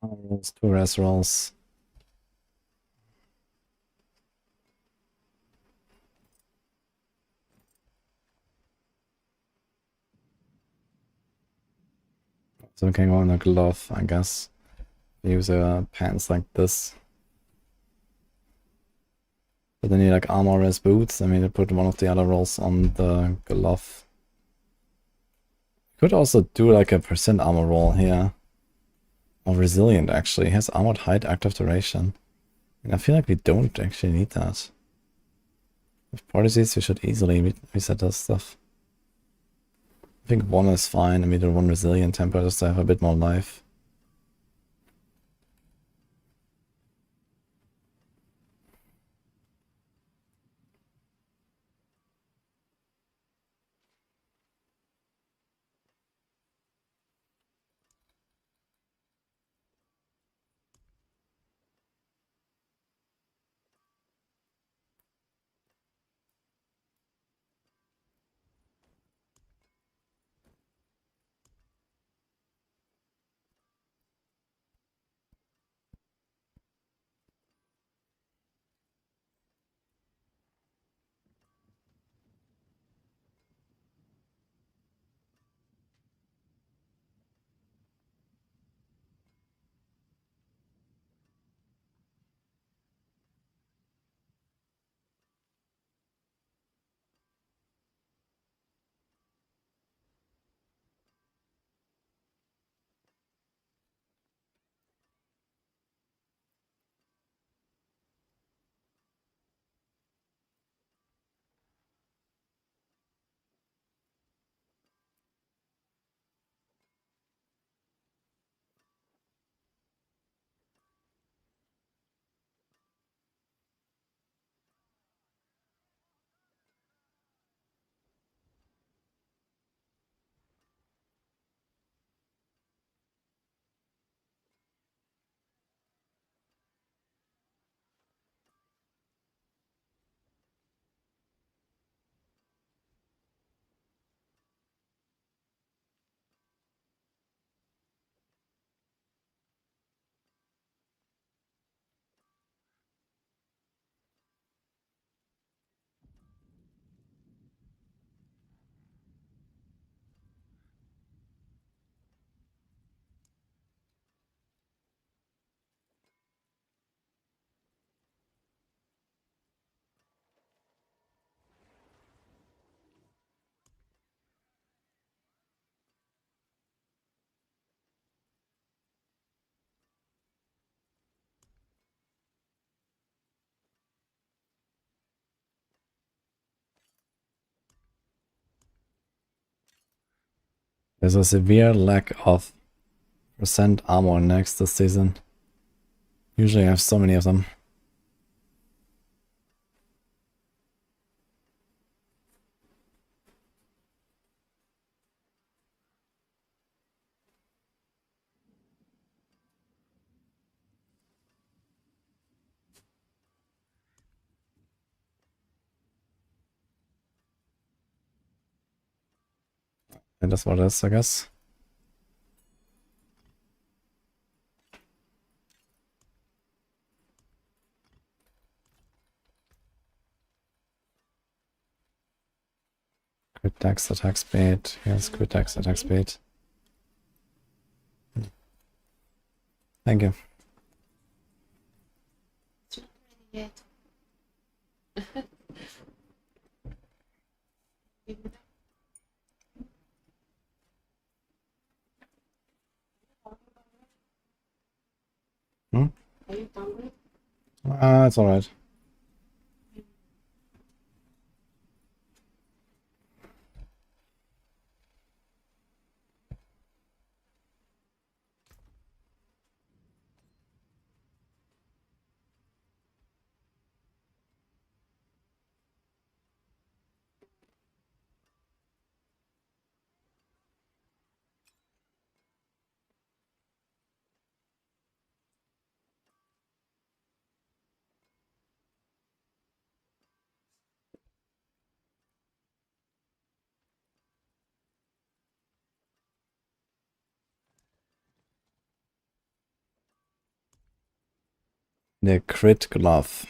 Rolls, 2 res rolls. So we can go on a glove, I guess. Use pants like this. But then you like armor res boots. I mean, to put one of the other rolls on the glove. Could also do like a percent armor roll here. Or resilient actually. He has armored height, active duration. And I feel like we don't actually need that. With policies, we should easily reset this stuff. I think 1 is fine, and we do 1 resilient temper just to have a bit more life. There's a severe lack of percent armor next this season. Usually I have so many of them. And that's what it is, I guess. Crit dex attack speed. Here's crit dex attack speed. Thank you. Yet. Hmm? Are you hungry? It's alright. The crit glove.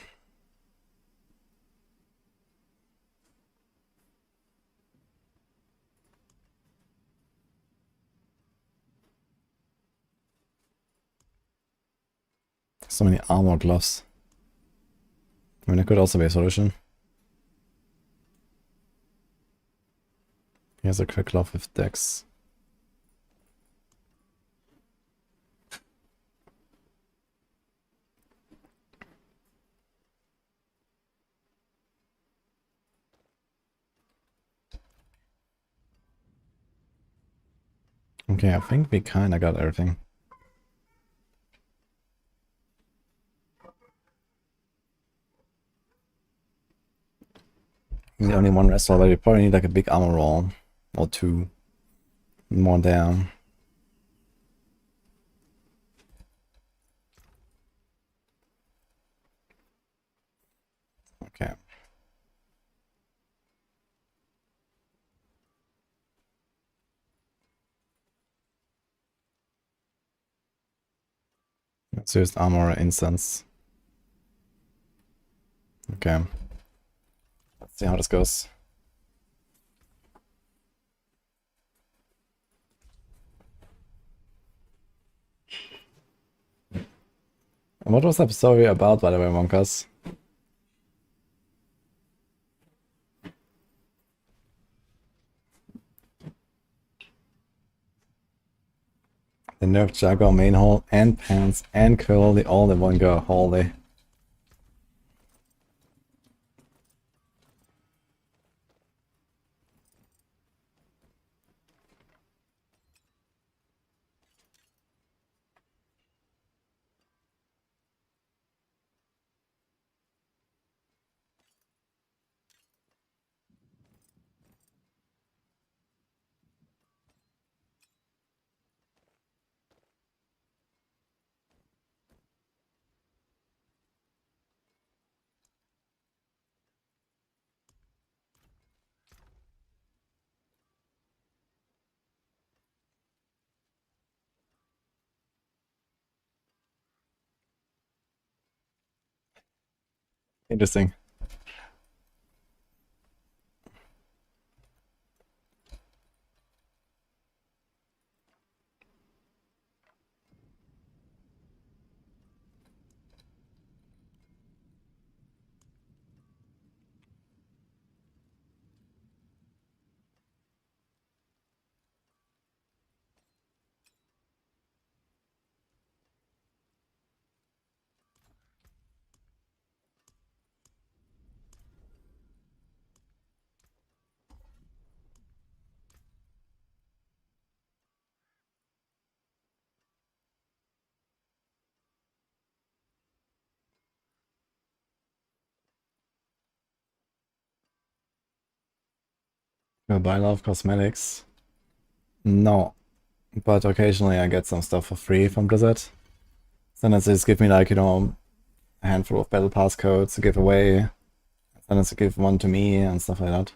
So many armor gloves. I mean, it could also be a solution. Here's a quick glove with dex. Okay, I think we kinda got everything. The only one rest already. Probably need like a big armor roll. Or two. More down. Okay. Let's use armor instance. Okay. Let's see how this goes. And what was that story about, by the way, Monkas? The nerf Jaguar main hole and pants and curly all in one go. Holy. Interesting. Do I buy a lot of cosmetics? No. But occasionally I get some stuff for free from Blizzard. Then it's just give me like, you know, a handful of battle pass codes to give away. Then it's to give one to me and stuff like that.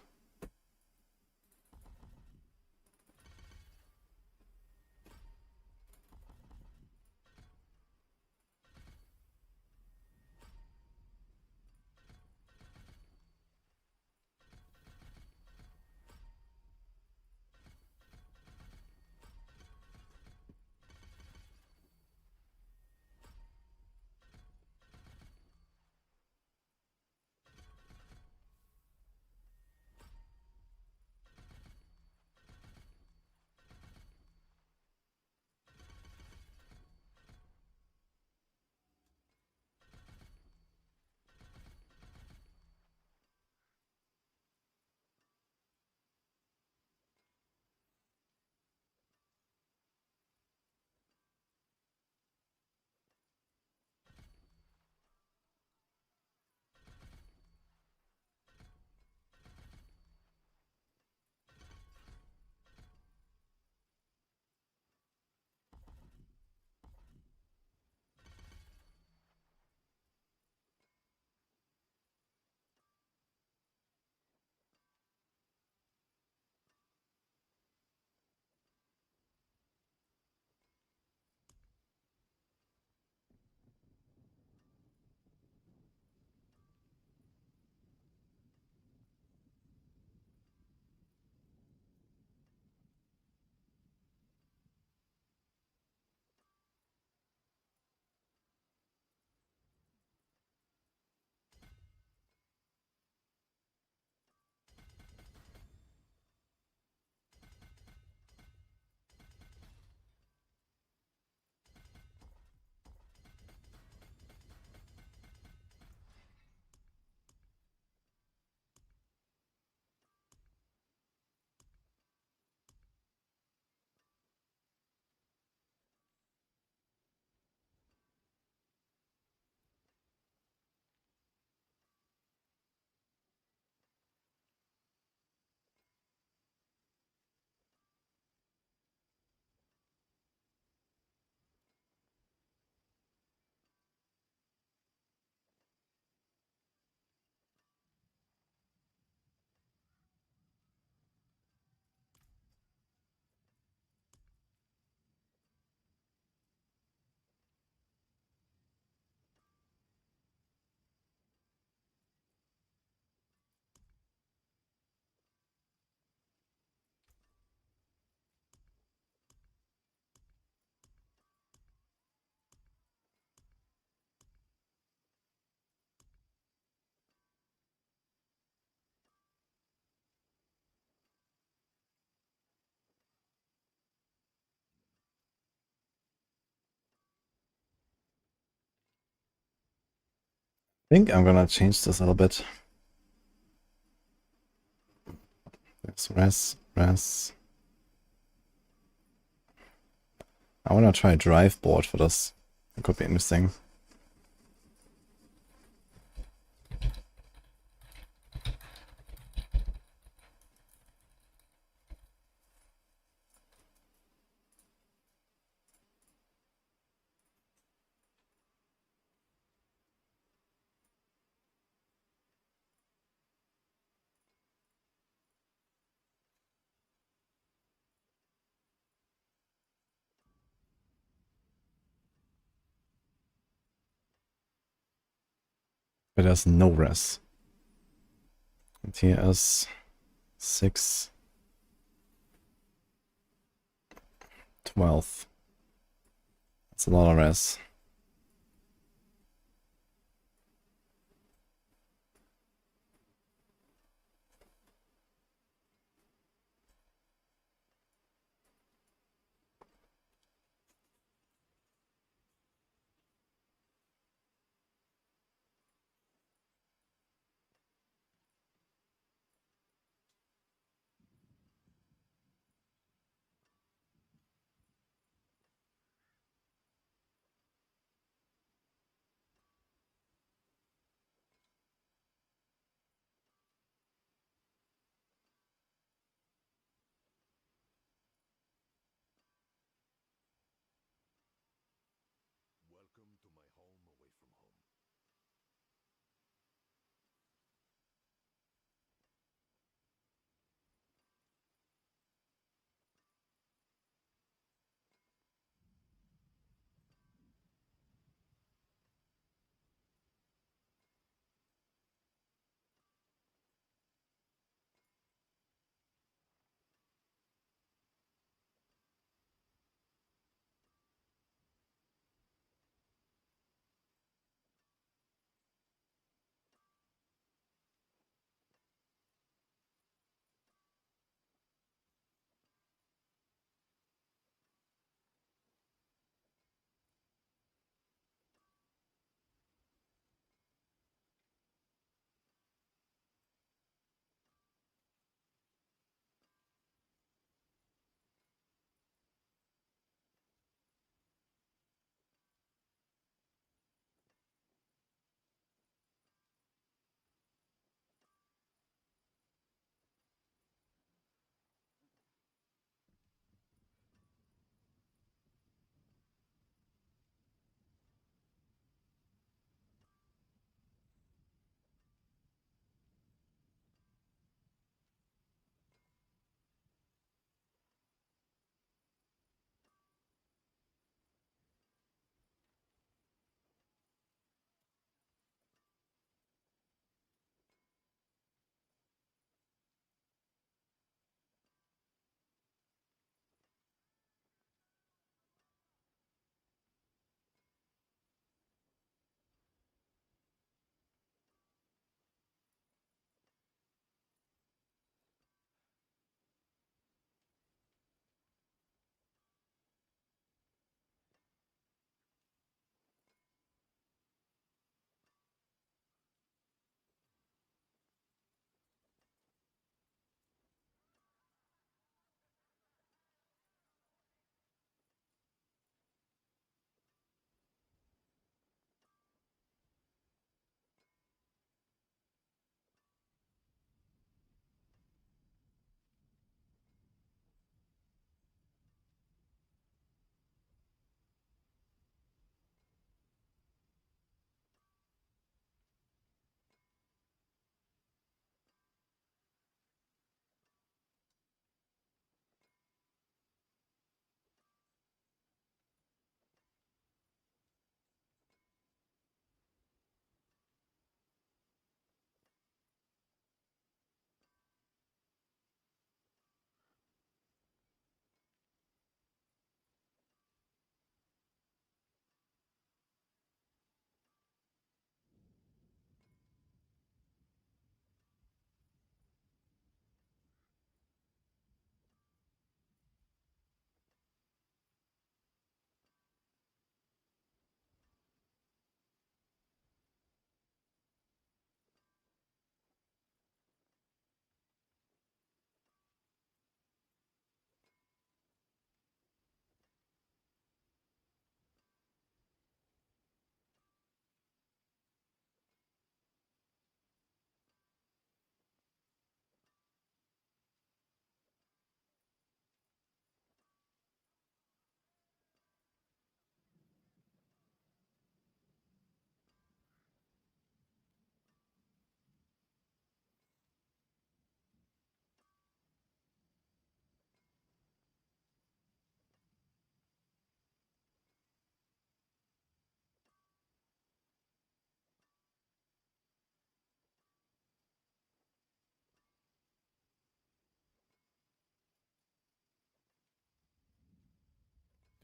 I think I'm gonna change this a little bit. There's res. I wanna try drive board for this. It could be interesting. But there's no res. And here is 6, 12. That's a lot of res.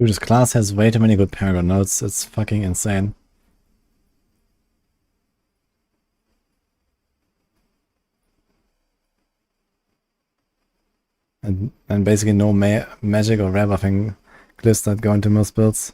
Dude, this class has way too many good Paragon notes. It's fucking insane. And basically no magic or rare buffing glyphs that go into most builds.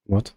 What?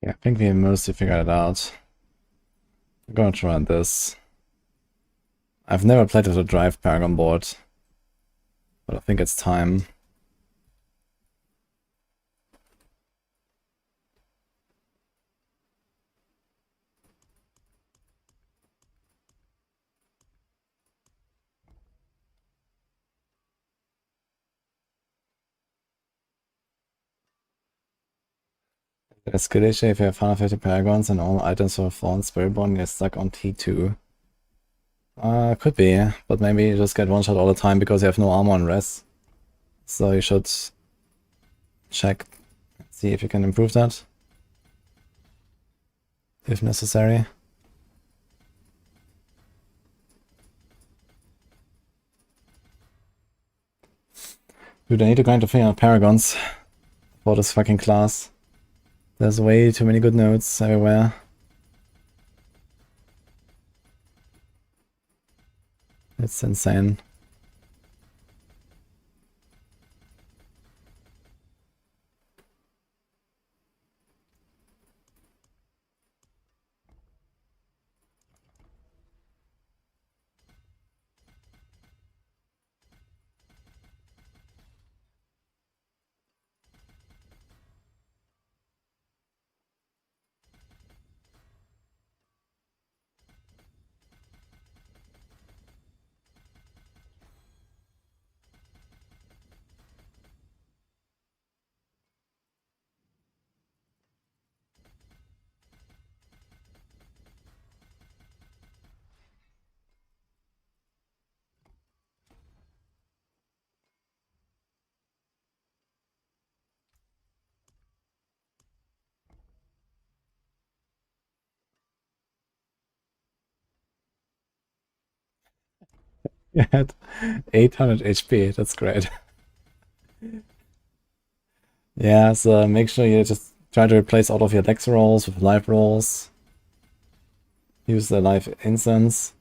Yeah, I think we mostly figured it out. I'm gonna try this. I've never played with a Drive Paragon board, but I think it's time. It's good if you have 150 Paragons and all items for Fallen Spiritborn, you're stuck on T2. Could be, but maybe you just get one shot all the time because you have no armor and res. So you should check, see if you can improve that, if necessary. Dude, I need to grind to 300 Paragons for this fucking class. There's way too many good nodes everywhere. It's insane. You had 800 HP, that's great. Yeah, so make sure you just try to replace all of your dex rolls with life rolls. Use the life instance.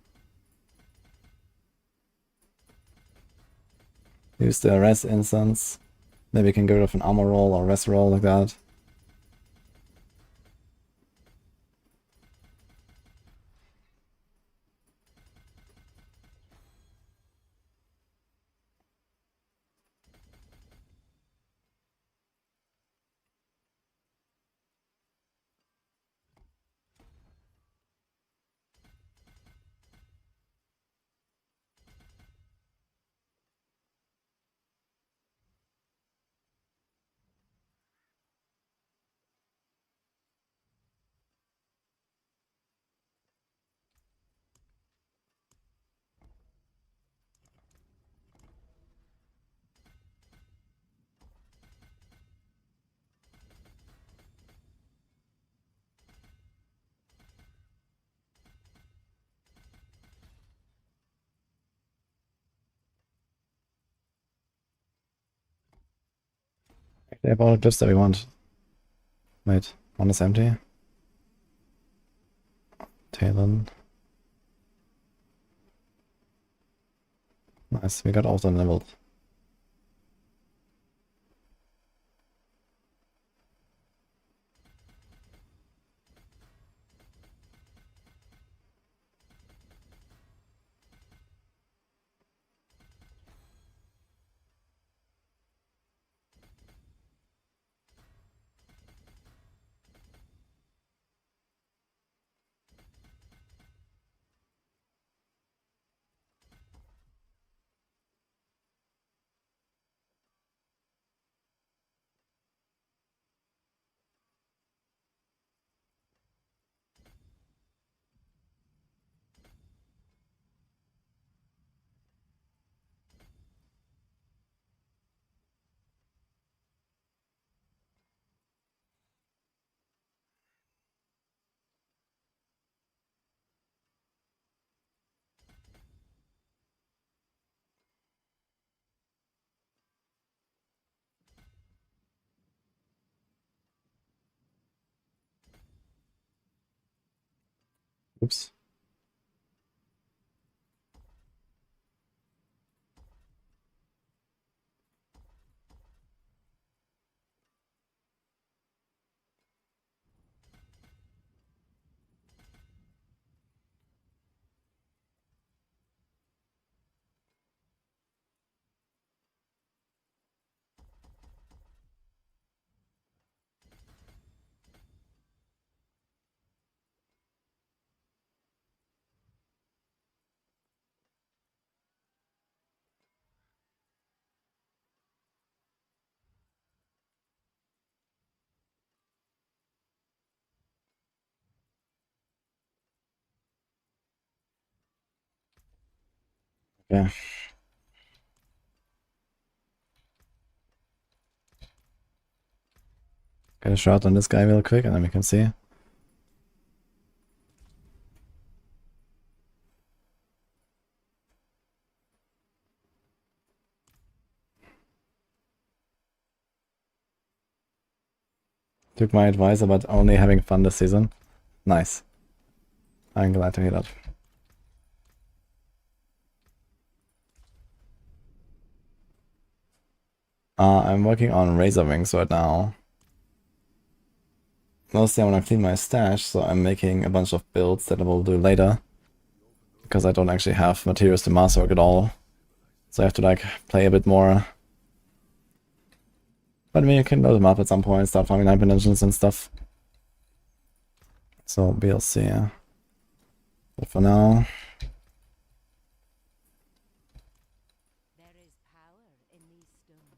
Use the res instance. Maybe you can get rid of an armor roll or res roll like that. They have all the glyphs that we want. Wait, one is empty. Talon. Nice, we got all of them leveled. Oops. Yeah. Get a shot on this guy real quick and then we can see. Took my advice about only having fun this season. Nice. I'm glad to hear that. I'm working on Razor Wings right now. Mostly I want to clean my stash, so I'm making a bunch of builds that I will do later. Because I don't actually have materials to masterwork at all. So I have to like play a bit more. But I mean, you can load them up at some point, start farming 9 dimensions and stuff. So we'll see. But for now, There is power in these stones.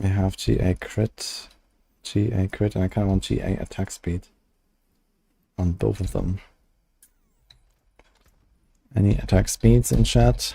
we have GA crit, and I kind of want GA attack speed on both of them. Any attack speeds in chat?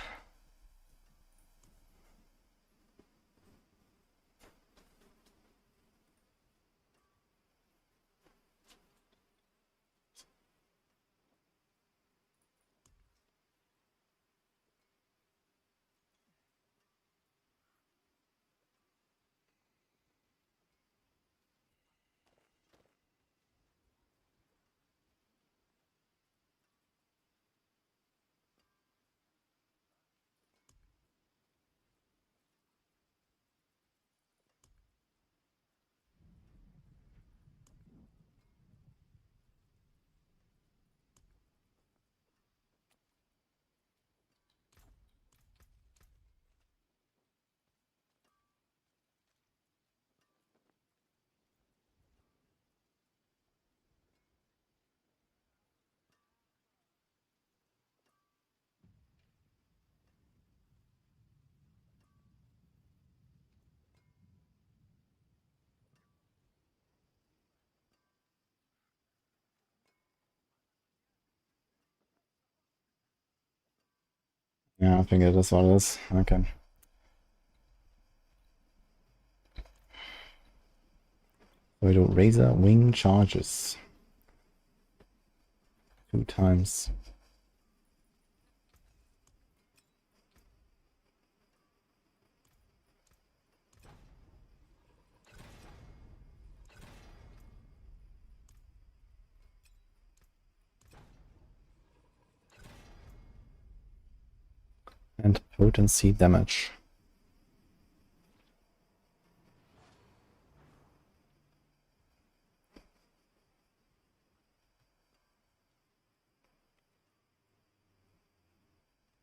Yeah, I think it is what it is. Okay. So we do Razor Wing charges. 2 times. And potency damage.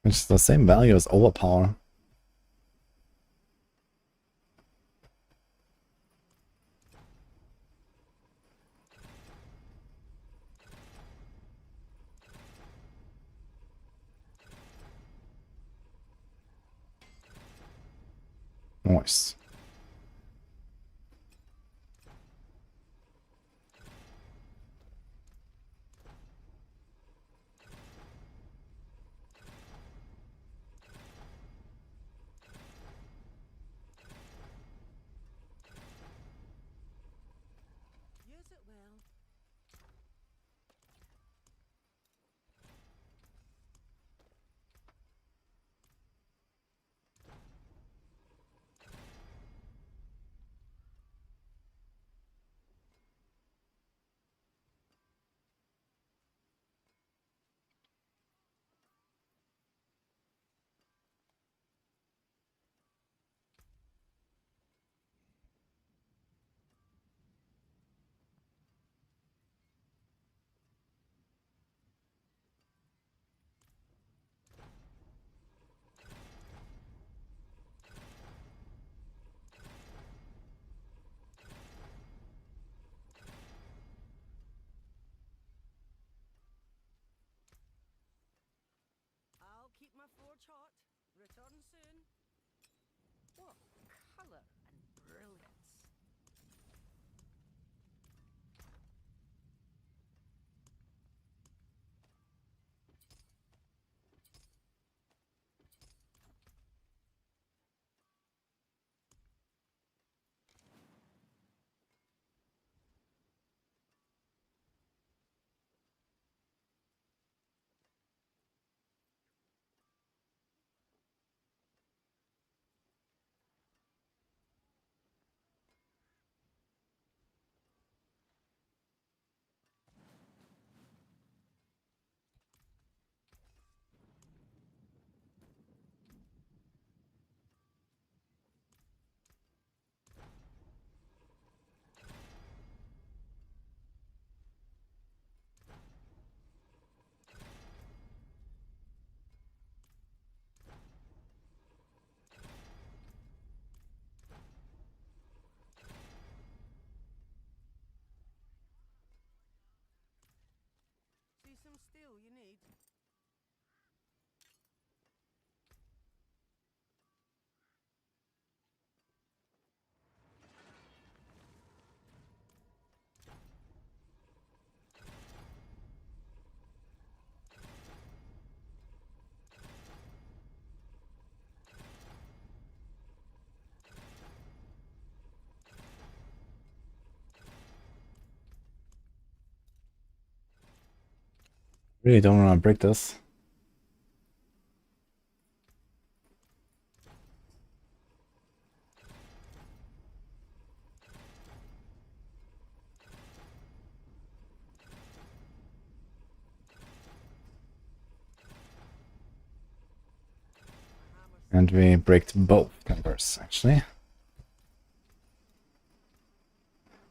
Which is the same value as overpower. Nice. Use it well. I'll keep my forge hot. Return soon. What color and brilliance. some steel you need? Really don't want to break this. And we break both timbers, actually.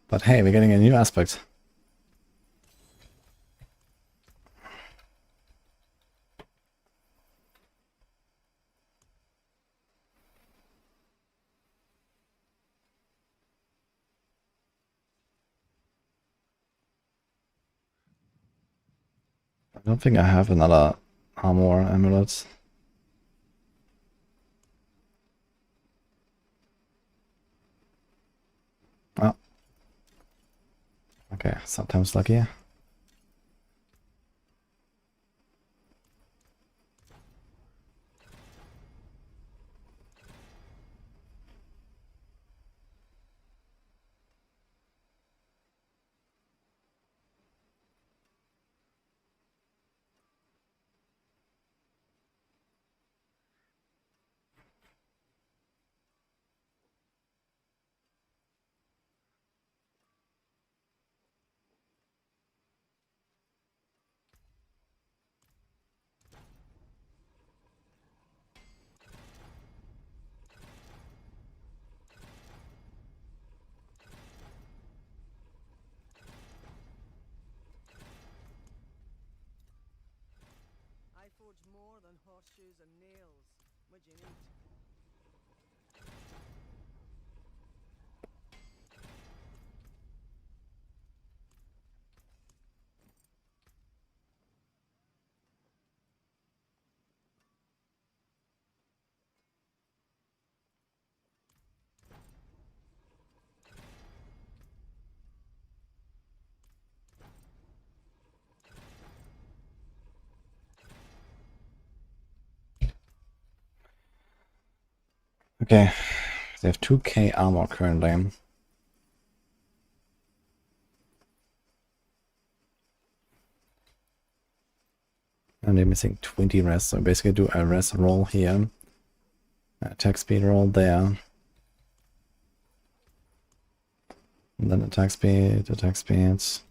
But hey, we're getting a new aspect. I don't think I have another armor amulet. Oh. Okay, sometimes lucky. I forge more than horseshoes and nails. What do you need? Okay, they have 2k armor currently. And they're missing 20 res, so basically do a res roll here. Attack speed roll there. And then attack speed, attack speeds.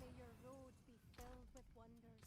May your road be filled with wonders.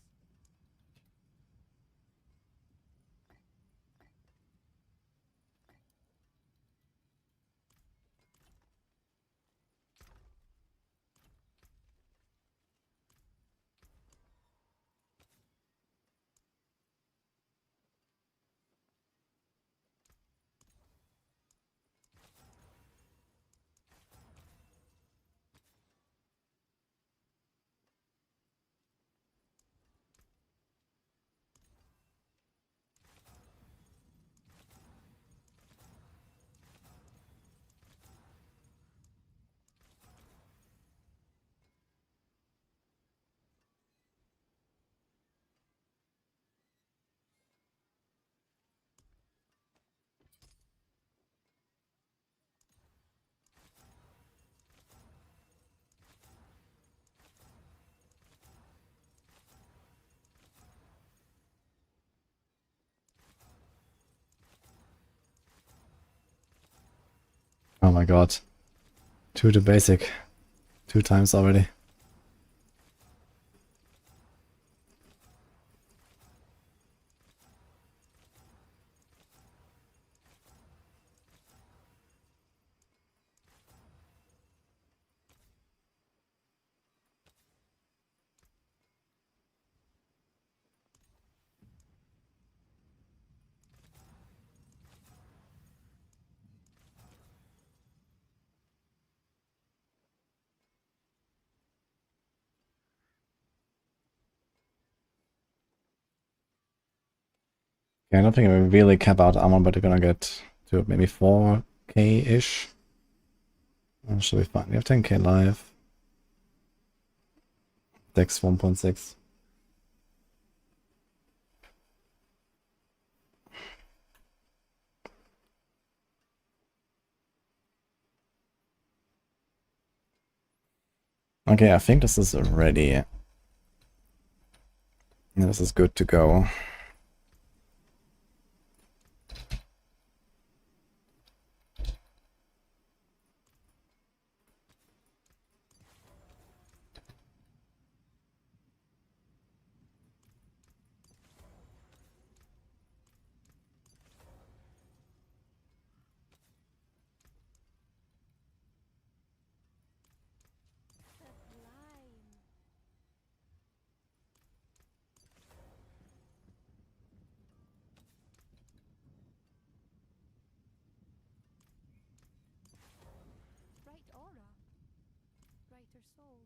Oh my god. 2 to basic. 2 times already. Yeah, I don't think we really cap out armor, but we're gonna get to maybe 4k-ish. That should be fine. We have 10k life. Dex 1.6. Okay, I think this is ready. Yeah, this is good to go. Sublime. Bright aura. Brighter soul.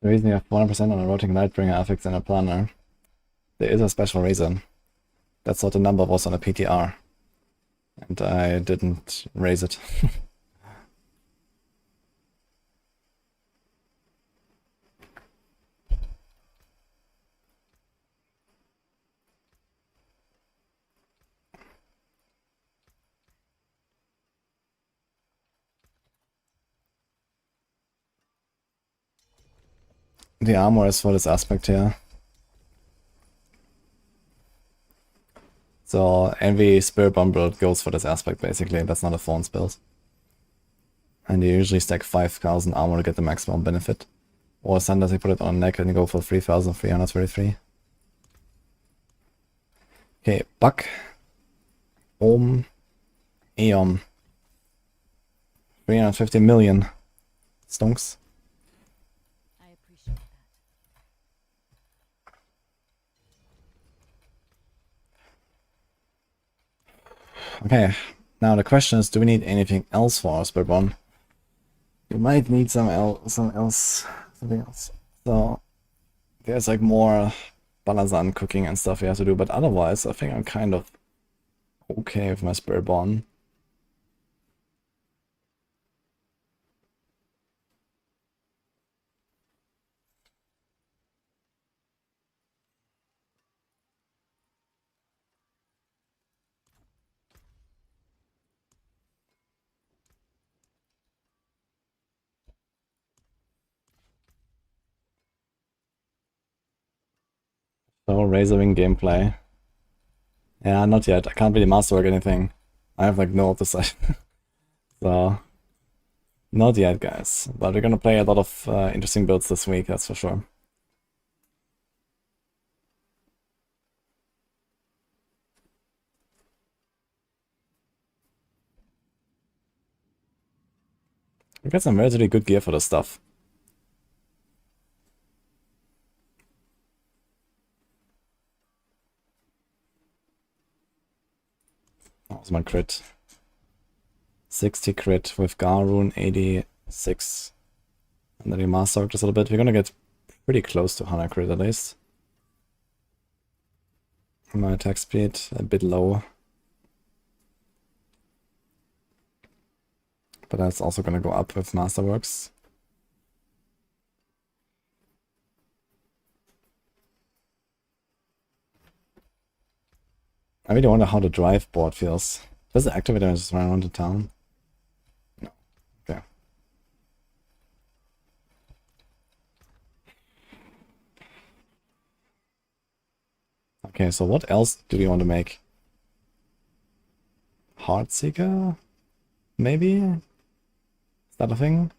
The reason you have 100% on a rotating Lightbringer affix in a planner. There is a special reason. That's what the number was on a PTR. And I didn't raise it. The armor is for this aspect here. So Envy Spiritborn build goes for this aspect basically. That's not a phone build. And you usually stack 5,000 armor to get the maximum benefit. Or sometimes you put it on a neck and you go for 3,333. Okay, Buck. Ohm. Eon. 350 million. Stonks. I appreciate that. Okay, now the question is, do we need anything else for our Spiritborn? We might need something else. So there's like more Balazan cooking and stuff we have to do, but otherwise I think I'm kind of okay with my Spiritborn. So Razorwing gameplay. Yeah, not yet. I can't really masterwork anything. I have like no decide. So not yet, guys. But we're gonna play a lot of interesting builds this week, that's for sure. We got some relatively good gear for this stuff. That was my crit. 60 crit with Garrune, 86. And then we masterworked this a little bit. We're gonna get pretty close to 100 crit at least. My attack speed a bit low. But that's also gonna go up with Masterworks. I really wonder how the drive board feels. Does it activate when I just run around the town? No. Okay. Okay, so what else do we want to make? Heartseeker? Maybe? Is that a thing?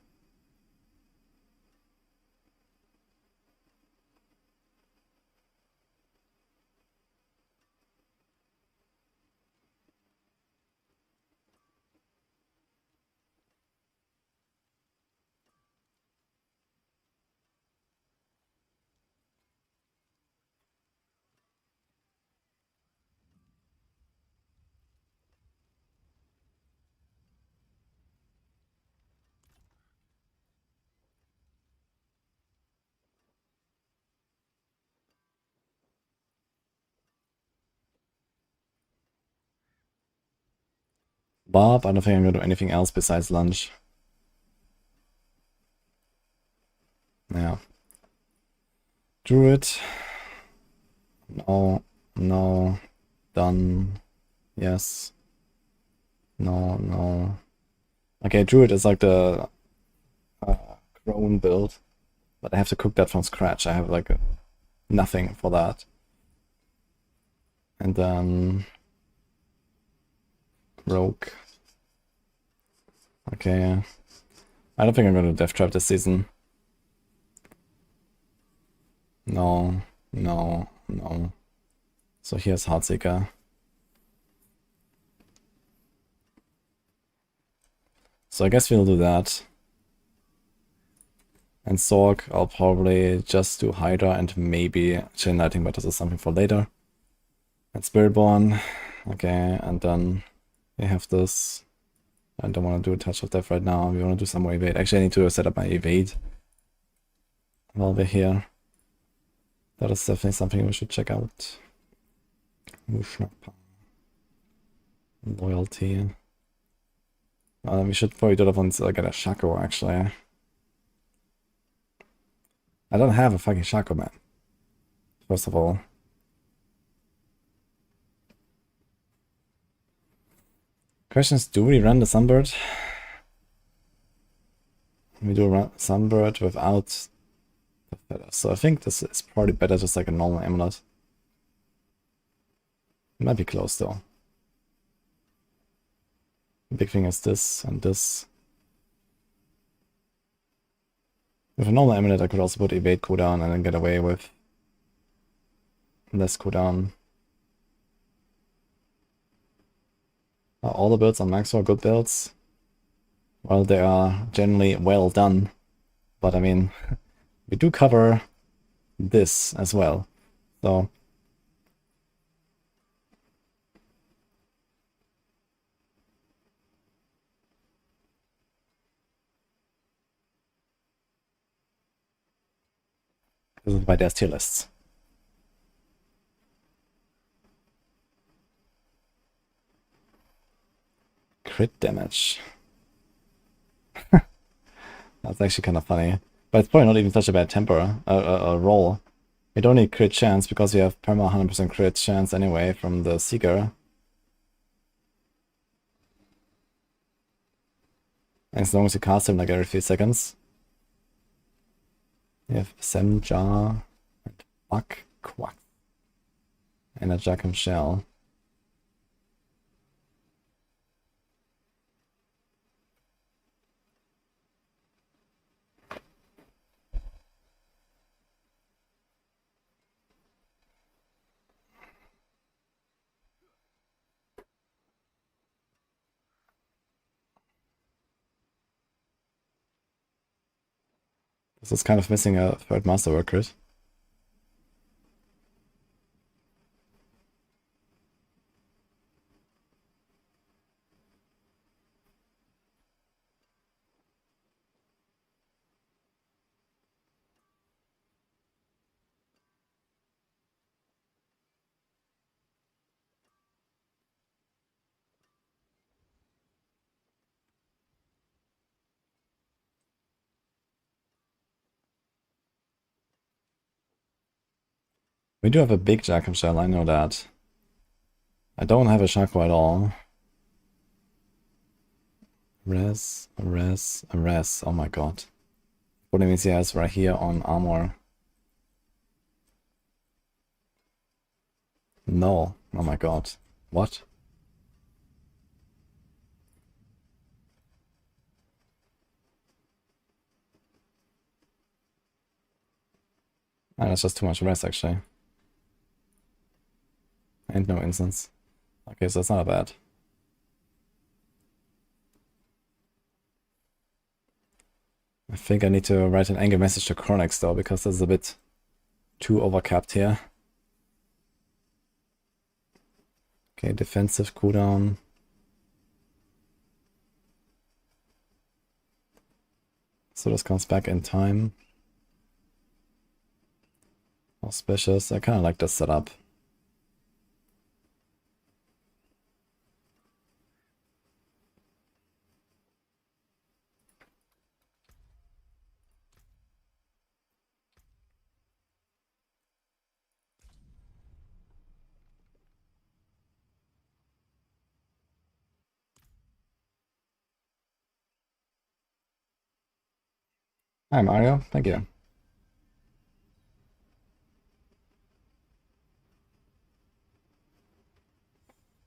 Barb, I don't think I'm gonna do anything else besides lunch. Yeah. Druid. No. No. Done. Yes. No, no. Okay, Druid is like the crone build, but I have to cook that from scratch. I have like nothing for that. And then Rogue. Okay. I don't think I'm gonna Death Trap this season. No, no, no. So here's Heartseeker. So I guess we'll do that. And Sorc, I'll probably just do Hydra and maybe Chain Lightning, but this is something for later. And Spiritborn. Okay, and then we have this. I don't want to do a Touch of Death right now. We want to do some more evade. Actually, I need to set up my evade while we're here. That is definitely something we should check out. Loyalty. We should probably do that once I get a Shaco, actually. I don't have a fucking Shaco, man. First of all. Question is, do we run the Sunbird? We do run Sunbird without the feather. So I think this is probably better just like a normal amulet. It might be close though. The big thing is this and this. With a normal amulet I could also put evade cooldown and then get away with less cooldown. Are all the builds on Max are good builds? Well, they are generally well done, but I mean, we do cover this as well, so this is why there's tier lists. Crit damage. That's actually kind of funny. But it's probably not even such a bad roll. You don't need crit chance because you have perma 100% crit chance anyway from the Seeker. And as long as you cast him like every few seconds. You have Semjar and Buck Quack. And a Jackham Shell. This is kind of missing a third Masterwork crit. We do have a big Jackham Shell, I know that. I don't have a Shaco at all. Res, oh my god. What it means he has right here on armor. No. Oh my god. What? Ah, that's just too much rest, actually. And no instance. Okay, so that's not bad. I think I need to write an anger message to Chronix though, because this is a bit too overcapped here. Okay, defensive cooldown. So this comes back in time. Auspicious. I kind of like this setup. Hi Mario, thank you.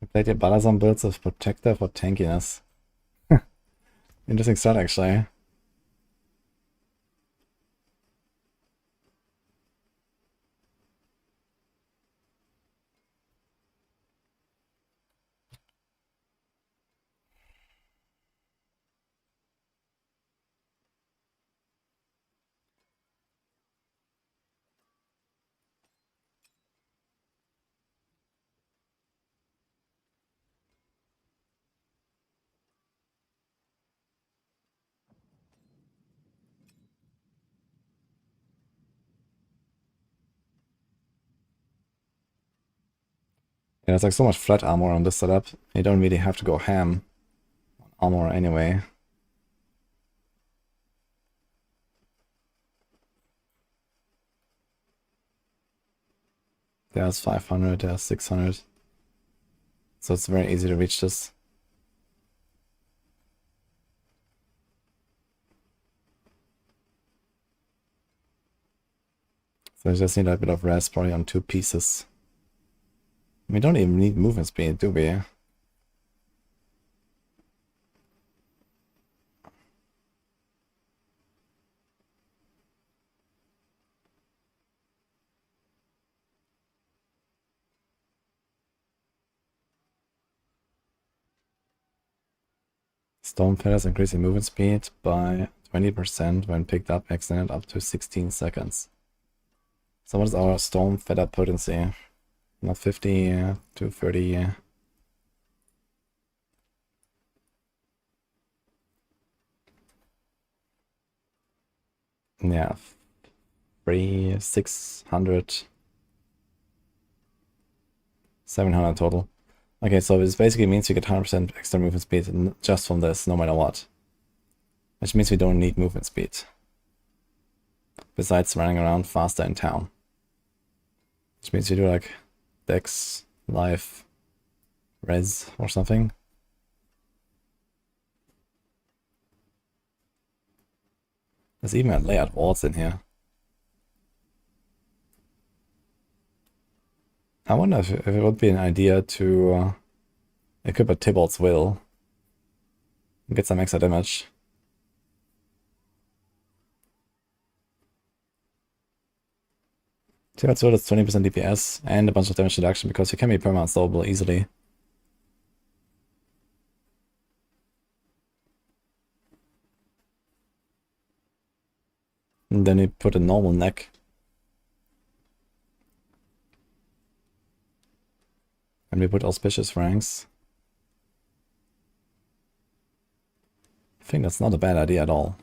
I played your Balazon builds with Protector for tankiness. Interesting start actually. Yeah, there's like so much flat armor on this setup. You don't really have to go ham on armor anyway. There's 500, there's 600. So it's very easy to reach this. So I just need a bit of rest, probably on 2 pieces. We don't even need movement speed, do we? Storm Feathers increasing movement speed by 20% when picked up, extended up to 16 seconds. So what is our Storm Feather potency? Not 50 to 30. Yeah, 600, 700 total. Okay, so this basically means we get 100% extra movement speed just from this, no matter what. Which means we don't need movement speed. Besides running around faster in town. Which means you do like Dex, Life, Res or something. There's even a layered walls in here. I wonder if it would be an idea to equip a Tybalt's Will and get some extra damage. Tybalt's Will is 20% DPS and a bunch of damage reduction because you can be perma-unstoppable easily. And then you put a normal neck. And we put auspicious ranks. I think that's not a bad idea at all.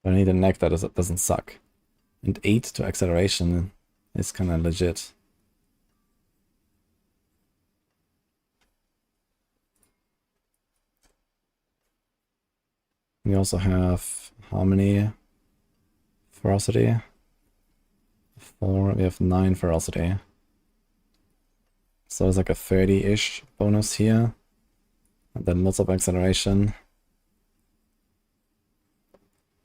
I need a neck that doesn't suck. And 8 to acceleration is kind of legit. We also have Harmony, Ferocity. 4, we have 9 ferocity. So it's like a 30-ish bonus here. And then lots of acceleration.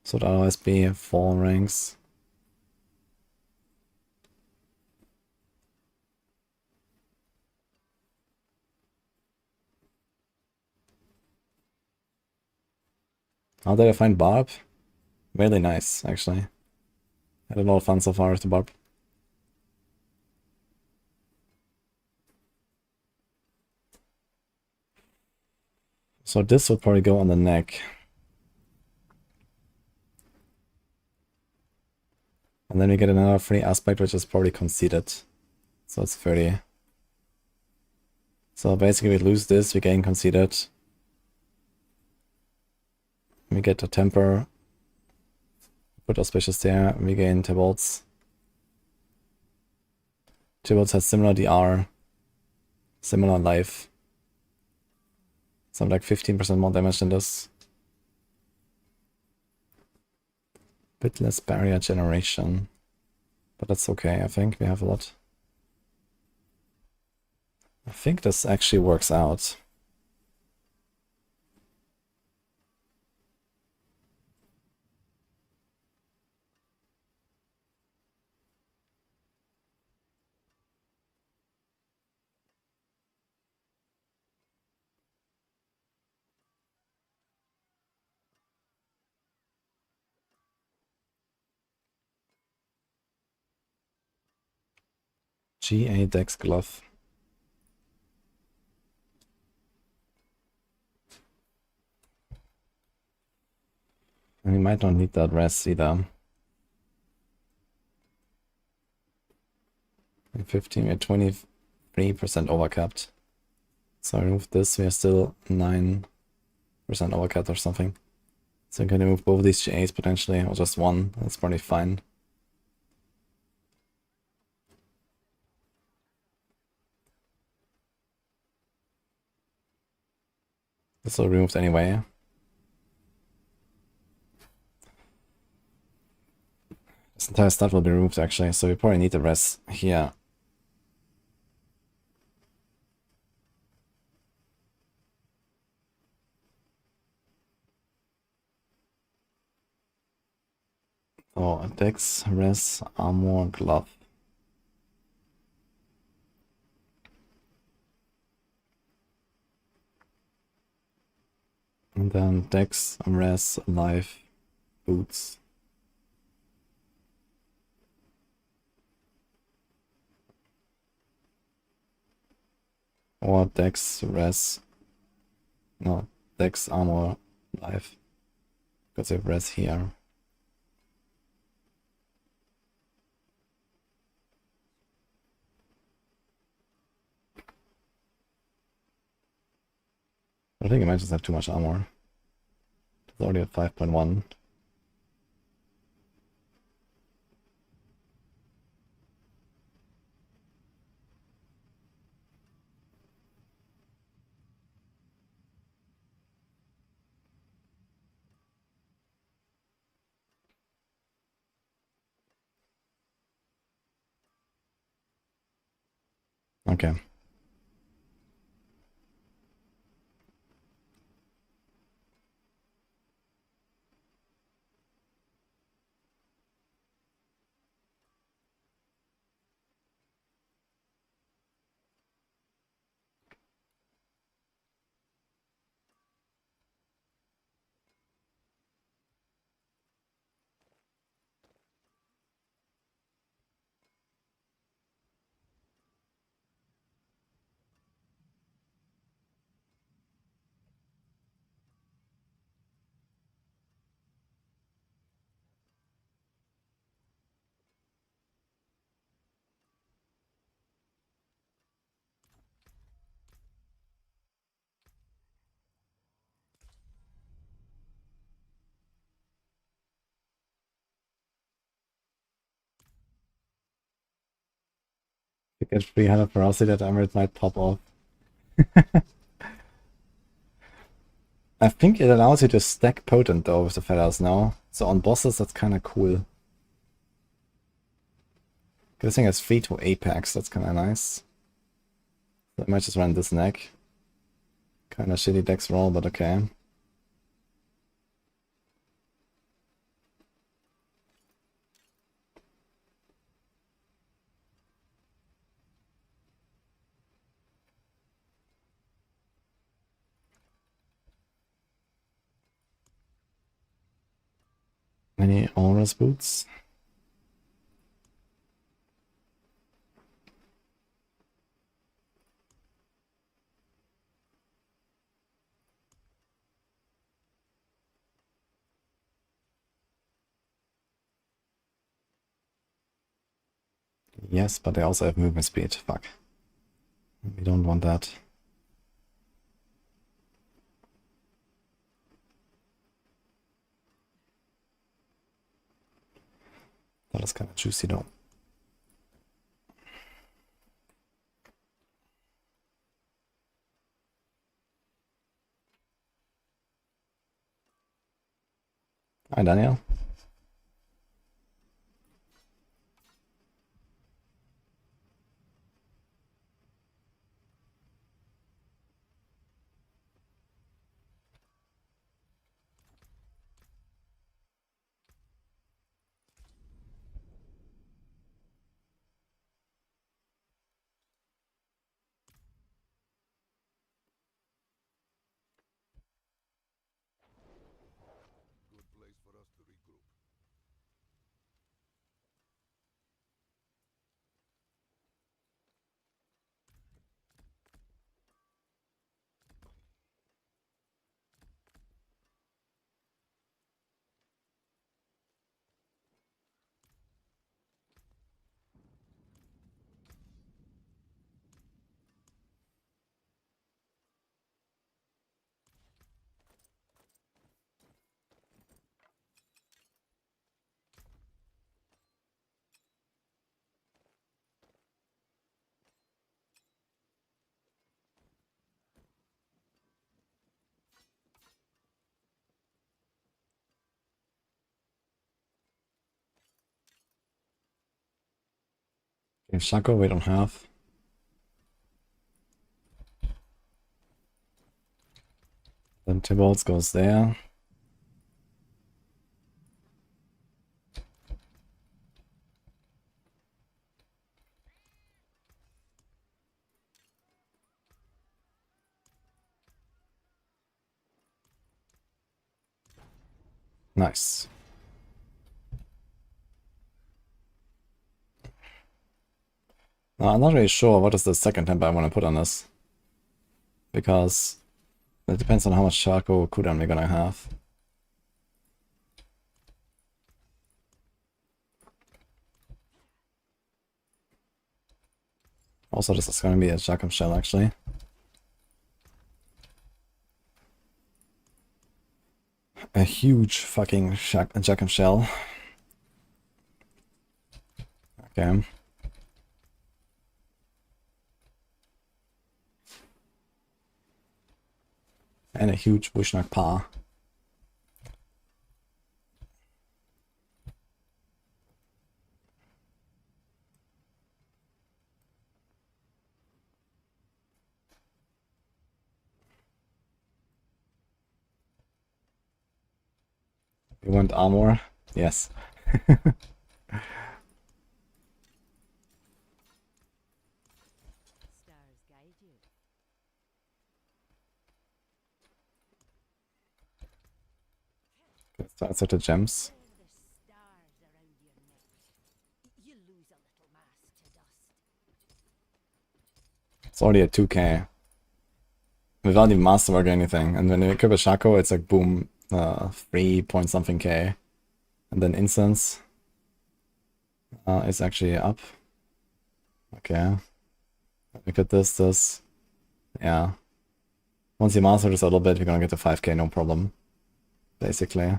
So it'd otherwise be 4 ranks. How did I find Barb? Really nice, actually. Had a lot of fun so far with the Barb. So this would probably go on the neck. And then we get another free aspect, which is probably conceded. So it's 30. So basically we lose this, we gain conceded. We get a temper. Put auspicious there, we gain Tybalt's. Tybalt's has similar DR. Similar life. So like 15% more damage than this. Bit less barrier generation. But that's okay, I think we have a lot. I think this actually works out. GA Dex Glove. And we might not need that rest either. 15, we're 23% overcapped. So I remove this, we are still 9% overcapped or something. So I can remove both these GAs potentially, or just one, that's probably fine. This will be removed anyway. This entire stat will be removed actually, so we probably need the rest here. So Dex, Res, Armor, Glove. And then Dex, Res, Life, Boots. Or Dex, Res. No, Dex, Armor, Life. Because we have Res here. I think it might just have too much armor. It's already at 5.1. Okay. You get 300 ferocity, that emerald might pop off. I think it allows you to stack potent though with the feathers now. So on bosses that's kinda cool. This thing has 3 to Apex, that's kinda nice. I might just run this neck. Kinda shitty dex roll, but okay. Any Aura's boots? Yes, but they also have movement speed. Fuck. We don't want that. That is kind of juicy though. Hi, Daniel. Good place for us to regroup. Okay, Shaco we don't have. Then Tybalt goes there. Nice. Now, I'm not really sure what is the second temper I want to put on this. Because it depends on how much Shaco cooldown we're gonna have. Also, this is gonna be a Judgement shell actually. A huge fucking Judgement shell. Okay. And a huge Bushnak Pa. You want armor? Yes. Stars guide you. So I set the gems. Wear the stars around your neck. You lose a little mass to dust. It's already at 2k. Without even masterwork or anything. And when you equip a Shaco, it's like boom, 3 point something k. And then instance is actually up. Okay. Look at this. Yeah. Once you master this a little bit, you're gonna get to 5k, no problem. Basically.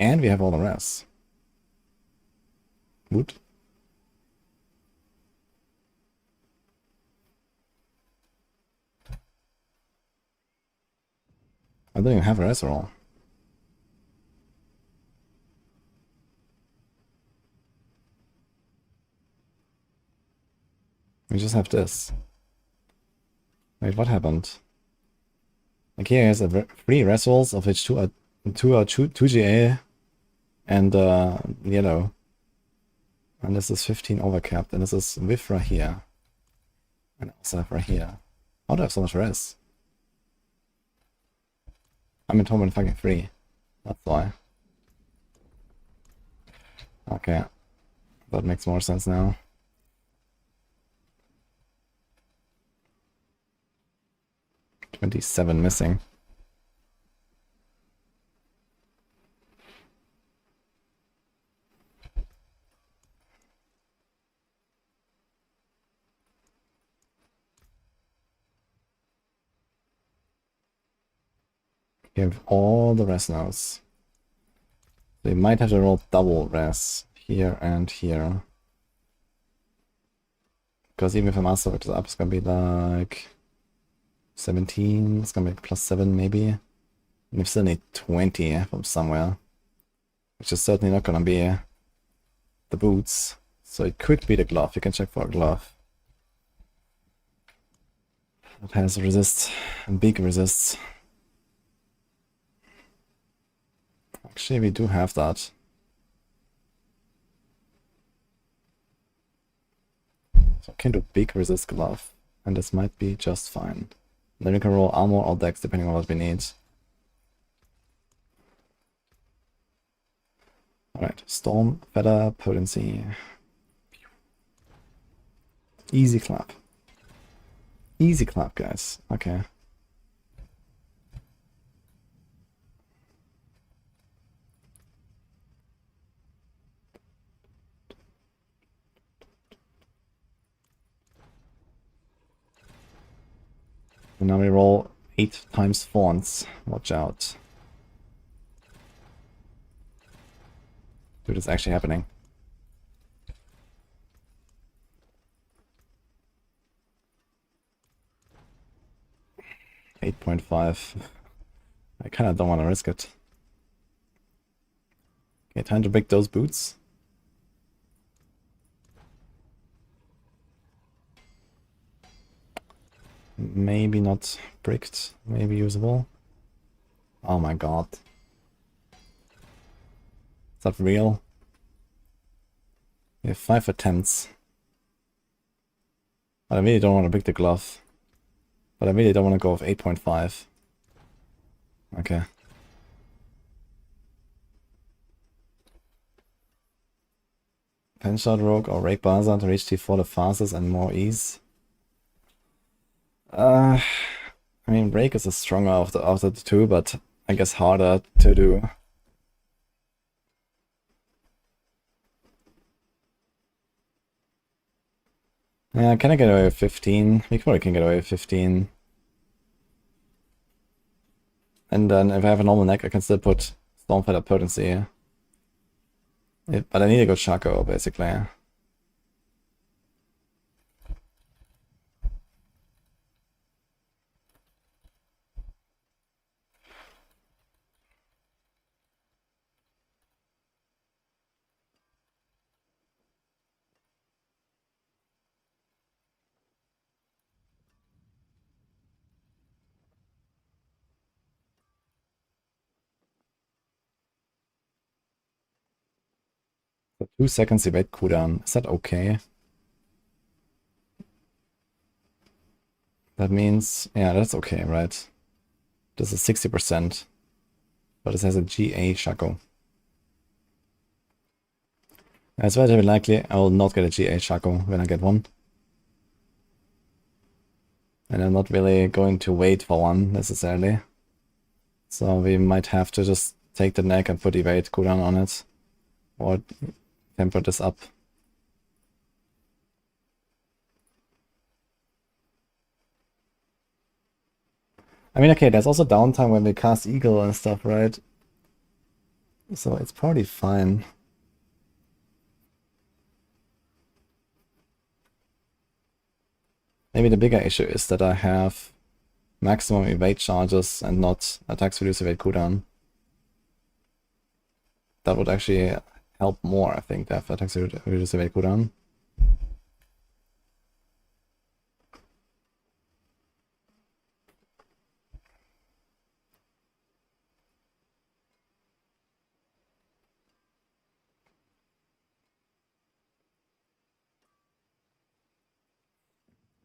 And we have all the rest. Wood. I don't even have a rest at all. We just have this. Wait, what happened? Like here he has 3 wrestles, of which 2 are 2 GA and yellow. And this is 15 overcapped, and this is with right here. And also have right here. How do I have so much res? I'm in tournament fucking 3. That's why. Okay. That makes more sense now. $27 missing. Give all the res nows. They might have to roll double res here and here. Because even if I master it up, it's gonna be like 17, it's gonna be +7 maybe. And we still need 20 from somewhere. Which is certainly not gonna be the boots. So it could be the glove, you can check for a glove. It has resist and big resists. Actually, we do have that. So I can do big resist glove, and this might be just fine. Then we can roll armor or dex depending on what we need. Alright, storm, feather, potency. Easy clap. Easy clap, guys. Okay. And now we roll 8 times fawns. Watch out. Dude, it's actually happening. $8.5. I kinda don't wanna risk it. Okay, time to break those boots. Maybe not bricked, maybe usable. Oh my god. Is that real? We have 5 attempts. But I really don't want to brick the glove. But I really don't want to go with 8.5. Okay. PenShot Rogue or Rake Baza to reach T4 the fastest and more ease. I mean, Rake is a stronger of the two, but I guess harder to do. Yeah, can I get away with 15? We probably can get away with 15. And then if I have a normal neck, I can still put Stormfeather Potency. But I need a good Shaco, basically. So 2 seconds evade cooldown. Is that okay? That means, yeah, that's okay, right? This is 60%. But it has a GA Shaco. It's very likely I will not get a GA Shaco when I get one. And I'm not really going to wait for one, necessarily. So we might have to just take the neck and put evade cooldown on it. Or temper this up. I mean, okay, there's also downtime when we cast Eagle and stuff, right? So it's probably fine. Maybe the bigger issue is that I have maximum evade charges and not attacks reduce evade cooldown. That would actually help more, I think, to have attacks reduce evade cooldown.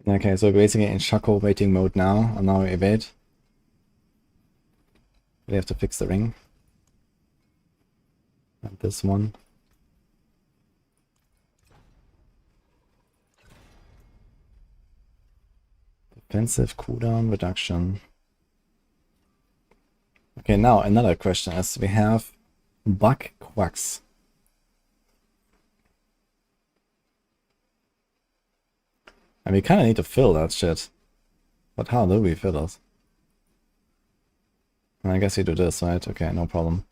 Okay, so basically in Shaco waiting mode now, and now evade. We have to fix the ring. And this one. Defensive cooldown reduction. Okay, now another question is, we have Bug Quacks. And we kind of need to fill that shit. But how do we fill it? I guess you do this, right? Okay, no problem.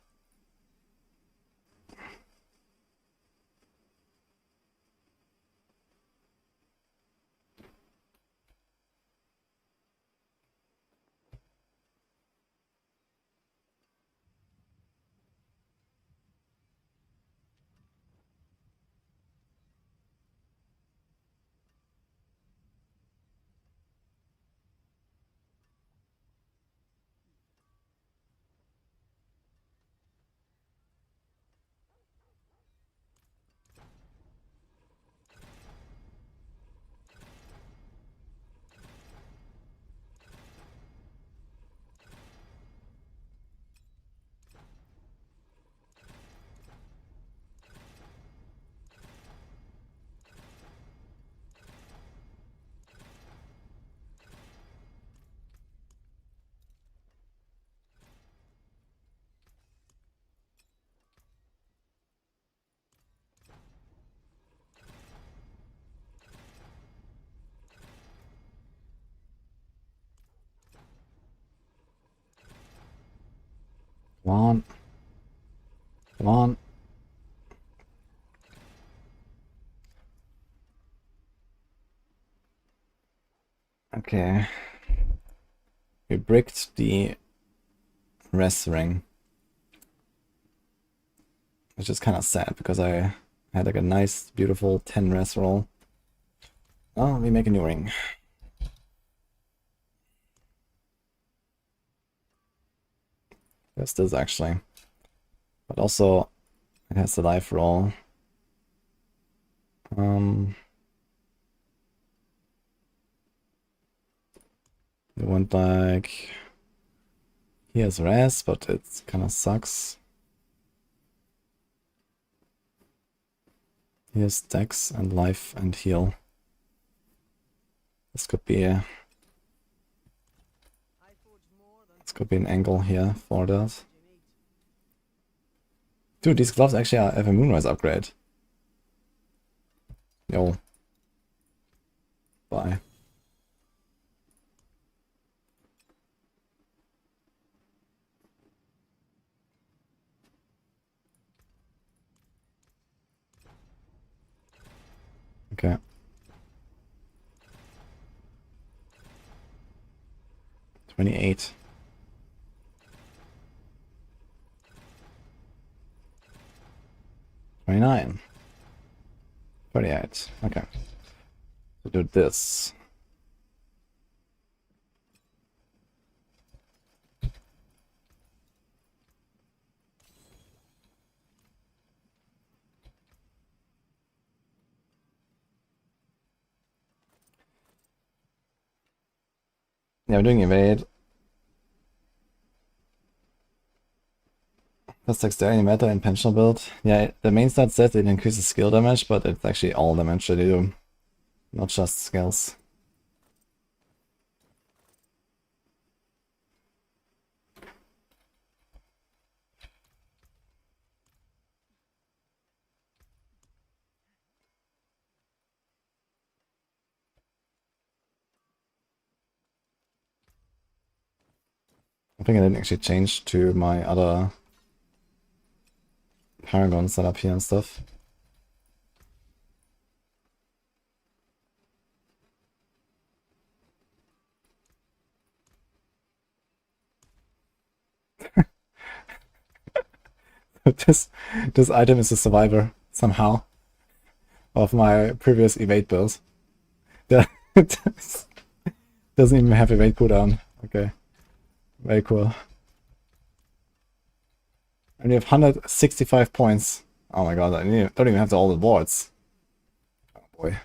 Come on. Come on. Okay. We bricked the rest ring. Which is kind of sad because I had like a nice, beautiful 10 rest roll. Oh, we make a new ring. There's this actually. But also, it has the life roll. We want like... Here's rest, but it kind of sucks. Here's dex and life and heal. This could be a... This could be an angle here for that. Dude, these gloves actually have a Moonrise upgrade. Yo. Bye. Okay. $28. 29. 38. Okay. So do this. Yeah, we're doing evade. Does dexterity matter in PenShot build? Yeah, the main stat says it increases skill damage, but it's actually all damage that you do, not just skills. I think I didn't actually change to my other Paragon setup here and stuff. this item is a survivor somehow of my previous evade build. That doesn't even have evade cooldown. Okay, very cool. And we have 165 points. Oh my god, I don't even have all the boards. Oh boy.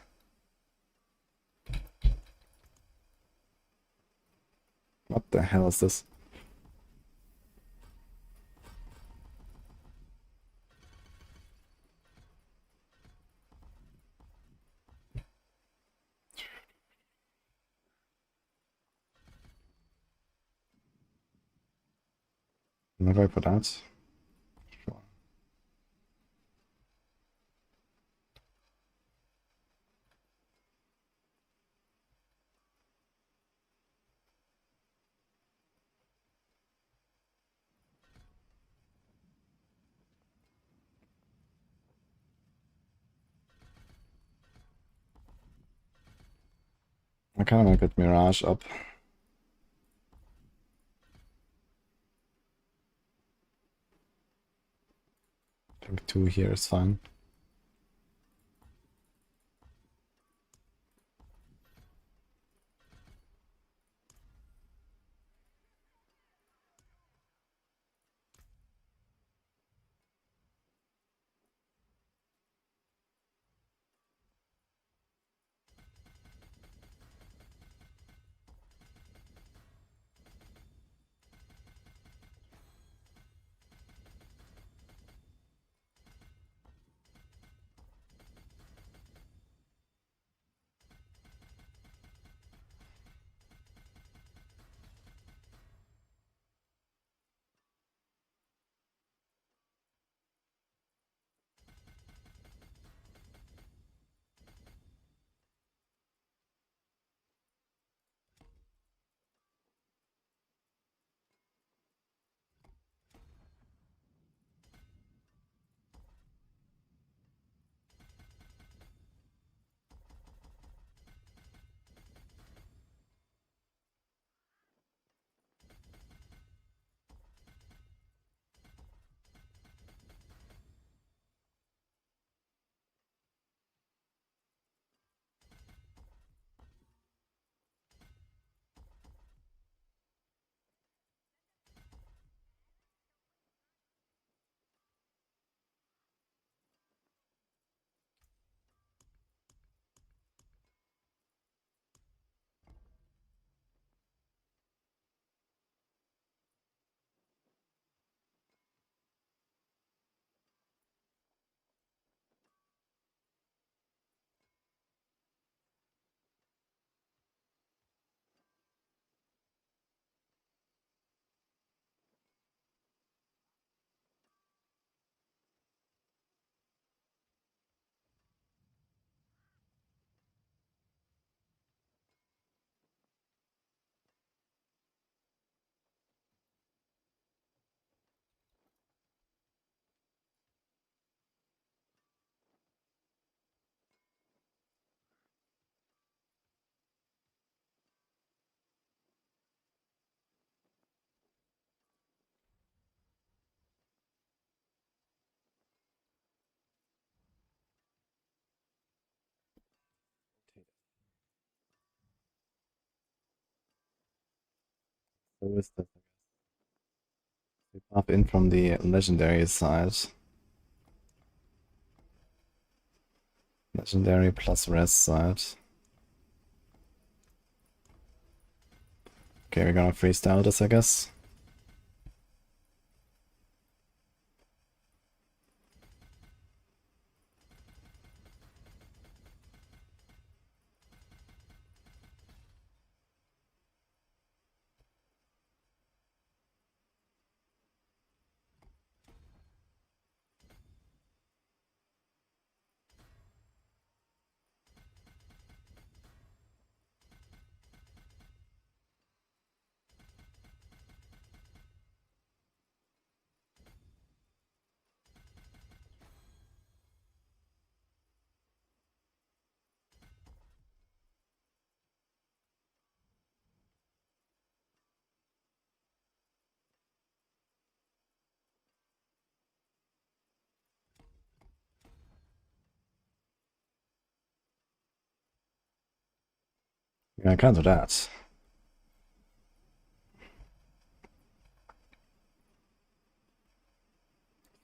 What the hell is this? Where do I put that? Sure. I kind of want to get Mirage up. I think 2 here is fine. So is that? We pop in from the legendary side. Legendary plus res side. Okay, we're gonna freestyle this, I guess. Yeah, I can't do that.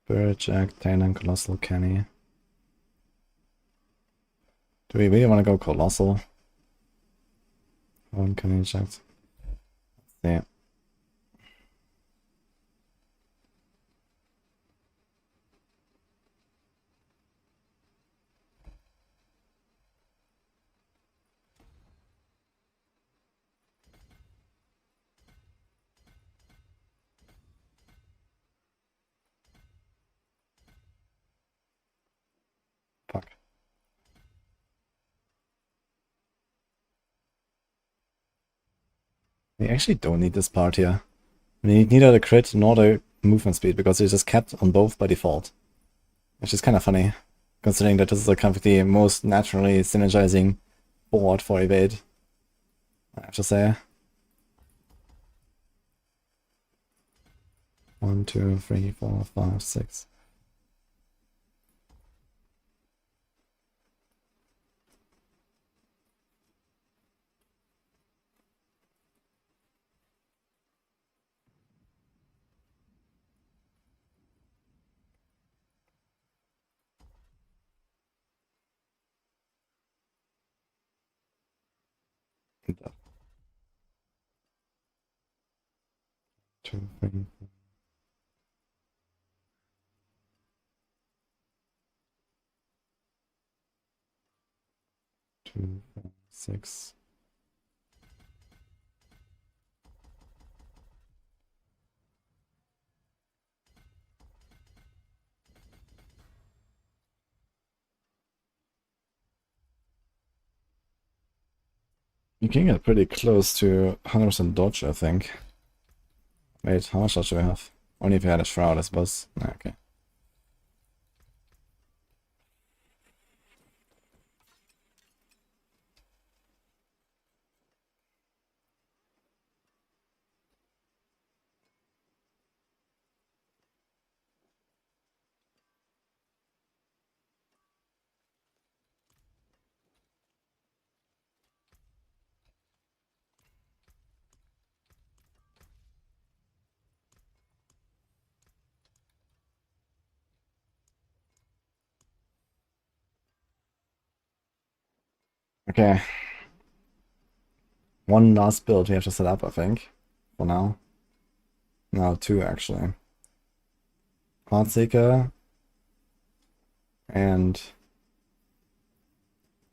Spirit Jack, Tannen, Colossal, Kenny. Do we really want to go Colossal? One Kenny checked. Yeah. We actually don't need this part here. We need neither the crit nor the movement speed because it's just kept on both by default. Which is kind of funny, considering that this is kind of the most naturally synergizing board for evade, I have to say. 1, 2, 3, 4, 5, 6. Two, three, four. 2, 5, 6. You can get pretty close to 100% dodge, I think. Wait, how much dodge do we have? Only if you had a shroud, I suppose. Okay. Okay. One last build we have to set up, I think. For now. No, 2 actually. Heartseeker and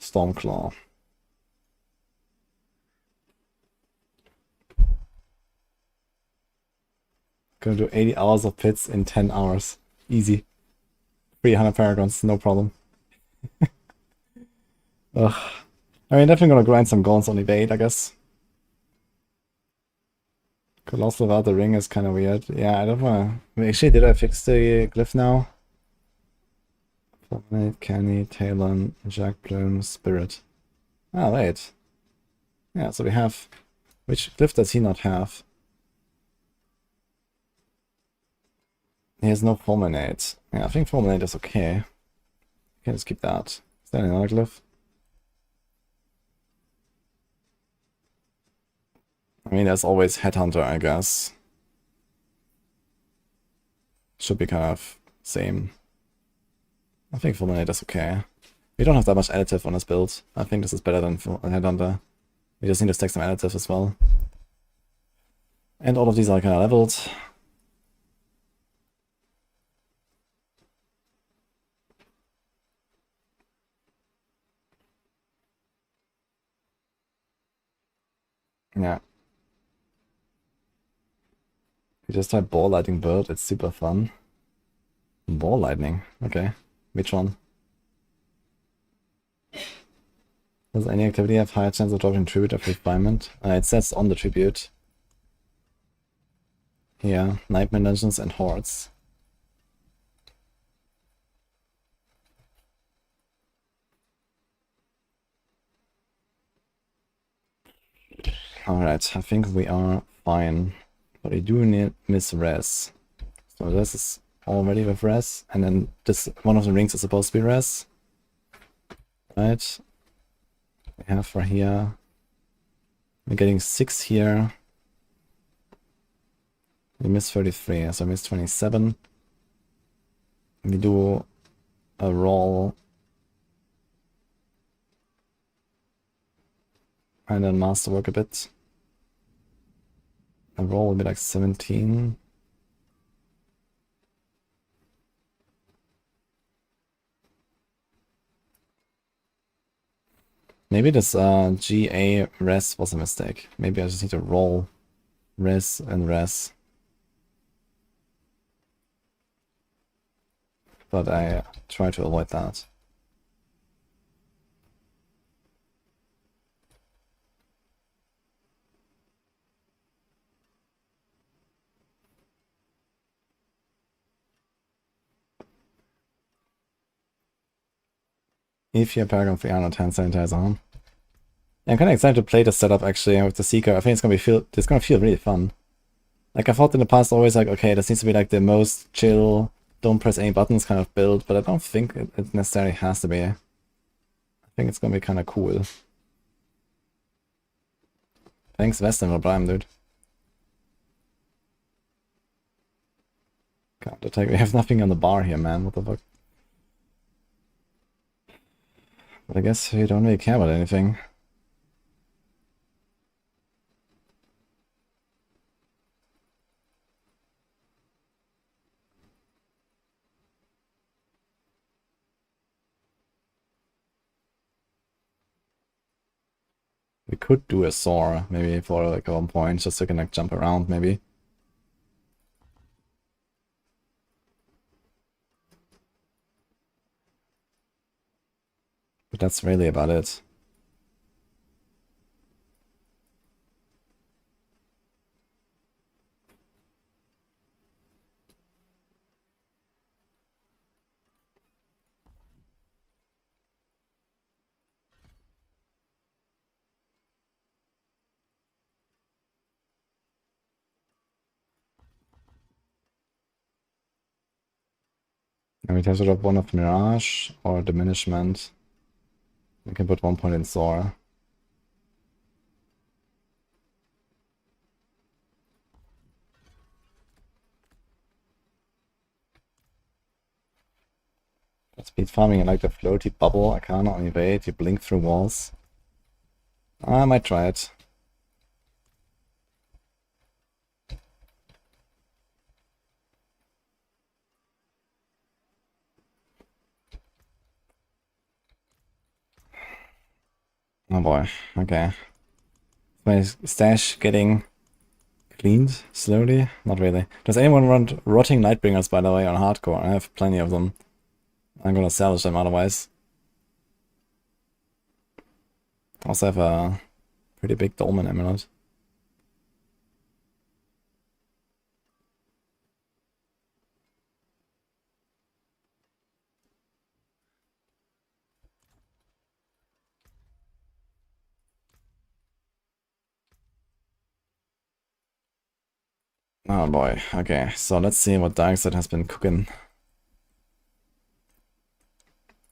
Stormclaw. Gonna do 80 hours of pits in 10 hours. Easy. 300 paragons, no problem. Ugh. I mean, definitely gonna grind some goals on evade, I guess. Colossal without the ring is kind of weird. Yeah, I don't wanna... Actually, did I fix the glyph now? Fulminate, Canny, Talon, Jack Plume, Spirit. Ah, wait. Yeah, so we have... Which glyph does he not have? He has no Fulminate. Yeah, I think Fulminate is okay. Okay, let's keep that. Is that another glyph? I mean, there's always Headhunter, I guess. Should be kind of same. I think Fulminate is okay. We don't have that much additive on this build. I think this is better than Headhunter. We just need to stack some additive as well. And all of these are kind of leveled. Yeah. We just type ball lightning bird, it's super fun. Ball lightning, okay. Which one? Does any activity have higher chance of dropping tribute of refinement? It says on the tribute. Here, Nightmare Dungeons and Hordes. Alright, I think we are fine. But we do need miss res. So this is already with res, and then this one of the rings is supposed to be res. Right. We have for here. We're getting 6 here. We miss 33, so I miss 27. We do a roll. And then masterwork a bit. A roll will be like 17. Maybe this GA res was a mistake. Maybe I just need to roll res and res. But I try to avoid that. If you're Paragon 310 sanitizer on. Yeah, I'm kind of excited to play the setup actually with the Seeker. I think it's gonna feel really fun. Like I thought in the past, always like, okay, this needs to be like the most chill, don't press any buttons kind of build, but I don't think it necessarily has to be. I think it's gonna be kind of cool. Thanks Western for Prime, dude. Counter attack. We have nothing on the bar here, man. What the fuck? But I guess we don't really care about anything. We could do a soar, maybe for like 1 point, just so we can like jump around, maybe. But that's really about it. And we have to drop one of Mirage or Diminishment. We can put 1 point in Soar. Speed farming, I like the floaty bubble, Arcana on evade, you blink through walls. I might try it. Oh boy, okay. My stash getting cleaned slowly? Not really. Does anyone want Rotting Nightbringers, by the way, on hardcore? I have plenty of them. I'm gonna salvage them otherwise. I also have a pretty big Dolmen Emerald. Oh boy, okay, so let's see what Darkseid has been cooking.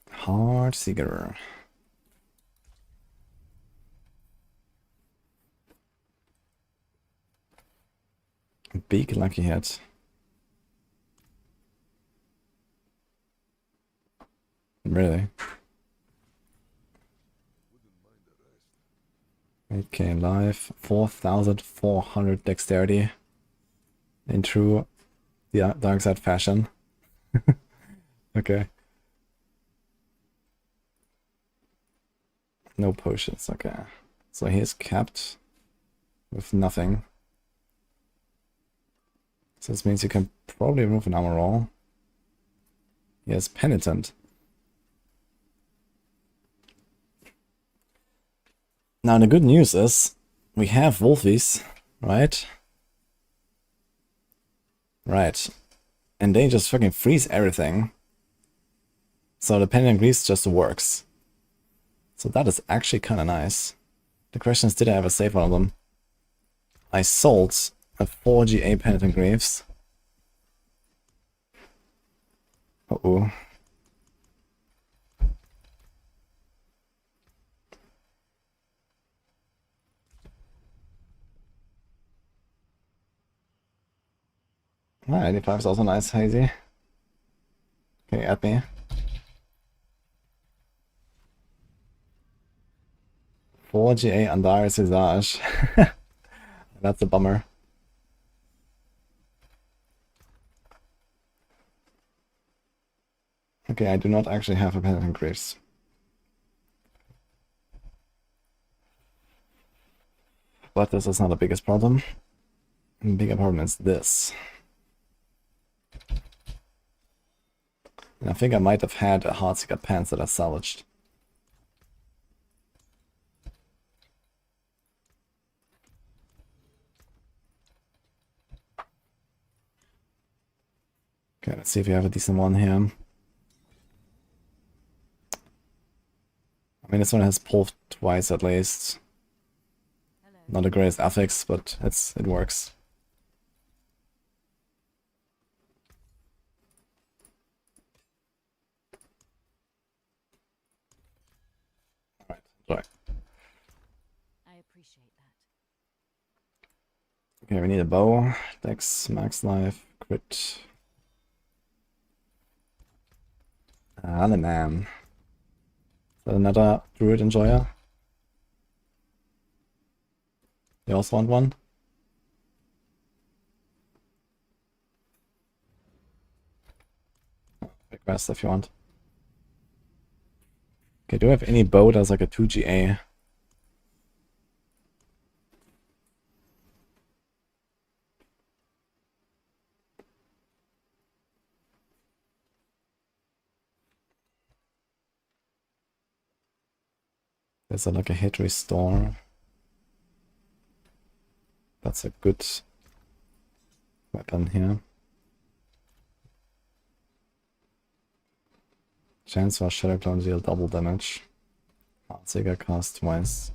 Heartseeker. Big lucky hit. Really? 8k life, 4,400 dexterity. In true Darkseid fashion. Okay. No potions, okay. So he's capped with nothing. So this means you can probably remove an armor roll. He has Penitent. Now the good news is we have Wolfies, right? Right. And they just fucking freeze everything. So the Penitent Grease just works. So that is actually kind of nice. The question is, did I ever save one of them? I sold a 4GA Penitent Graves. Uh-oh. Ah, 85 is also nice, Hazy. Okay, add me. Four GA Andar Visage. That's a bummer. Okay, I do not actually have a Penitent Graves. But this is not the biggest problem. The bigger problem is this. And I think I might have had a Heartseeker pants that I salvaged. Okay, let's see if we have a decent one here. mean, this one has pulled twice at least. Hello. Not the greatest affix, but it works. Alright, enjoy. I appreciate that. Okay, we need a bow. Dex, max life, crit. The man. Is that another Druid enjoyer? You also want one? Request if you want. Okay, do I have any bow that's like a 2GA? There's like a hit restore. That's a good weapon here. Chance for Shadow Clone deal double damage. Heartseeker cast twice.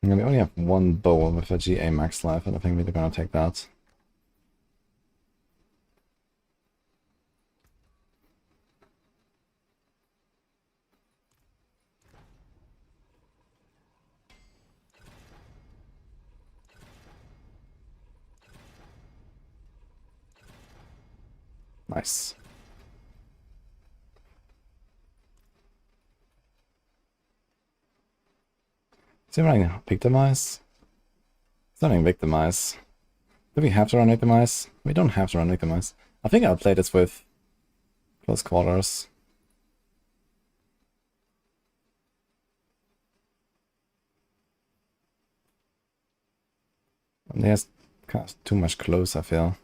Yeah, we only have one bow with a GA max life, and I think we're gonna take that. Nice. Is he running Victimize? He's running Victimize. Do we have to run Victimize? We don't have to run Victimize. I think I'll play this with close quarters. And he has kind of too much close, I feel.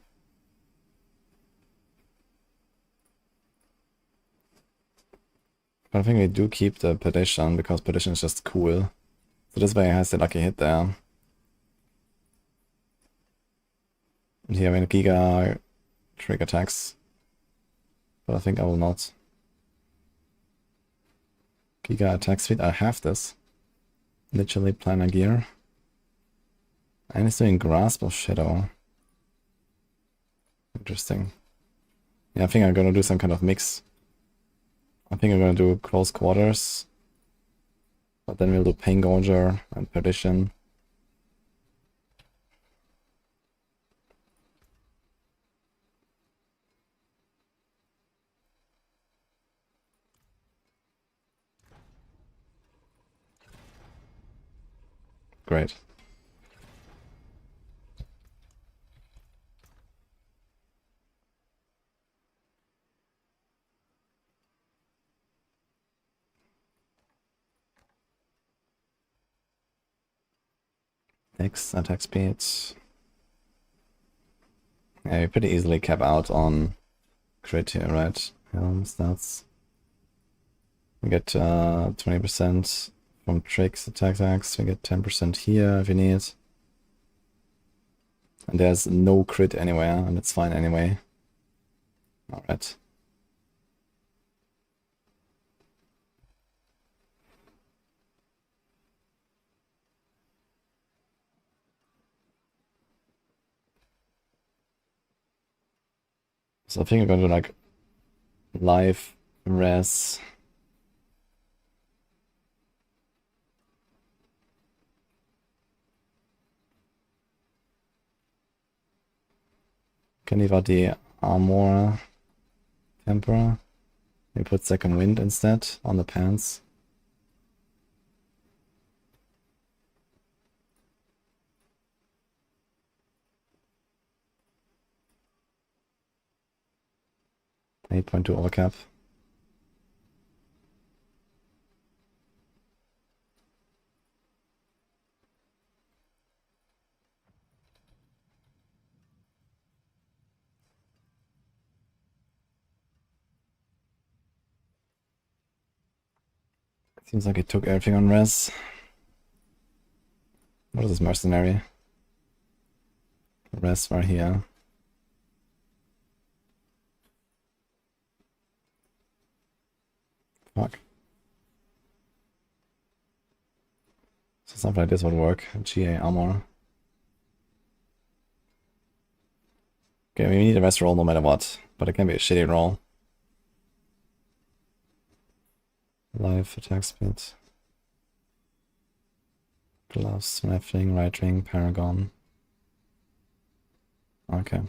But I think we do keep the Perdition, because Perdition is just cool. So this way he has the lucky hit there. And here, when Giga trick attacks. But I think I will not. Giga attack speed, I have this. Literally planar gear. And it's doing Grasp of Shadow. Interesting. Yeah, I think I'm gonna do some kind of mix. I think I'm gonna do close quarters. But then we'll do Pain Gorger and Perdition. Great. Next, attack speed. Yeah, you pretty easily cap out on crit here, right? Stats. We get 20% from tricks, attacks. We get 10% here if you need. And there's no crit anywhere, and it's fine anyway. Alright. So I think I'm gonna do like live res. Can leave out the armor temper. We put second wind instead on the pants. 8.2 overcap. Seems like he took everything on res. What is this mercenary? Res right here. Fuck. So something like this would work. GA armor. Okay, we need a res roll no matter what, but it can be a shitty roll. Life, attack speed. Gloves, rifling, right ring, paragon. Okay.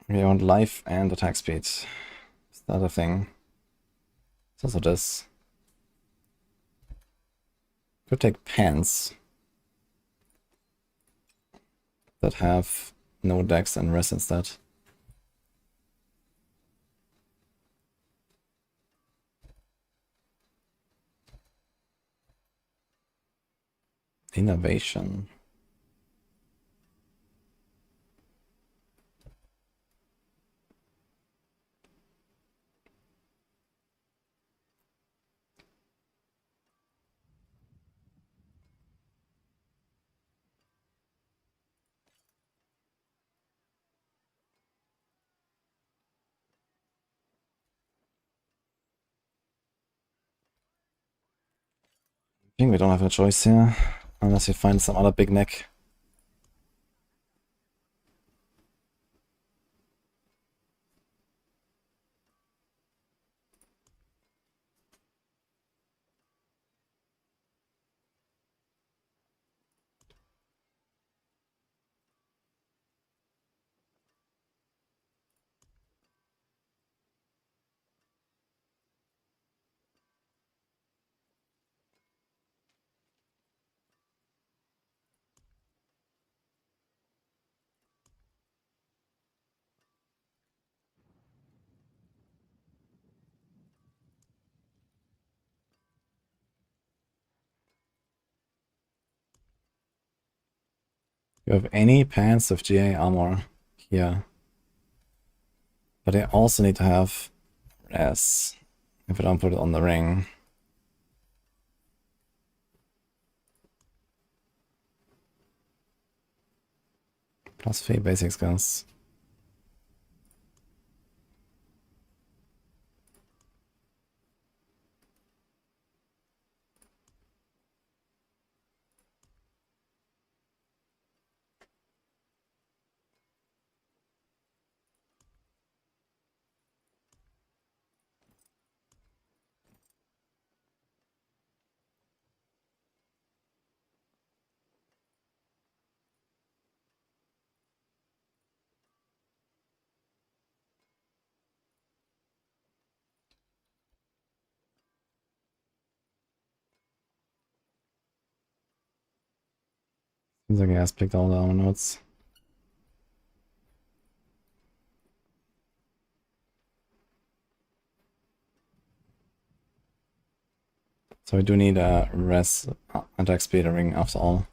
We want life and attack speed. Is that a thing? It's also this. Could take pants that have no dex and res instead. Innovation. I think we don't have a choice here, unless we find some other big neck. You have any pants with GA armor here. But I also need to have res if I don't put it on the ring. Plus 3 basic skills. Seems like he has picked all the armor notes. So we do need a res attack speed ring after all.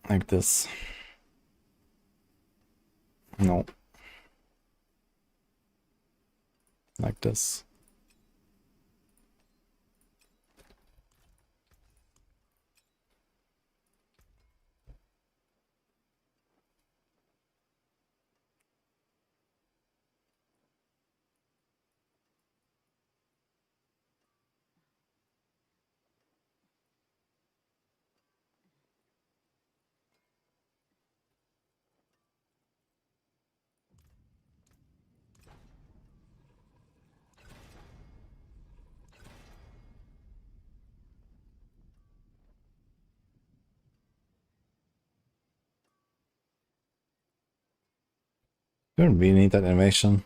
Like this. No. Like this. We don't really need that innovation.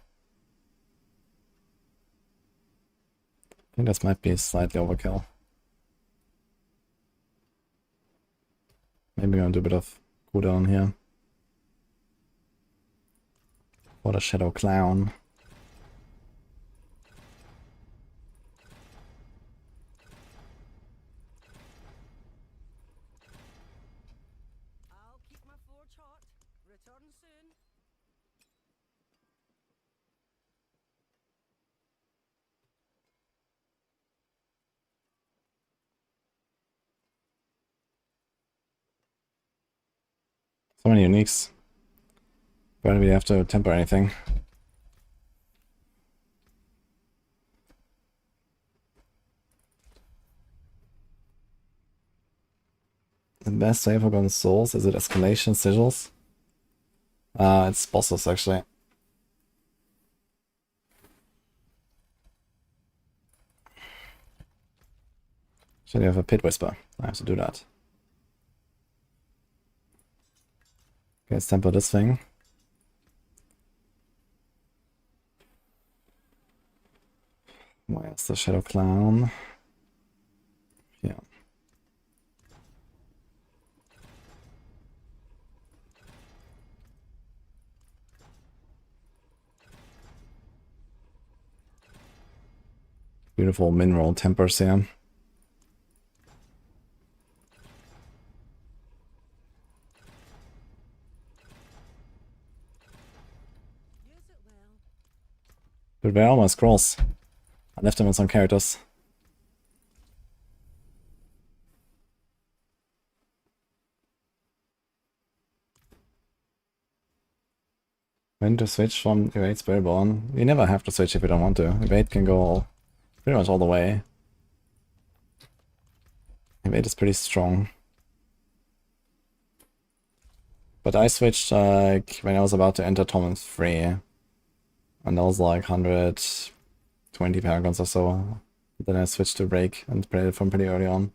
I think this might be slightly overkill. Maybe I'm gonna do a bit of cooldown here. For the Shadow Clown. I'll keep my forge hot. Return soon. So many uniques. Why do we have to temper anything? The best way for Golden Souls, is it escalation sigils? It's bosses actually. Should have a Pit Whisper. I have to do that. Okay, let's temper this thing. Where's the Shadow Clown? Yeah. Beautiful mineral tempers here. Use it well. Dude, where are my scrolls? I left them in some characters. When to switch from Evade Spiritborn? You never have to switch if you don't want to. Evade can go pretty much all the way. Evade is pretty strong. But I switched like when I was about to enter Torment 3. And that was like 120 paragons or so. Then I switched to Rake and played it from pretty early on.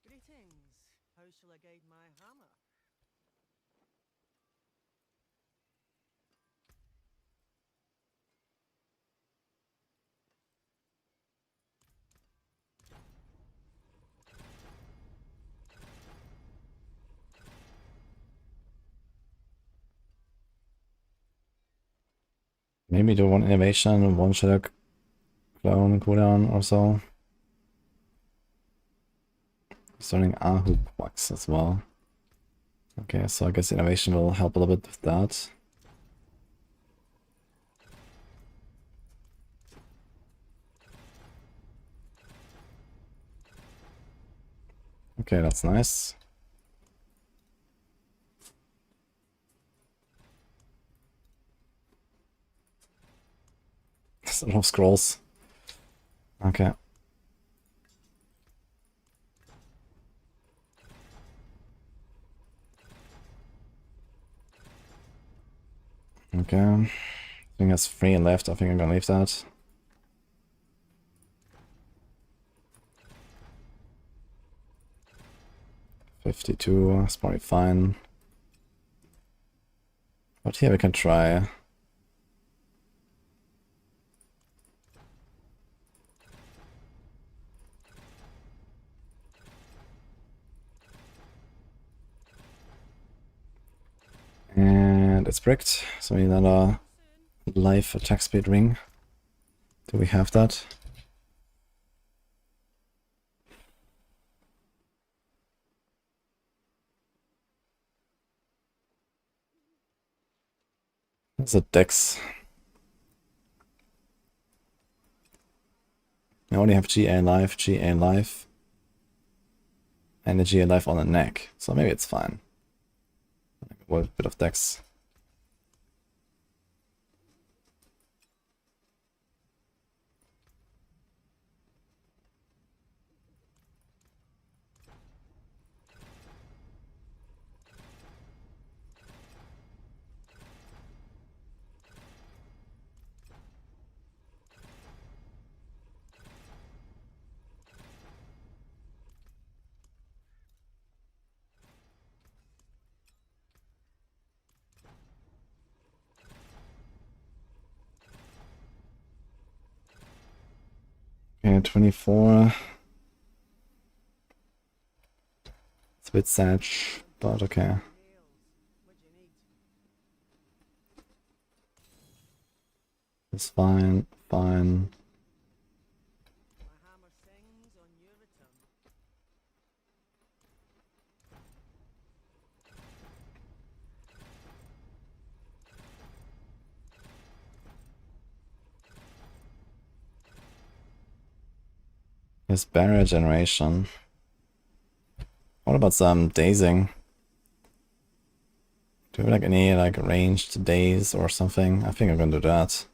Greetings. How shall I guide my hammer? Maybe do one innovation, one Shadow Clone cooldown or so. Starting Ahu Quacks as well. Okay, so I guess innovation will help a little bit with that. Okay, that's nice. There's a lot of scrolls. Okay. Okay. I think that's 3 left. I think I'm gonna leave that. $52 is probably fine. But here we can try. And it's bricked, so we need another life attack speed ring. Do we have that? There's a dex. I only have GA life, and the GA life on the neck, so maybe it's fine. A bit of dex. Okay, 24. It's a bit sad, but okay. What you need? It's fine, fine. My hammer sings on your return. His barrier generation. What about some dazing? Do we have like any like ranged daze or something? I think I'm gonna do that.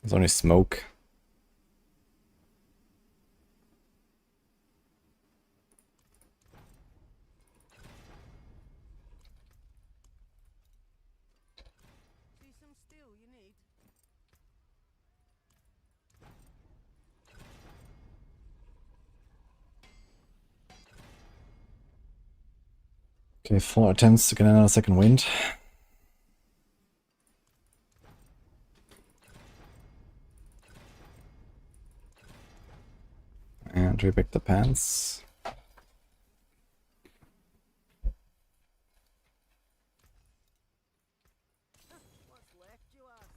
There's only smoke. See some steel you need? Okay, 4 attempts to get another second wind. And we pick the pants. What's left, you ask?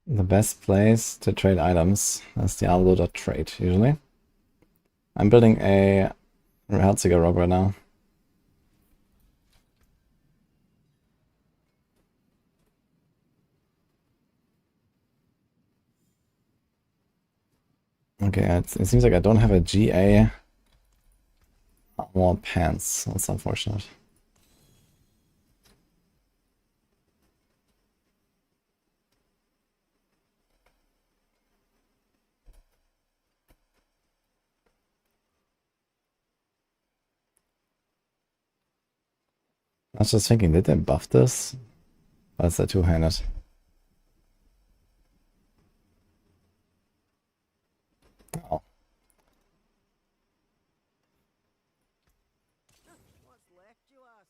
The best place to trade items is Diablo.trade, usually. I'm building a Heartseeker rogue right now. Okay, it seems like I don't have a GA more pants. That's unfortunate. I was just thinking, did they buff this? That's a two-handed. Oh. What's left, you ask?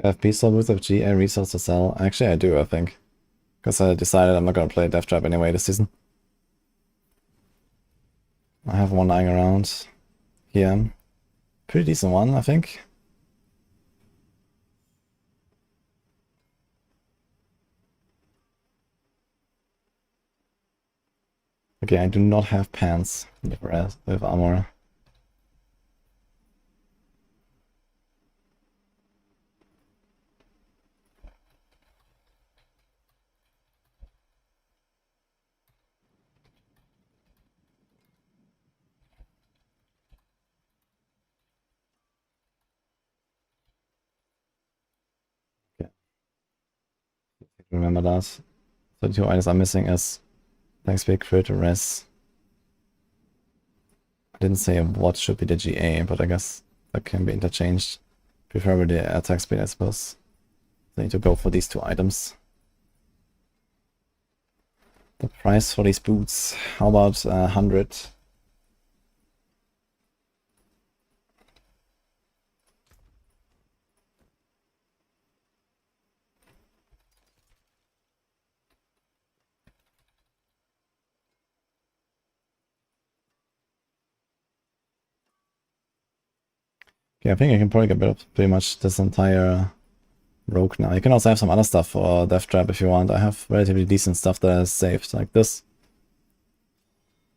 I have peaceful boots of GA resource to sell. Actually, I do, I think. Because I decided I'm not gonna play Death Trap anyway this season. I have one lying around here. Pretty decent one, I think. Okay, I do not have pants with armor. Okay. Remember that. The two items I'm missing is thanks big crit res. I didn't say what should be the GA, but I guess that can be interchanged. Preferably the attack speed, I suppose. So I need to go for these two items. The price for these boots, how about 100? Okay, I think I can probably get rid of pretty much this entire rogue now. You can also have some other stuff for Death Trap if you want. I have relatively decent stuff that is saved, like this.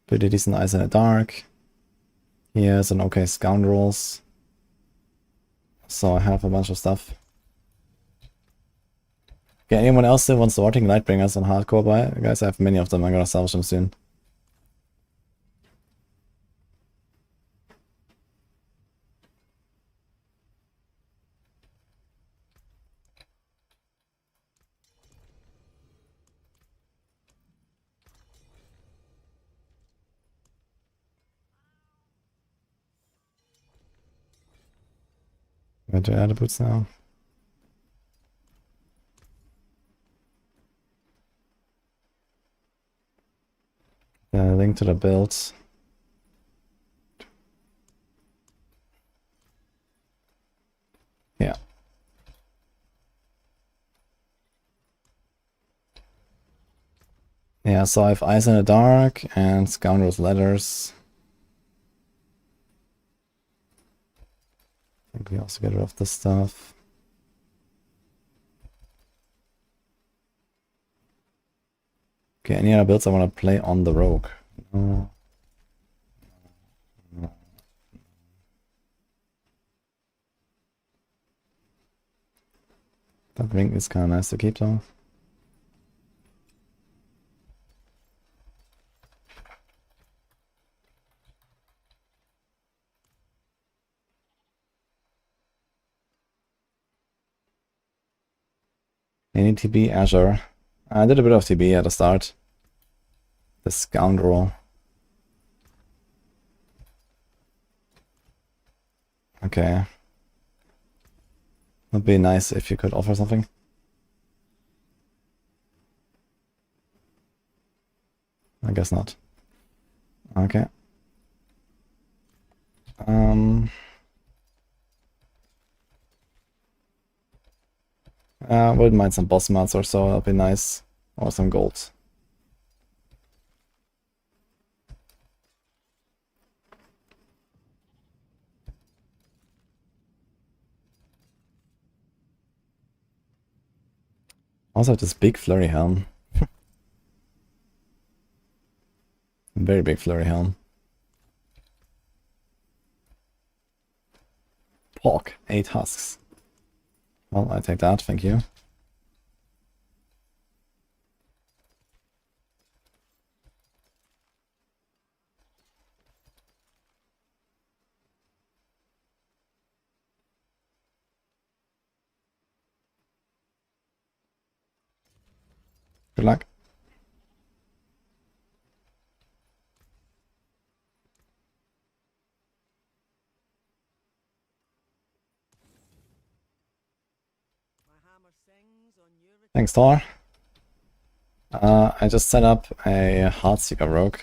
Pretty decent Eyes in the Dark. Here's an okay Scoundrels. So I have a bunch of stuff. Okay, anyone else still wants Sorting Lightbringers on hardcore buy? Guys, I have many of them. I'm gonna salvage them soon. Going to add the boots now. Link to the builds. Yeah. Yeah, so I have Eyes in the Dark and Scoundrel's Letters. I think we also get rid of this stuff. Okay, any other builds I want to play on the Rogue? No. No. That ring is kind of nice to keep though. Any TB, Azure. I did a bit of TB at the start. The Scoundrel. Okay. Would be nice if you could offer something. I guess not. Okay. Wouldn't mind some boss mods or so, that'd be nice. Or some gold. Also have this big flurry helm. Very big flurry helm. Pork, 8 husks. Well, I take that, thank you. Good luck. My hammer sings on your Thanks, Thor. I just set up a Heartseeker rogue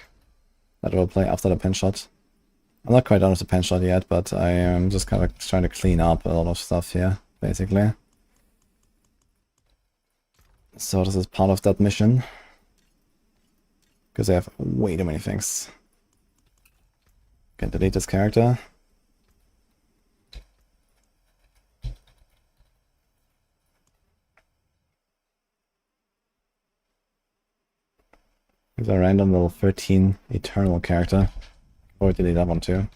that will play after the PenShot. I'm not quite done with the PenShot yet, but I am just kind of trying to clean up a lot of stuff here, basically. So this is part of that mission. Because I have way too many things. Can delete this character. There's a random little 13 Eternal character. Or delete that one too.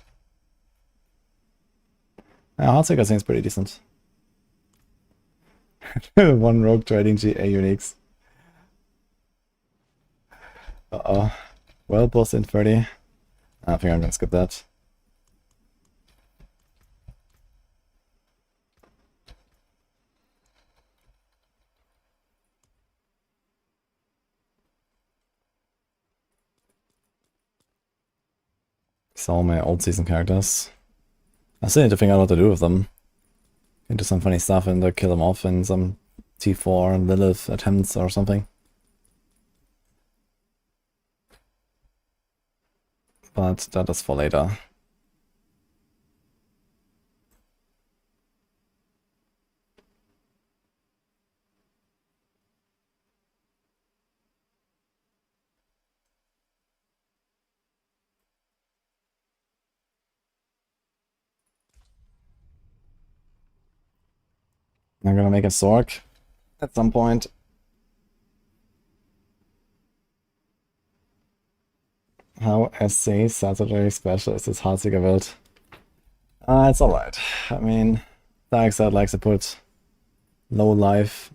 Heartseeker seems pretty decent. One rogue trading GA uniques. Uh-oh. Well, boss in 30. I think I'm gonna skip that. So all my old season characters. I still need to figure out what to do with them. Into some funny stuff and kill them off in some T4 Lilith attempts or something. But that is for later. I'm gonna make a Sorc at some point. How SC Saturday special is this Heartseeker build? It's alright. I mean, Darkseid likes to put low life,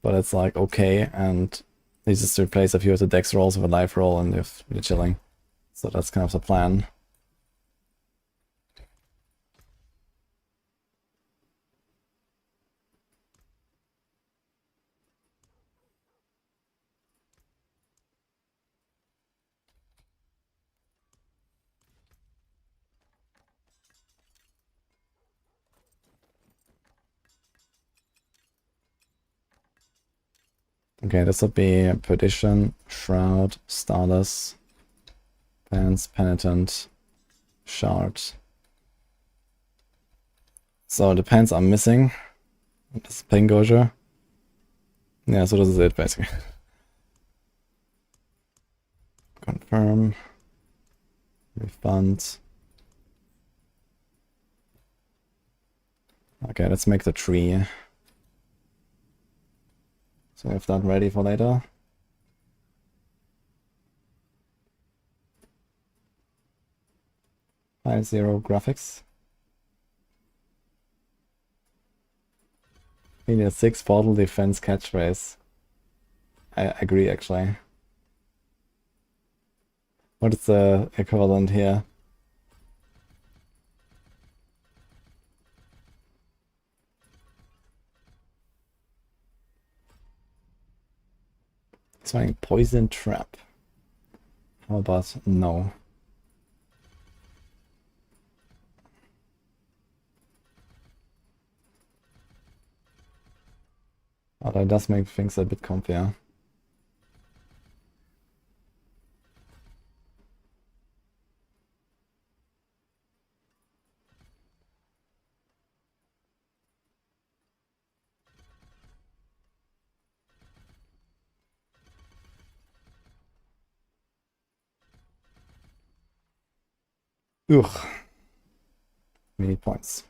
but it's like okay, and he just replace a few of the dex rolls with a life roll and if you're chilling. So that's kind of the plan. Okay, this would be Perdition, Shroud, Starless, Pants, Penitent, Shard. So the pants are missing. This is Pengosher. Yeah, so this is it basically. Confirm. Refund. Okay, let's make the tree. So we have that ready for later. Zero graphics. We need a 6 portal defense catchphrase. I agree actually. What is the equivalent here? It's finding poison trap. How about no? Oh, that does make things a bit comfier. Ugh. We need points.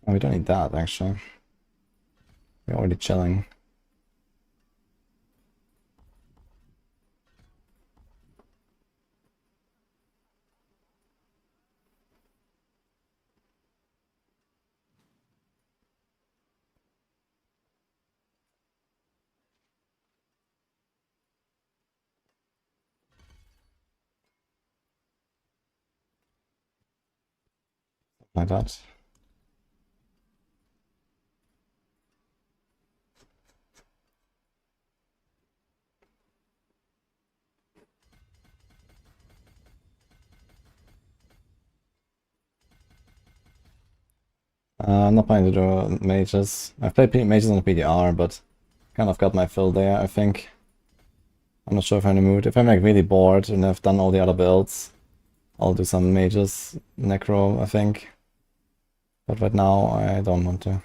Oh, we don't need that actually. We're already chilling. Like that. I'm not planning to do mages. I've played mages on the PDR, but kind of got my fill there, I think. I'm not sure if I'm in the mood. If I'm like really bored and I've done all the other builds, I'll do some mages, Necro, I think. But right now, I don't want to.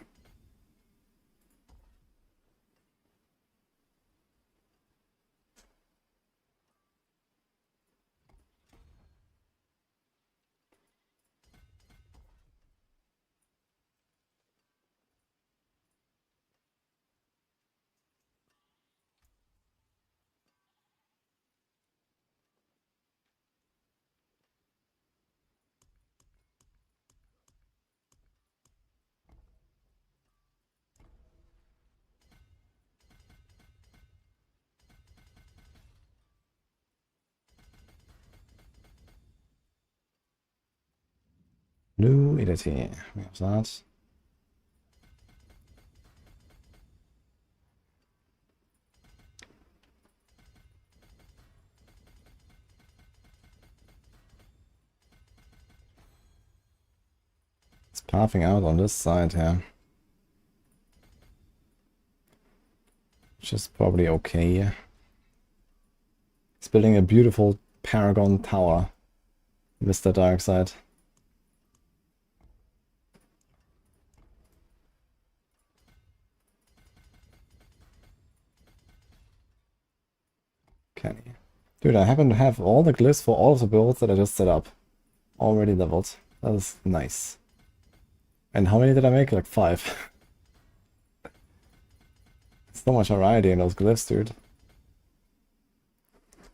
Fluidity. We have that. It's pathing out on this side here. Which is probably okay. It's building a beautiful Paragon Tower, Mr. Darkseid. Can he? Dude, I happen to have all the glyphs for all of the builds that I just set up. Already leveled. That is nice. And how many did I make? Like 5. So much variety in those glyphs, dude.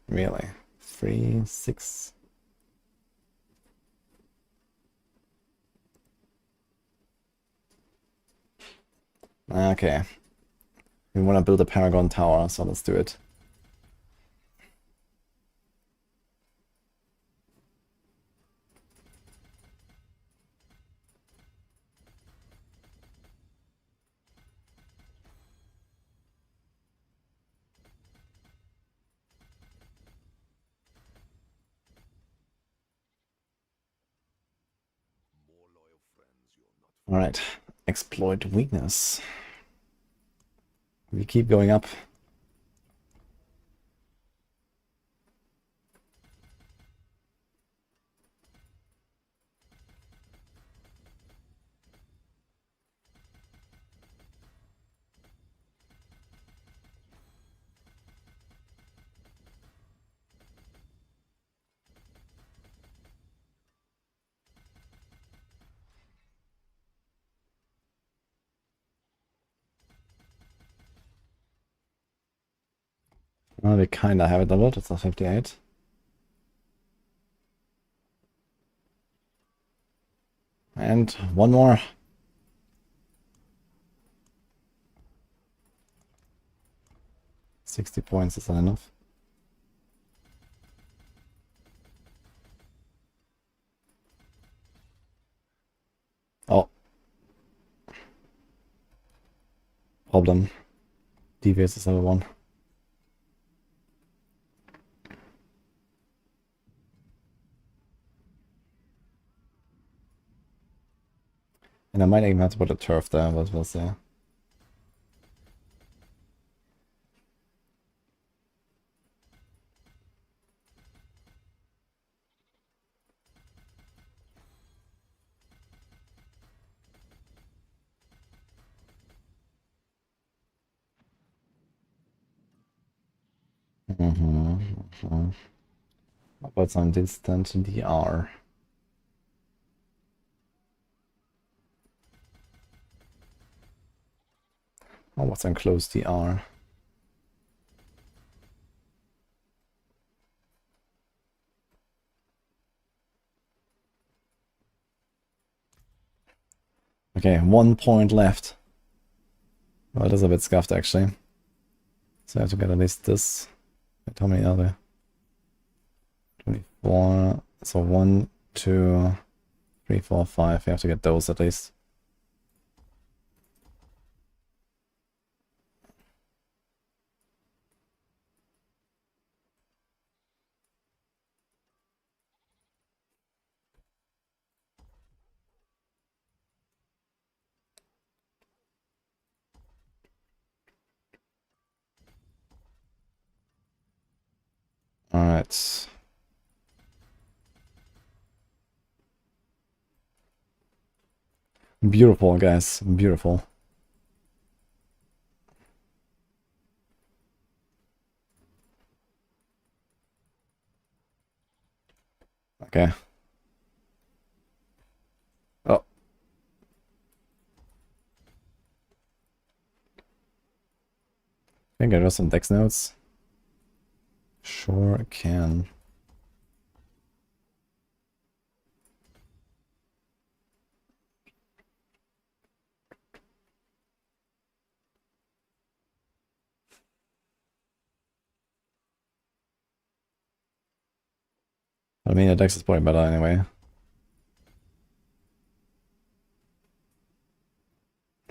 Really? 3, 6. Okay. We want to build a Paragon Tower, so let's do it. Alright, exploit weakness. We keep going up. Well, we kinda have it leveled, it's a 58. And one more. £60 is that enough? Oh. Problem. Devious is level 1. And I might even have to put a turf there, but we'll see. But some distant DR. Oh, what's on close DR? Okay, 1 point left. Well, it is a bit scuffed actually. So I have to get at least this. Wait, how many are there? 24. So 1, 2, 3, 4, 5. We have to get those at least. Alright. Beautiful, guys. Beautiful. Okay. Oh. Can I get rid of some dex notes? Sure can. I mean, the dex is probably better anyway.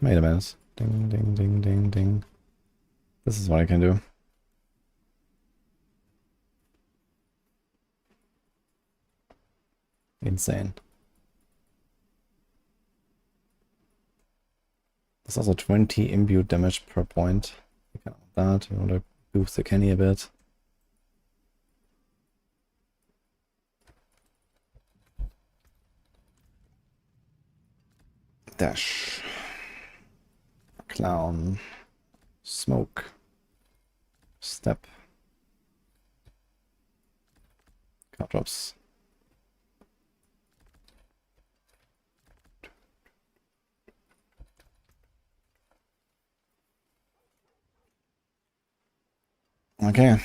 Wait a minute. Ding, ding, ding, ding, ding. This is what I can do. Insane. There's also 20 imbued damage per point. We can have that. We want to boost the Kenny a bit. Dash. Clown. Smoke. Step. Card drops. Okay.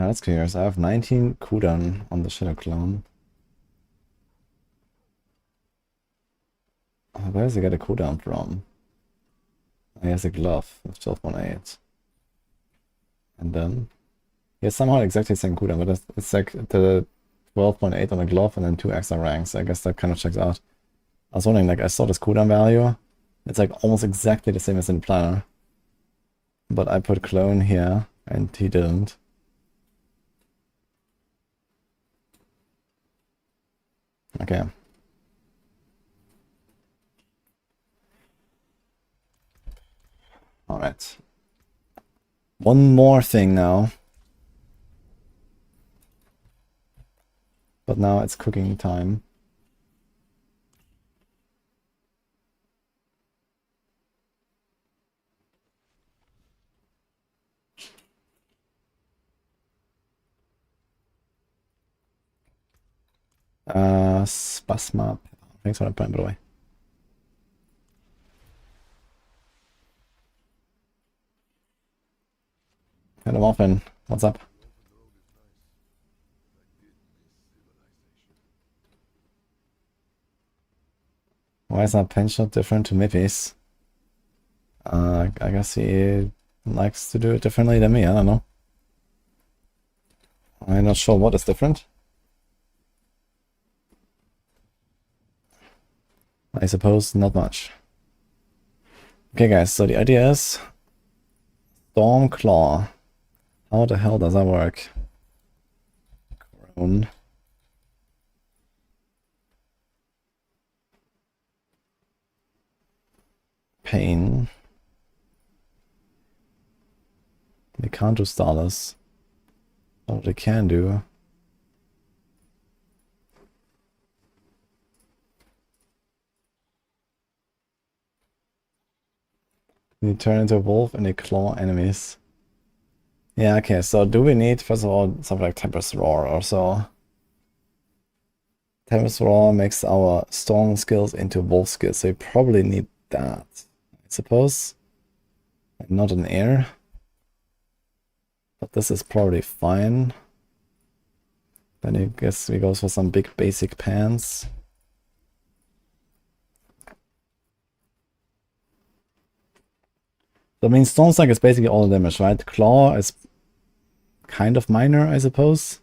That's curious. I have 19 cooldown on the Shadow Clone. Where does he get a cooldown from? He has a glove with 12.8. And then he has somehow exactly the same cooldown, but it's like the 12.8 on the glove and then 2 extra ranks. I guess that kind of checks out. I was wondering, like, I saw this cooldown value. It's like almost exactly the same as in the planner. But I put clone here and he didn't. Okay. Alright. One more thing now. But now it's cooking time. Spasma. Thanks for that point, by the way. Hello, Muffin. What's up? Why is that PenShot different to Mippies? I guess he likes to do it differently than me. I don't know. I'm not sure what is different. I suppose not much. Okay, guys, so the idea is Stormclaw. How the hell does that work? Crone. Pain. They can't do Starless. What they can do. You turn into a wolf and they claw enemies. Yeah, okay, so do we need, first of all, something like Tempest Roar or so? Tempest Roar makes our storm skills into wolf skills, so you probably need that, I suppose. And not an air. But this is probably fine. Then I guess we go for some big basic pants. So, I mean, Stone Strike is basically all the damage, right? Claw is kind of minor, I suppose.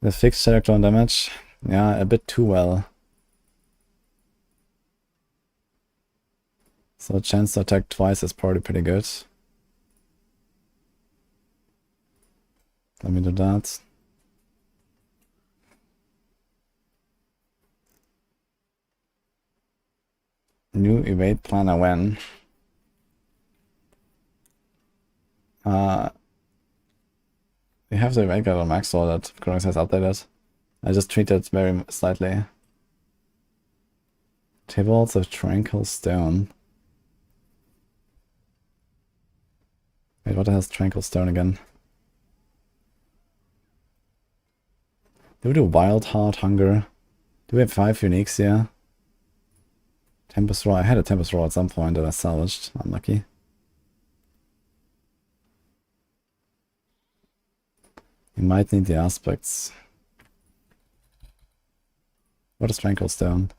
The fixed Shadow Clone damage. Yeah, a bit too well. So chance to attack twice is probably pretty good. Let me do that. New evade planner when? We have the evade guide on max so that Chronix has updated. I just tweeted very slightly. Tables of Tranquil Stone. Wait, what the hell is Tranquil Stone again? Do we do Wild Heart, Hunger? Do we have 5 uniques here? Tempest Roar. I had a Tempest Roar at some point that I salvaged. Unlucky. You might need the aspects. What is Tranquil Stone?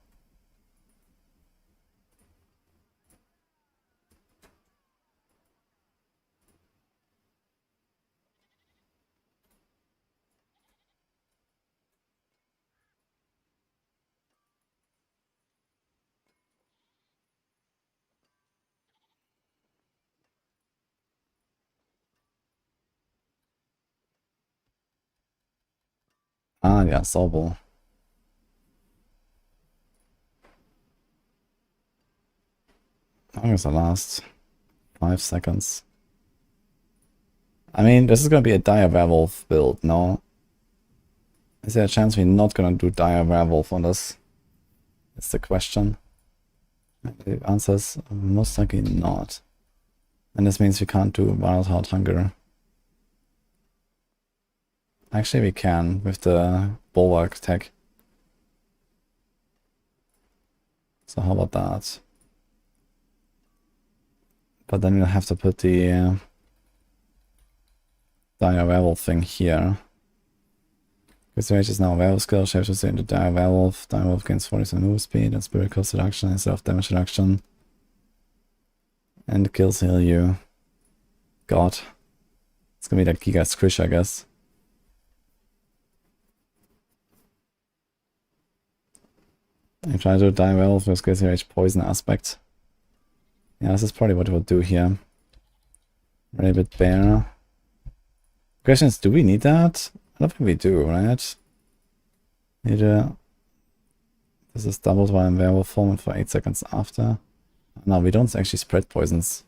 Ah, yeah, Sorbal. How long does it last? 5 seconds. I mean, this is gonna be a Dire Werewolf build, no? Is there a chance we're not gonna do Dire Werewolf on this? That's the question. The answer is most likely not. And this means we can't do Wild Heart Hunger. Actually, we can with the Bulwark tech. So how about that? But then we'll have to put the Dire Werewolf thing here. Because rage is now a werewolf skill, shapeshifts into Dire Werewolf. Dire Werewolf gains 40% move speed and spirit cost reduction instead of damage reduction. And kills heal you. God. It's gonna be that Giga Squish, I guess. I try to Dire Werewolf with Crazy Rage Poison aspect. Yeah, this is probably what we'll do here. Rabbit Bear. Question is, do we need that? I don't think we do, right? Need this is doubled while in werewolf form and for 8 seconds after. No, we don't actually spread poisons.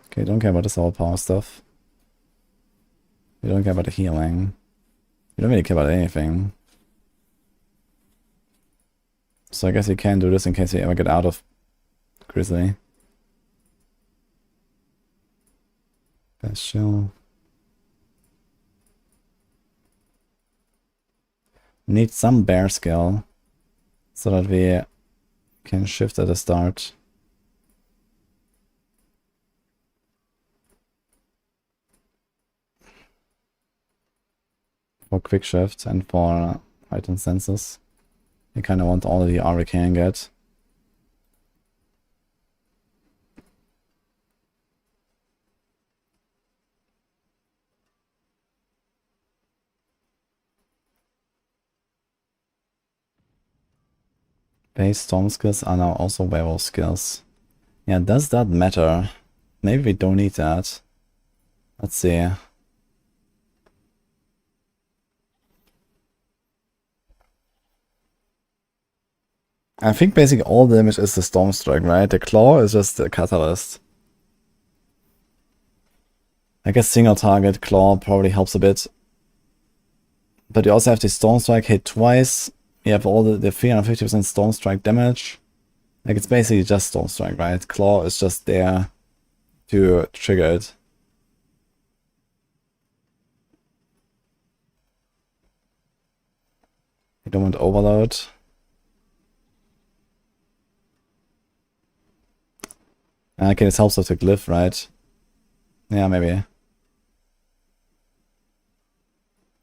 Okay, don't care about this overpower stuff. We don't care about the healing. We don't really care about anything. So I guess we can do this in case we ever get out of Grizzly. Special. Need some bear skill so that we can shift at the start. For quick shift and for heightened senses. We kind of want all the R we can get. Base storm skills are now also werewolf skills. Yeah, does that matter? Maybe we don't need that. Let's see. I think basically all the damage is the Storm Strike, right? The Claw is just the catalyst. I guess single target Claw probably helps a bit. But you also have the Storm Strike hit twice. You have all the 350% Storm Strike damage. Like it's basically just Storm Strike, right? Claw is just there to trigger it. You don't want Overload. Okay, this helps with the glyph, right? Yeah, maybe.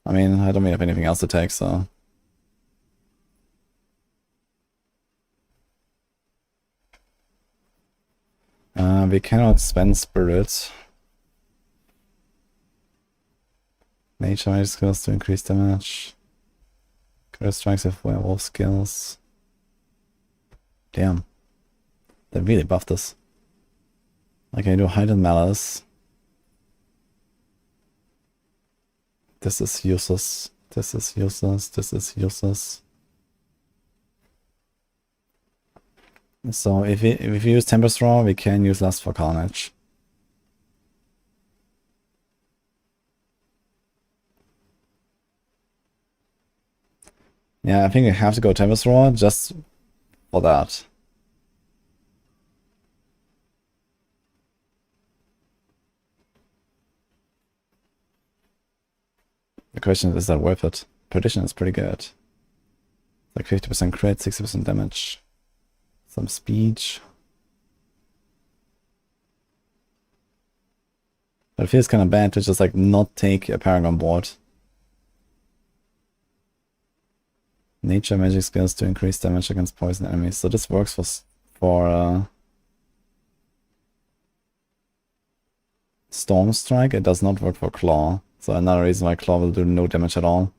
I mean, I don't really have anything else to take, so... we cannot spend Spirit. Nature magic skills to increase damage. Curse strikes with werewolf skills. Damn. They really buffed us. Okay, do Heightened Malice. This is useless. This is useless. This is useless. So if we use Tempest Roar, we can use Lust for Carnage. Yeah, I think we have to go Tempest Roar just for that. The question is that worth it? Perdition is pretty good. Like 50% crit, 60% damage. Some speech. But it feels kind of bad to just like not take a Paragon board. Nature magic skills to increase damage against poison enemies. So this works for Storm Strike. It does not work for Claw. So another reason why Claw will do no damage at all.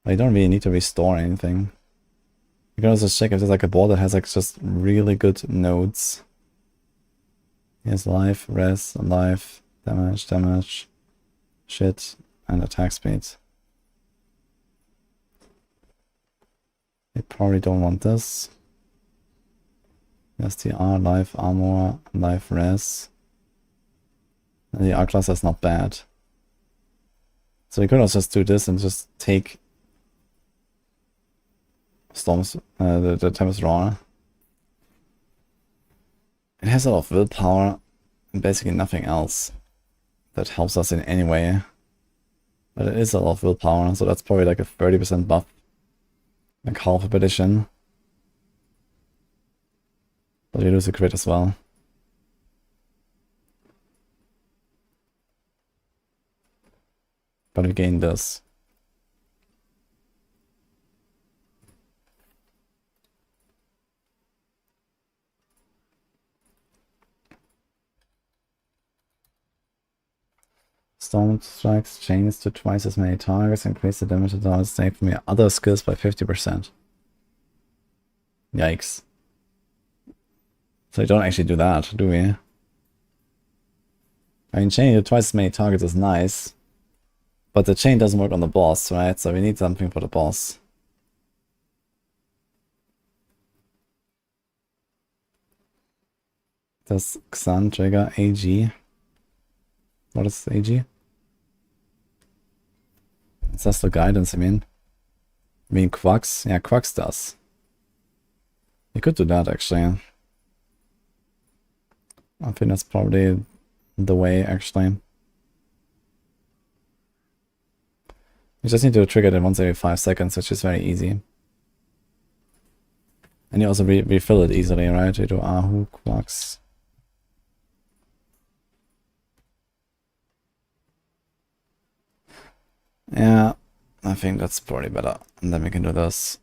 I don't really need to restore anything. You can also check if there's like a board that has like just really good nodes. Here's life, res, life, damage, shit, and attack speed. We probably don't want this. STR, life, armor, life, res. And the R class is not bad. So we could also just do this and just take Storms, the Tempest Roar. It has a lot of willpower and basically nothing else that helps us in any way. But it is a lot of willpower, so that's probably like a 30% buff. Like half a petition. But you lose a crit as well. But we gain this. Storm strikes chains to twice as many targets, increase the damage of targets take from your other skills by 50%. Yikes. So you don't actually do that, do we? I mean, chaining to twice as many targets is nice. But the chain doesn't work on the boss, right? So we need something for the boss. Does Xan trigger AG? What is AG? It's just the guidance, I mean. Quux? Yeah, Quux does. You could do that, actually. I think that's probably the way, actually. You just need to trigger it once every 5 seconds, which is very easy. And you also refill it easily, right? You do Ahu, Quux. Yeah, I think that's probably better. And then we can do this.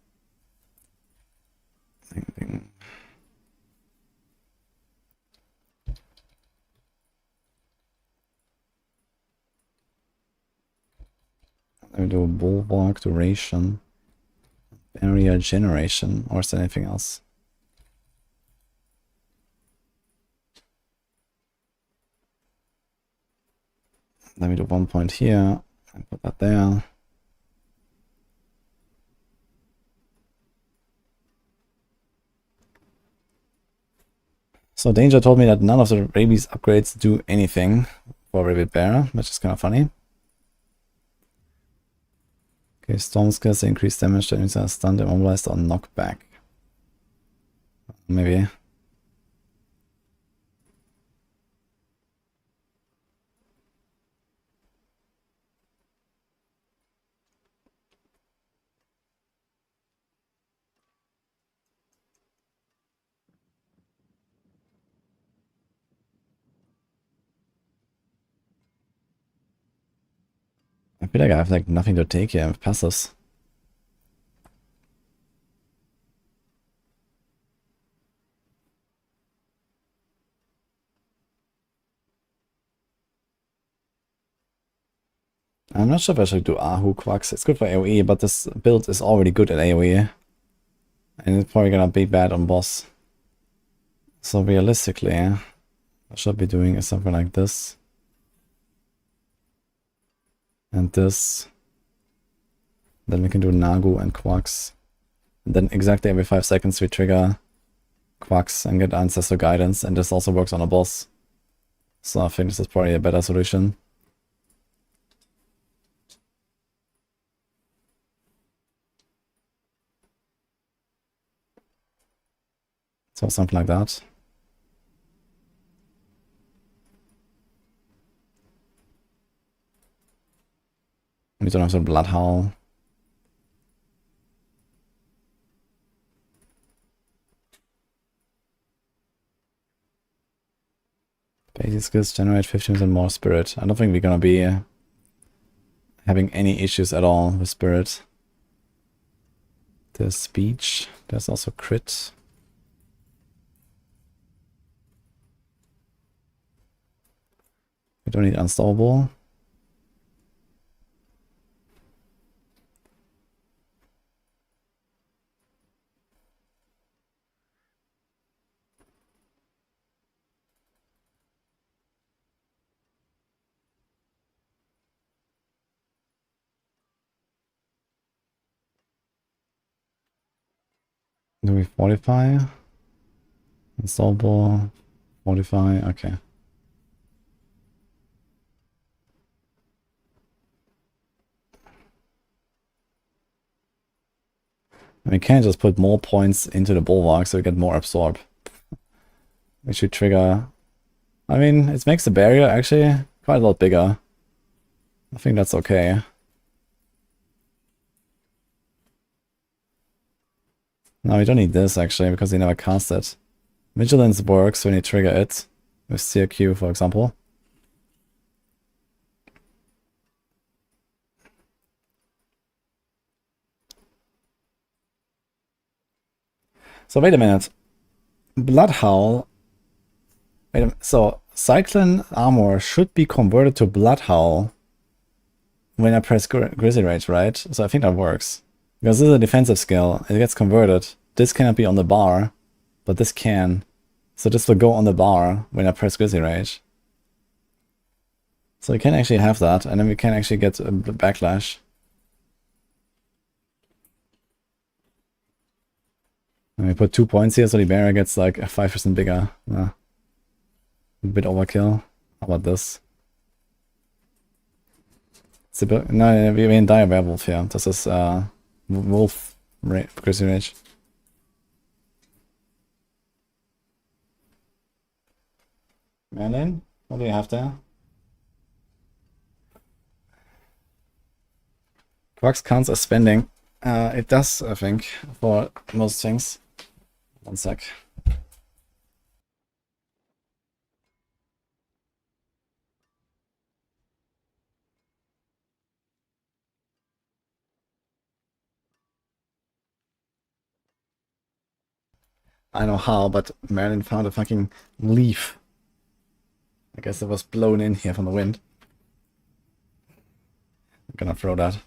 Ding, ding. Then we do Bulwark duration. Barrier generation. Or is there anything else? Then we do 1 point here. And put that there. So Danger told me that none of the rabies upgrades do anything for Rabbit Bear, which is kind of funny. Okay, Storm skills increase damage that means stunned, immobilized, or knockback. Maybe. I feel like I have like nothing to take here with passives. I'm not sure if I should do Ahu Quux. It's good for AoE, but this build is already good at AoE. And it's probably gonna be bad on boss. So realistically, what I should be doing is something like this. And this. Then we can do Nagu and Quux. And then exactly every 5 seconds we trigger Quux and get Ancestor Guidance, and this also works on a boss. So I think this is probably a better solution. So something like that. We don't have the Blood Howl. Basic skills generate 15% more spirit. I don't think we're gonna be having any issues at all with spirit. There's speech. There's also crit. We don't need unstoppable. Do we fortify? Unstoppable. Fortify. Okay. We can just put more points into the bulwark so we get more absorb. We should trigger... I mean, it makes the barrier actually quite a lot bigger. I think that's okay. No, we don't need this actually, because he never cast it. Vigilance works when you trigger it, with CRQ for example. So wait a minute. Bloodhowl. Wait a minute. So Cyclone armor should be converted to Bloodhowl when I press Grizzly Rage, right? So I think that works. Because this is a defensive skill, it gets converted. This cannot be on the bar, but this can. So this will go on the bar when I press Grizzly Rage. So we can actually have that, and then we can actually get a backlash. And we put 2 points here, so the barrier gets like 5% bigger. A bit overkill. How about this? No, we mean Dire Werewolf here. This is Wolf Grizzly Rage. Merlin, what do you have there? Quacks counts as spending. It does, I think, for most things. One sec. I know how, but Merlin found a fucking leaf. I guess it was blown in here from the wind. I'm gonna throw that.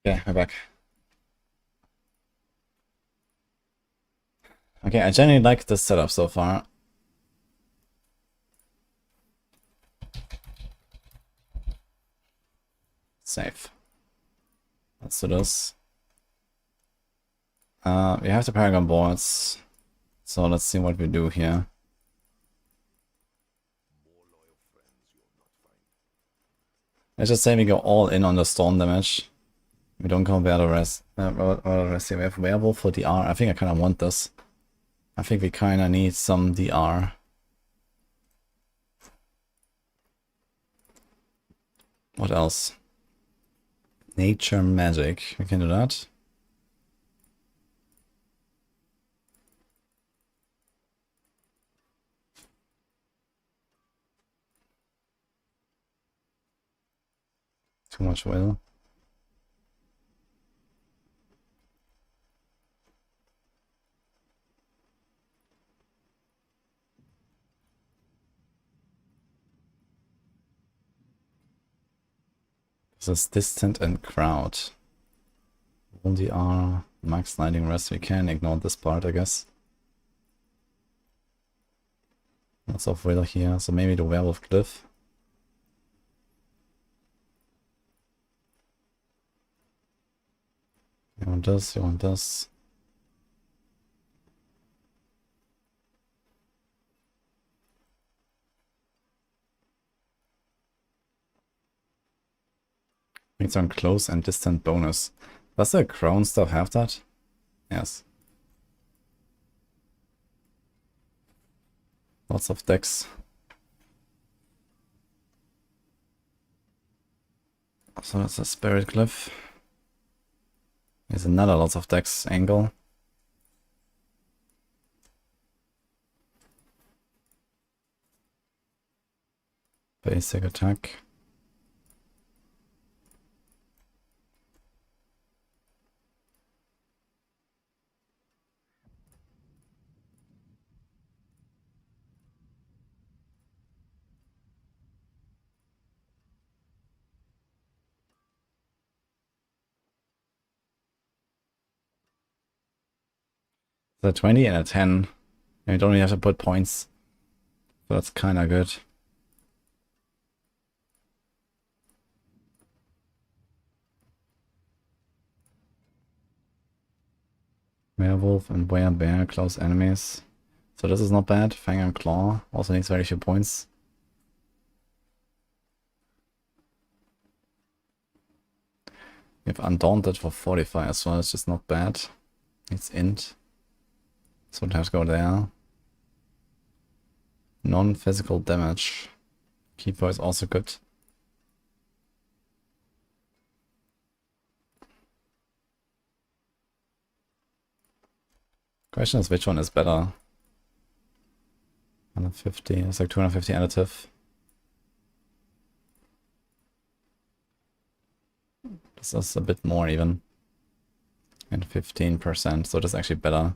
Okay, we're back. Okay, I genuinely like this setup so far. Safe. Let's do this. We have the Paragon boards, so let's see what we do here. Let's just say we go all in on the storm damage. We don't compare the rest. We have Werewolf for DR. I think I kind of want this. I think we kind of need some DR. What else? Nature Magic. We can do that. Too much will. This is distant and crowd. LDR, max sliding rest. We can ignore this part, I guess. Lots of will here, so maybe the werewolf glyph. You want this, you want this. It's on close and distant bonus. Does the crown stuff have that? Yes. Lots of decks. So that's a spirit glyph. Here's another lots of decks angle. Basic attack. A 20 and a 10. And you don't really have to put points. So that's kind of good. Werewolf and Bear, close enemies. So this is not bad. Fang and Claw also needs very few points. We have Undaunted for 45 as well, it's just not bad. It's int. So we'll have to go there. Non-physical damage. Keeper is also good. Question is which one is better. 150, it's like 250 additive. This is a bit more even. And 15%, so that's actually better.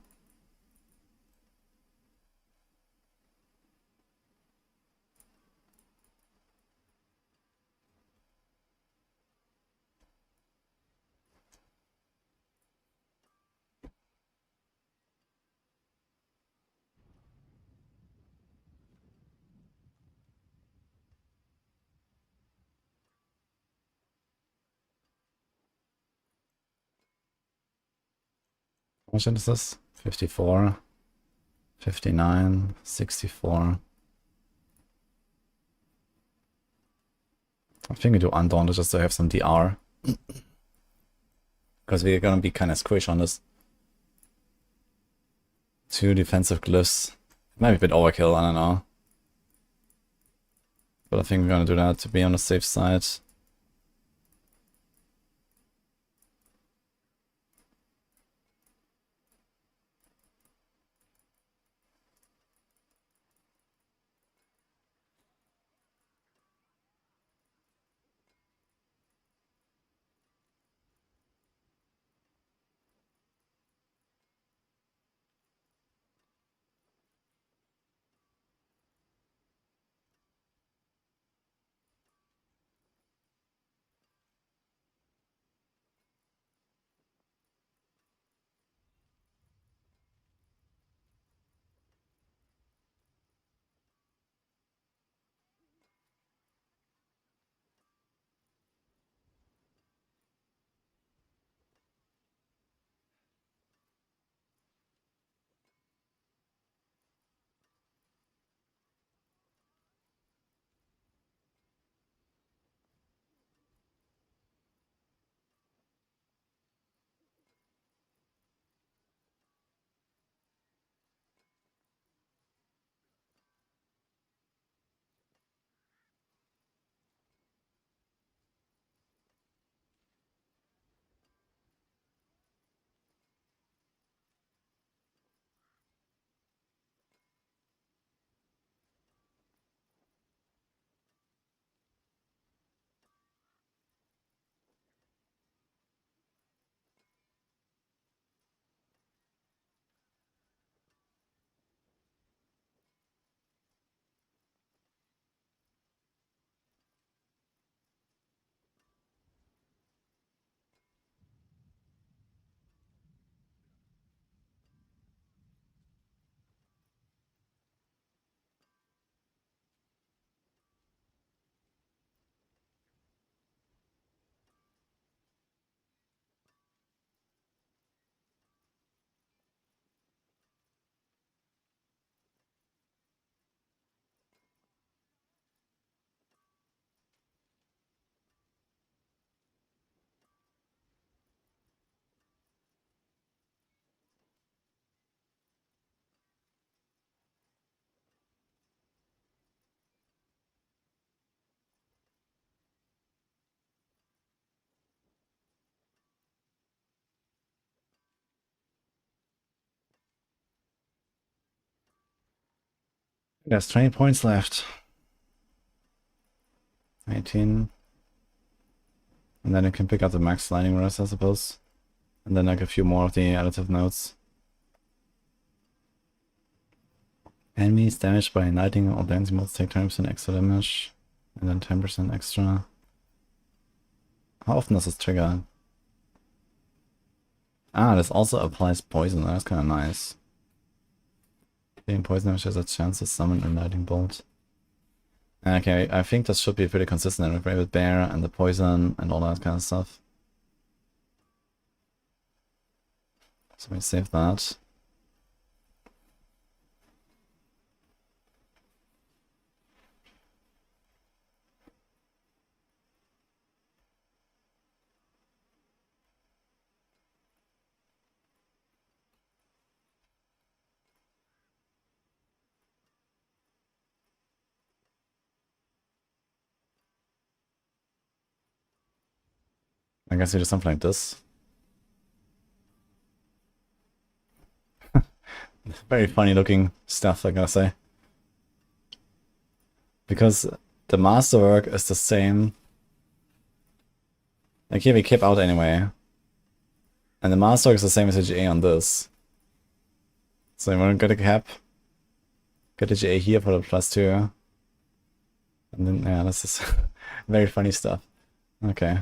How much is this? 54, 59, 64. I think we do Undaunted just to have some DR. Because we're gonna be kind of squish on this. 2 defensive glyphs. Might be a bit overkill, I don't know. But I think we're gonna do that to be on the safe side. There's 20 points left. 18. And then you can pick up the max lightning rest, I suppose. And then like a few more of the additive nodes. Enemies damaged by lightning or dancing modes take 20% extra damage. And then 10% extra. How often does this trigger? Ah, this also applies poison. That's kind of nice. Being poison damage has a chance to summon a lightning bolt. Okay, I think that should be pretty consistent with Rabbit Bear and the poison and all that kind of stuff. So we save that. I guess we do something like this. Very funny looking stuff, I gotta say. Because the masterwork is the same. Like here we keep out anyway. And the masterwork is the same as the GA on this. So you want to get a cap. Get the GA here for the +2. And then, yeah, this is very funny stuff. Okay.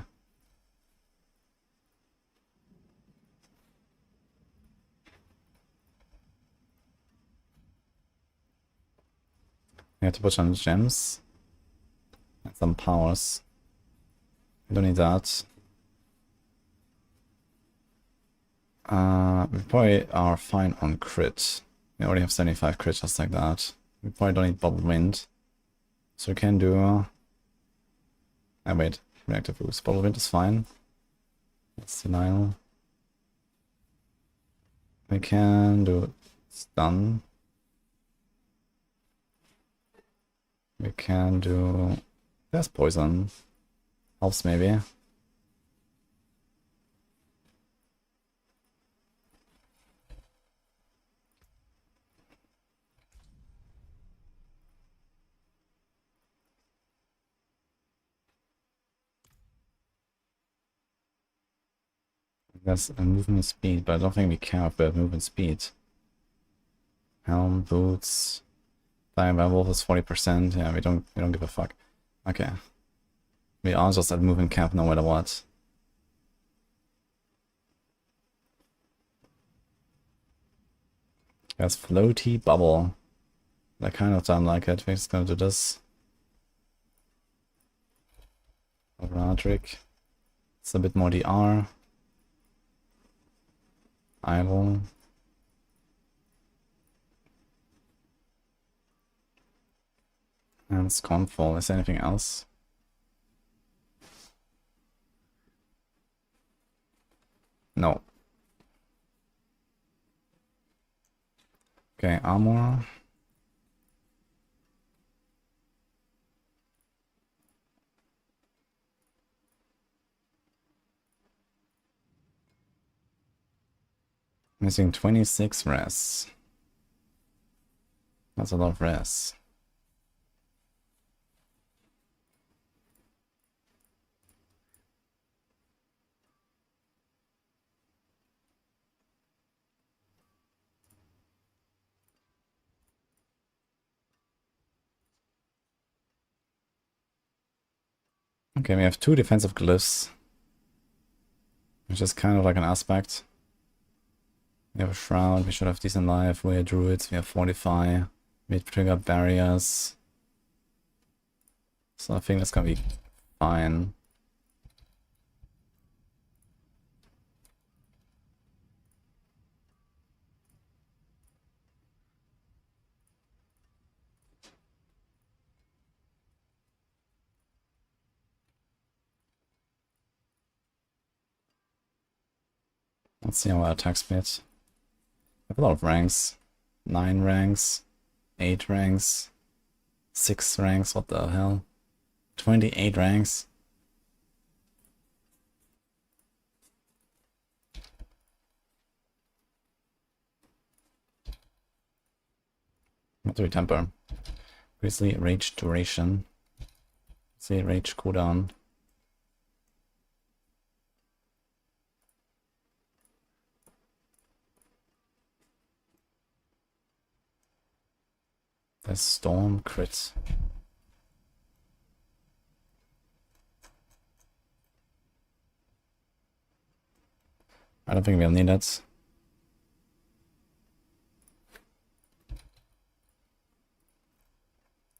We have to put on gems. And some powers. We don't need that. We probably are fine on crit. We already have 75 crit just like that. We probably don't need bubble wind. So we can do... wait. Reactive boost. Bubble wind is fine. That's denial. We can do stun. We can do... There's poison. Helps maybe. There's a movement speed, but I don't think we care about movement speed. Helm, boots... Flying werewolf is 40%. Yeah, we don't give a fuck. Okay. We are just at moving cap no matter what. There's floaty bubble. I kind of don't like it. We're just gonna do this. Roderick. It's a bit more DR. Idle. And Scornful. Is there anything else? No. Okay, armor. Missing 26 res. That's a lot of res. Okay, we have 2 defensive glyphs, which is kind of like an aspect. We have a shroud, we should have decent life, we are druids, we have fortify, we trigger barriers. So I think that's gonna be fine. Let's see our attack speed. We have a lot of ranks. 9 ranks, 8 ranks, 6 ranks, what the hell? 28 ranks. What do we temper? Grizzly rage duration. See rage cooldown. The storm crit. I don't think we'll need it.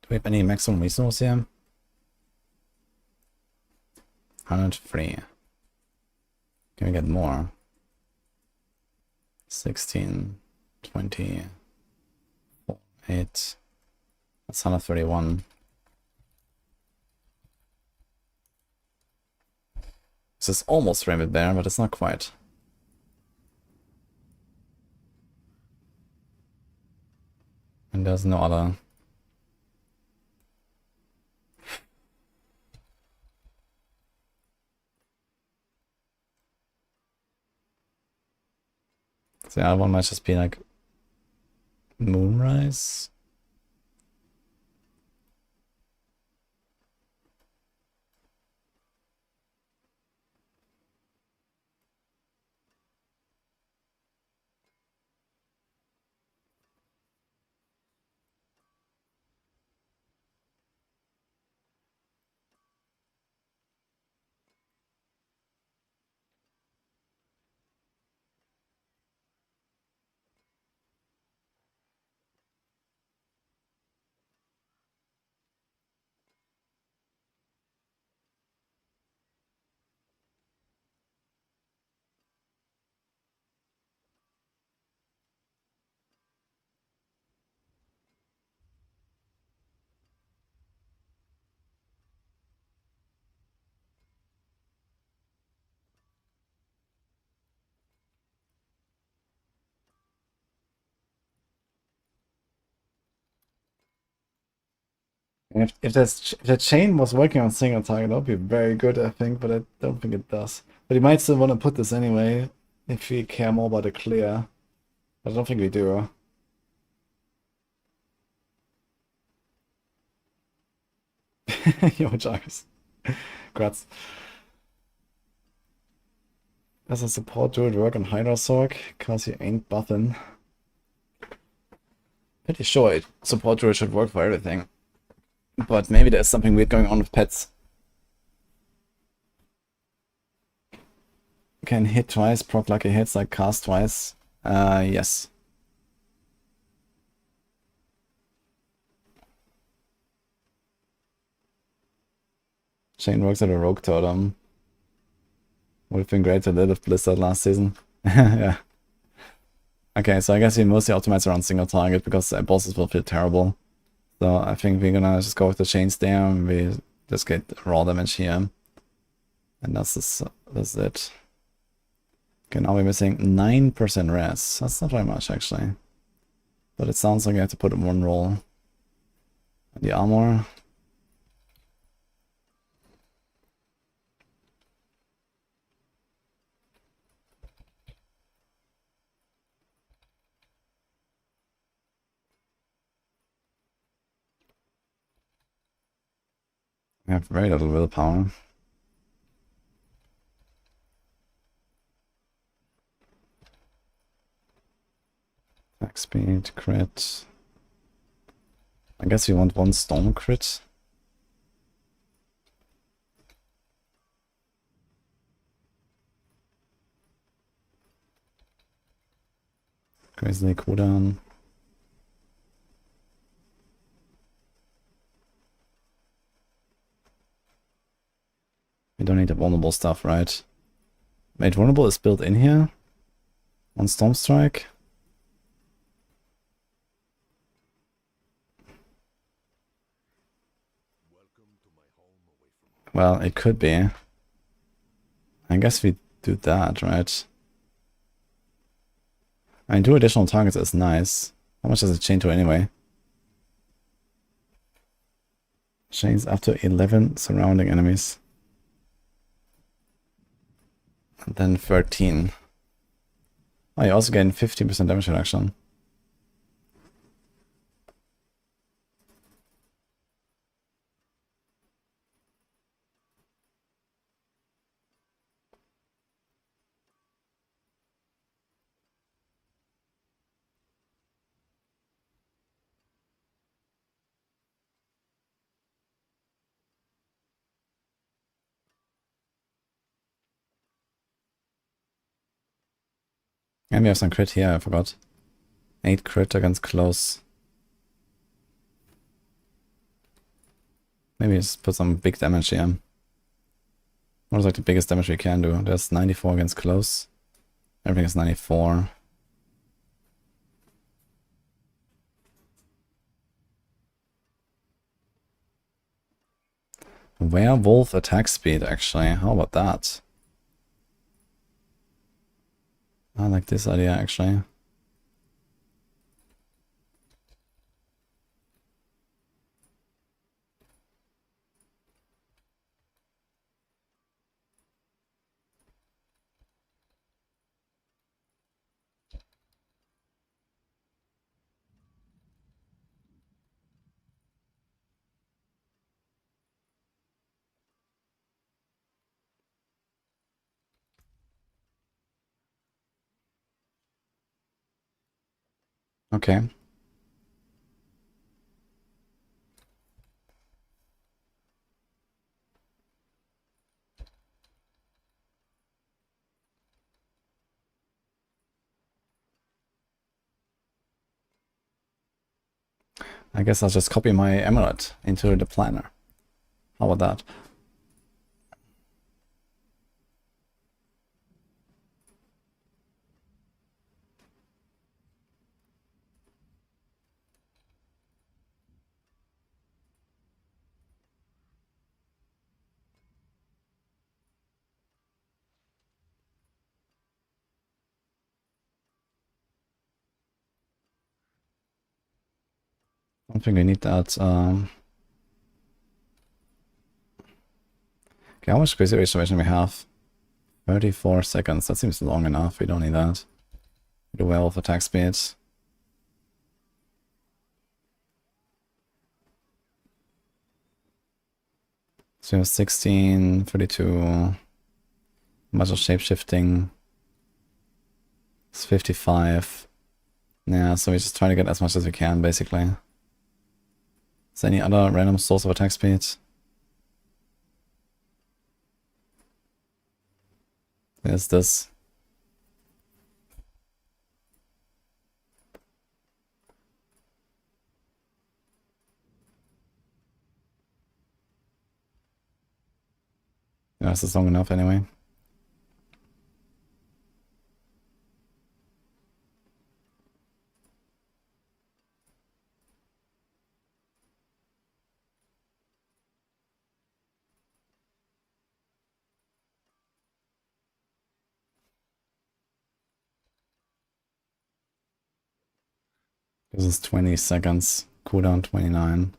Do we have any maximum resource here? 103. Can we get more? 16, 20, 4, 8. That's 131. This is almost Rabbit Bear, but it's not quite. And there's no other. So the other one might just be like Moonrise. And if the chain was working on single target, that would be very good, I think, but I don't think it does. But you might still want to put this anyway, if we care more about the clear. But I don't think we do. Yo, Jarvis. Grats. Does a support druid work on Hydra Sorc? Cause he ain't buffing. Pretty sure support druid should work for everything. But maybe there's something weird going on with pets. Can hit twice, proc lucky hits, like cast twice. Yes. Chain works at a rogue totem. Would have been great to live with Blizzard last season. Yeah. Okay, so I guess we mostly optimize around single target because bosses will feel terrible. So I think we're gonna just go with the chains there and we just get raw damage here. And that's it. Okay, now we're missing 9% res. That's not very much actually. But it sounds like I have to put in one roll. And the armor. I have very little willpower. Attack speed, crit. I guess we want one storm crit. Grizzly cooldown. We don't need the vulnerable stuff, right? Wait, vulnerable is built in here? On Storm Strike? Well, it could be. I guess we do that, right? I mean, 2 additional targets is nice. How much does it chain to anyway? Chains up to 11 surrounding enemies. And then 13. Oh, you also gain 15% damage reduction. And we have some crit here, I forgot. 8 crit against close. Maybe just put some big damage here. What is like the biggest damage we can do? There's 94 against close. Everything is 94. Werewolf attack speed, actually. How about that? I like this idea, actually. Okay. I guess I'll just copy my amulet into the planner. How about that? I don't think we need that. Okay, how much crazy restoration we have? 34 seconds. That seems long enough. We don't need that. We do well with attack speed. So we have 16, 32. Much of shape shifting. It's 55. Yeah, so we just try to get as much as we can, basically. Is there any other random source of attack speed? There's this. Yeah, this is long enough anyway. This is 20 seconds. Cooldown 29.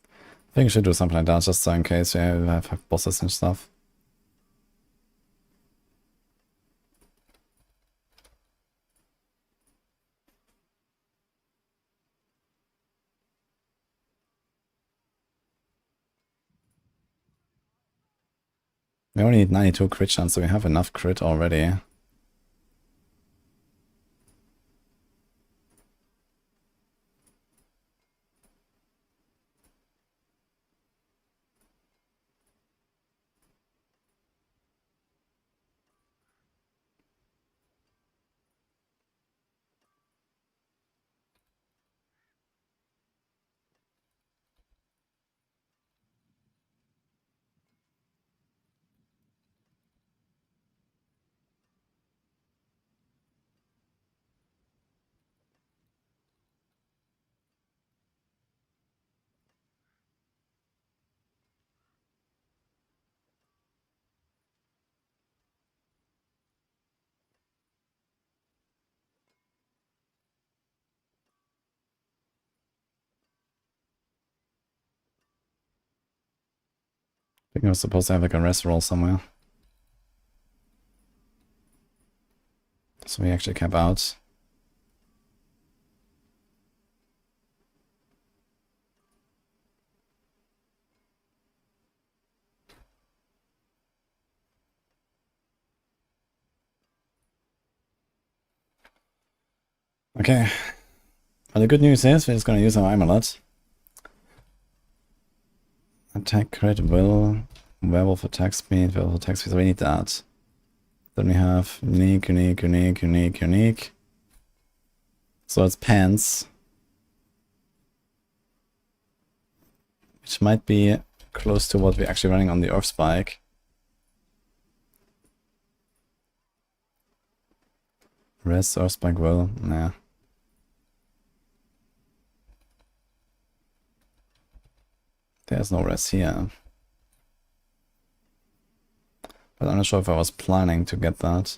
I think we should do something like that, just so in case we have bosses and stuff. We only need 92 crit chance, so we have enough crit already. I think I was supposed to have like a rest roll somewhere. So we actually cap out. Okay. Well, the good news is we're just gonna use our amulet. Attack crit will Werewolf attack speed, so we need that. Then we have unique. So it's pants. Which might be close to what we're actually running on the Earth Spike. Res Earth Spike will, nah. There's no res here. But I'm not sure if I was planning to get that.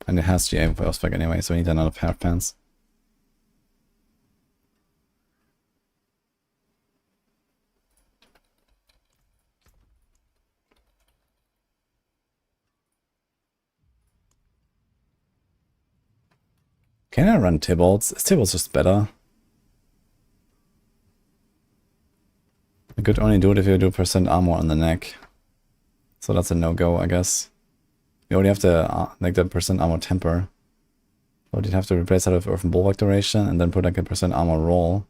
And it has GA for Earth Spike anyway, so we need another pair of pants. Can I run Tybalt's? Is Tybalt's just better? I could only do it if you do % armor on the neck. So that's a no-go, I guess. You already have to make the % armor temper. So you'd have to replace that with Earthen Bulwark duration and then put like a % armor roll.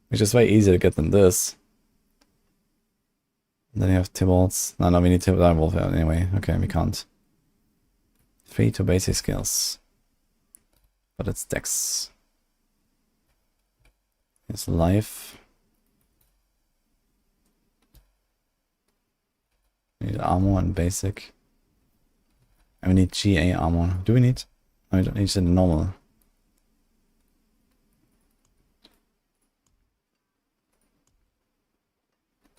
Which is way easier to get than this. And then you have Tybalt's. No, we need Tybalt anyway. Okay, we can't. 3 to basic skills. But it's Dex. It's life. We need armor and basic. And we need GA armor. Do we need? No, we don't need the normal.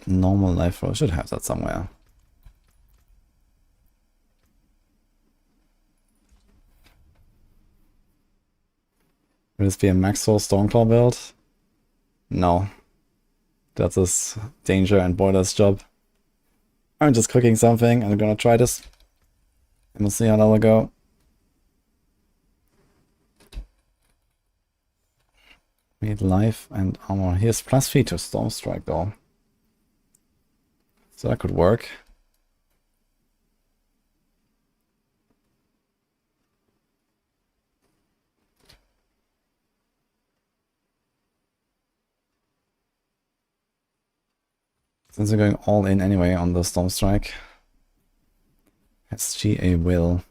Normal life roll. Should have that somewhere. Will this be a Maxwell Stormclaw build? No. That's his danger and borders job. I'm just cooking something and I'm gonna try this. And we'll see how that will go. We need life and armor. He has +3 to Storm Strike though. So that could work. Since we're going all in anyway on the Storm Strike. It's GA will.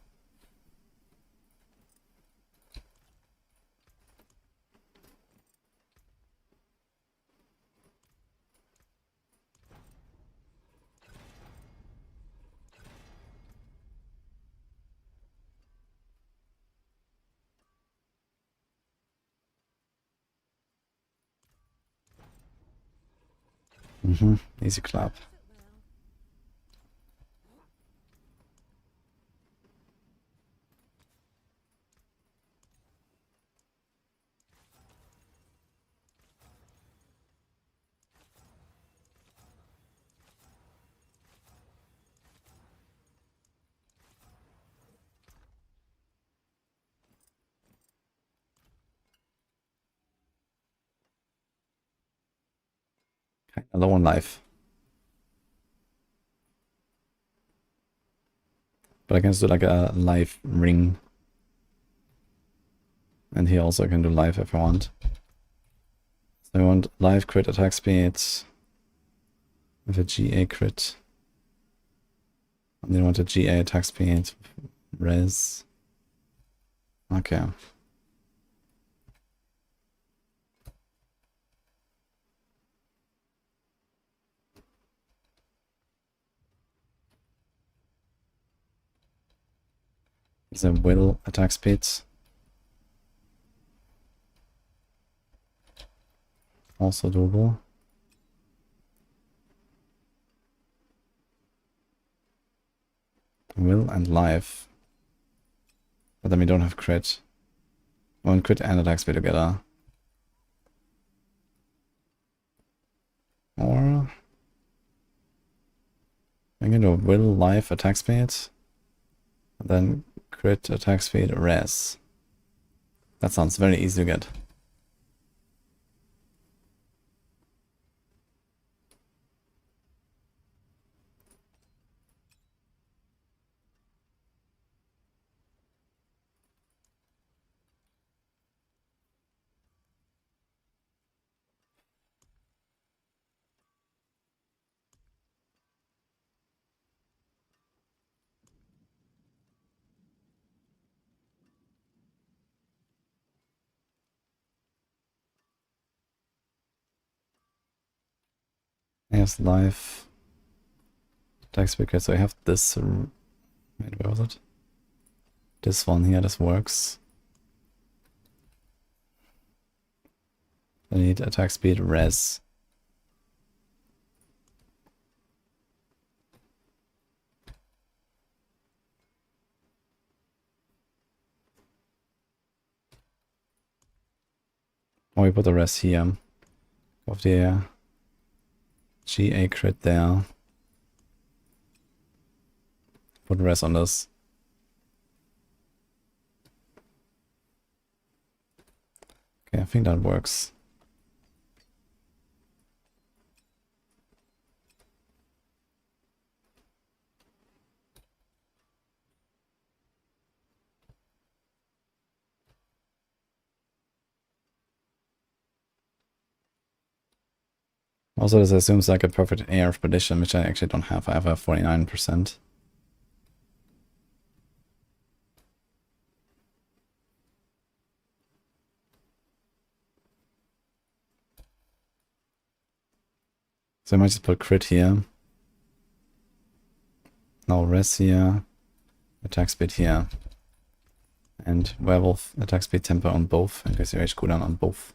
Easy clap. Okay, low on life. But I can do like a life ring. And here also I can do life if I want. So I want life crit attack speed with a GA crit. And then I want a GA attack speed res. Okay. It's a will attack speed. Also doable. Will and life. But then we don't have crit. One crit and attack speed together. Or I'm gonna do will life attack speed. And then crit attack speed res. That sounds very easy to get. Here's life. Attack speed. Okay, so I have this. Wait, where was it? This one here, this works. I need attack speed res. Oh, we put the res here. Of the GA crit there. Put res on this. Okay, I think that works. Also, this assumes like a perfect air of prediction, which I actually don't have. I have a 49%. So I might just put crit here. Now res here. Attack speed here. And werewolf attack speed temper on both. And basically rage cooldown on both.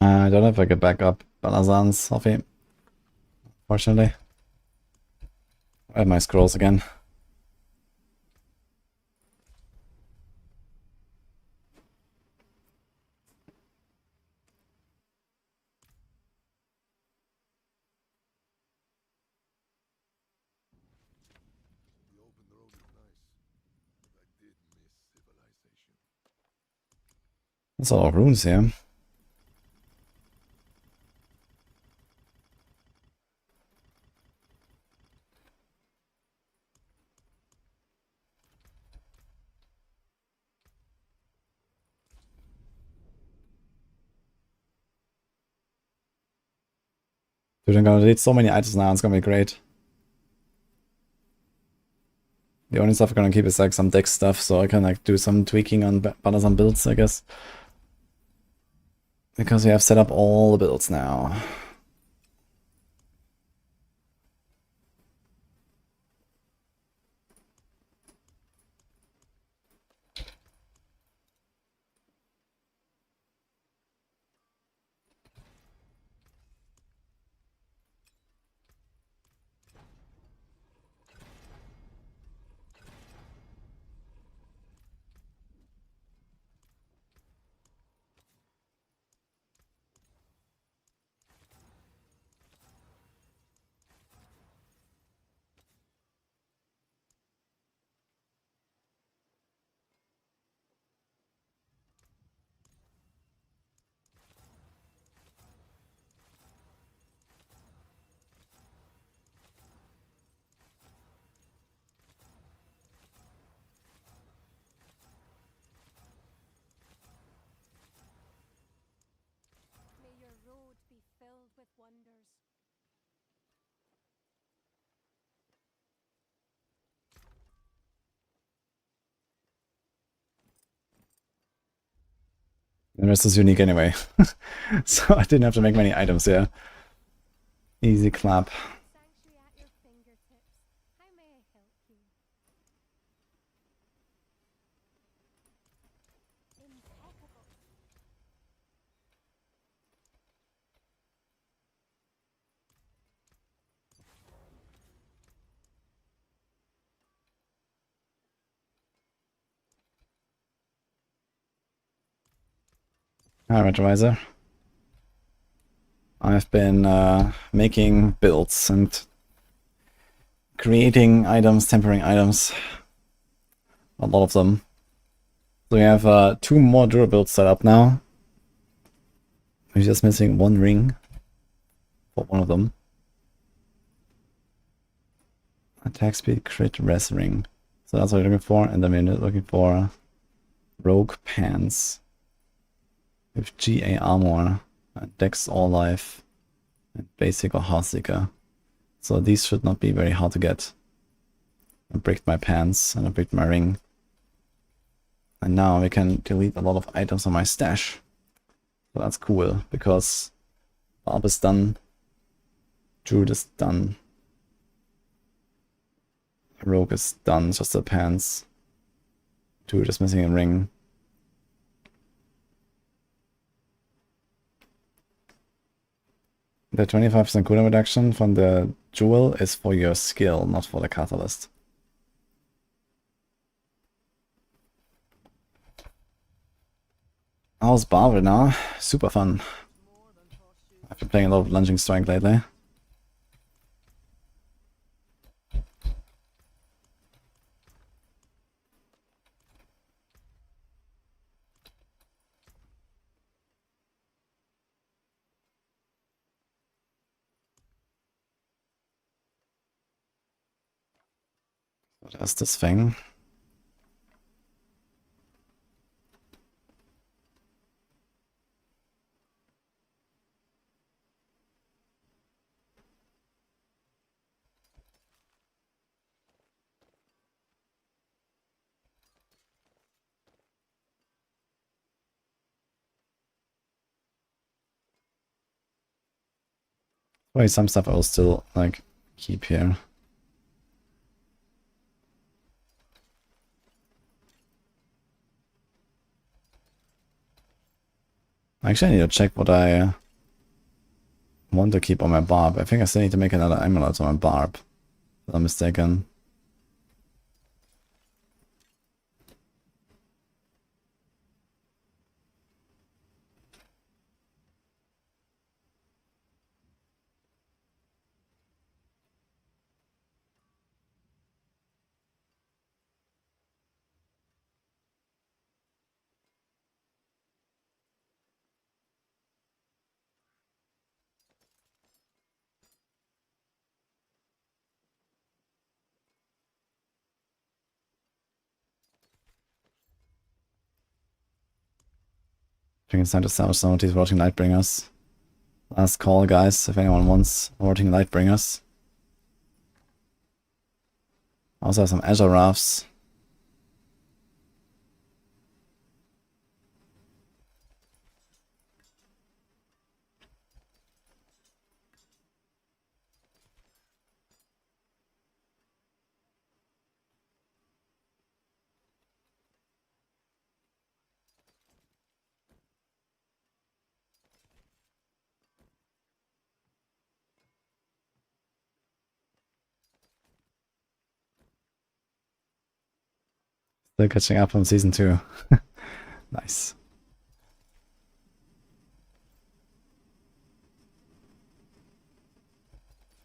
I don't know if I could back up Balazan's Sophie. Fortunately. I have my scrolls again. The open road is nice, but I did miss civilization. That's a lot of runes here. Dude, I'm gonna need so many items now, it's gonna be great. The only stuff I'm gonna keep is like some deck stuff, so I can like do some tweaking on Balazan builds, I guess. Because we have set up all the builds now. May your road be filled with wonders. The rest is unique anyway. So I didn't have to make many items here. Easy clap. Sanctuary at your fingertips. How may I help you? Impeccable. Hi, Retrovisor. I've been making builds and creating items, tempering items. A lot of them. So we have 2 more Druid builds set up now. We're just missing 1 ring for one of them. Attack speed, crit, res ring. So that's what we're looking for. And then we're looking for rogue pants with GA armor, dex all life, and basic or Heartseeker. So these should not be very hard to get. I bricked my pants and I bricked my ring. And now we can delete a lot of items on my stash. So that's cool, because Barb is done. Druid is done. Rogue is done, just the pants. Druid is missing a ring. The 25% cooldown reduction from the jewel is for your skill, not for the catalyst. How's Barb now? Super fun. I've been playing a lot of lunging strike lately. So there's this thing. Probably some stuff I will still like keep here. Actually, I need to check what I want to keep on my Barb. I think I still need to make another amulet on my Barb. If I'm mistaken. I think it's time to salvage some of these Rotting Lightbringers. Last call, guys, if anyone wants Rotting Lightbringers. I also have some Azure Rafts. Still catching up on season 2. Nice.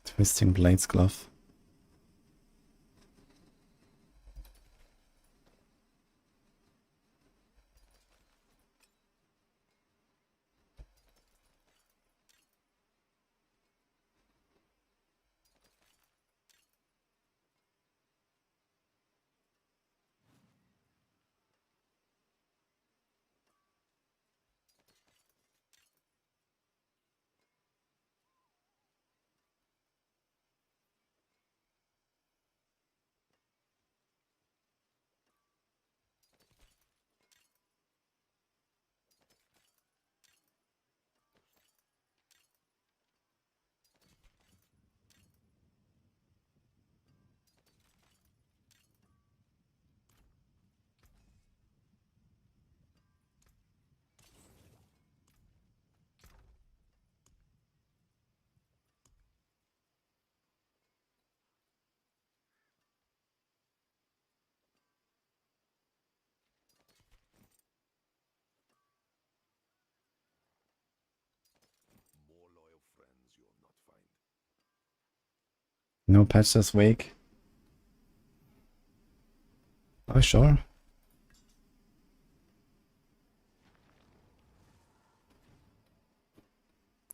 Twisting Blades Glove. No patch this week. Oh, sure.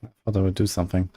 I thought I would do something.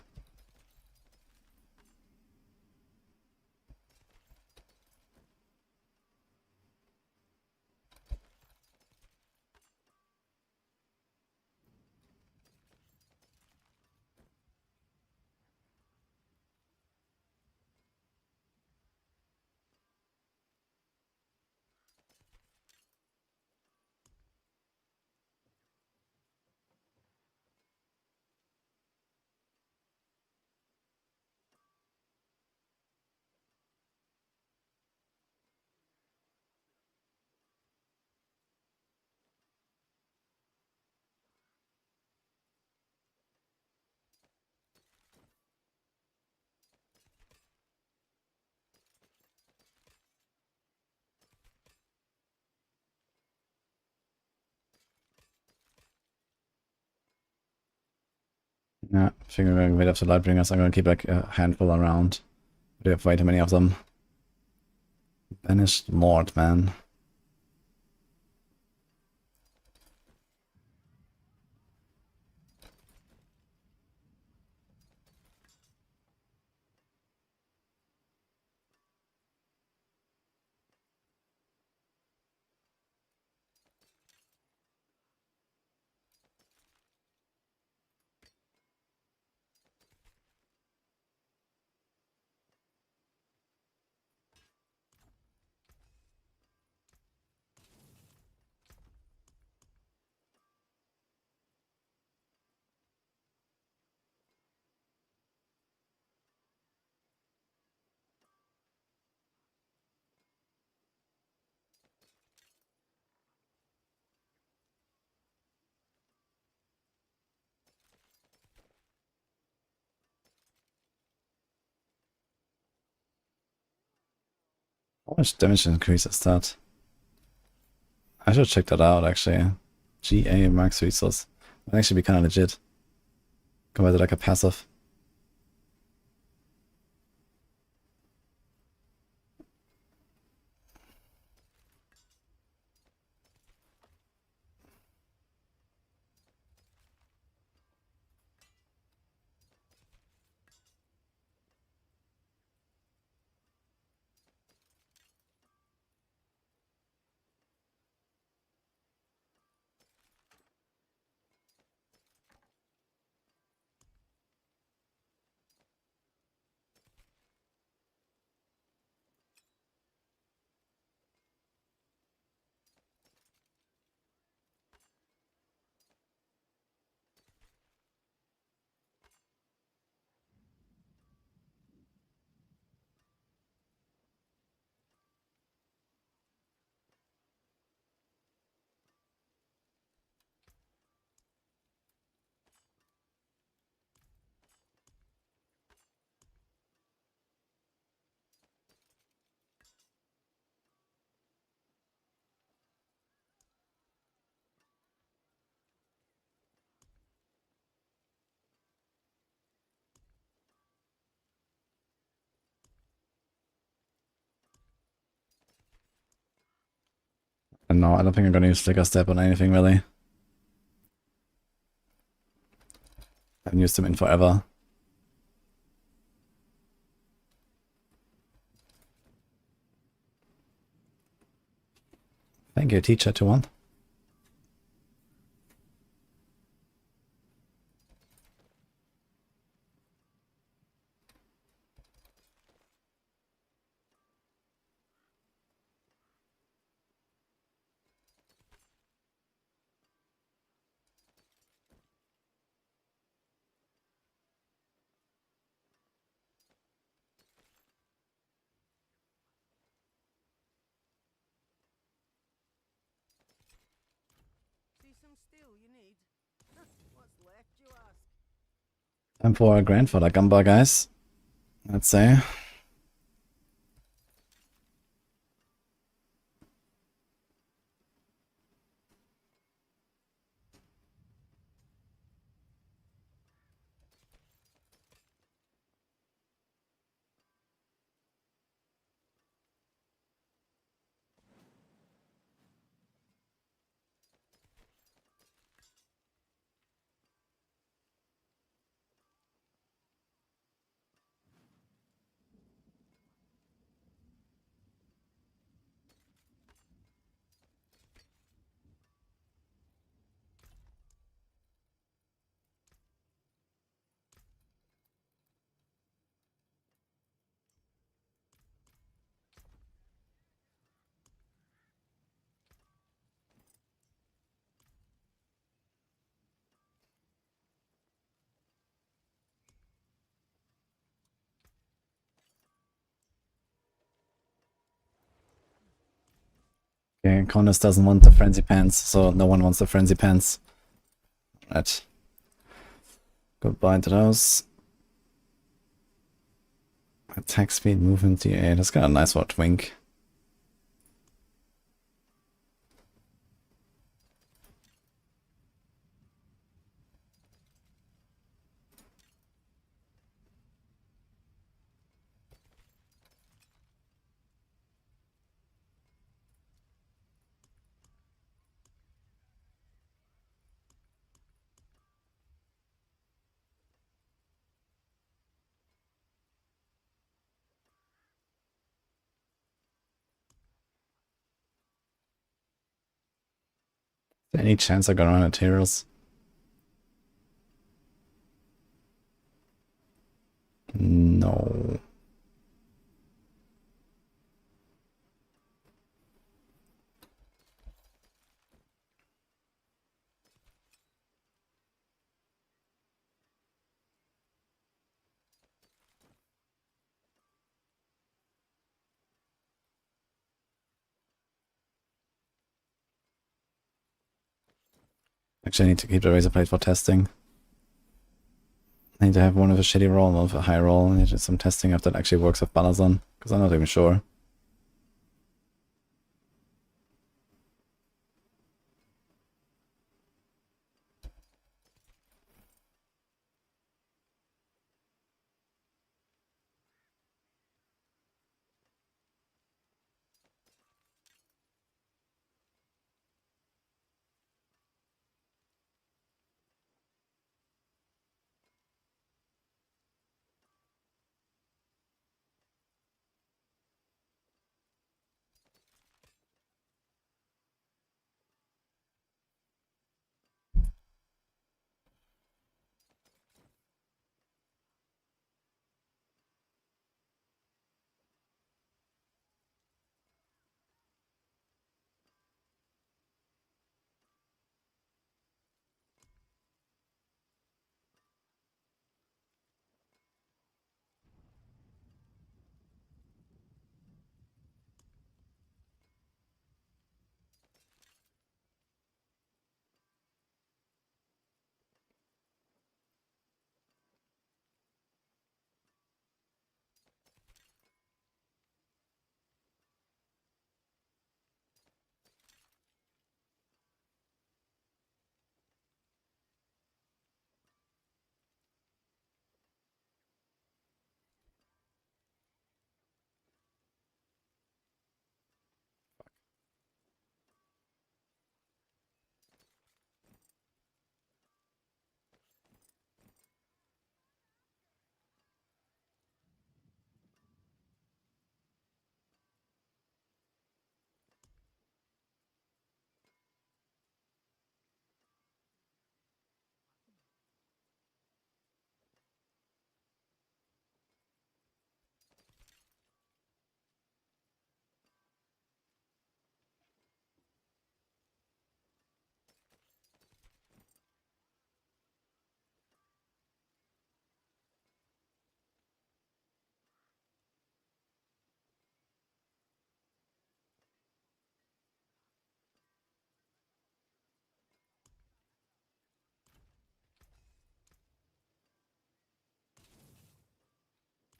Yeah, I think I'm gonna wait after Lightbringers. I'm gonna keep like a handful around. We have way too many of them. Banished Lord, man. How much damage increase is that? I should check that out actually. GA max resource. Might actually be kind of legit. Compared to like a passive. And no, I don't think I'm gonna use Flicker Step on anything really. I haven't used them in forever. Thank you, teacher 2-1. See some steel you need? What's left, you ask? Time for a grandfather Gamba, guys. Let's say. Okay, Connors doesn't want the frenzy pants, so no one wants the frenzy pants. Right. Goodbye to those. Attack speed, movement, DA. That's got a nice word wink. Any chance I got on materials? No. Actually, I need to keep the razor blade for testing. I need to have one with a shitty roll and one with a high roll. I need to do some testing if that actually works with Balazon, because I'm not even sure.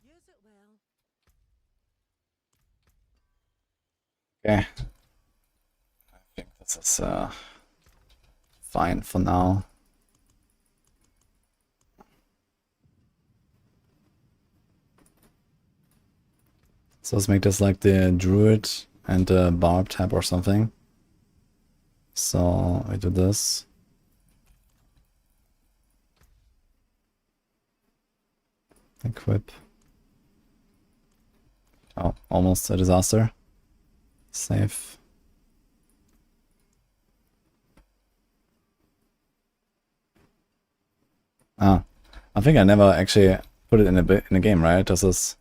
Use it well. Okay. I think this is fine for now. So let's make this like the Druid and the Barb tab or something. So I do this. Equip. Oh, almost a disaster. Save. Ah, I think I never actually put it in a game, right? This is.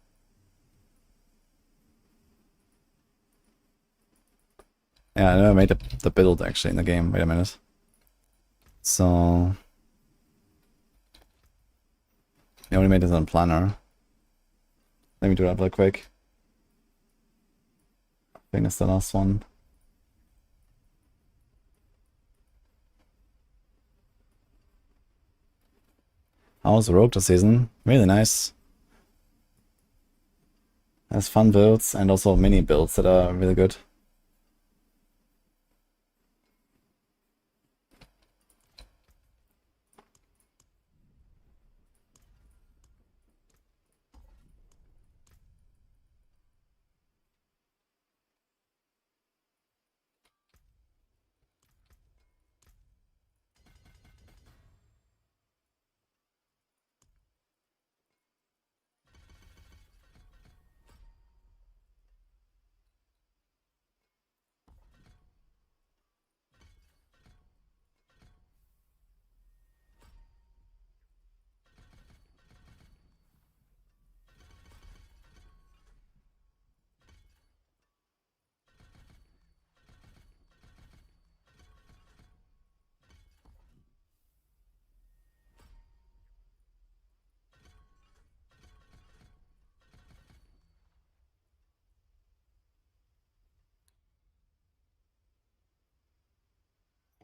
Yeah, I never made the build actually in the game. Wait a minute. So I only made this on planner. Let me do that real quick. I think that's the last one. How was Rogue this season? Really nice. Has fun builds and also mini builds that are really good.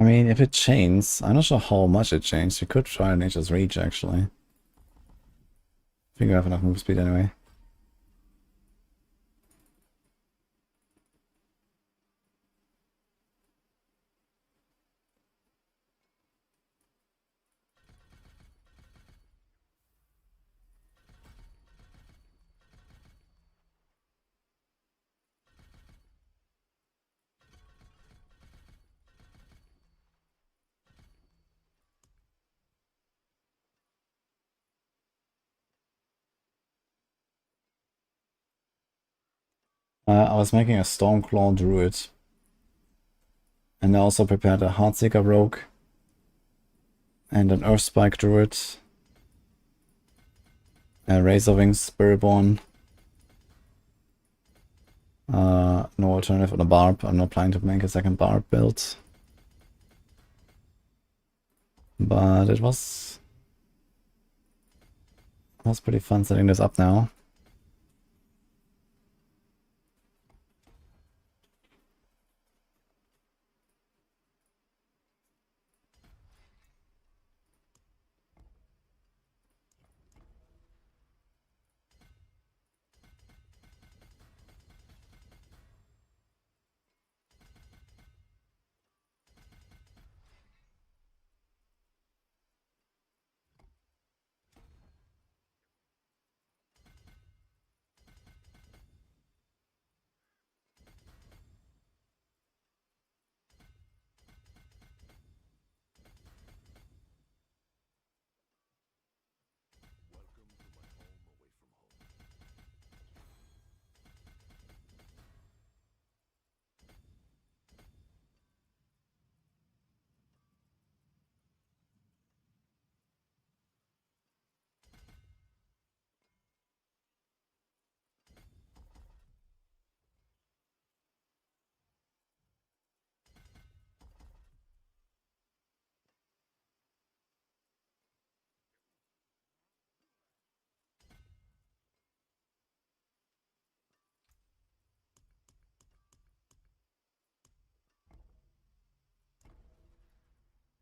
I mean, if it chains, I'm not sure how much it changed. You could try Nature's Reach, actually. I think we have enough move speed anyway. I was making a Stormclaw Druid. And I also prepared a Heartseeker Rogue. And an Earthspike Druid. A Razorwing Spiritborn. No alternative on a Barb. I'm not planning to make a second Barb build. But it was pretty fun setting this up now.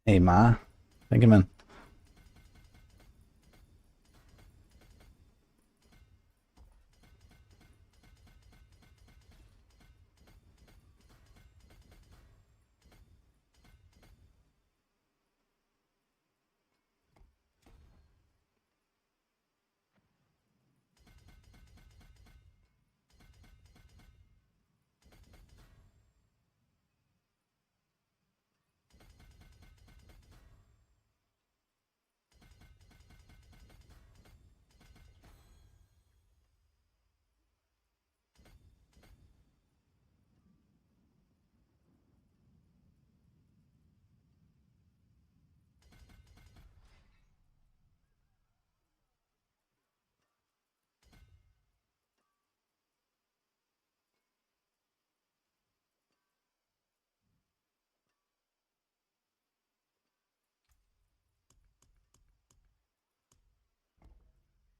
Hey Ma. Thank you, man.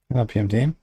Hello, PMT.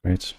Great.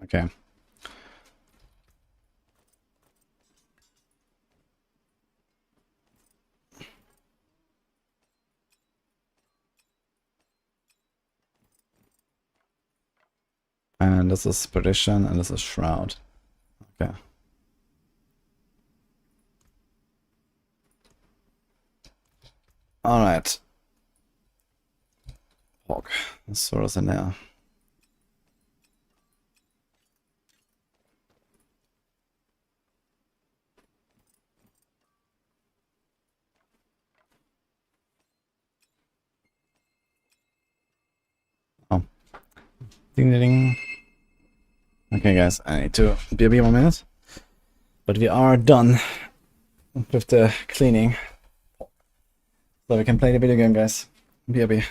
Okay. And this is Perdition, and this is Shroud. Okay. Alright. Hawk. Let's throw this in there. Oh. Ding ding ding. Okay guys, I need to be a 1 minute. But we are done with the cleaning. So we can play the video game, guys. BRB.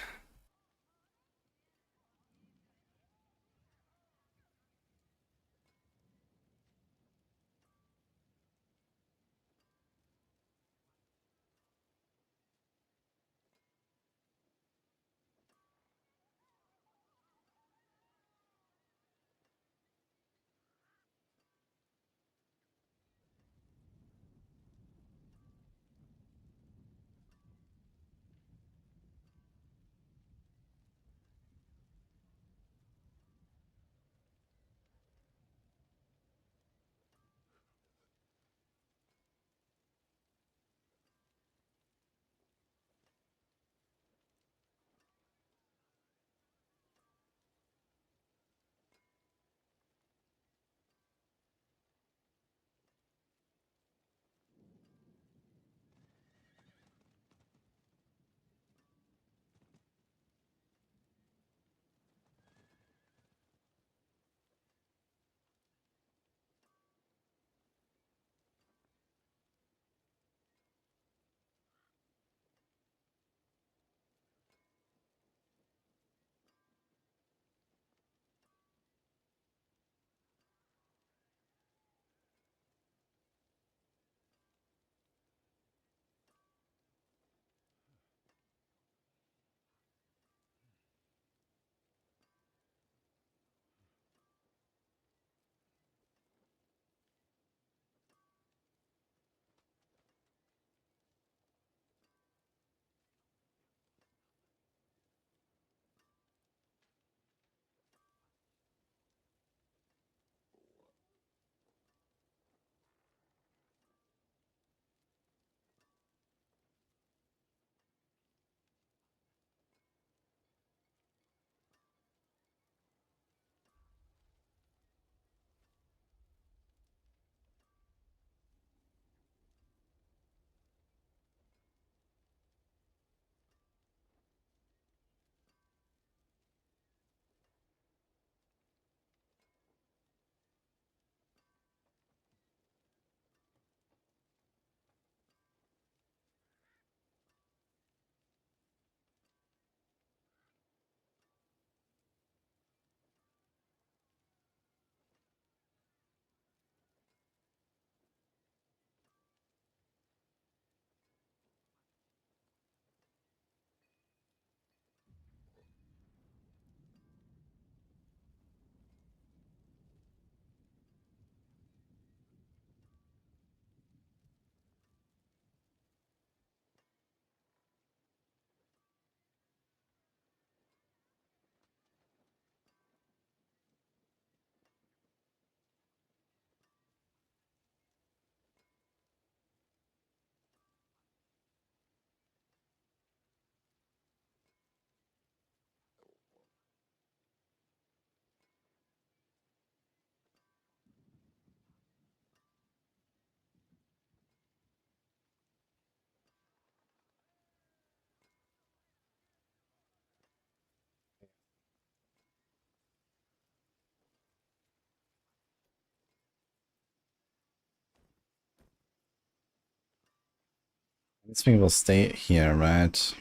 This thing will stay here, right?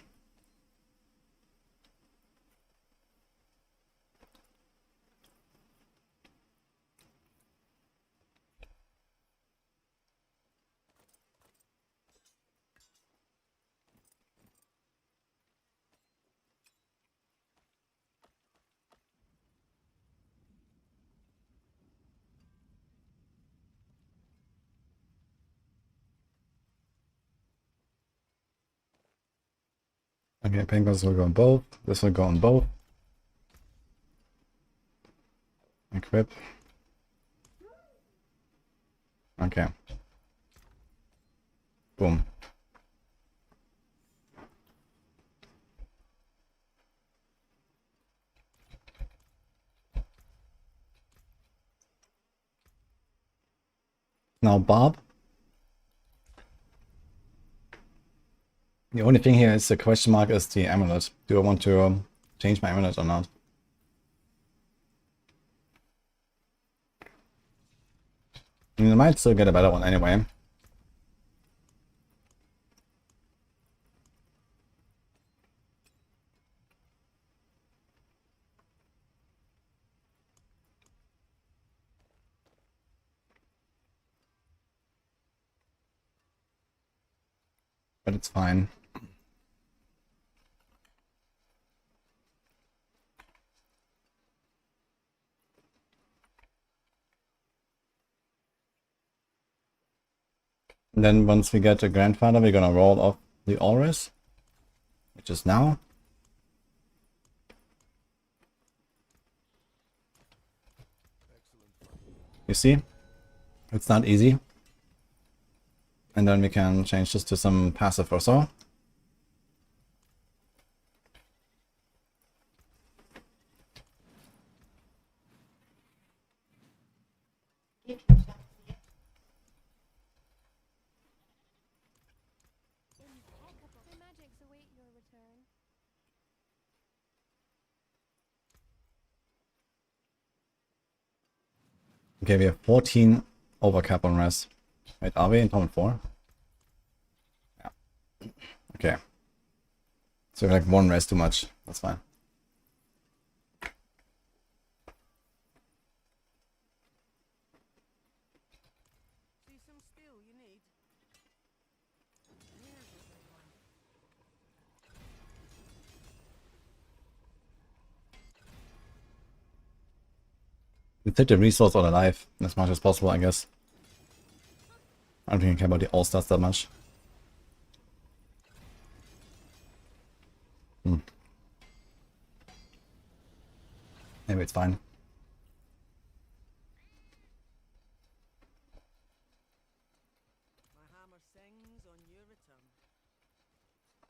Okay, penguins will go on both. This will go on both. Equip. Okay. Boom. Now Barb. The only thing here is the question mark is the amulet. Do I want to change my amulet or not? I mean, I might still get a better one anyway. But it's fine. And then once we get a grandfather, we're gonna roll off the auras, which is now. You see, it's not easy. And then we can change this to some passive or so. Give yourself the Impeccable. The magics await your return. Okay, we have 14 overcap on res. Wait, are we in top 4? Yeah. Okay. So we have like one res too much. That's fine. See some steel you need? Here's a good one. We take the resource all alive as much as possible, I guess. I don't think I care about the all-stars that much. Maybe it's fine. My hammer sings on your return.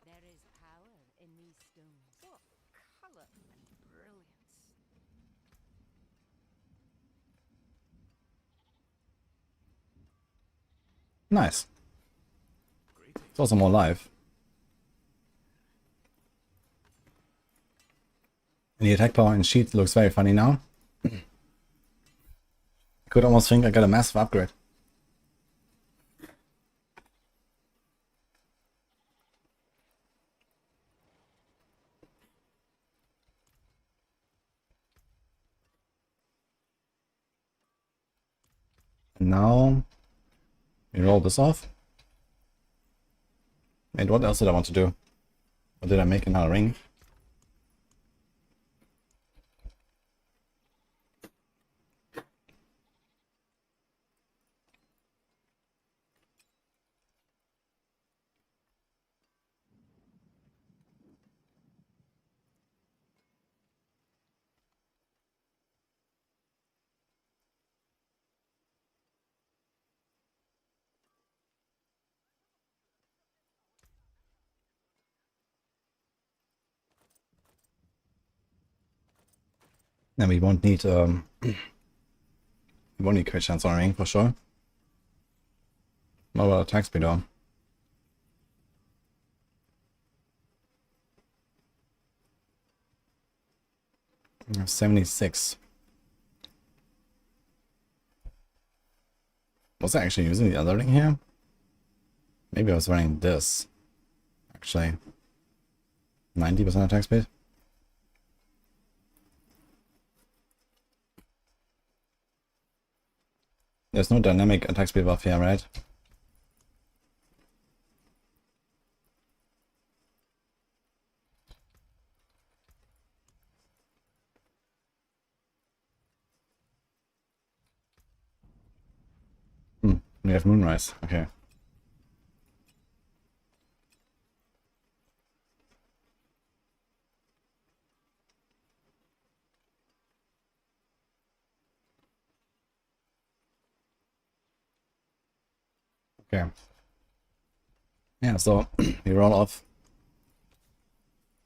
There is power in these stones. What colour and brilliance. Nice. It's also more live. And the attack power in sheet looks very funny now. I could almost think I got a massive upgrade. And now we roll this off. And what else did I want to do? Or did I make another ring? And we won't need we won't need crit chance on our ring for sure. What about attack speed on? We have 76. Was I actually using the other ring here? Maybe I was running this. Actually, 90% attack speed. There's no dynamic attack speed buff here, right? We have Moonrise. Okay. Okay. Yeah, so we roll off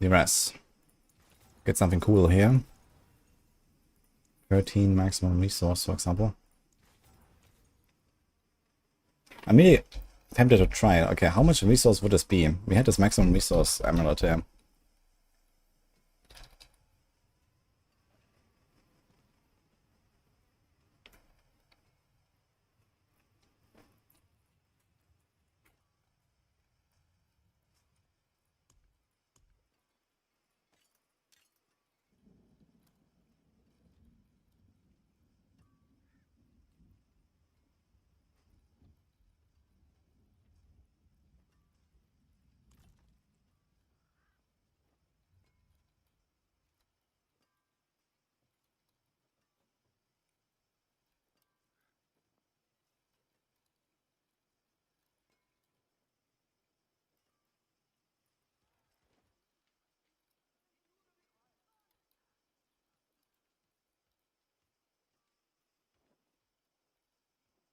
the rest. Get something cool here. 13 maximum resource, for example. I'm really tempted to try it. Okay, how much resource would this be? We had this maximum resource amulet here.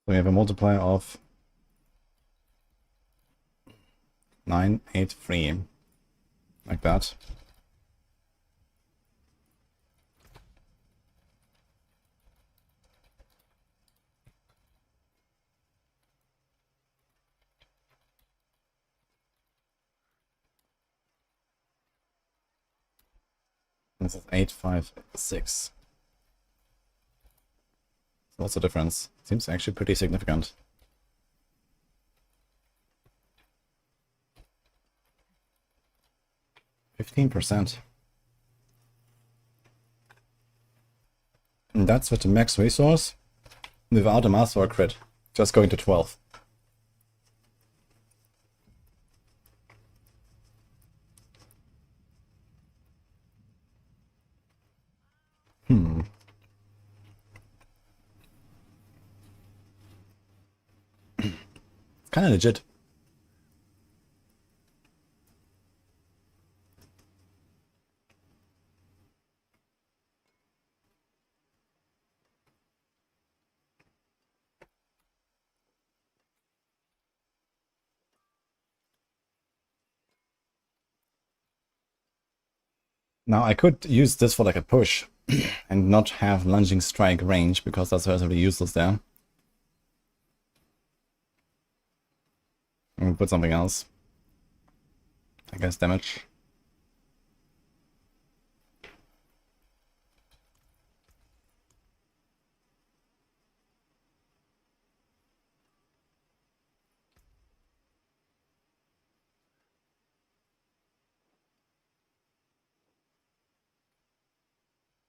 We have a multiplier of 983. Like that. This is 856. So what's the difference? Seems actually pretty significant. %. And that's with the max resource without a master or crit. Just going to 12. Kind of legit. Now I could use this for like a push and not have lunging strike range because that's relatively useless there. And put something else. I guess damage.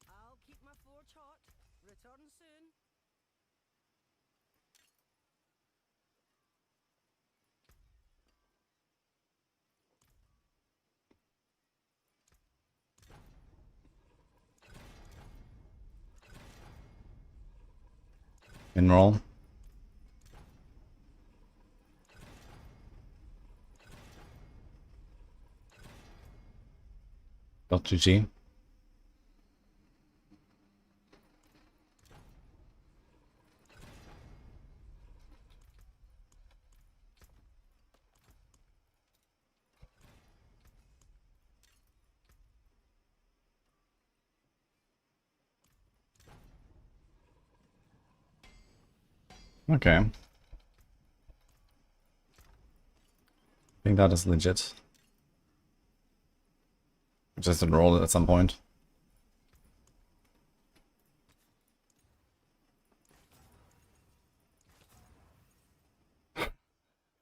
I'll keep my forge hot. Return soon. Enroll. .gg. Okay. I think that is legit. Just enroll it at some point.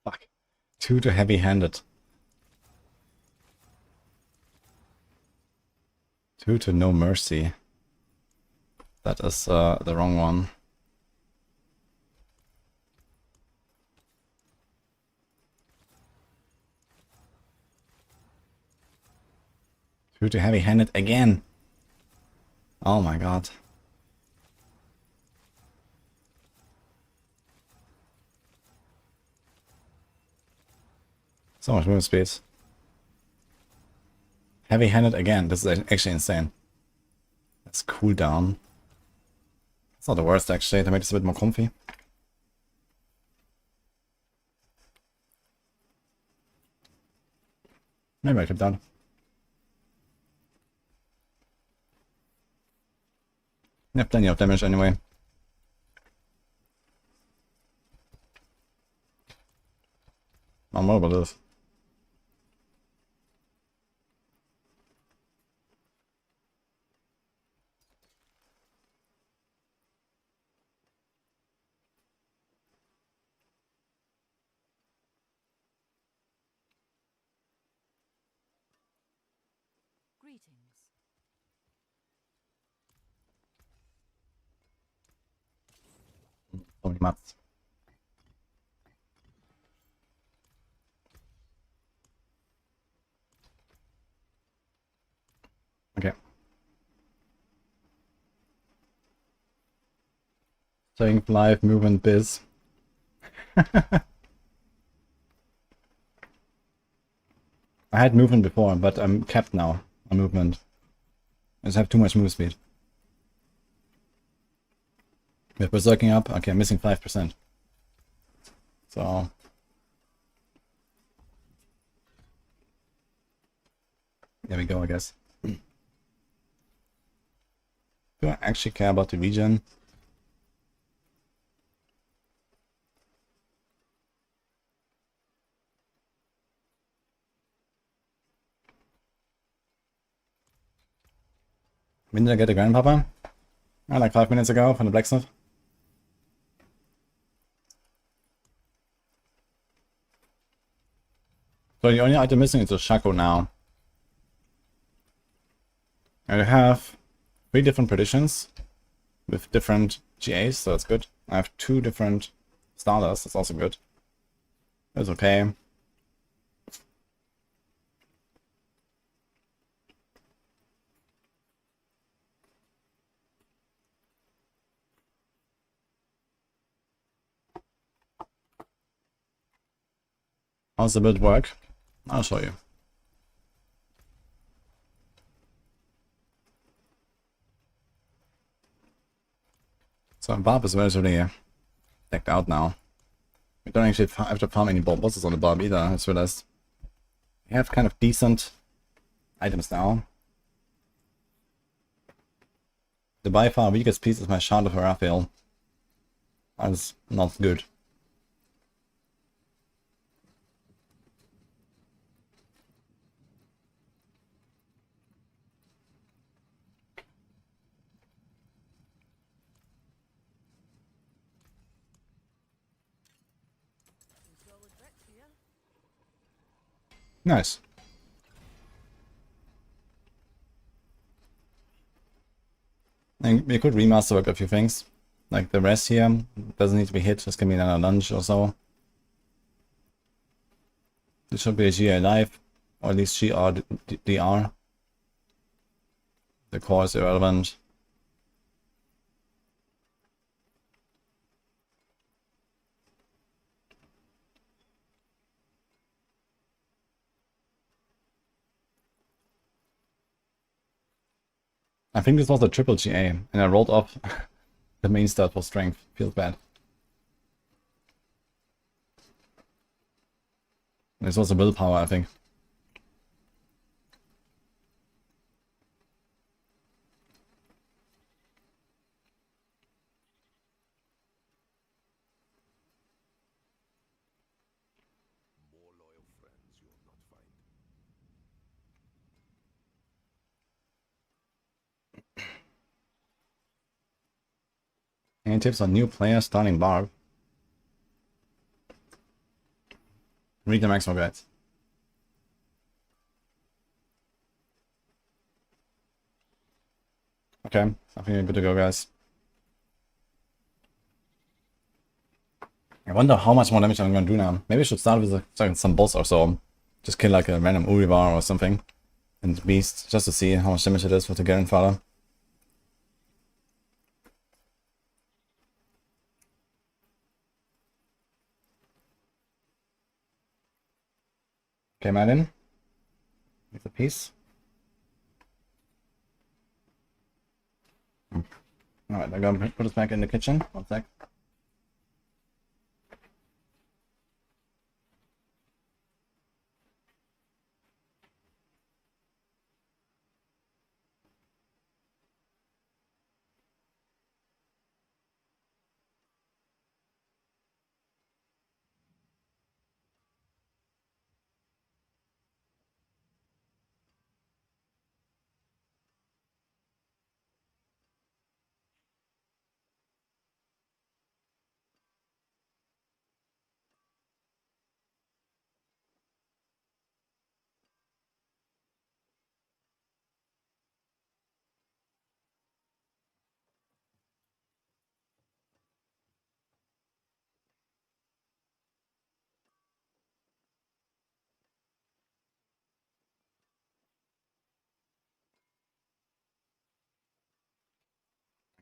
Fuck. Too heavy-handed. 2 to No Mercy. That is the wrong one. 2 to Heavy-Handed again. Oh my god. So much move speed. Heavy-Handed again. This is actually insane. That's cooldown. It's not the worst actually, to make this a bit more comfy. Maybe I keep that. I have plenty of damage anyway. I'm more about this. Greetings. So many mats. Okay. Staying live, movement, biz. I had movement before, but I'm capped now on movement. I just have too much move speed. With berserking up, okay, I'm missing 5%. So there we go, I guess. Do I actually care about the regen? When did I get a grandpapa? Like 5 minutes ago from the blacksmith. So the only item missing is the Shaco now. I have 3 different predictions with different GAs, so that's good. I have 2 different starters, that's also good. That's okay. How's the build work? I'll show you. So Barb is relatively decked out now. We don't actually have to farm any bosses on the Barb either, I just realized. We have kind of decent items now. The by far weakest piece is my Shard of Raphael. That's not good. Nice. And we could remaster work a few things. Like the rest here doesn't need to be hit, just give me another lunge or so. This should be a GA live, or at least GR. The core is irrelevant. I think this was a triple GA, and I rolled off the main stat for strength. Feels bad. This was a willpower, I think. More loyal friends you'll not find. Any tips on new players starting Barb? Read the maximum guides. Okay, I think we're good to go, guys. I wonder how much more damage I'm gonna do now. Maybe I should start with some boss or so. Just kill like a random Uribar or something. And Beast, just to see how much damage it is with the Grandfather. Okay, Madden. With a piece. Alright, I'm gonna put us back in the kitchen. 1 sec.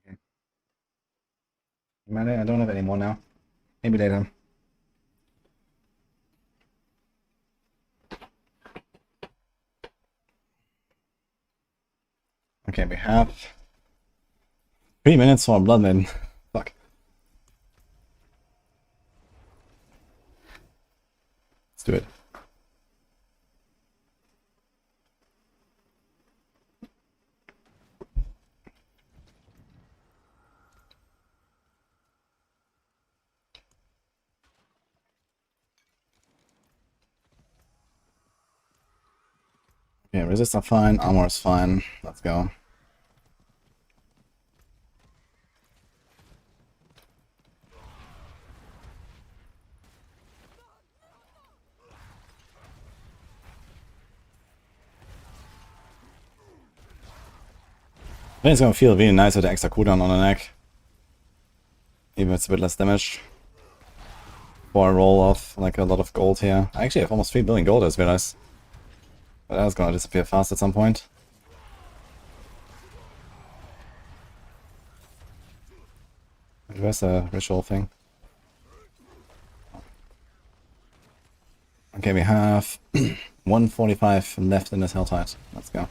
Okay. Madden, I don't have any more now. Maybe later. Okay, we have 3 minutes for Bloodman. Fuck. Let's do it. Okay, resist are fine, armor is fine. Let's go. I think it's gonna feel really nice with the extra cooldown on the neck. Even if it's a bit less damage. Before I roll off like a lot of gold here. I actually have almost 3 billion gold, I just realized. But that's gonna disappear fast at some point. Where's the ritual thing? Okay, we have 145 left in this Helltide. Let's go.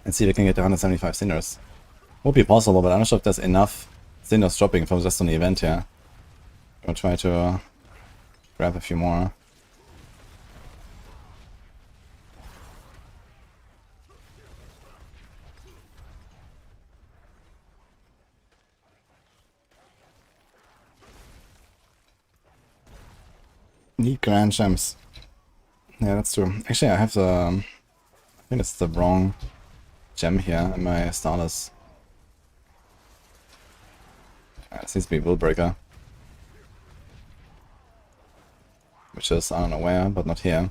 Let's see if we can get to 175 Cinders. Would be possible, but I'm not sure if there's enough Cinders dropping from just on the event here. I'll try to grab a few more. Need Grand Gems. Yeah, that's true. Actually, I have the... I think it's the wrong gem here in my starters. It seems to be Willbreaker. Which is, I don't know where, but not here.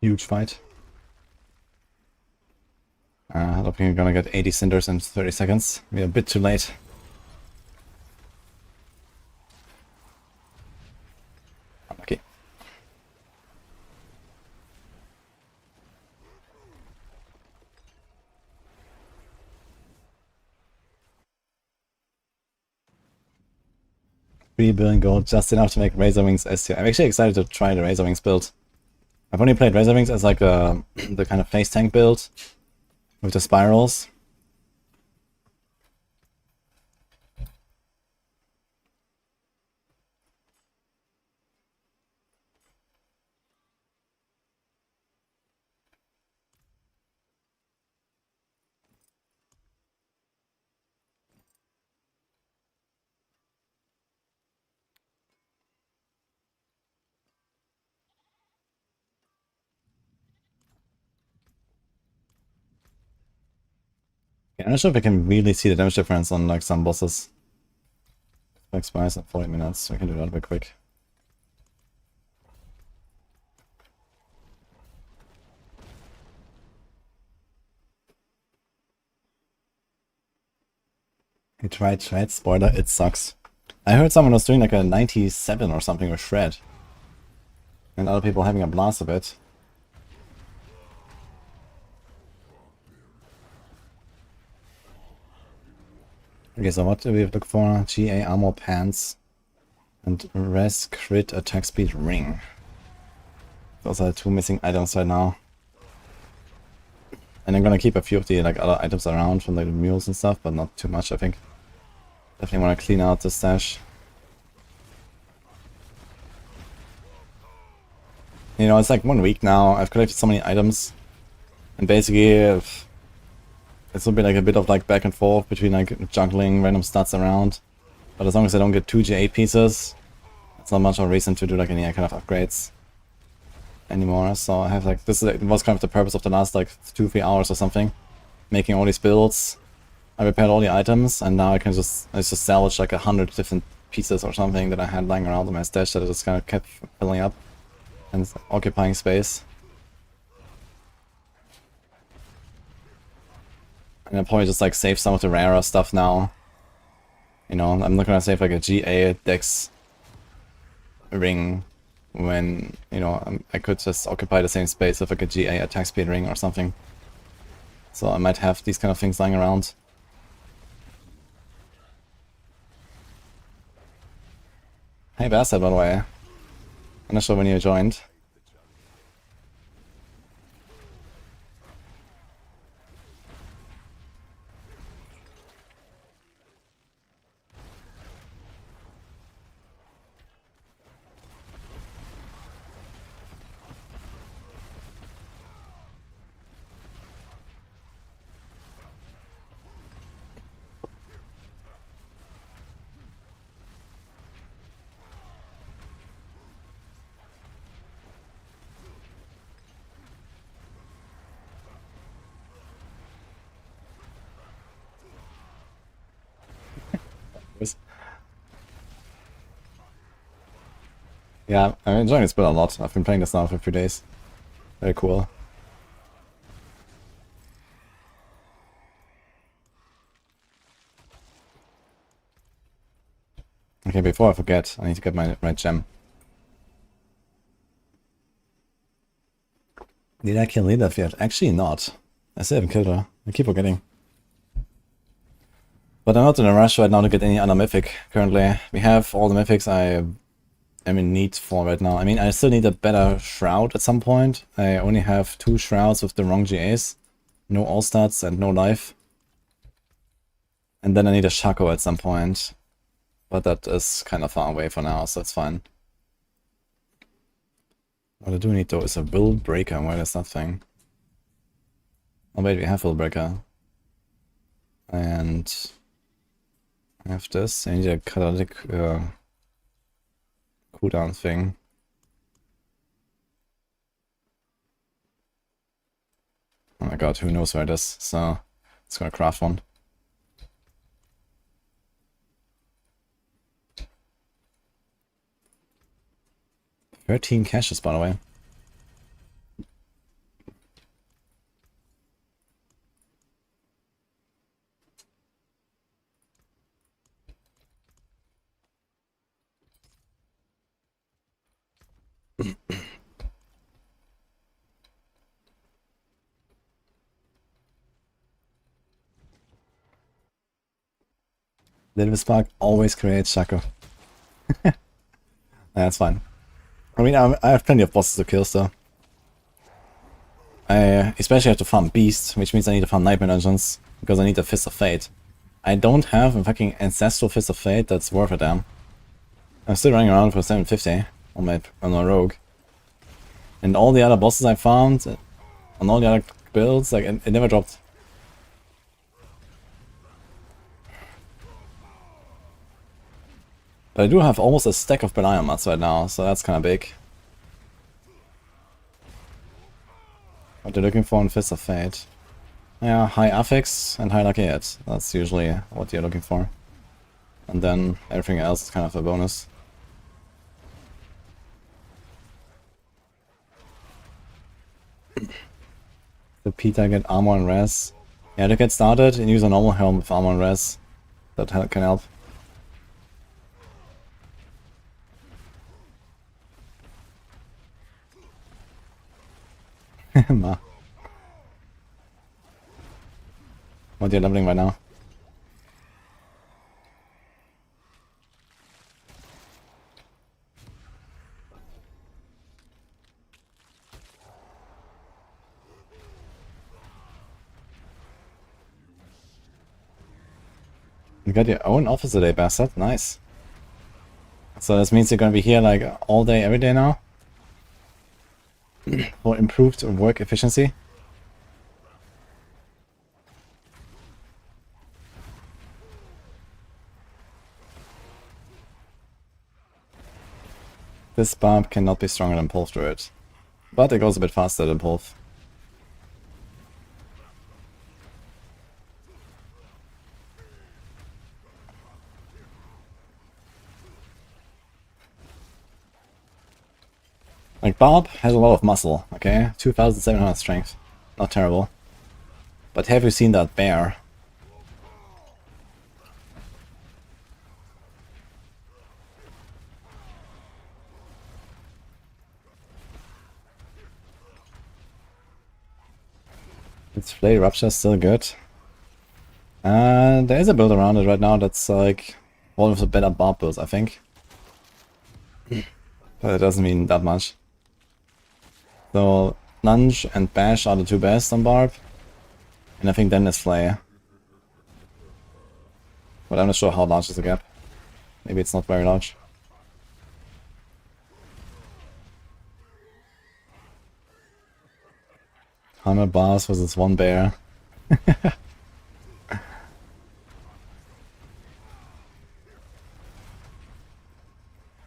Huge fight. I don't think we're gonna get 80 Cinders in 30 seconds. We're a bit too late. Unlucky. $3 billion gold, just enough to make Razor Wings S tier. I'm actually excited to try the Razor Wings build. I've only played Razor Wings as like the kind of face tank build with the spirals. Yeah, I'm not sure if I can really see the damage difference on like some bosses. It expires in 40 minutes, so I can do that a bit quick. He tried Shred, spoiler, it sucks. I heard someone was doing like a 97 or something with Shred. And other people having a blast of it. Okay, so what do we look for? GA armor pants and res crit attack speed ring. Those are the two missing items right now. And I'm gonna keep a few of the like other items around from like the mules and stuff, but not too much I think. Definitely wanna clean out the stash. You know, it's like 1 week now, I've collected so many items. And basically, it's will be like a bit of like back and forth between like juggling random stats around. But as long as I don't get 2 GA pieces, it's not much of a reason to do like any kind of upgrades anymore. So I have like, this was kind of the purpose of the last like 2-3 hours or something. Making all these builds. I repaired all the items and now I just salvage like 100 different pieces or something that I had lying around in my stash that I just kind of kept filling up and occupying space. And I'll probably just like save some of the rarer stuff now. You know, I'm not gonna save like a GA Dex ring when, you know, I could just occupy the same space with like a GA attack speed ring or something. So I might have these kind of things lying around. Hey Bastard, by the way. I'm not sure when you joined. Yeah, I'm enjoying this build a lot. I've been playing this now for a few days. Very cool. Okay, before I forget, I need to get my gem. Did I kill Leader yet? Actually not. I still haven't killed her. I keep forgetting. But I'm not in a rush right now to get any other mythic currently. We have all the mythics I am in need for right now. I mean, I still need a better shroud at some point. I only have 2 shrouds with the wrong GAs. No all stats and no life. And then I need a Shaco at some point. But that is kind of far away for now, so it's fine. What I do need though is a will breaker. Where is that thing? Oh wait, we have will breaker. And I have this. I need a catalytic cooldown thing. Oh my god, who knows where it is? So it's gonna craft one. $13 caches, by the way. Little Spark always creates Shaco. That's fine. I mean, I have plenty of bosses to kill still. I especially have to farm Beasts, which means I need to farm Nightmare Dungeons, because I need a Fist of Fate. I don't have a fucking Ancestral Fist of Fate that's worth a damn. I'm still running around for 750 on my rogue. And all the other bosses I found, on all the other builds, like, it never dropped. But I do have almost a stack of Belial mats right now, so that's kind of big. What they're looking for in Fist of Fate. Yeah, high affix and high lucky hit. That's usually what you're looking for. And then everything else is kind of a bonus. The Peter get armor and res. Yeah, to get started, use a normal helm with armor and res. That can help. Ma. What are you leveling right now? You got your own office today, bastard. Nice. So this means you're gonna be here like all day, every day now? For improved work efficiency? This Barb cannot be stronger than Pulse Druid. But it goes a bit faster than Pulse. Like, Barb has a lot of muscle, okay? 2,700 strength. Not terrible. But have you seen that bear? Its Flay Rupture is still good. There is a build around it right now that's like one of the better Barb builds, I think. But it doesn't mean that much. So, Lunge and Bash are the two best on Barb. And I think then is Flay. But I'm not sure how large is the gap. Maybe it's not very large. Hammer bars versus one bear.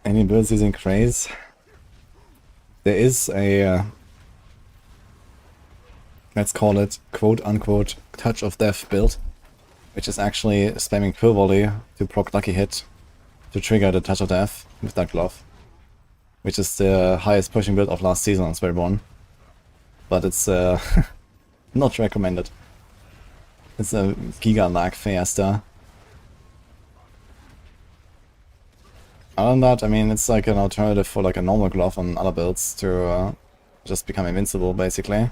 Any builds using Craze? There is a, let's call it quote-unquote Touch of Death build, which is actually spamming Quill Volley to proc Lucky Hit to trigger the Touch of Death with that glove, which is the highest pushing build of last season on Spiritborn. But it's not recommended. It's a giga lag fiesta. Other than that, I mean, it's like an alternative for like a normal glove on other builds to just become invincible, basically.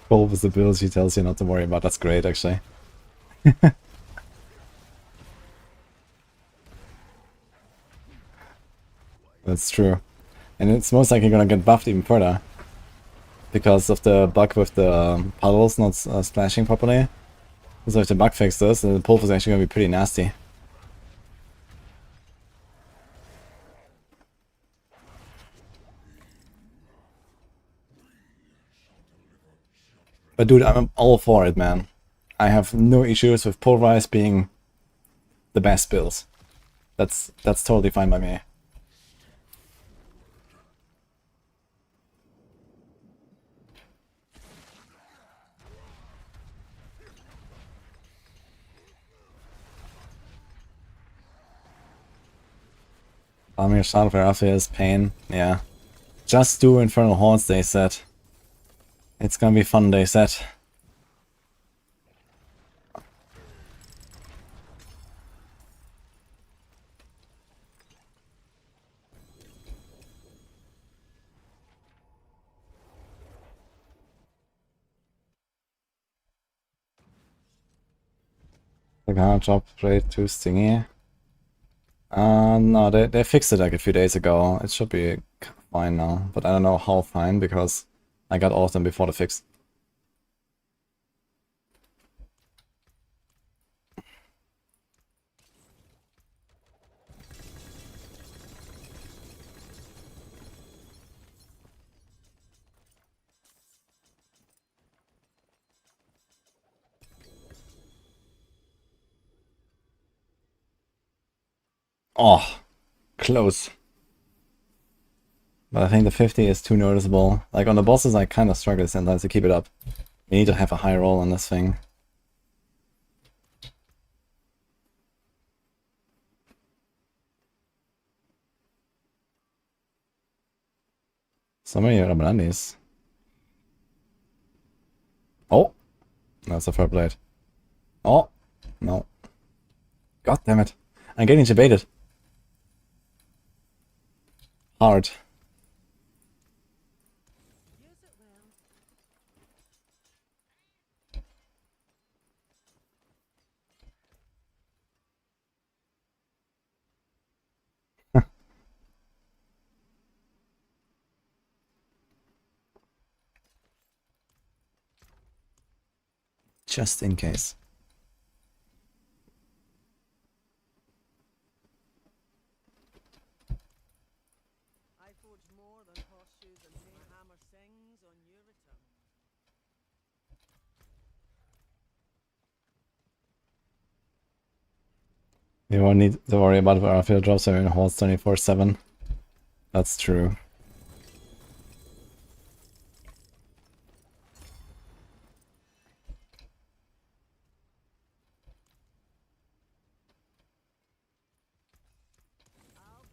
Full visibility tells you not to worry about. That's great, actually. That's true. And it's most likely gonna get buffed even further. Because of the bug with the puddles not splashing properly. So if the bug fixes this, then the pulp is actually gonna be pretty nasty. But dude, I'm all for it, man. I have no issues with Pulverize being the best build. That's totally fine by me. Farming a shard for Raphia is pain, yeah. Just do Infernal Hordes, they said. It's gonna be fun, they said. The hard drop rate too stingy. No, they fixed it like a few days ago. It should be fine now, but I don't know how fine because I got all of them before the fix. Oh, close. But I think the 50 is too noticeable. Like on the bosses I kind of struggle sometimes to keep it up. We need to have a high roll on this thing. So many Rabrandis. Oh! That's a fair blade. Oh! No. God damn it. I'm getting debated. Hard. Use it well. Just in case. I forge more than horseshoes and may hammer sings on your return. You won't need to worry about our field drops are in holds 24/7. That's true.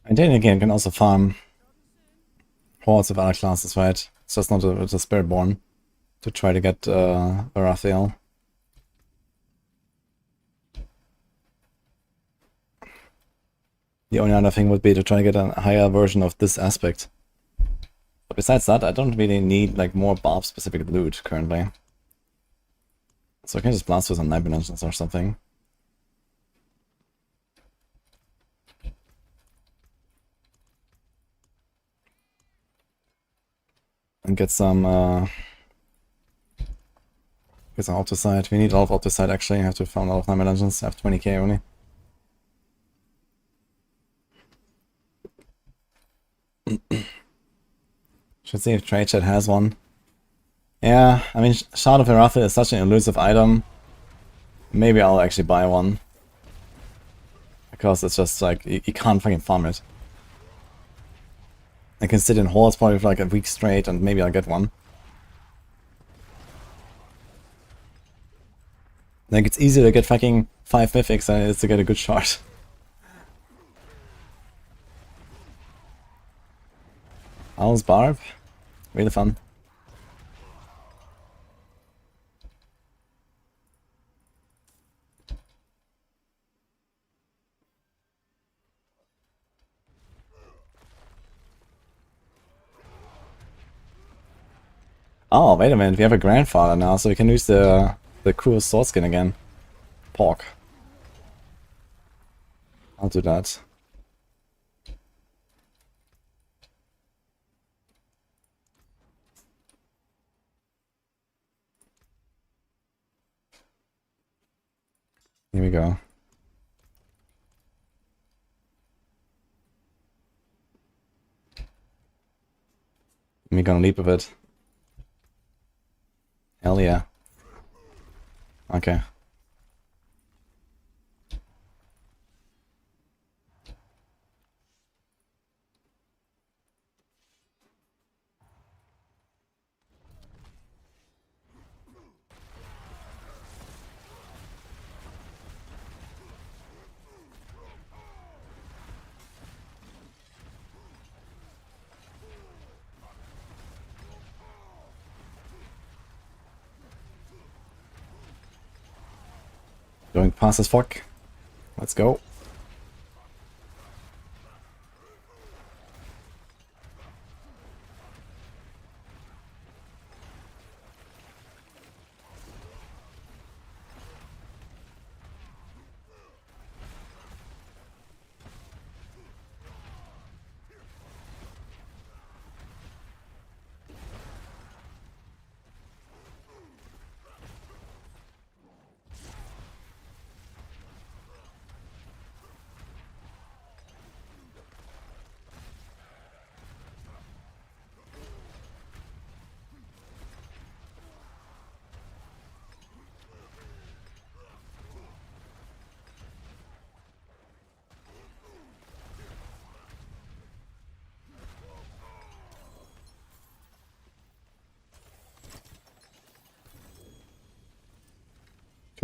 And then again, you can also farm hordes of other classes, right? It's just not the Spiritborn to try to get Baratheon. The only other thing would be to try to get a higher version of this aspect. But besides that, I don't really need like more Barb specific loot currently. So I can just blast with some Night Dimensions or something. And get some Opticide. We need a lot of Opticide actually. I have to farm a lot of Night Dimensions. I have 20k only. Should see if Trade Chat has one. Yeah, I mean, Shard of Arathi is such an elusive item. Maybe I'll actually buy one. Because it's just like, you can't fucking farm it. I can sit in hordes probably for like a week straight and maybe I'll get one. Like, it's easier to get fucking 5 mythics than it is to get a good shard. How's Barb? Really fun. Oh, wait a minute, we have a grandfather now, so we can use the cool sword skin again. Pork. I'll do that. Here we go. We're gonna leap with it. Hell yeah. Okay. Going fast as fuck. Let's go.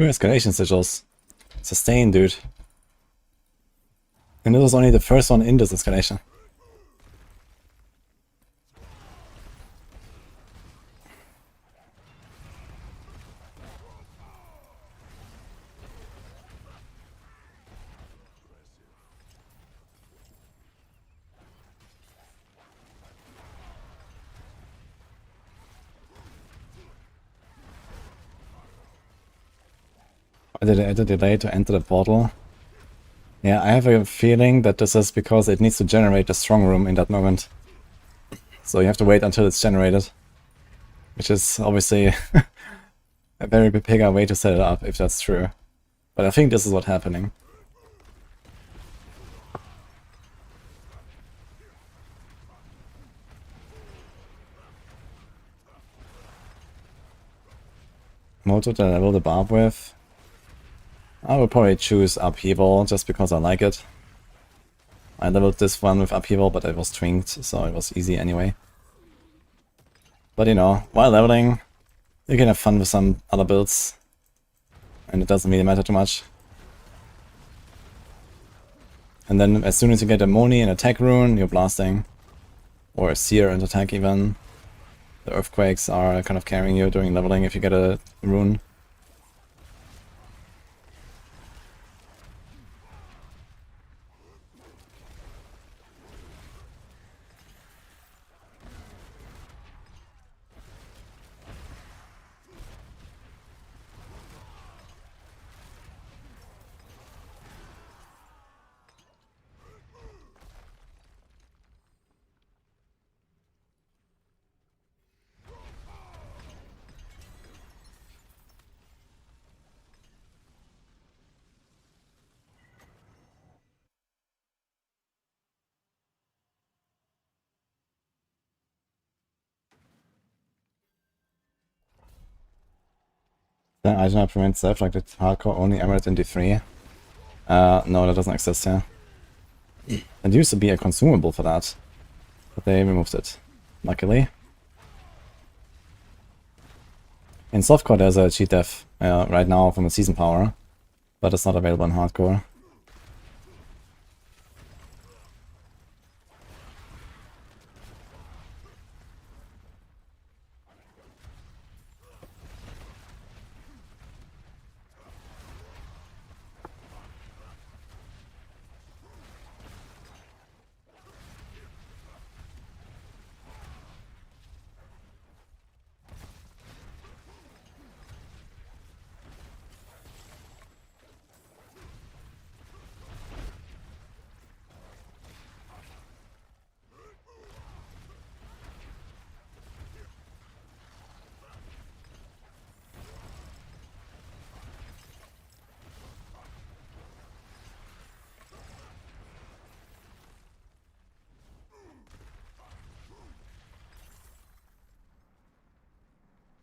2 escalation sigils. Sustain, dude. And this was only the first one in this escalation. I did a delay to enter the portal. Yeah, I have a feeling that this is because it needs to generate a strong room in that moment. So you have to wait until it's generated. Which is obviously a very bigger way to set it up, if that's true. But I think this is what's happening. Moto that I level the Barb with. I will probably choose Upheaval just because I like it. I leveled this one with Upheaval, but it was twinked, so it was easy anyway. But you know, while leveling, you can have fun with some other builds. And it doesn't really matter too much. And then as soon as you get a Moni and attack rune, you're blasting. Or a Seer and attack even. The Earthquakes are kind of carrying you during leveling if you get a rune. Then I do not prevent self like the hardcore only emerald in D3. No, that doesn't exist here. It used to be a consumable for that, but they removed it, luckily. In softcore there's a cheat def right now from a season power, but it's not available in hardcore.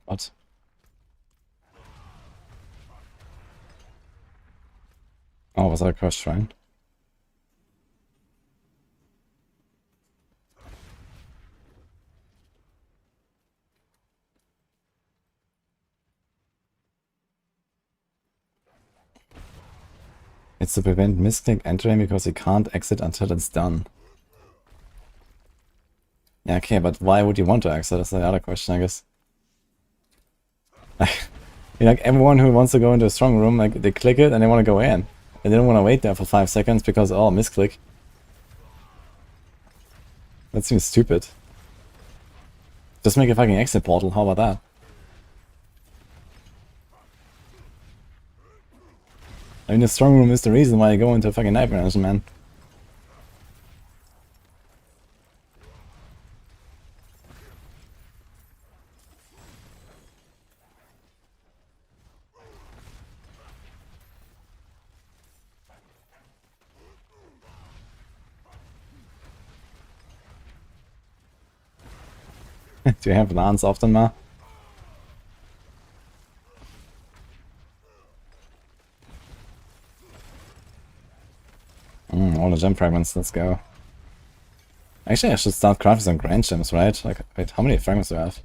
What? Oh, was that a cursed shrine? It's to prevent misclick entering because you can't exit until it's done. Yeah, okay, but why would you want to exit? That's the other question, I guess. Like everyone who wants to go into a strong room, like they click it and they want to go in. And they don't want to wait there for 5 seconds because, oh, misclick. That seems stupid. Just make a fucking exit portal, how about that? I mean, the strong room is the reason why you go into a fucking nightmare dungeon, man. Do you have Lance often, Ma? All the gem fragments, let's go. Actually, I should start crafting some grand gems, right? Like, wait, how many fragments do I have?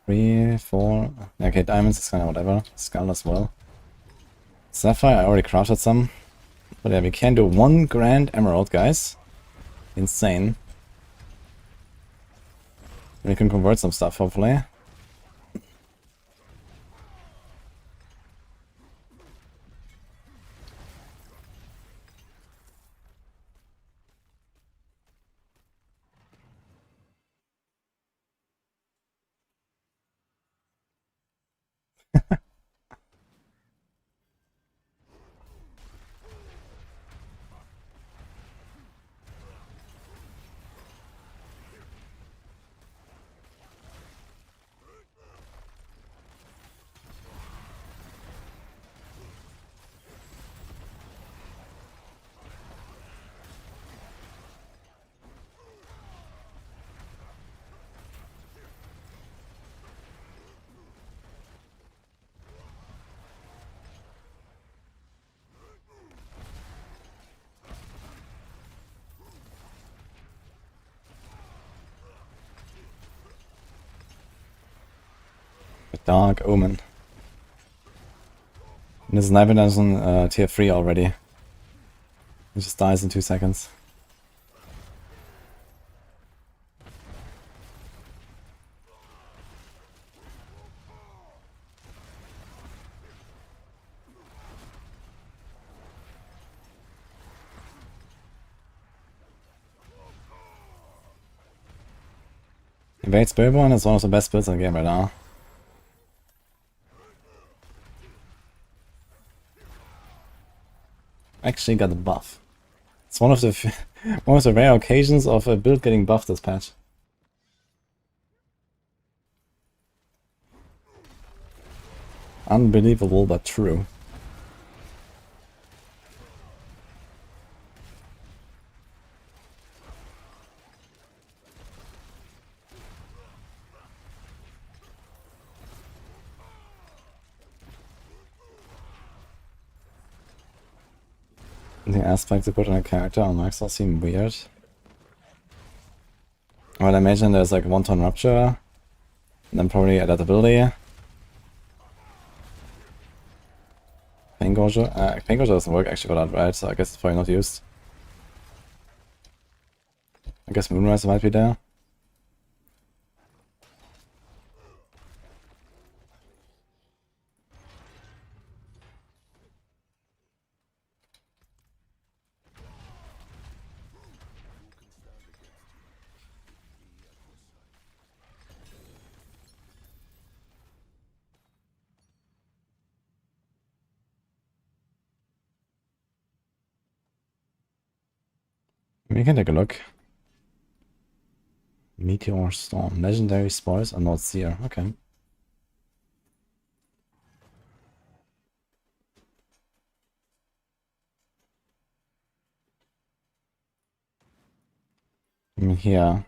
3, 4... Okay, diamonds is kind of whatever. Skull as well. Sapphire, I already crafted some. But yeah, we can do 1 grand emerald, guys. Insane. We can convert some stuff, hopefully. Dark Omen. And this sniper dungeon tier 3 already. It just dies in 2 seconds. Invade Spiritborn is one of the best builds in the game right now. Actually got a buff. It's one of the one of the rare occasions of a build getting buffed this patch. Unbelievable but true. The aspect to put on a character on Maxwell seem weird. Well, I imagine there's like 1-ton rupture, and then probably adaptability. Pain-Gorger doesn't work actually for that, right? So I guess it's probably not used. I guess Moonrise might be there. We can take a look. Meteor Storm. Legendary Spoils are not seer. Okay. Here.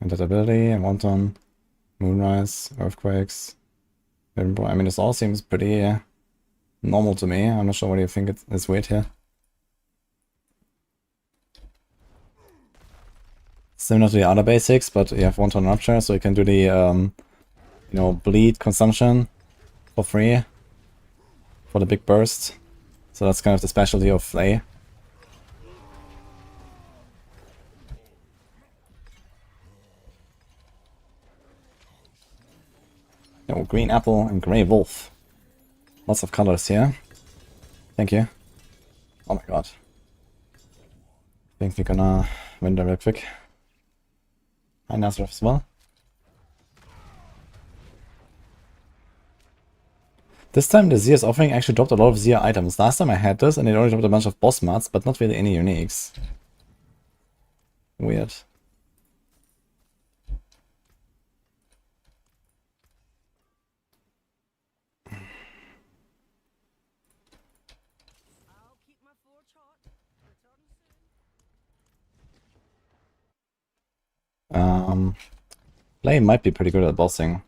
Adaptability, 1-ton, Moonrise, Earthquakes. I mean, this all seems pretty normal to me. I'm not sure what you think is weird here. Similar to the other basics, but you have 1-ton rupture, so you can do the, you know, bleed consumption for free for the big burst. So that's kind of the specialty of Flay. Oh, green apple and grey wolf. Lots of colors here. Thank you. Oh my god. I think we're gonna win that real quick. Hi Nazareth as well. This time the Zier's offering actually dropped a lot of Zier items. Last time I had this and it only dropped a bunch of boss mods, but not really any uniques. Weird. I'll keep my forge hot. Return soon. Flay might be pretty good at bossing,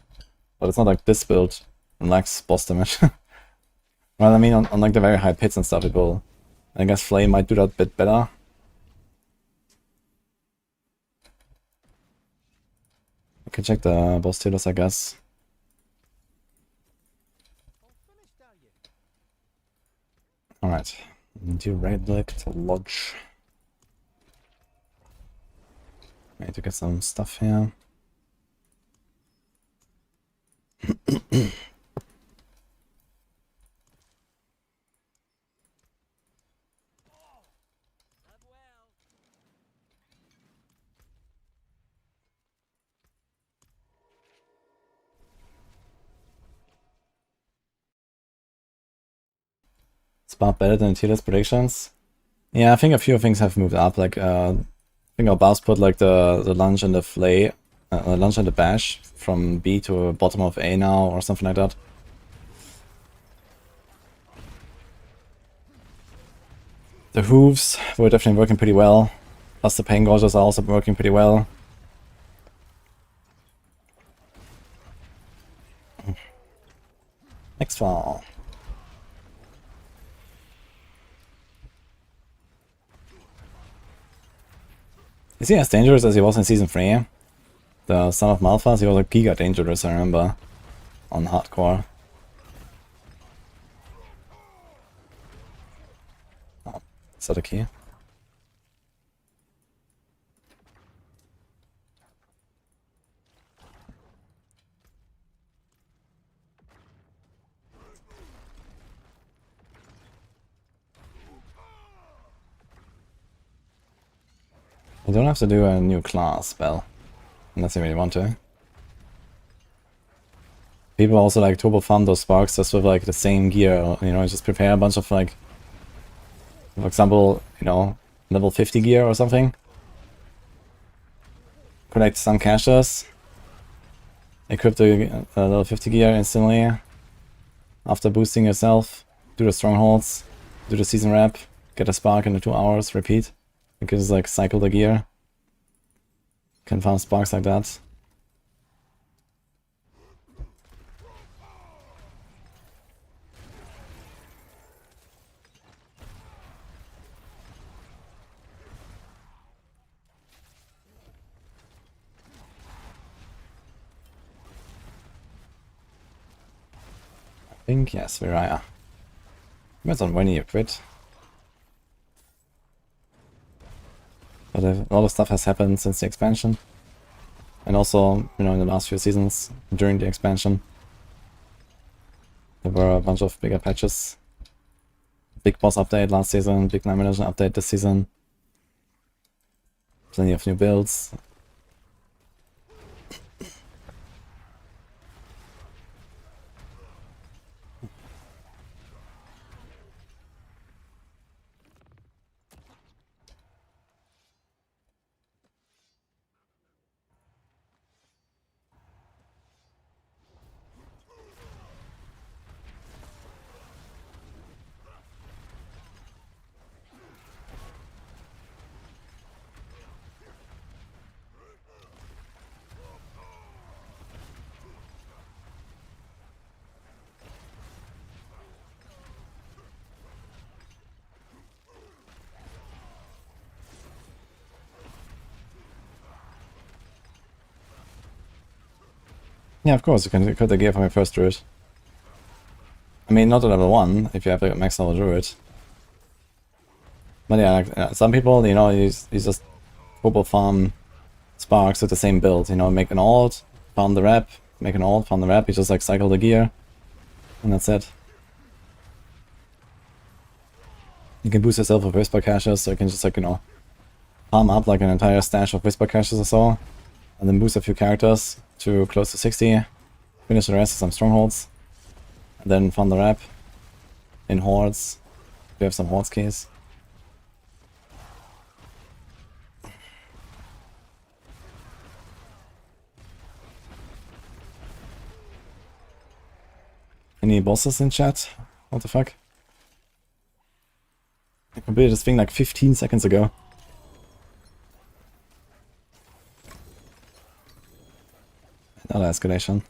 but it's not like this build lacks boss damage. Well, I mean, on like the very high pits and stuff, it will. I guess Flay might do that a bit better. I can check the boss tiers, I guess. All finished, are you? Alright. Direct Lodge. I need to get some stuff here. Is Barb better than Tierless predictions? Yeah, I think a few things have moved up. Like, I think our Barbs put like the lunge and the flay, lunge and the bash from B to bottom of A now, or something like that. The hooves were definitely working pretty well. Plus the pain gauges are also working pretty well. Next fall. Is he as dangerous as he was in Season 3? The Son of Malphas, he was like giga dangerous, I remember. On hardcore. Oh, is that a key? You don't have to do a new class spell, unless you really want to. People also like turbo farm those sparks just with like the same gear, you know, just prepare a bunch of like, for example, you know, level 50 gear or something. Collect some caches. Equip the level 50 gear instantly. After boosting yourself, do the strongholds, do the season wrap, get a spark in the 2 hours, repeat. Because like cycle the gear. Can farm sparks like that. I think yes, Viraya. Depends on when you quit. But a lot of stuff has happened since the expansion. And also, you know, in the last few seasons, during the expansion. There were a bunch of bigger patches. Big boss update last season, big nomination update this season. Plenty of new builds. Yeah, of course, you can cut the gear from your first Druid. I mean, not at level 1, if you have a max level Druid. But yeah, like, some people, you know, you just turbo farm sparks with the same build, you know, make an ult, farm the rep, make an ult, farm the rep, you just like cycle the gear, and that's it. You can boost yourself with Whisper Caches, so you can just like, you know, farm up like an entire stash of Whisper Caches or so, and then boost a few characters to close to 60, finish the rest with some strongholds, and then farm the rep in hordes, if you have some hordes keys. Any bosses in chat? What the fuck? I completed this thing like 15 seconds ago. Another escalation.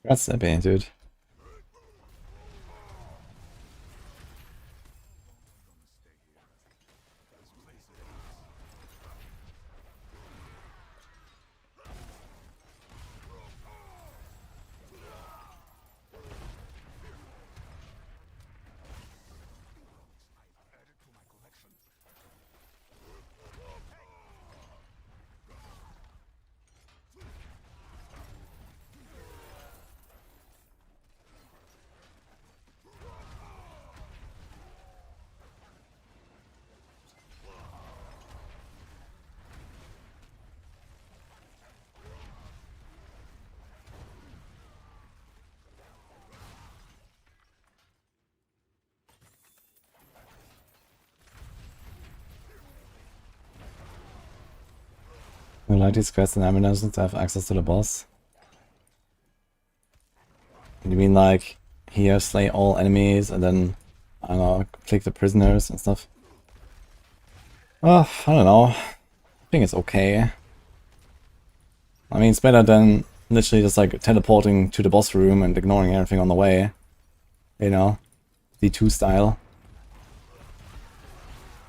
That's Slippy, dude. You like these quests and ammunition to have access to the boss? You mean like here slay all enemies and then, I don't know, click the prisoners and stuff? Oh, I don't know. I think it's okay. I mean, it's better than literally just like teleporting to the boss room and ignoring everything on the way. You know? D2 style.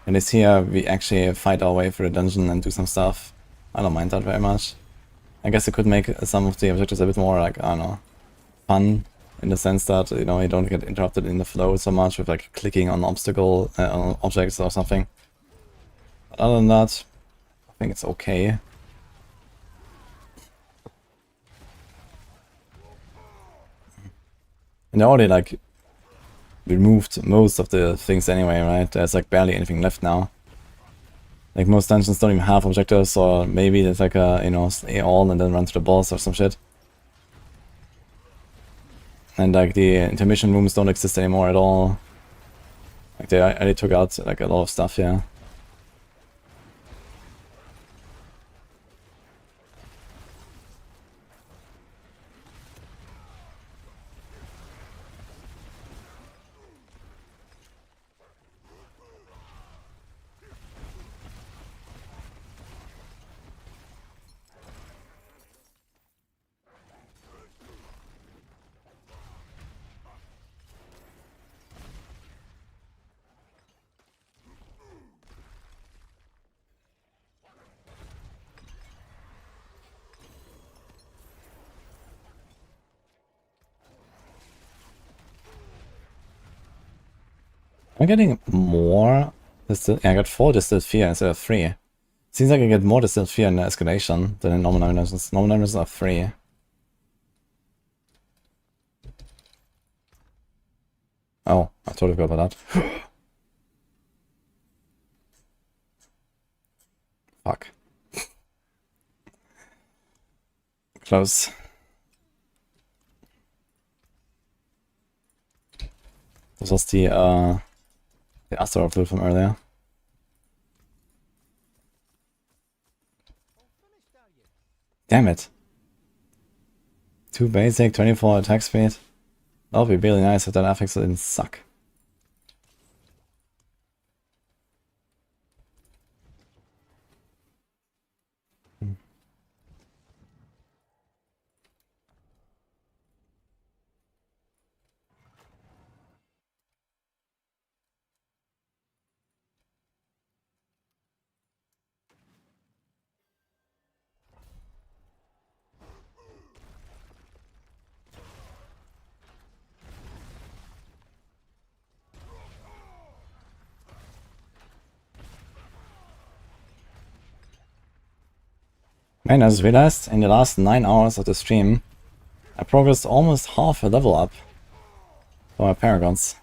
And this here, we actually fight our way through the dungeon and do some stuff. I don't mind that very much. I guess it could make some of the objectives a bit more like, I don't know, fun. In the sense that, you know, you don't get interrupted in the flow so much with like clicking on on objects or something. But other than that, I think it's okay. And they already like removed most of the things anyway, right? There's like barely anything left now. Like most dungeons don't even have objectives, or maybe there's like a, you know, slay all and then run to the boss or some shit. And like the intermission rooms don't exist anymore at all. Like they already took out like a lot of stuff, yeah. I'm getting more distilled. Yeah, I got 4 distilled fear instead of 3. Seems like I get more distilled fear in the escalation than in normal nominations. Normal nominations are 3. Oh, I totally forgot about that. Fuck. Close. This was the Astaroth build from earlier. Damn it. 2 basic, 24 attack speed. That would be really nice if that affix didn't suck. Man, I just realized in the last 9 hours of the stream, I progressed almost half a level up for my Paragons.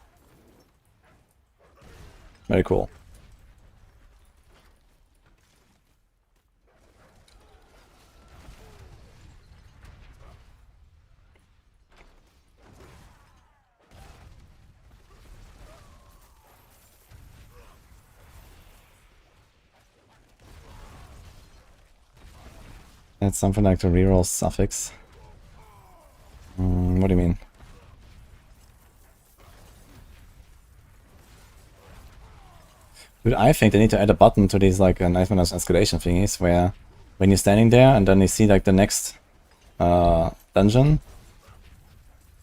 Very cool. It's something like the reroll suffix. What do you mean? Dude, I think they need to add a button to these like knife minus escalation thingies where when you're standing there and then you see like the next dungeon,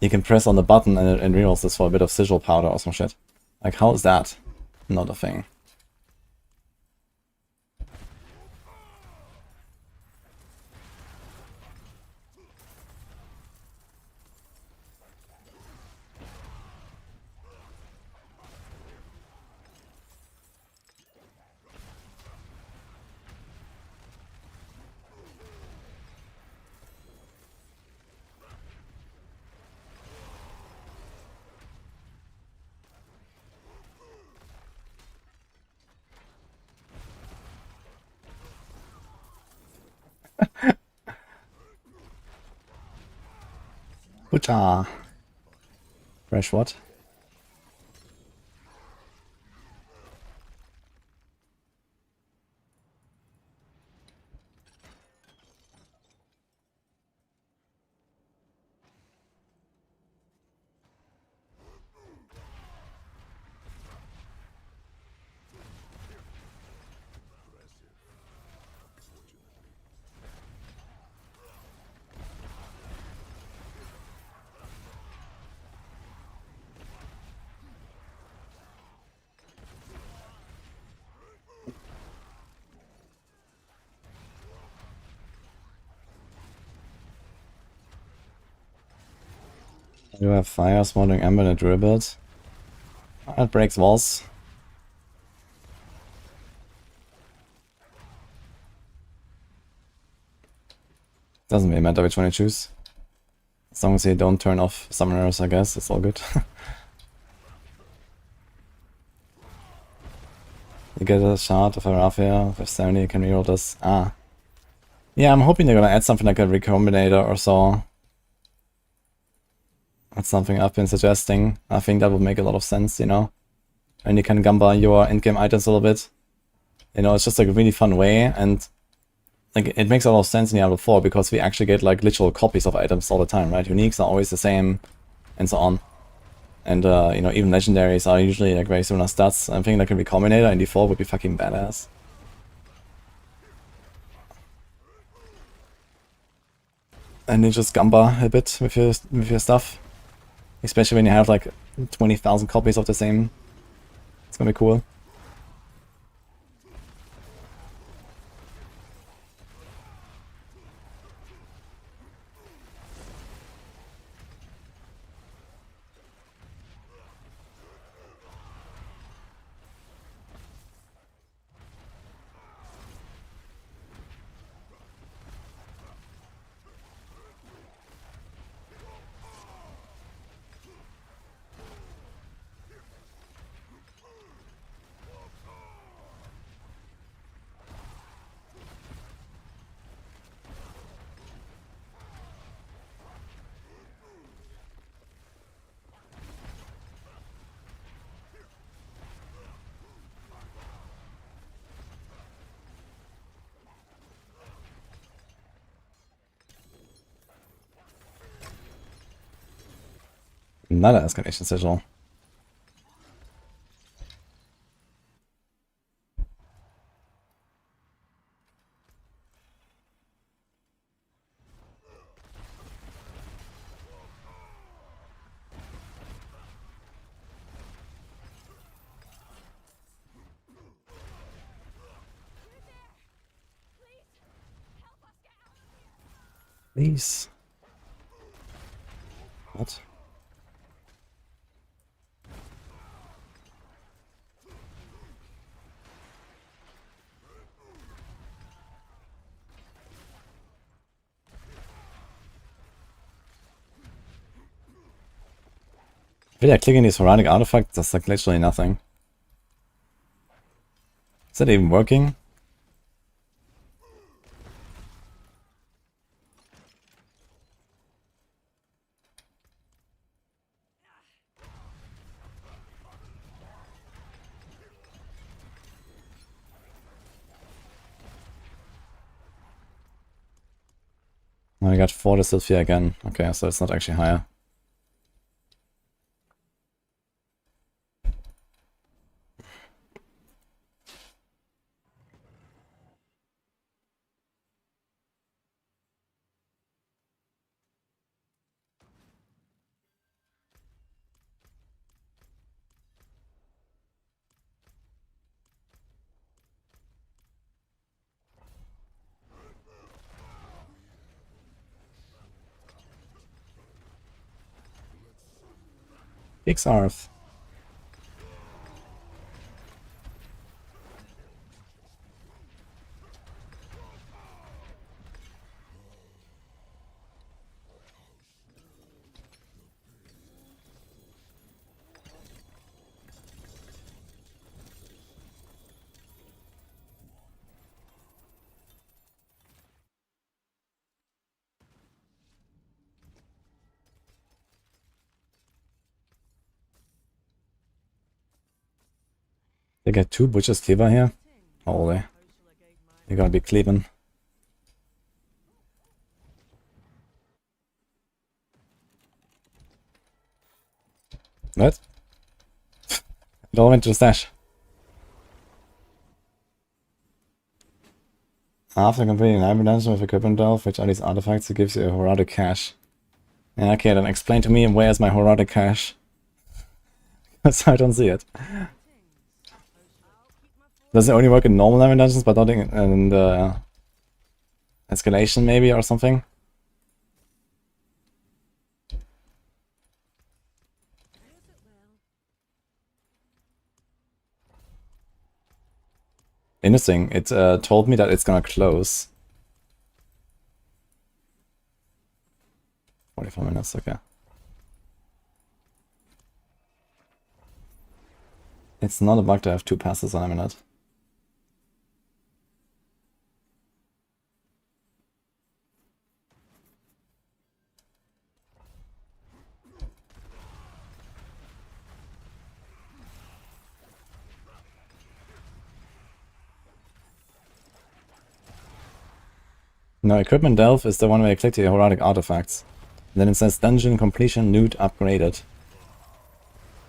you can press on the button and it rerolls this for a bit of sigil powder or some shit. Like, how is that not a thing? Ucha. Fresh what? You have fire, smoldering ember, and a Druid build. That breaks walls. Doesn't really matter which one you choose. As long as you don't turn off summoners, I guess, it's all good. You get a shard of a Raphia with 70, you can reroll this. Ah. Yeah, I'm hoping they're gonna add something like a Recombinator or so. That's something I've been suggesting. I think that would make a lot of sense, you know? And you can gamba your endgame items a little bit. You know, it's just like a really fun way, and like it makes a lot of sense in Diablo 4 because we actually get like literal copies of items all the time, right? Uniques are always the same, and so on. And you know, even legendaries are usually like very similar stats. I think like a Recombinator in D4 would be fucking badass. And you just gamba a bit with your stuff. Especially when you have like 20,000 copies of the same. It's gonna be cool. Another escalation sigil. Please. What? Really, clicking these horadic artifacts does like literally nothing. Is that even working? Oh, I got 4 to Sylphia again. Okay, so it's not actually higher. Exile. They get 2 Butcher's Cleaver here? Holy. They're gonna be cleaving. What? It all went to the stash. After completing an item dungeon with equipment delve, which are these artifacts, it gives you a Horodic cache. Yeah, okay, then explain to me where's my Horodic cache. Because I don't see it. Does it only work in normal item dungeons, but not in the escalation maybe or something? Interesting. It told me that it's gonna close. 45 minutes, okay. It's not a bug to have 2 passes on a minute. No, equipment delve is the one where you click the Horodic artifacts. And then it says dungeon completion loot upgraded.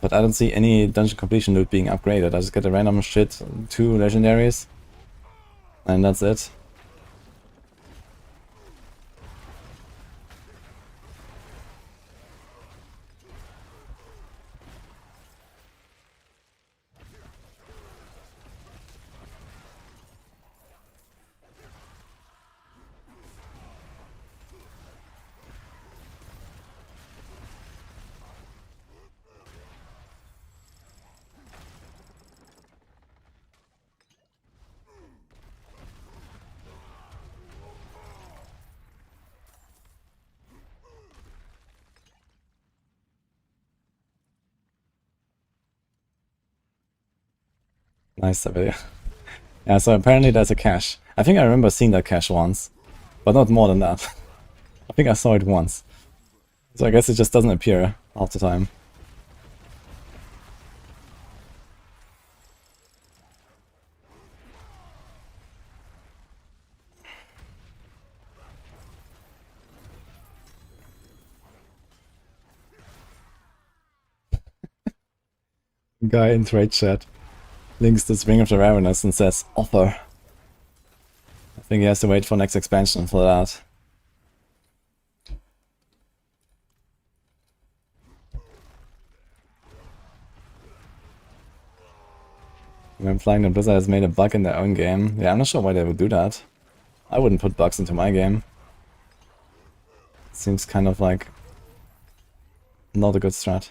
But I don't see any dungeon completion loot being upgraded. I just get a random shit, 2 legendaries. And that's it. Nice video. Yeah, so apparently there's a cache. I think I remember seeing that cache once, but not more than that. I think I saw it once. So I guess it just doesn't appear half the time. Guy in trade chat links the Ring of the Ravenous and says offer. I think he has to wait for next expansion for that. When Flying the Blizzard has made a bug in their own game. Yeah, I'm not sure why they would do that. I wouldn't put bugs into my game. Seems kind of like not a good strat.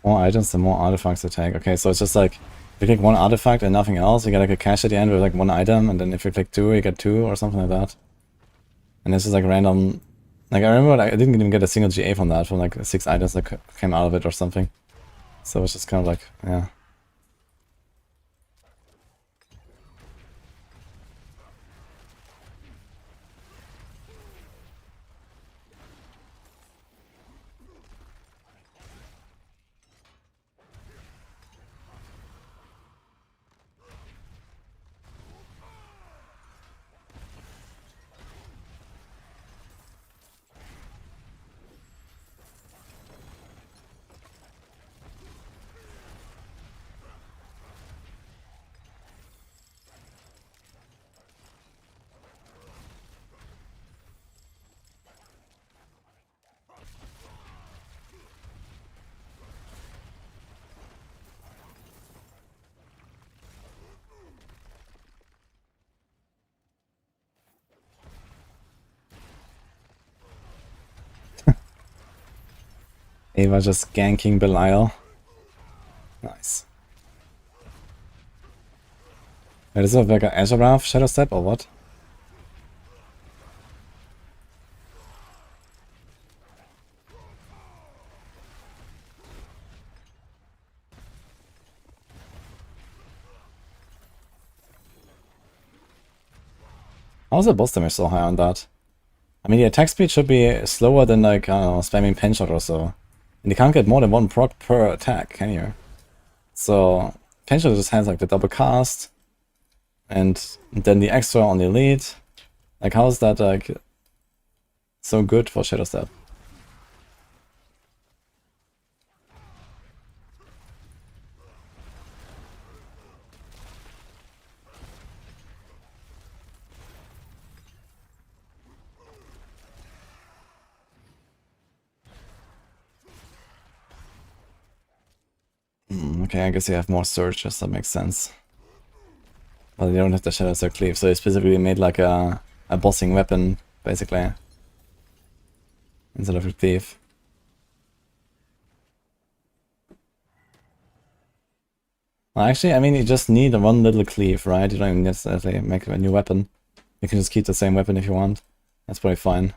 More items, the more artifacts you take. Okay, so it's just like, if you click one artifact and nothing else, you get like a cache at the end with like one item, and then if you click two, you get two or something like that. And this is like random. Like I remember I didn't even get a single GA from that, from like 6 items that came out of it or something. So it's just kind of like, yeah. Ava just ganking Belial. Nice. Wait, is it like an Azurath Shadow Step or what? How is the boss damage so high on that? I mean, the attack speed should be slower than like, I don't know, spamming PenShot or so. And you can't get more than 1 proc per attack, can you? So, PenShot just has like the double cast, and then the extra on the elite. Like, how is that like so good for Shadow Step? Okay, I guess you have more searches, that makes sense. But you don't have the Shadow Step cleave, so you specifically made like a bossing weapon, basically. Instead of a thief. Well, actually, I mean, you just need one little cleave, right? You don't even necessarily make a new weapon. You can just keep the same weapon if you want. That's probably fine.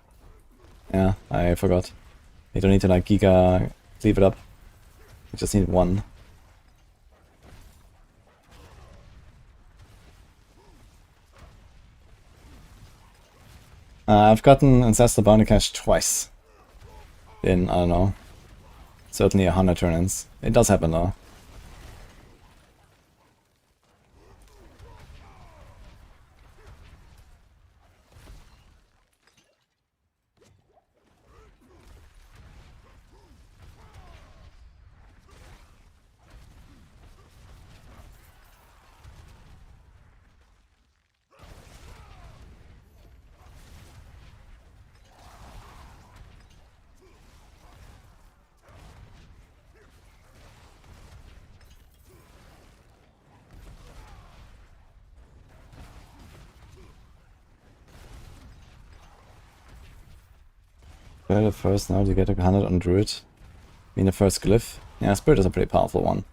Yeah, I forgot. You don't need to like giga cleave it up. You just need one. I've gotten Ancestor Bounty Cache twice. In, I don't know, certainly 100 turn-ins. It does happen though. The first now you get a 100 on Druid. I mean the first glyph. Yeah, Spirit is a pretty powerful one.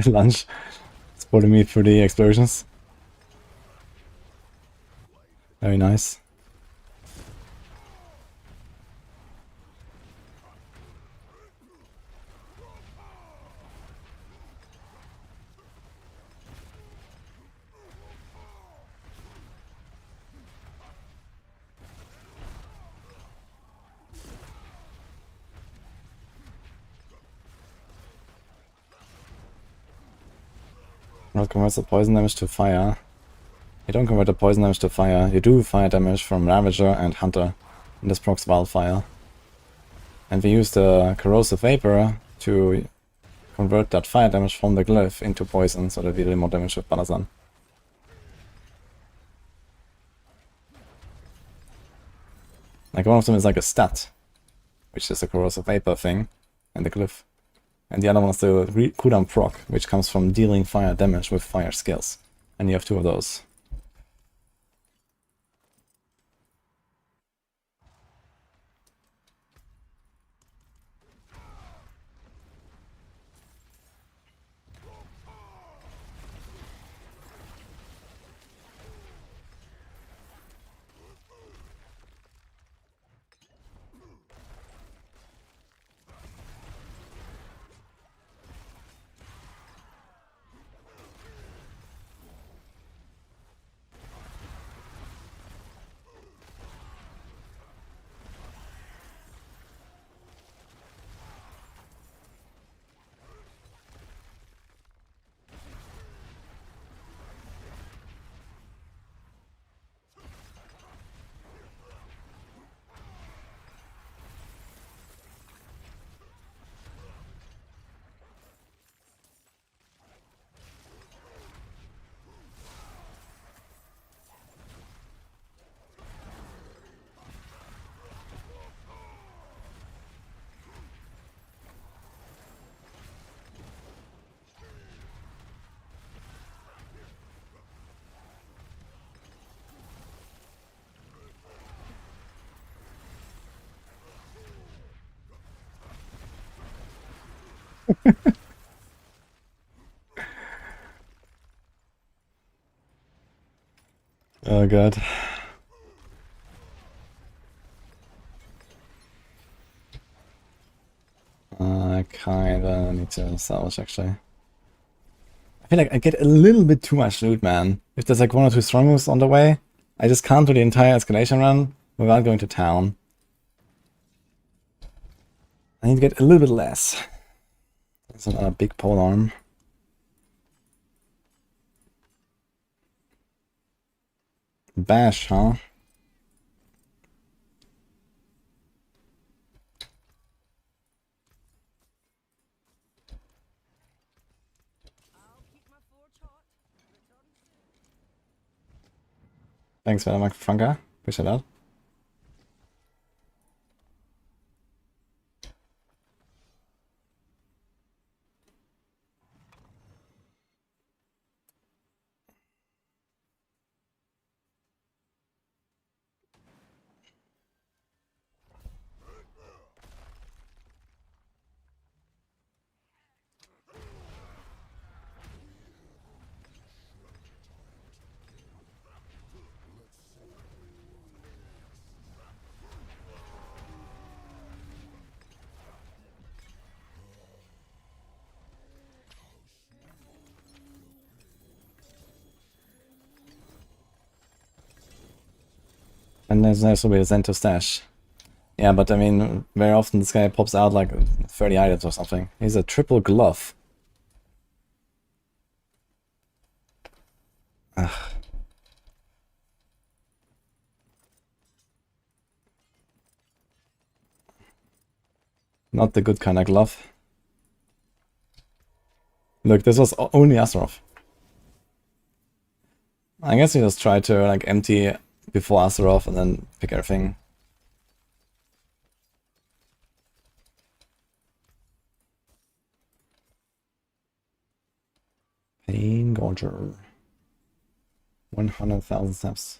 Lunch. Supporting me through the explosions. Very nice. Not converts the poison damage to fire. You don't convert the poison damage to fire. You do fire damage from Ravager and Hunter. And this procs Wildfire. And we use the Corrosive Vapor to convert that fire damage from the glyph into poison, so that we deal more damage with Balazan. Like one of them is like a stat, which is a Corrosive Vapor thing, and the glyph. And the other one is the cooldown proc, which comes from dealing fire damage with fire skills. And you have two of those. Oh god. I kinda need to salvage actually. I feel like I get a little bit too much loot, man. If there's like one or two strong moves on the way, I just can't do the entire escalation run without going to town. I need to get a little bit less. There's another big polearm. Bash, huh? Thanks very much, Franka. Appreciate that. And there's also a Zento stash. Yeah, but I mean, very often this guy pops out like 30 items or something. He's a triple glove. Ugh. Not the good kind of glove. Look, this was only Astaroth. I guess you just try to like empty before Astaroth and then pick everything. Pain Gorger. 100,000 steps.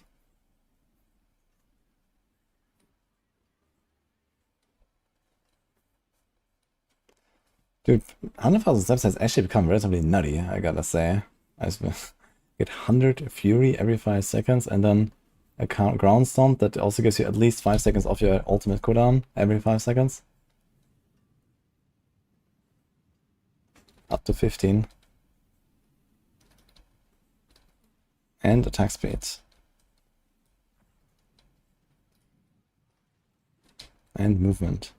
Dude, 100,000 steps has actually become relatively nutty, I gotta say. I just get 100 Fury every 5 seconds and then a ground stomp that also gives you at least 5 seconds off your ultimate cooldown every 5 seconds. Up to 15. And attack speed. And movement.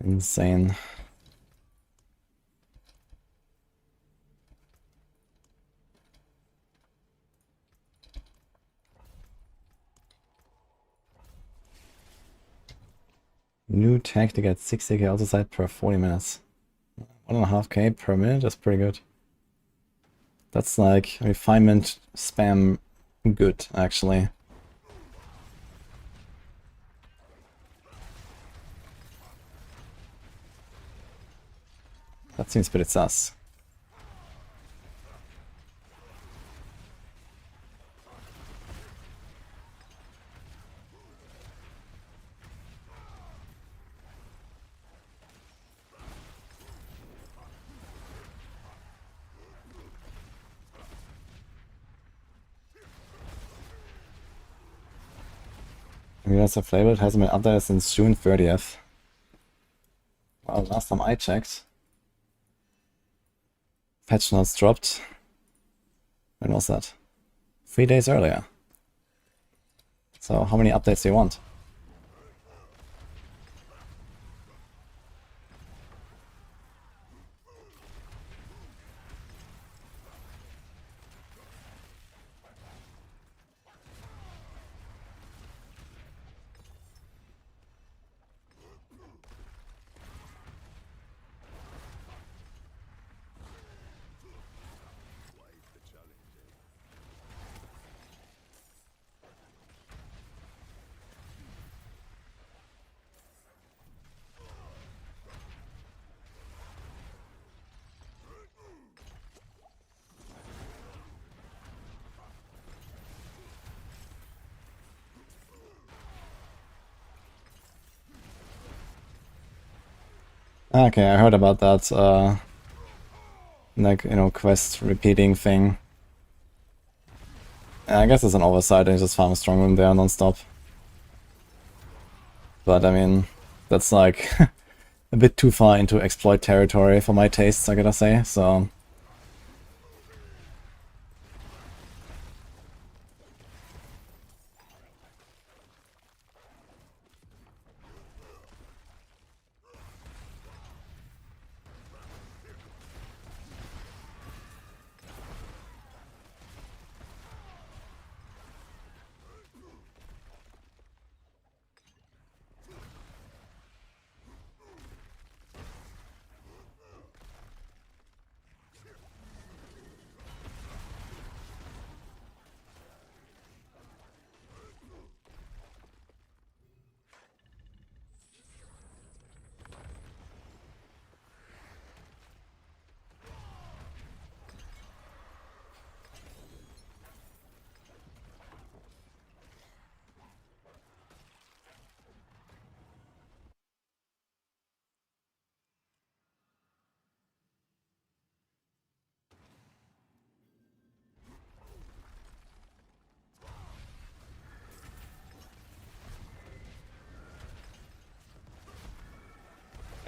Insane. New tech to get 60k outside per 40 minutes. 1.5k per minute, that's pretty good. That's like refinement spam good, actually. That seems pretty sus. Units of flavor hasn't been updated since June 30th. Well, last time I checked, patch notes dropped. When was that? 3 days earlier. So how many updates do you want? Okay, I heard about that, like, you know, quest repeating thing. I guess it's an oversight, I just farm a strong room there non-stop. But I mean, that's like a bit too far into exploit territory for my tastes, I gotta say, so...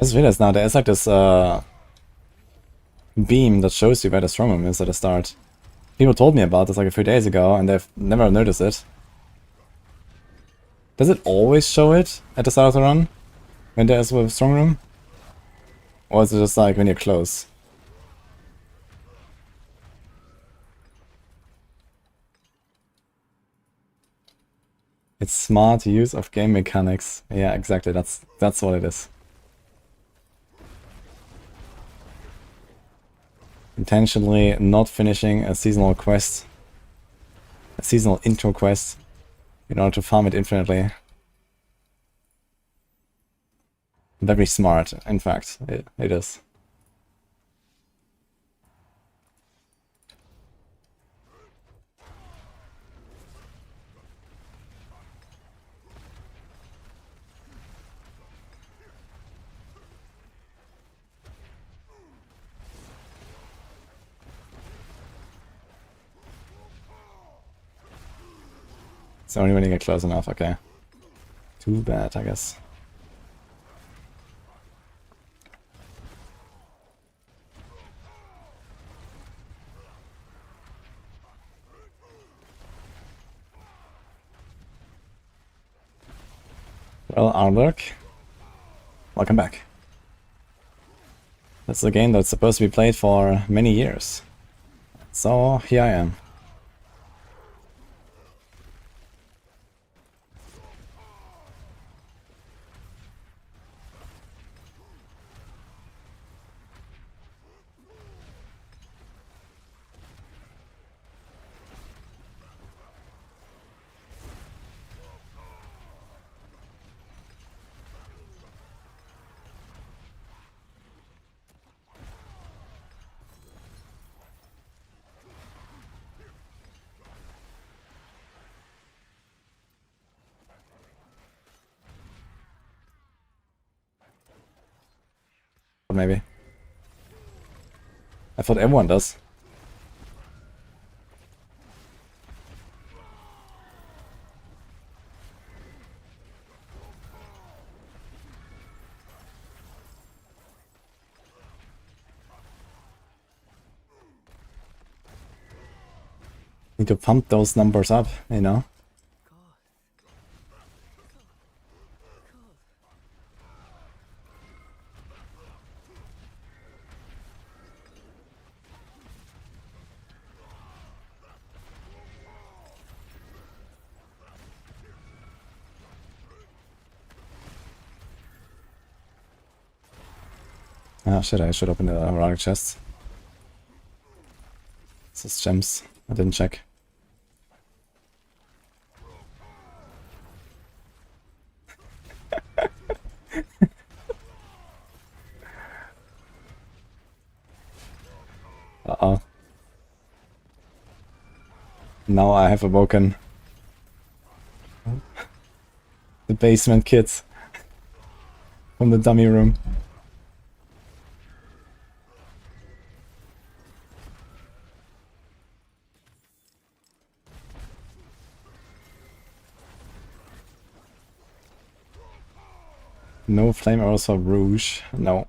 As weird as now, there's like this beam that shows you where the strong room is at the start. People told me about this like a few days ago and they've never noticed it. Does it always show it at the start of the run? When there's a strong room? Or is it just like when you're close? It's smart use of game mechanics. Yeah, exactly, that's what it is. Intentionally not finishing a seasonal quest, a seasonal intro quest, in order to farm it infinitely. Very smart, in fact, it is. It's only when you get close enough, okay. Too bad, I guess. Well, Arlurk. welcome back. That's a game that's supposed to be played for many years. So here I am. Maybe. I thought everyone does. Need to pump those numbers up, you know? Ah shit, I should open the heroic chest. This is gems. I didn't check. Uh-oh. Now I have awoken the basement kids from the dummy room. No flame arrows for Rouge, no.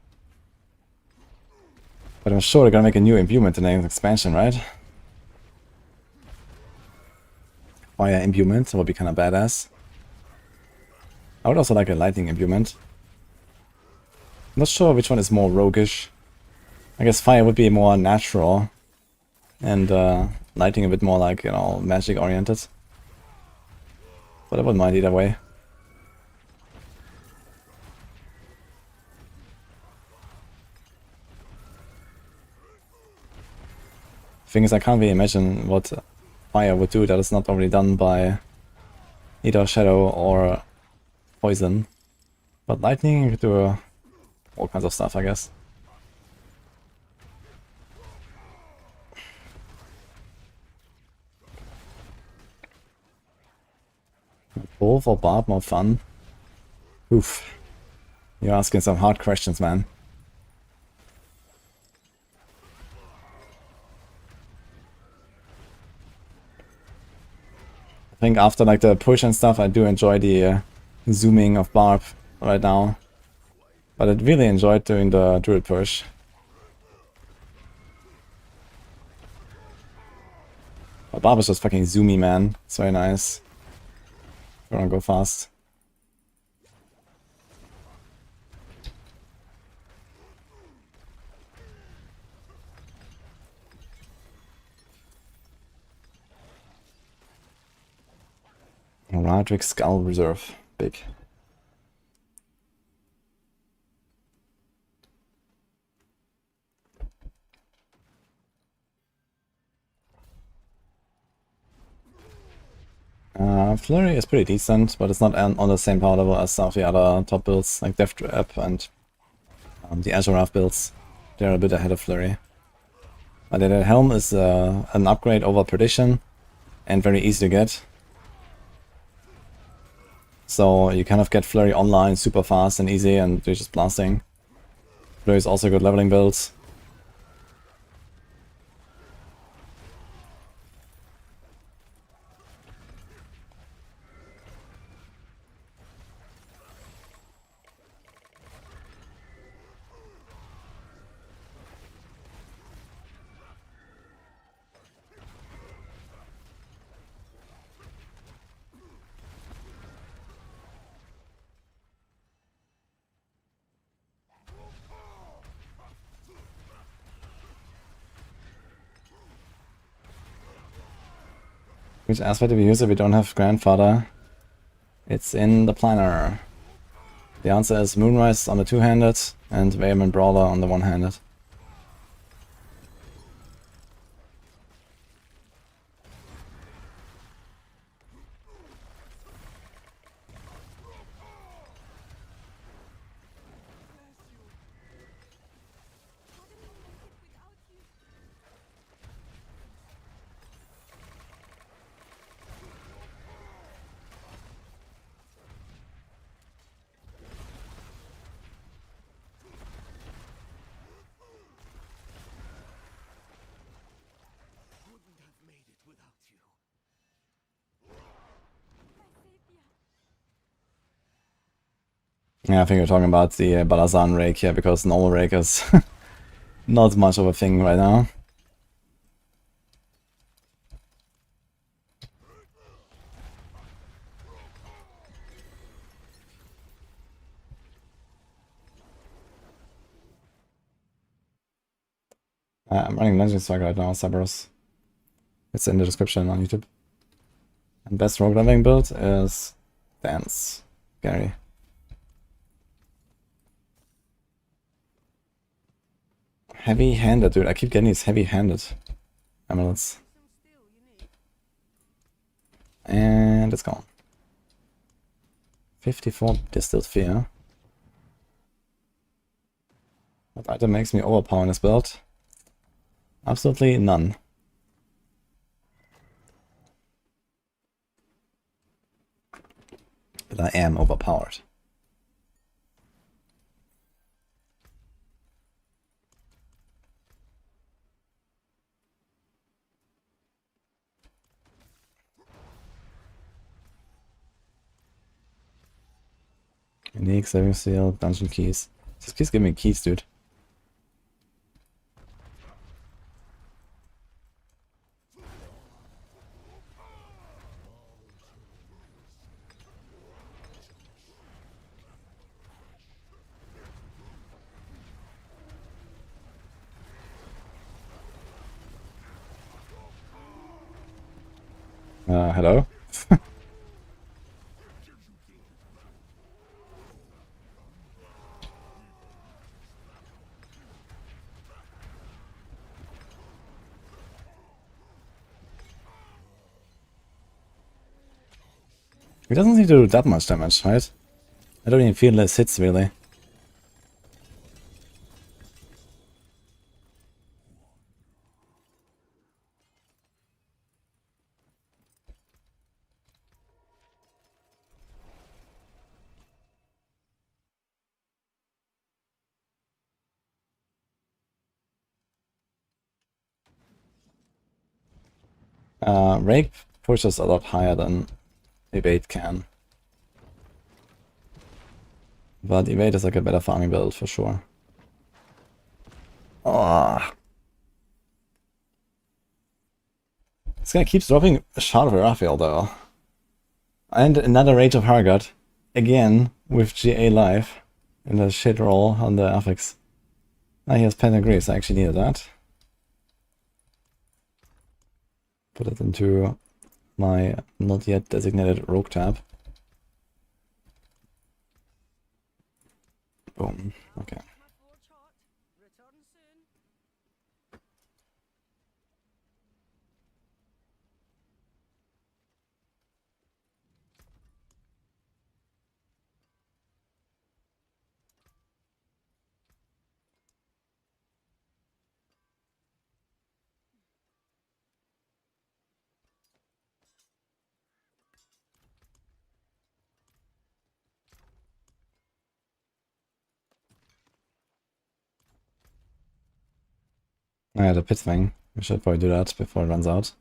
But I'm sure they're gonna make a new imbuement in the next expansion, right? Fire imbuement would be kinda badass. I would also like a lightning imbuement. Not sure which one is more roguish. I guess fire would be more natural. And lightning a bit more like, you know, magic oriented. But I wouldn't mind either way. Thing is, I can't really imagine what fire would do that is not already done by either shadow or poison. But lightning, you could do all kinds of stuff, I guess. Wolf or Barb more fun? Oof. You're asking some hard questions, man. I think after like the push and stuff, I do enjoy the zooming of Barb right now. But I really enjoyed doing the Druid push. But Barb is just fucking zoomy, man. It's very nice. If you wanna go fast. Roderick Skull Reserve. Big. Flurry is pretty decent, but it's not on the same power level as some of the other top builds, like Death Trap and the Azurath builds. They're a bit ahead of Flurry. But the Helm is an upgrade over Perdition and very easy to get. So you kind of get Flurry online super fast and easy and you're just blasting. Flurry is also a good leveling build. Which aspect do we use if we don't have Grandfather? It's in the planner. The answer is Moonrise on the two-handed and Vehement Brawler on the one-handed. Wouldn't have made it without you. Yeah, I think we're talking about the Balazan rake here, because normal rake is not much of a thing right now. I'm running Legend Strike right now, Cerberus. It's in the description on YouTube. And best rogue leveling build is Dance. Gary. Heavy-handed, dude. I keep getting these heavy-handed amulets. And it's gone. 54 Distilled Fear. What item makes me overpower in this build? Absolutely none. But I am overpowered. Unique, saving seal, dungeon keys. Just please give me keys, dude. Hello? He doesn't seem to do that much damage, right? I don't even feel less hits, really. Rake pushes a lot higher than Evade can. But Evade is like a better farming build for sure. Oh. This guy keeps dropping a shot of Raphael though. And another Rage of Hargot. Again with GA live. In the shit roll on the affix. Ah, he has Pentagris, I actually needed that. Put it into my not yet designated rogue tab. Boom. Okay. My forge heart. Return soon. Yeah, the pit thing. We should probably do that before it runs out.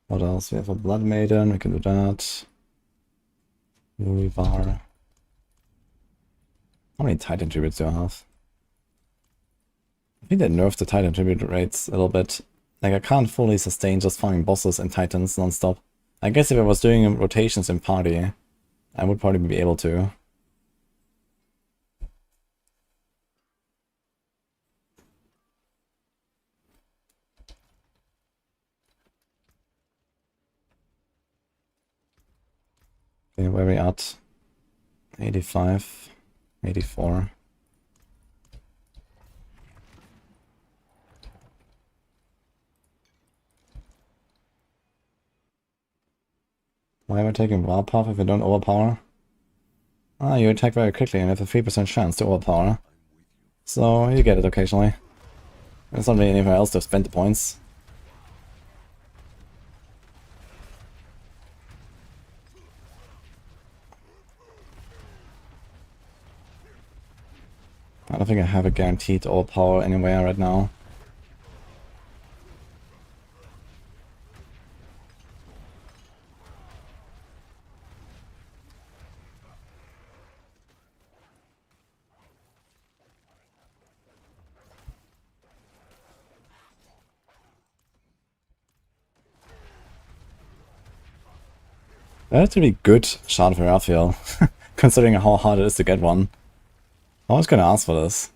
What else? We have a Blood Maiden, we can do that. Urivar. How many Titan tributes do I have? I think they nerfed the Titan tribute rates a little bit. Like, I can't fully sustain just farming bosses and Titans non-stop. I guess if I was doing rotations in party, I would probably be able to. 85, 84. Why am I taking Wild Path if I don't overpower? Ah, you attack very quickly and have a 3% chance to overpower. So you get it occasionally. There's not really anywhere else to spend the points. I don't think I have a guaranteed overpower anywhere right now. That's a really good shard for Raphael, considering how hard it is to get one. I was gonna ask for this.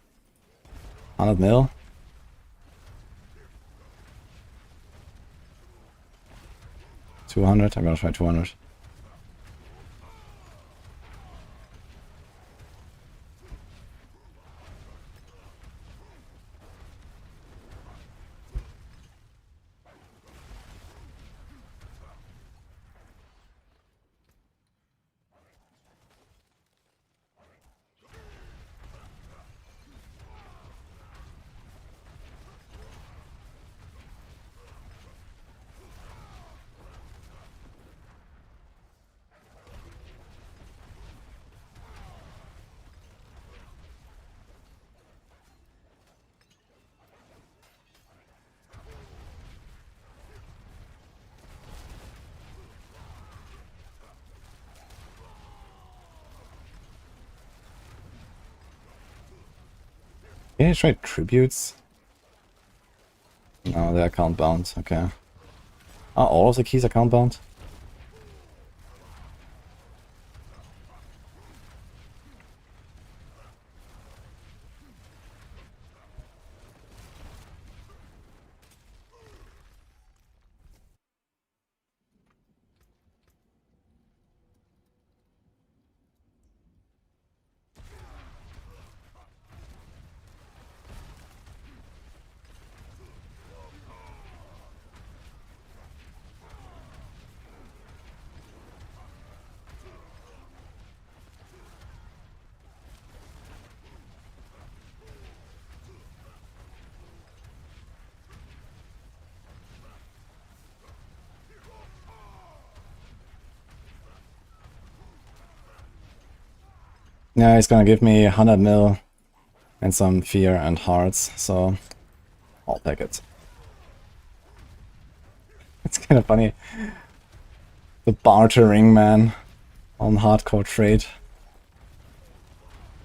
100 mil? $200? I'm gonna try 200. Can I try tributes? No, they're account bound, okay. Are all of the keys account bound? Yeah, he's gonna give me 100 mil and some fear and hearts, so I'll take it. It's kind of funny. The bartering man on hardcore trade.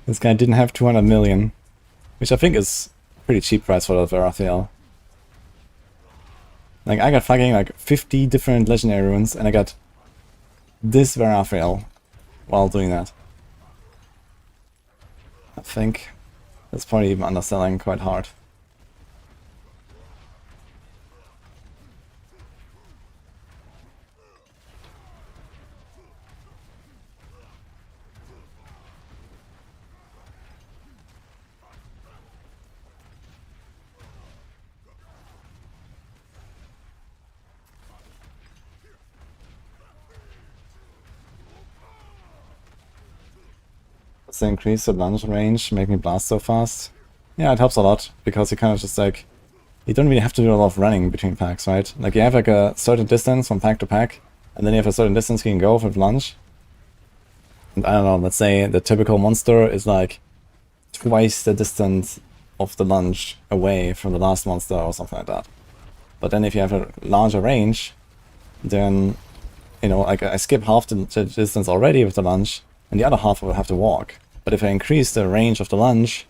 This guy didn't have 200 million, which I think is pretty cheap price for the Raphael. Like, I got fucking like 50 different legendary runes and I got this Raphael while doing that. I think that's probably even underselling quite hard. Does it increase the lunge range, make me blast so fast? Yeah, it helps a lot, because you kind of just like, you don't really have to do a lot of running between packs, right? Like you have like a certain distance from pack to pack, and then you have a certain distance you can go with lunge. And I don't know, let's say the typical monster is like twice the distance of the lunge away from the last monster or something like that. But then if you have a larger range, then, you know, like I skip half the distance already with the lunge, and the other half I will have to walk. But if I increase the range of the lunge,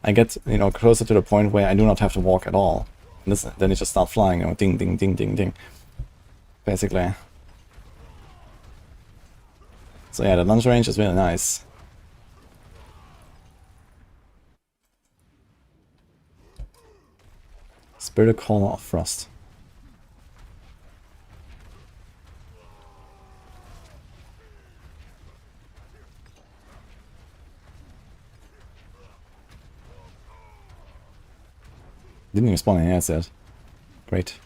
I get, you know, closer to the point where I do not have to walk at all. And this, then it just starts flying, you know, ding, ding, ding, ding, ding. Basically. So yeah, the lunge range is really nice. Spirit Caller of Frost. Didn't even spawn any ads yet. Great.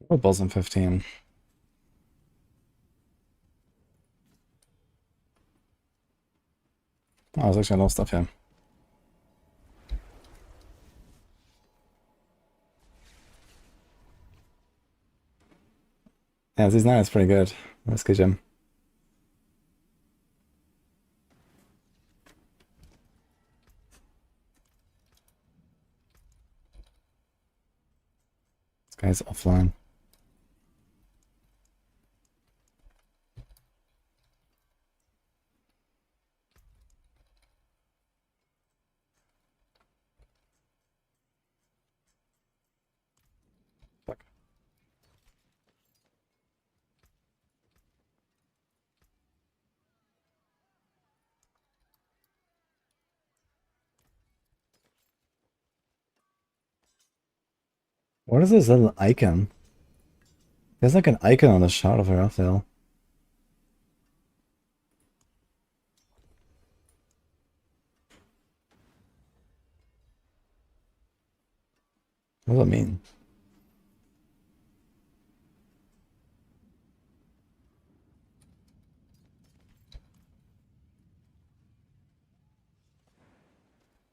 What balls in 15? Oh, there's actually a lot of stuff here. Yeah, these knights pretty good. Risky gem. This guy's offline. Fuck. What is this little icon? There's like an icon on the shard of Raphael. What does that mean?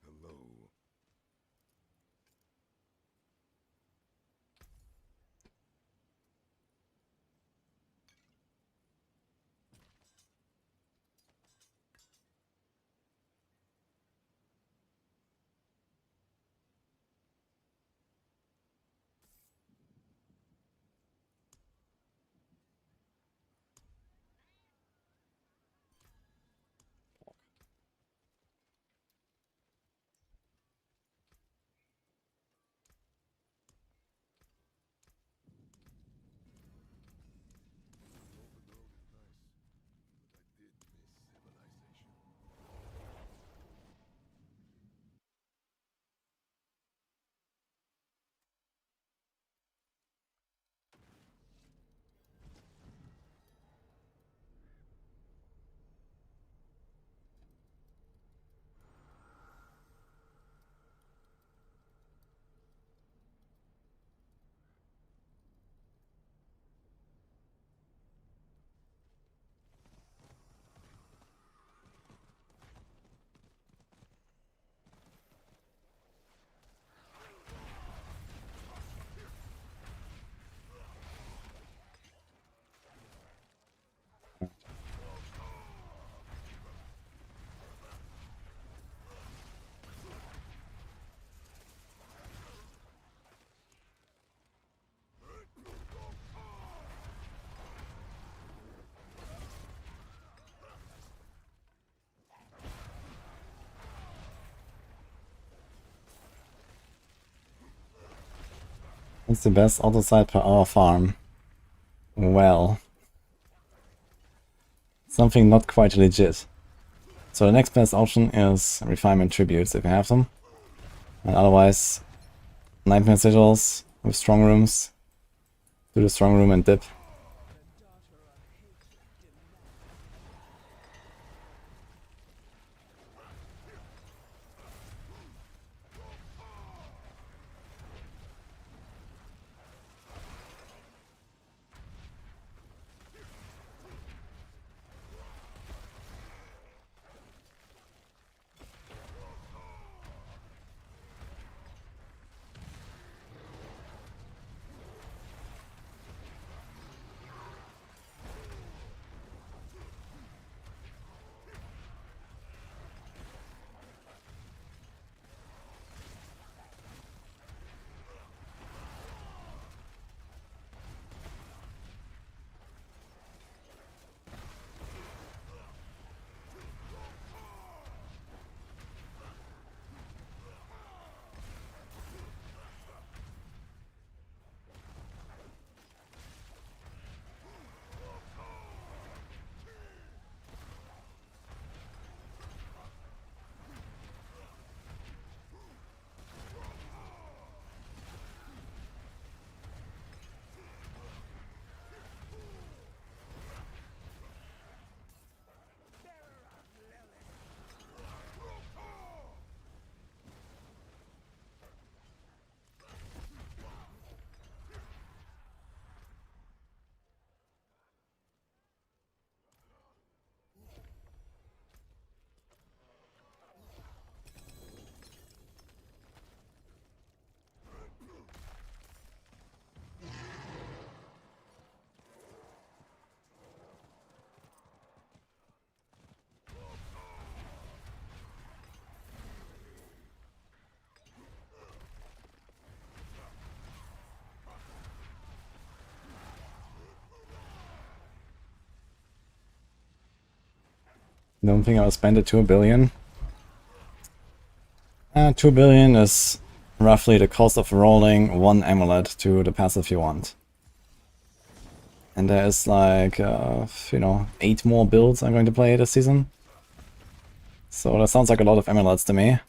Hello. What's the best auto side per hour farm? Well, something not quite legit. So the next best option is refinement tributes if you have them. And otherwise, nightmare sigils with strong rooms. Do the strong room and dip. Don't think I'll spend the 2 billion. 2 billion is roughly the cost of rolling 1 amulet to the passive you want. And there is like, you know, 8 more builds I'm going to play this season. So that sounds like a lot of amulets to me.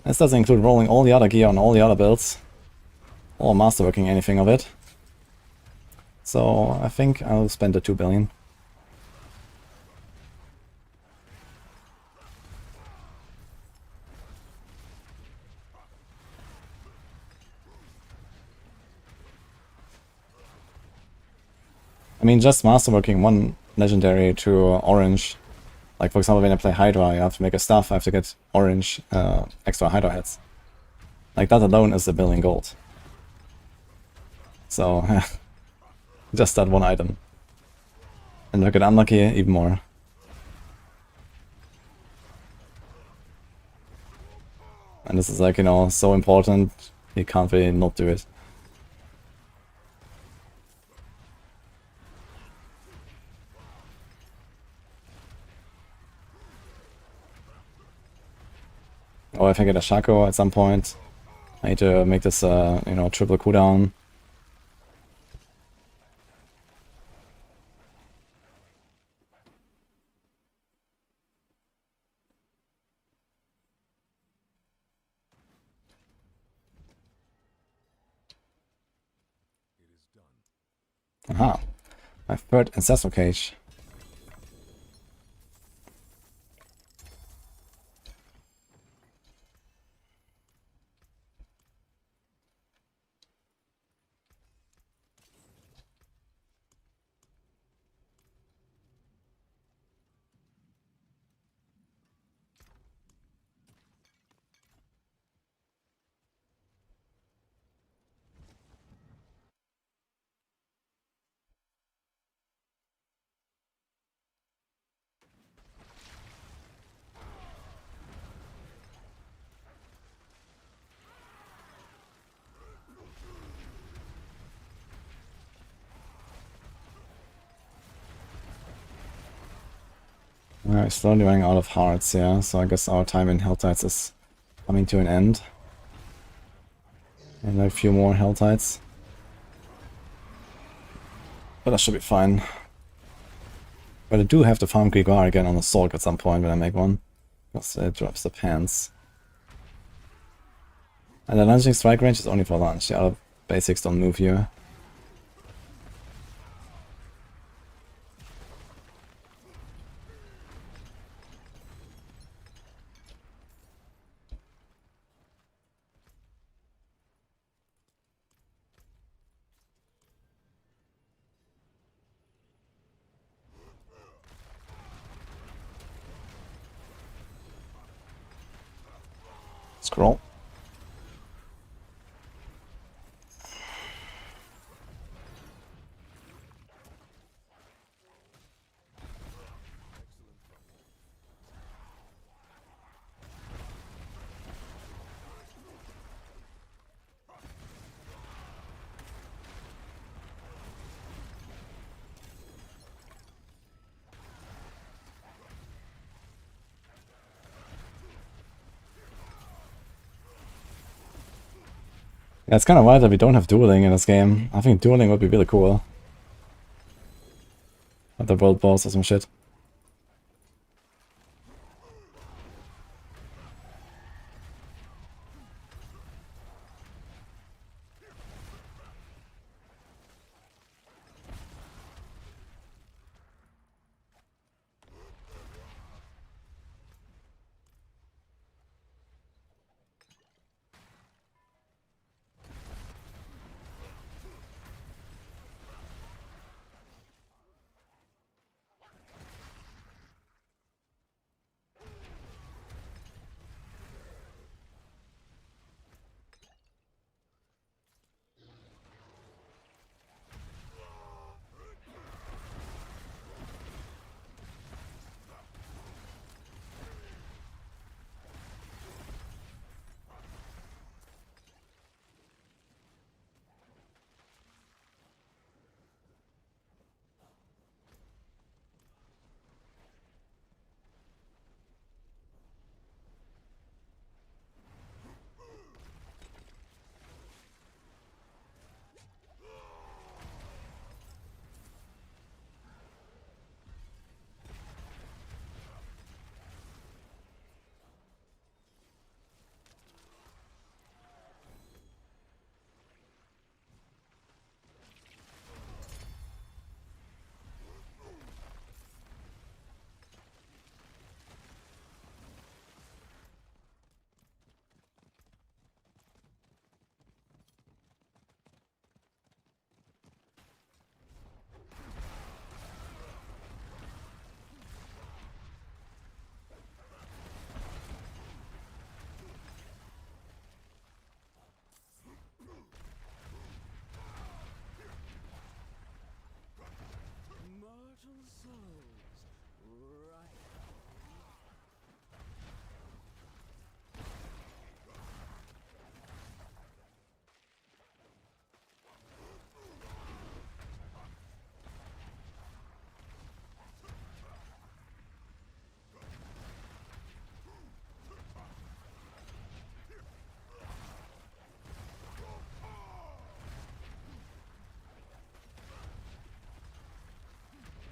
This doesn't include rolling all the other gear on all the other builds. Or masterworking anything of it. So I think I'll spend the 2 billion. I mean, just masterworking 1 legendary to orange. Like, for example, when I play Hydra, I have to make a staff, I have to get orange extra Hydra heads. Like, that alone is a billion gold. So, just that 1 item. And look at unlucky, even more. And this is like, you know, so important, you can't really not do it. Or if I get a Shaco at some point, I need to make this, you know, triple cooldown. Aha, my 3rd ancestral cage. We're slowly running out of hearts, yeah, so I guess our time in Helltides is coming to an end. And a few more Helltides. But that should be fine. But I do have to farm Grigor again on the Sorc at some point when I make one. Because it drops the pants. And the lunging strike range is only for lunge, the other basics don't move here. Scroll. Yeah, it's kind of wild that we don't have dueling in this game. I think dueling would be really cool. At the world boss or some shit.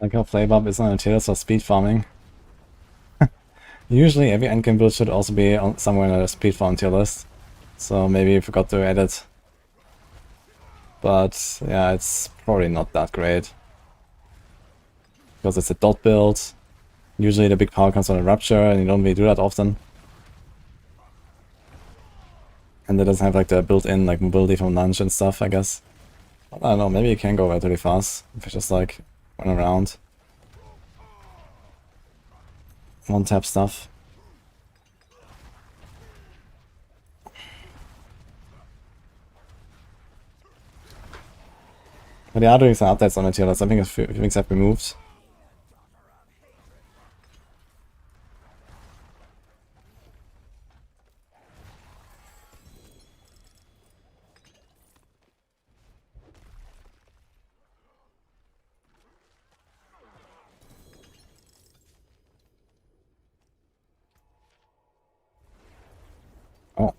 Like how Flavor is on a tier for speed farming. Usually every endgame build should also be on somewhere in a speed farm tier list. So maybe I forgot to add it. But yeah, it's probably not that great. Because it's a dot build. Usually the big power comes from a rupture and you don't really do that often. And it doesn't have like the built-in like mobility from lunge and stuff, I guess. I don't know, maybe you can go relatively fast if you just like run around. One tap stuff. But they are doing some updates on the tier list. I think a few things have been moved. Oh.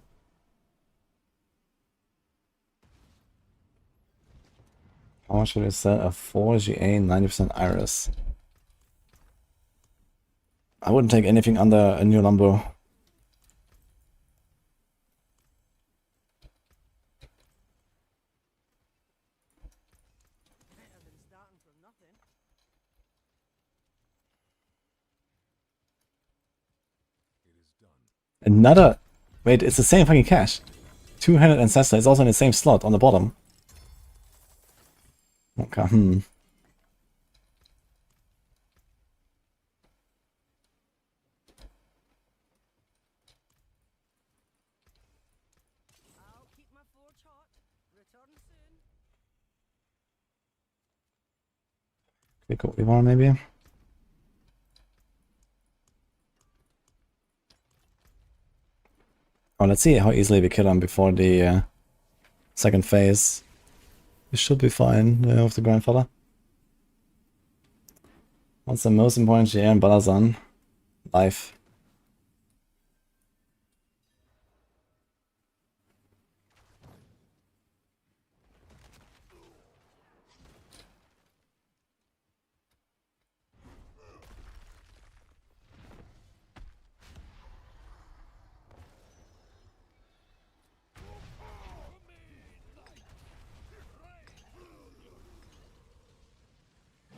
How much would you sell a 4GA 90% Iris? I wouldn't take anything under a new Lambo. Better than starting from nothing. Another... Wait, it's the same fucking cache. 200 Ancestor is also in the same slot on the bottom. Okay, I'll keep my forge hot. Return soon. Quick Weaver maybe? Oh, let's see how easily we kill him before the second phase. We should be fine with the grandfather. What's the most important GA in Balazan? Life.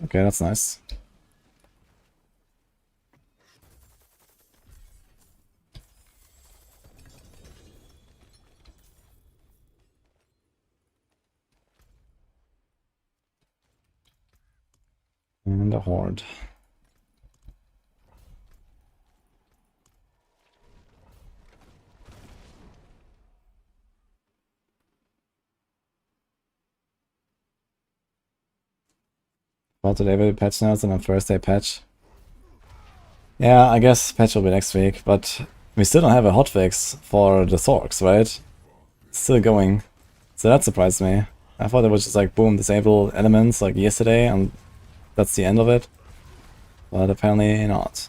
Okay, that's nice. And a horde. Well, today will be patch notes and on Thursday patch. Yeah, I guess patch will be next week, but we still don't have a hotfix for the Sorcs, right? It's still going. So that surprised me. I thought it was just like, boom, disable elements like yesterday and that's the end of it. But apparently not.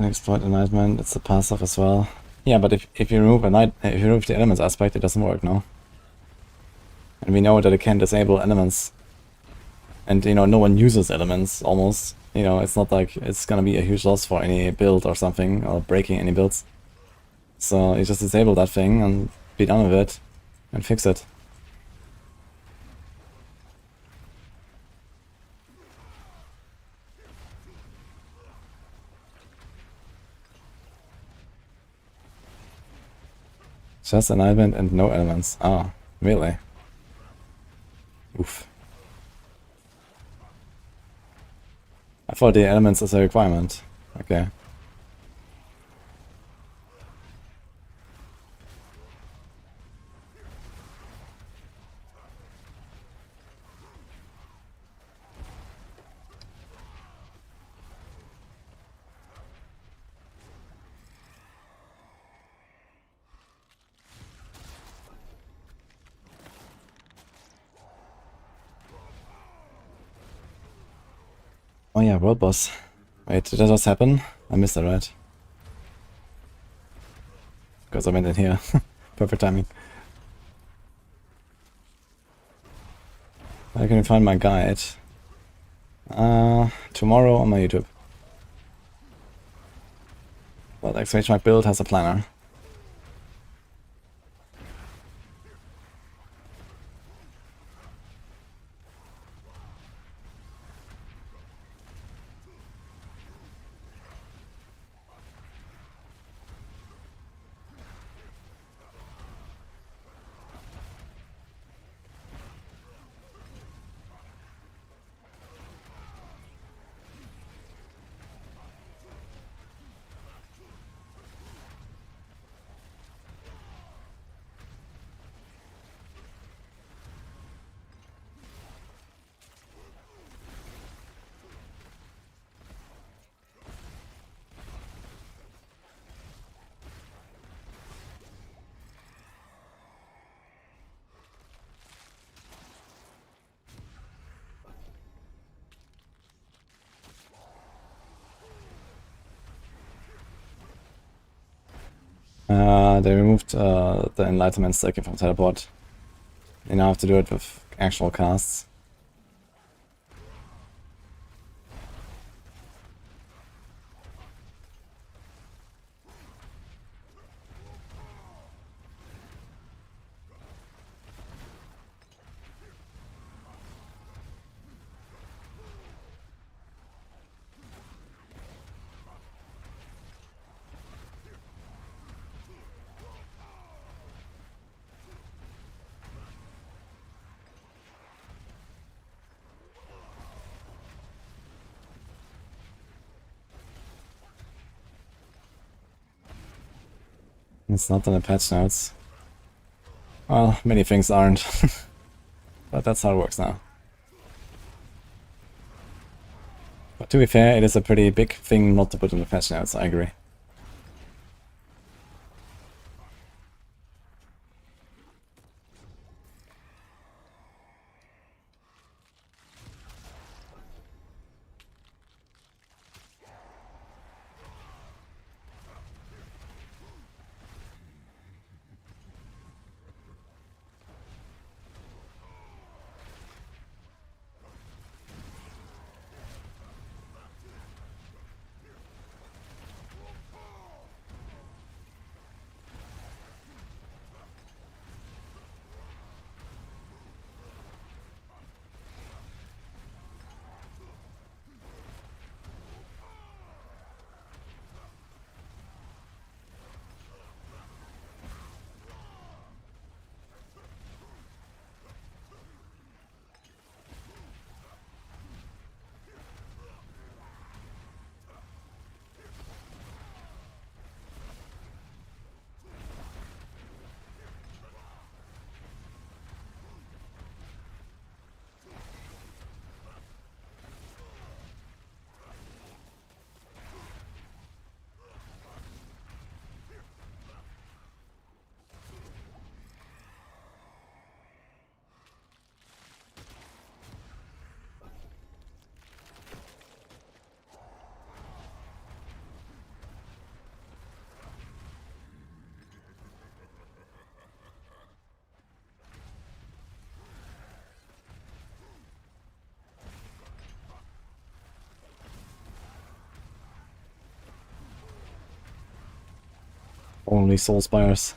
Exploit enlightenment, it's a passive as well. Yeah, but if you remove if you remove the elements aspect, it doesn't work, no? And we know that it can disable elements. And, you know, no one uses elements, almost. You know, it's not like it's gonna be a huge loss for any build or something, or breaking any builds. So you just disable that thing and be done with it, and fix it. Just an element and no elements. Oh, really? Oof. I thought the elements is a requirement. Okay. Oh yeah, world boss. Wait, did that just happen? I missed that, right? Because I went in here. Perfect timing. Where can you find my guide? Tomorrow on my YouTube. But Exchange build has a planner. They removed the enlightenment stacking from teleport. You now have to do it with actual casts. It's not in the patch notes. Well, many things aren't. But that's how it works now. But to be fair, it is a pretty big thing not to put in the patch notes, I agree. Only soul spires.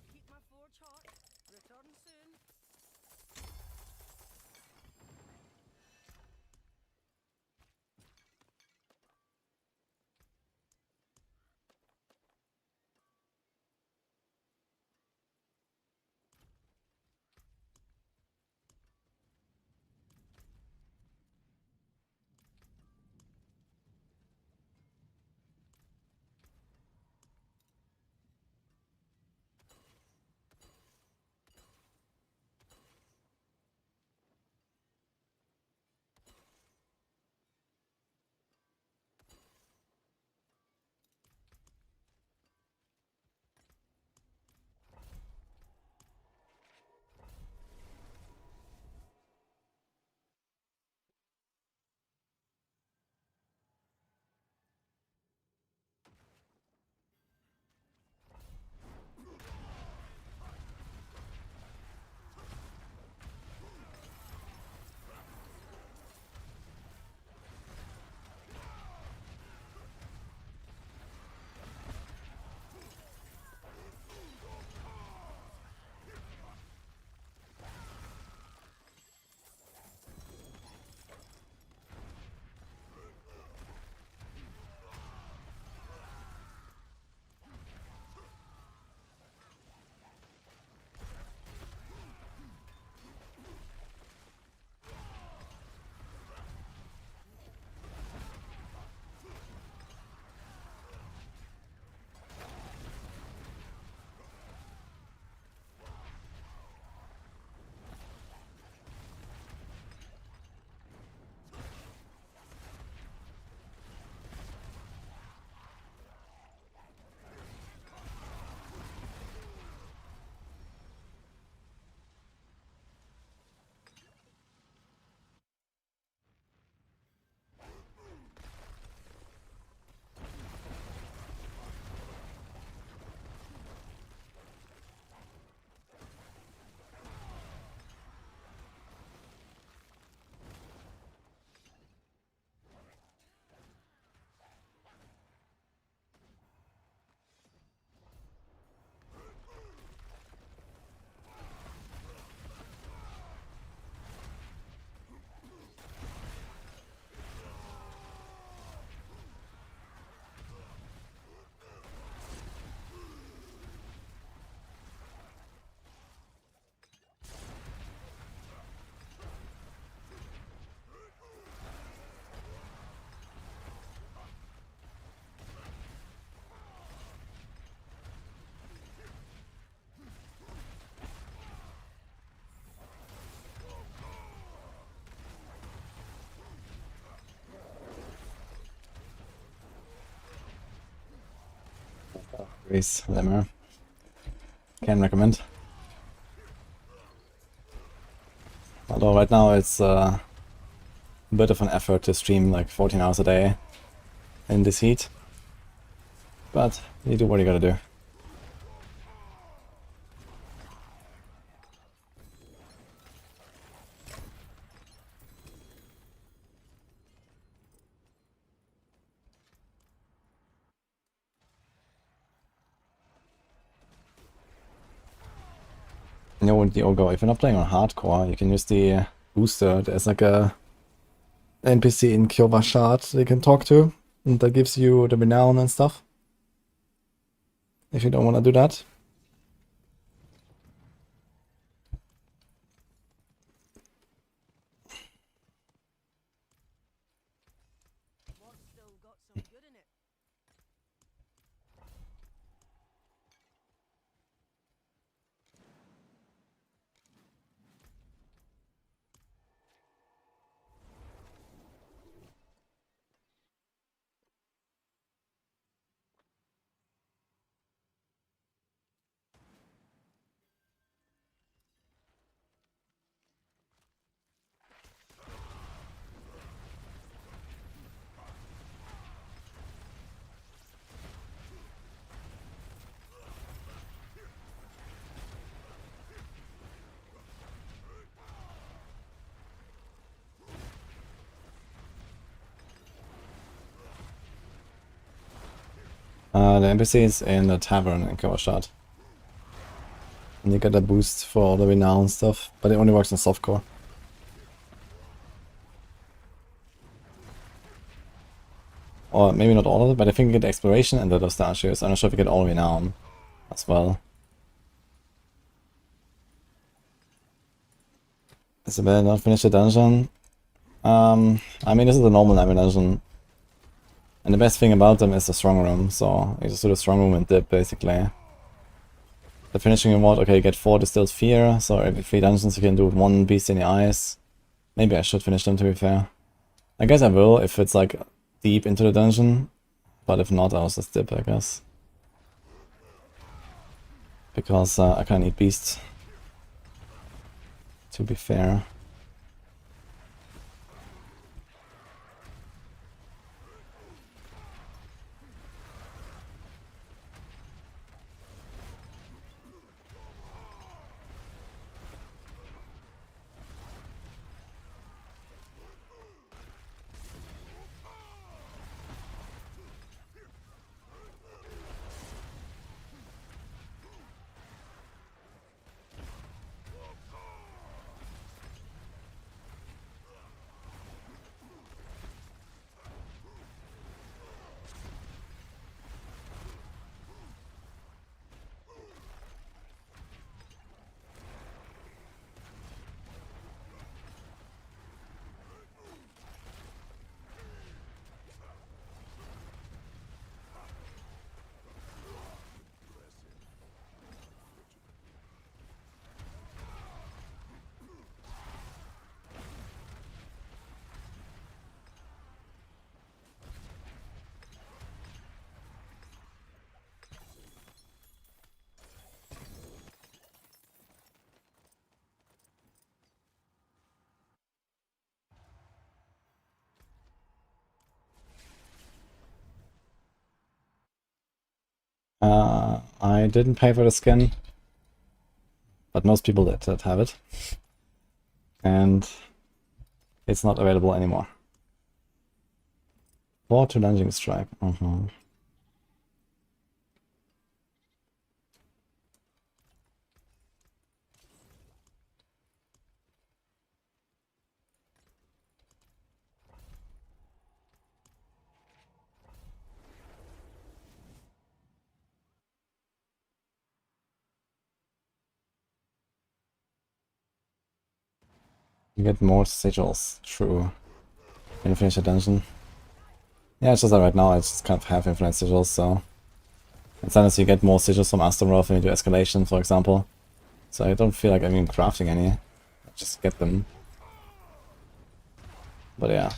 I'll keep my forge hot. Return soon. Enquiries, Lemmer. Can recommend. Although right now it's a bit of an effort to stream like 14 hours a day in this heat. But you do what you gotta do. You know, with the Ogre, if you're not playing on hardcore, you can use the booster. There's like a NPC in Kyowa Shard they can talk to, and that gives you the renown and stuff. If you don't want to do that. What's still got some good in it? The NPC is in the tavern in Kyowa Shard. And you get a boost for all the renown stuff, but it only works in softcore. Or maybe not all of it, but I think you get exploration and the Dostachios. I'm not sure if you get all renown as well. Isabel not finish the dungeon. I mean, this is a normal level dungeon. And the best thing about them is the strong room, so you just do the strong room and dip basically. The finishing reward, okay, you get 4 distilled fear, so every 3 dungeons you can do 1 beast in the eyes. Maybe I should finish them, to be fair. I guess I will if it's like deep into the dungeon, but if not, I'll just dip, I guess. Because I kinda need beasts, to be fair. I didn't pay for the skin, but most people that have it. And it's not available anymore. 4 to Dungeon Strike. You get more sigils, true, when you finish a dungeon. Yeah, it's just that right now I just kind of have infinite sigils, so... And sometimes you get more sigils from Astaroth when you do escalation, for example. So I don't feel like I'm even crafting any. I just get them. But yeah.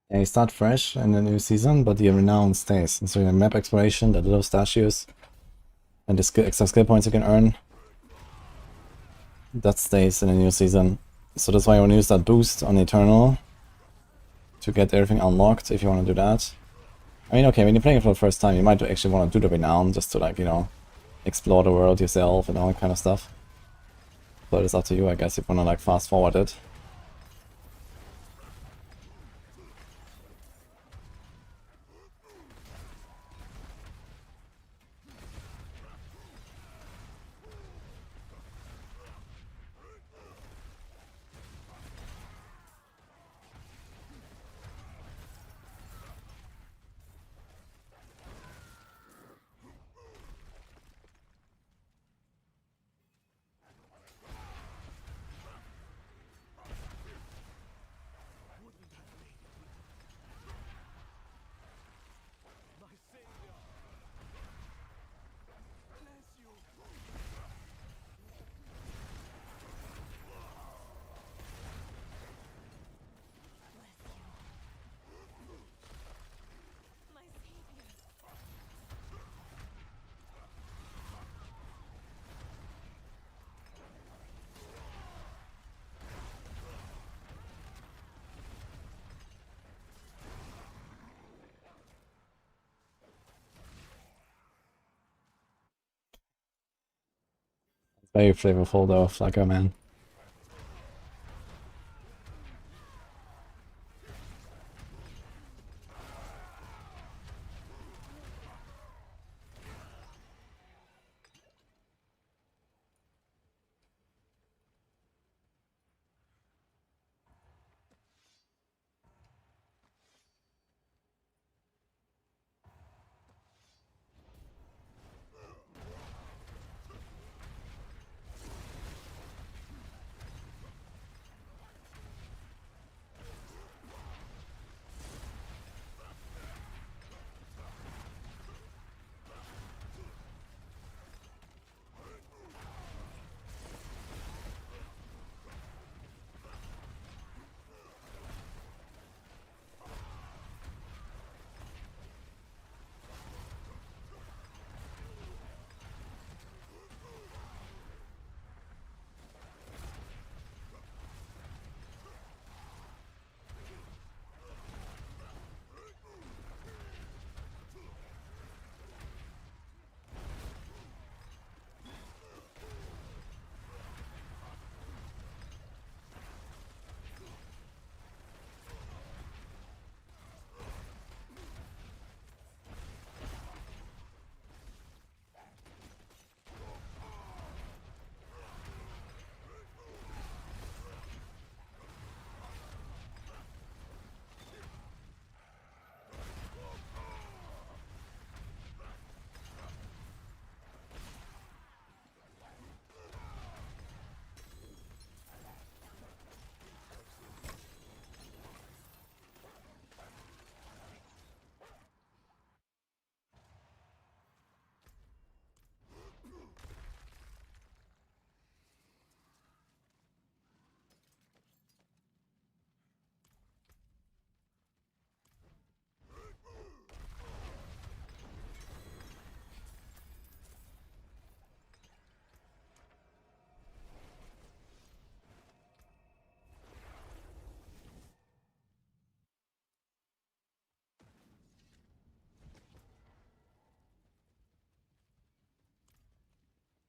Yeah, you start fresh in the new season, but the renown stays. And so your map exploration, the little statues, and the extra skill points you can earn, that stays in the new season. So that's why you want to use that boost on Eternal to get everything unlocked if you want to do that. I mean, okay, when you're playing it for the first time, you might actually want to do the renown just to, like, you know, explore the world yourself and all that kind of stuff. But it's up to you, I guess, if you want to, like, fast forward it. My savior. Bless you. My savior. It's very flavorful though, Flacker Man.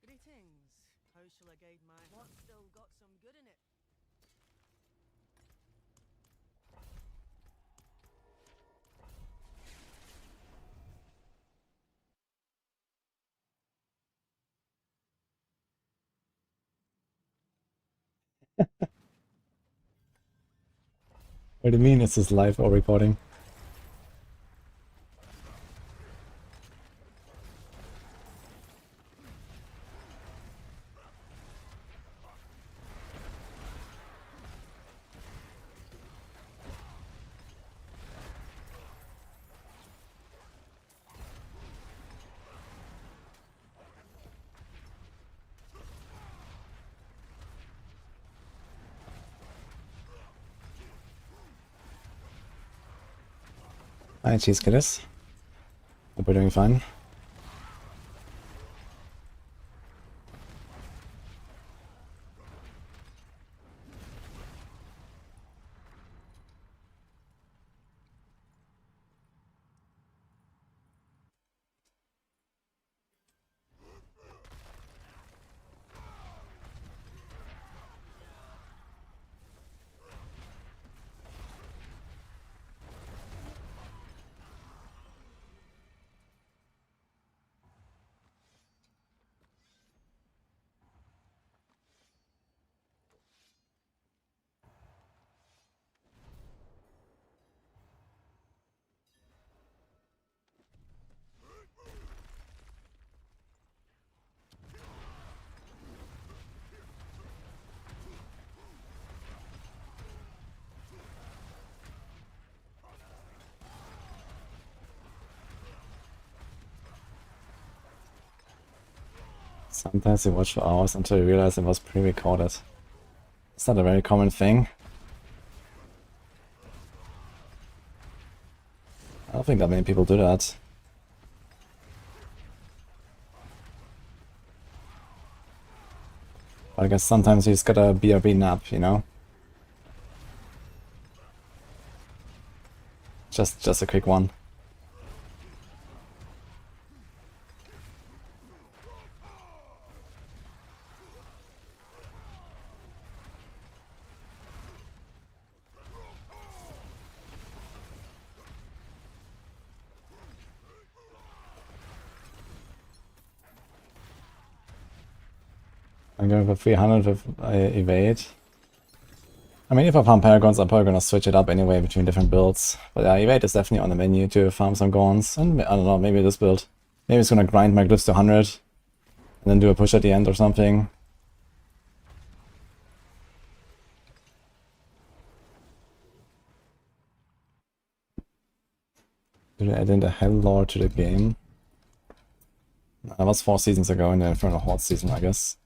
Greetings. How shall I guide my... What's still got some good in it? What do you mean, is this live or recording? Hi, cheese kiddies. Hope we're doing fine. Sometimes you watch for hours until you realize it was pre-recorded. Is that a very common thing? I don't think that many people do that. But I guess sometimes you just gotta BRB nap, you know? Just a quick one. I'm going for 300 with evade. I mean, if I farm Paragons, I'm probably gonna switch it up anyway between different builds. But yeah, evade is definitely on the menu to farm some Gorns. And I don't know, maybe this build. Maybe it's gonna grind my glyphs to 100. And then do a push at the end or something. Did I add in the Hell Lord to the game? That was 4 seasons ago in the Infernal Horde season, I guess.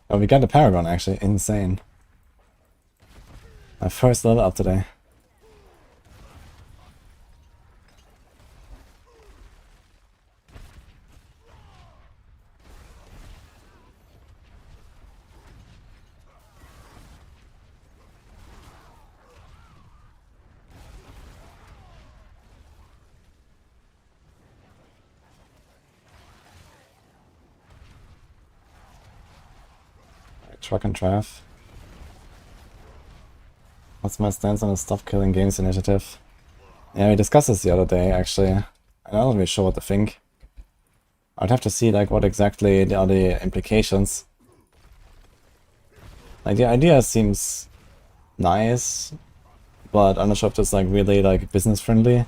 Oh, we got the Paragon actually, insane. My first level up today. Truck and Trav. What's my stance on the Stop Killing Games initiative? Yeah, we discussed this the other day, actually. I'm not really sure what to think. I'd have to see, like, what exactly are the implications. Like, the idea seems nice, but I'm not sure if it's, like, really, like, business-friendly.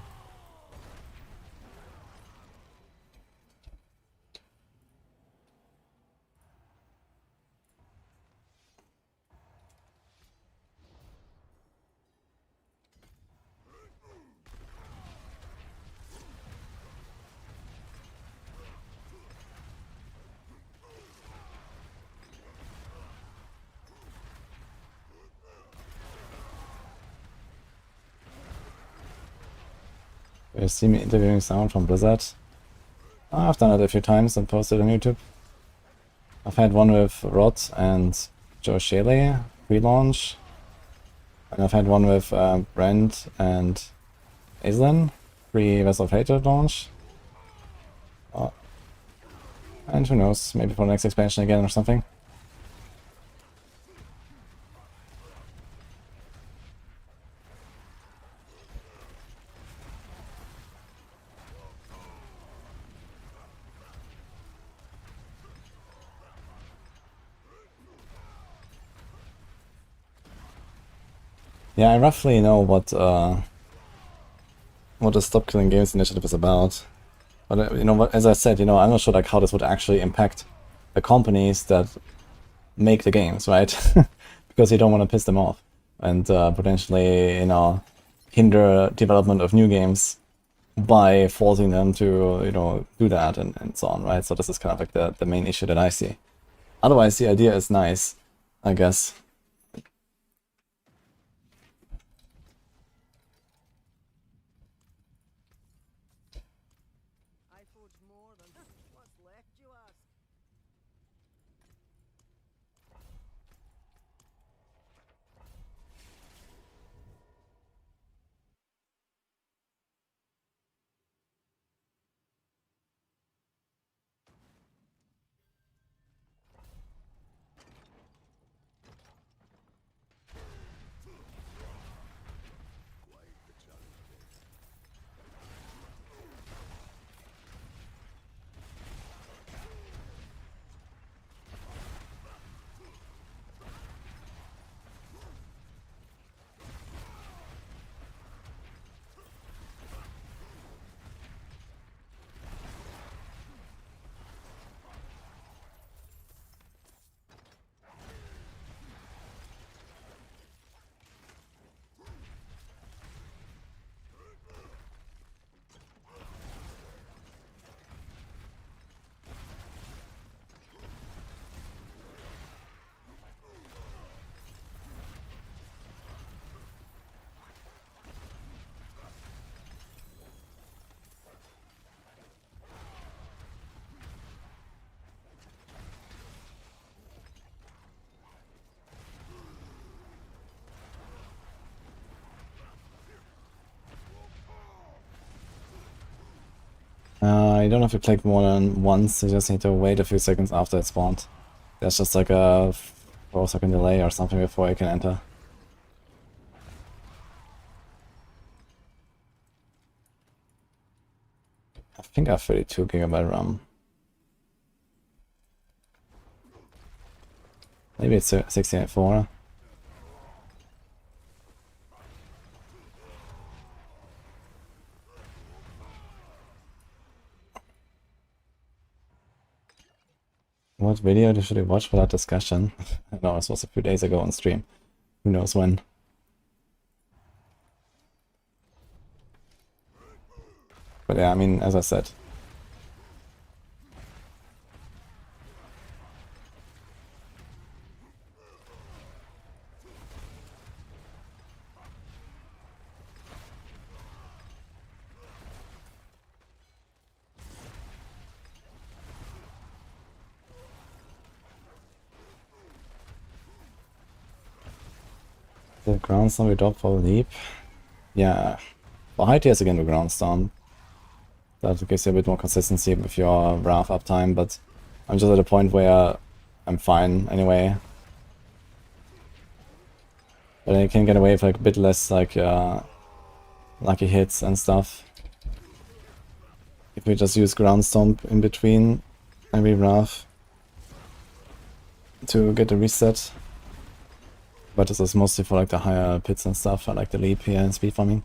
You see me interviewing someone from Blizzard? I've done it a few times and posted on YouTube. I've had one with Rod and Joe Shaley, pre-launch. And I've had one with Brent and Aislinn, pre-Vessel of Hatred launch. And who knows, maybe for the next expansion again or something. Yeah, I roughly know what the Stop Killing Games initiative is about. But you know, as I said, you know, I'm not sure like how this would actually impact the companies that make the games, right? Because you don't want to piss them off and potentially, you know, hinder development of new games by forcing them to, you know, do that and so on, right? So this is kind of like the main issue that I see. Otherwise, the idea is nice, I guess. I forged more than what's left, you ask? You don't have to click more than once, you just need to wait a few seconds after it spawned. There's just like a 4-second delay or something before you can enter. I think I have 32 gigabyte RAM. Maybe it's 64. What video should I watch for that discussion? I don't know, this was a few days ago on stream. Who knows when. But yeah, I mean, as I said. The ground storm we drop for leap. Yeah. For high tiers again the ground storm. That gives you a bit more consistency with your Wrath uptime, but I'm just at a point where I'm fine anyway. But I can get away with like a bit less like lucky hits and stuff. If we just use ground stomp in between every Wrath to get a reset. But this is mostly for like the higher pits and stuff. I like the leap here and speed farming.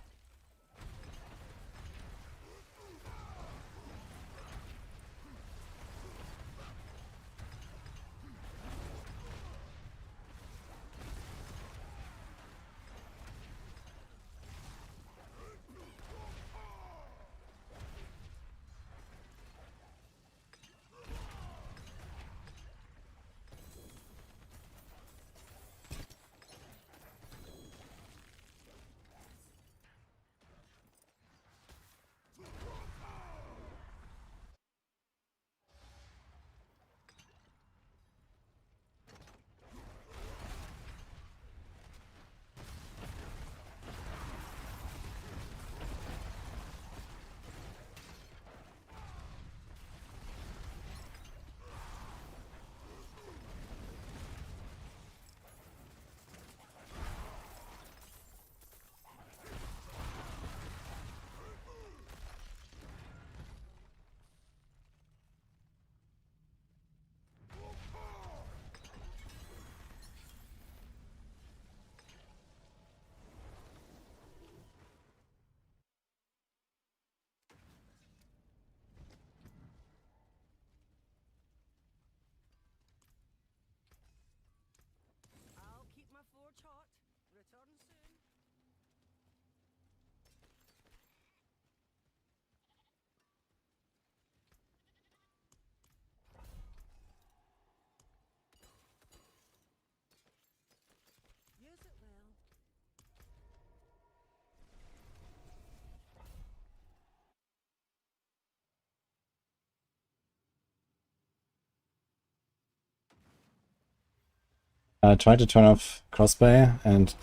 Try to turn off crossplay and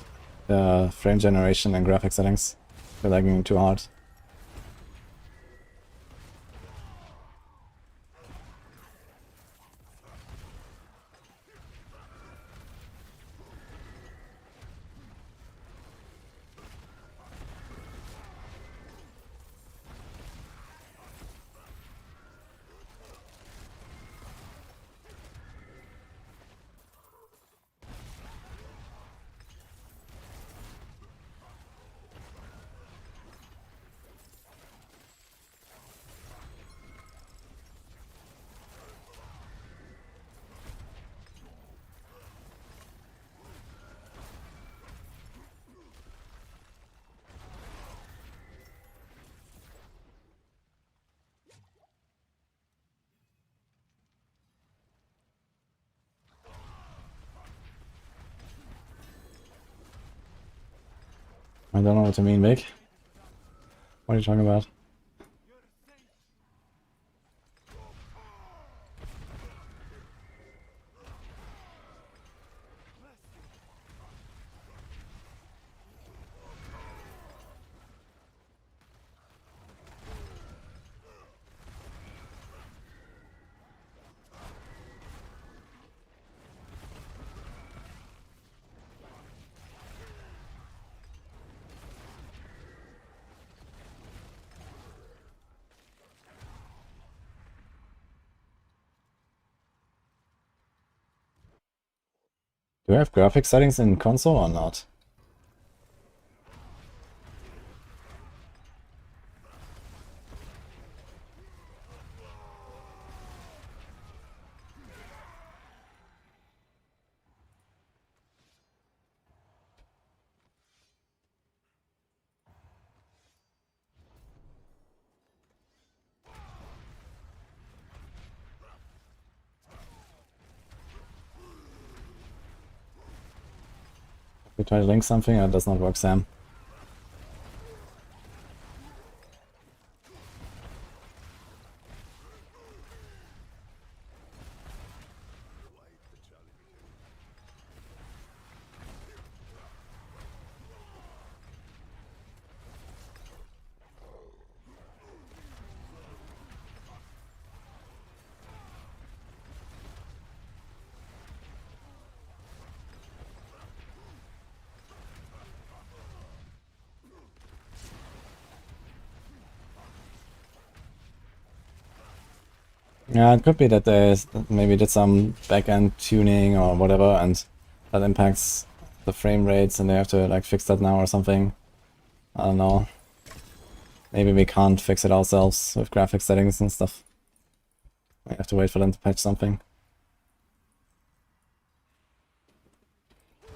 frame generation and graphic settings. They're lagging too hard. I don't know what you mean, Vic. What are you talking about? Do I have graphic settings in console or not? We try to link something, it does not work, Sam. Yeah, it could be that they maybe did some back-end tuning or whatever, and that impacts the frame rates, and they have to like fix that now or something. I don't know. Maybe we can't fix it ourselves with graphic settings and stuff. We have to wait for them to patch something.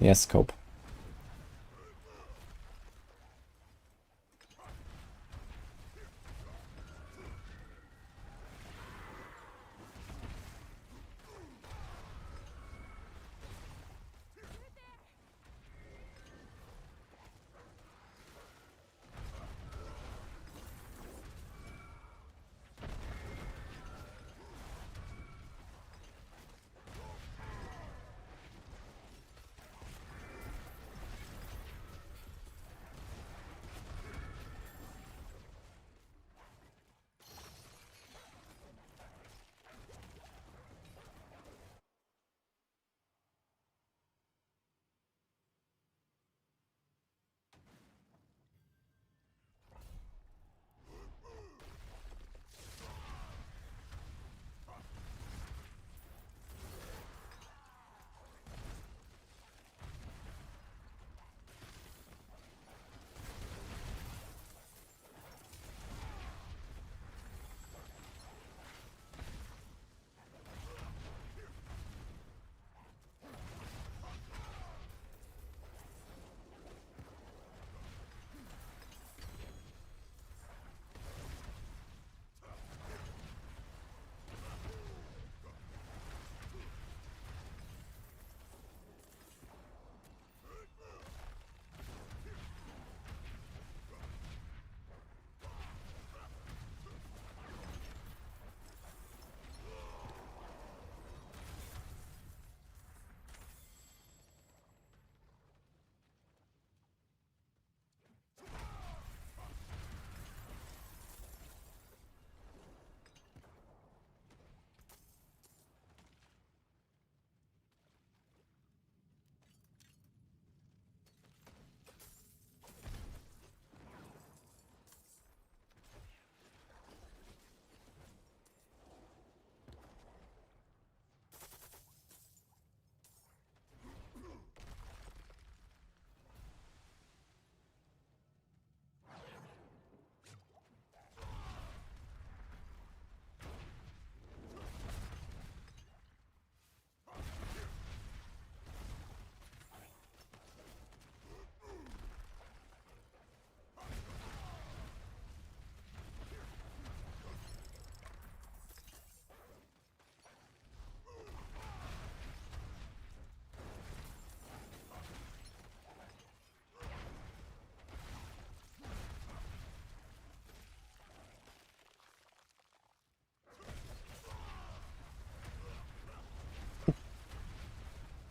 Yes, cope.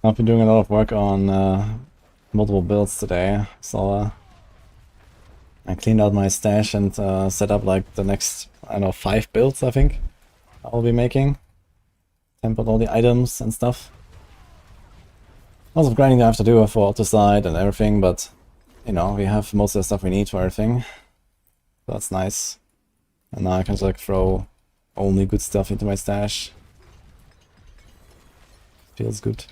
I've been doing a lot of work on multiple builds today, so I cleaned out my stash and set up like the next, I don't know, 5 builds I think I'll be making. Tempered all the items and stuff. Lots of grinding I have to do for Autoside and everything, but you know, we have most of the stuff we need for everything. So that's nice. And now I can just like throw only good stuff into my stash. Feels good.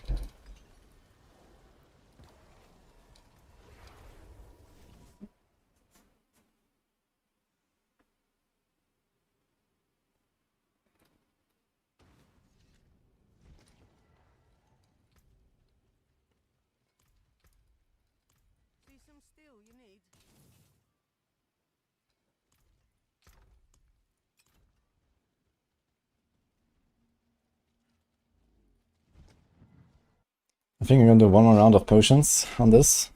See some steel you need? I think I'm gonna do one more round of potions on this.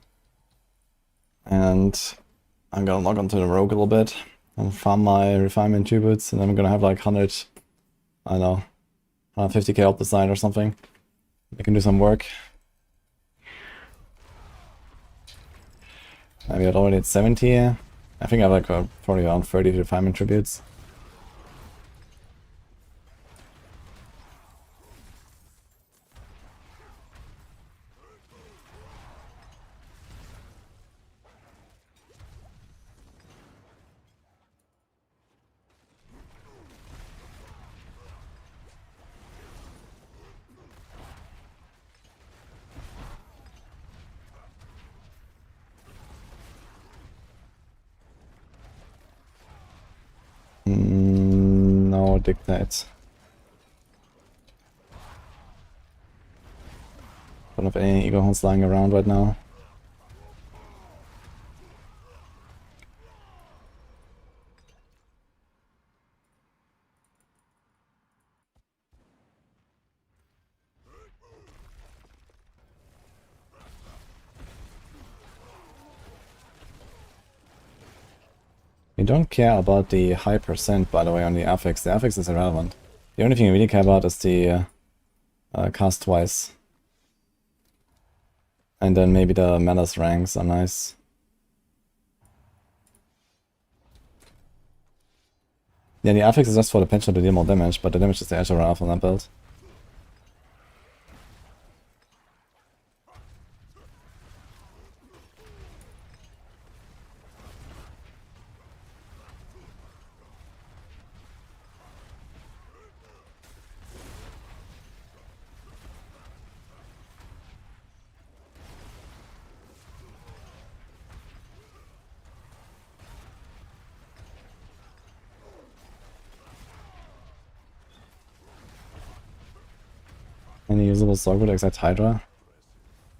And I'm gonna log onto the rogue a little bit and farm my refinement tributes, and then I'm gonna have like 100, I don't know, 150k up the side or something. I can do some work. Maybe I'd already at 70. I think I have like probably around 30 refinement tributes. No dictates. Don't have any ego horns lying around right now. We don't care about the high percent, by the way, on the affix. The affix is irrelevant. The only thing we really care about is the cast twice. And then maybe the menace ranks are nice. Yeah, the affix is just for the PenShot to deal more damage, but the damage is the edge around on that build. Any usable Sorc would except Hydra.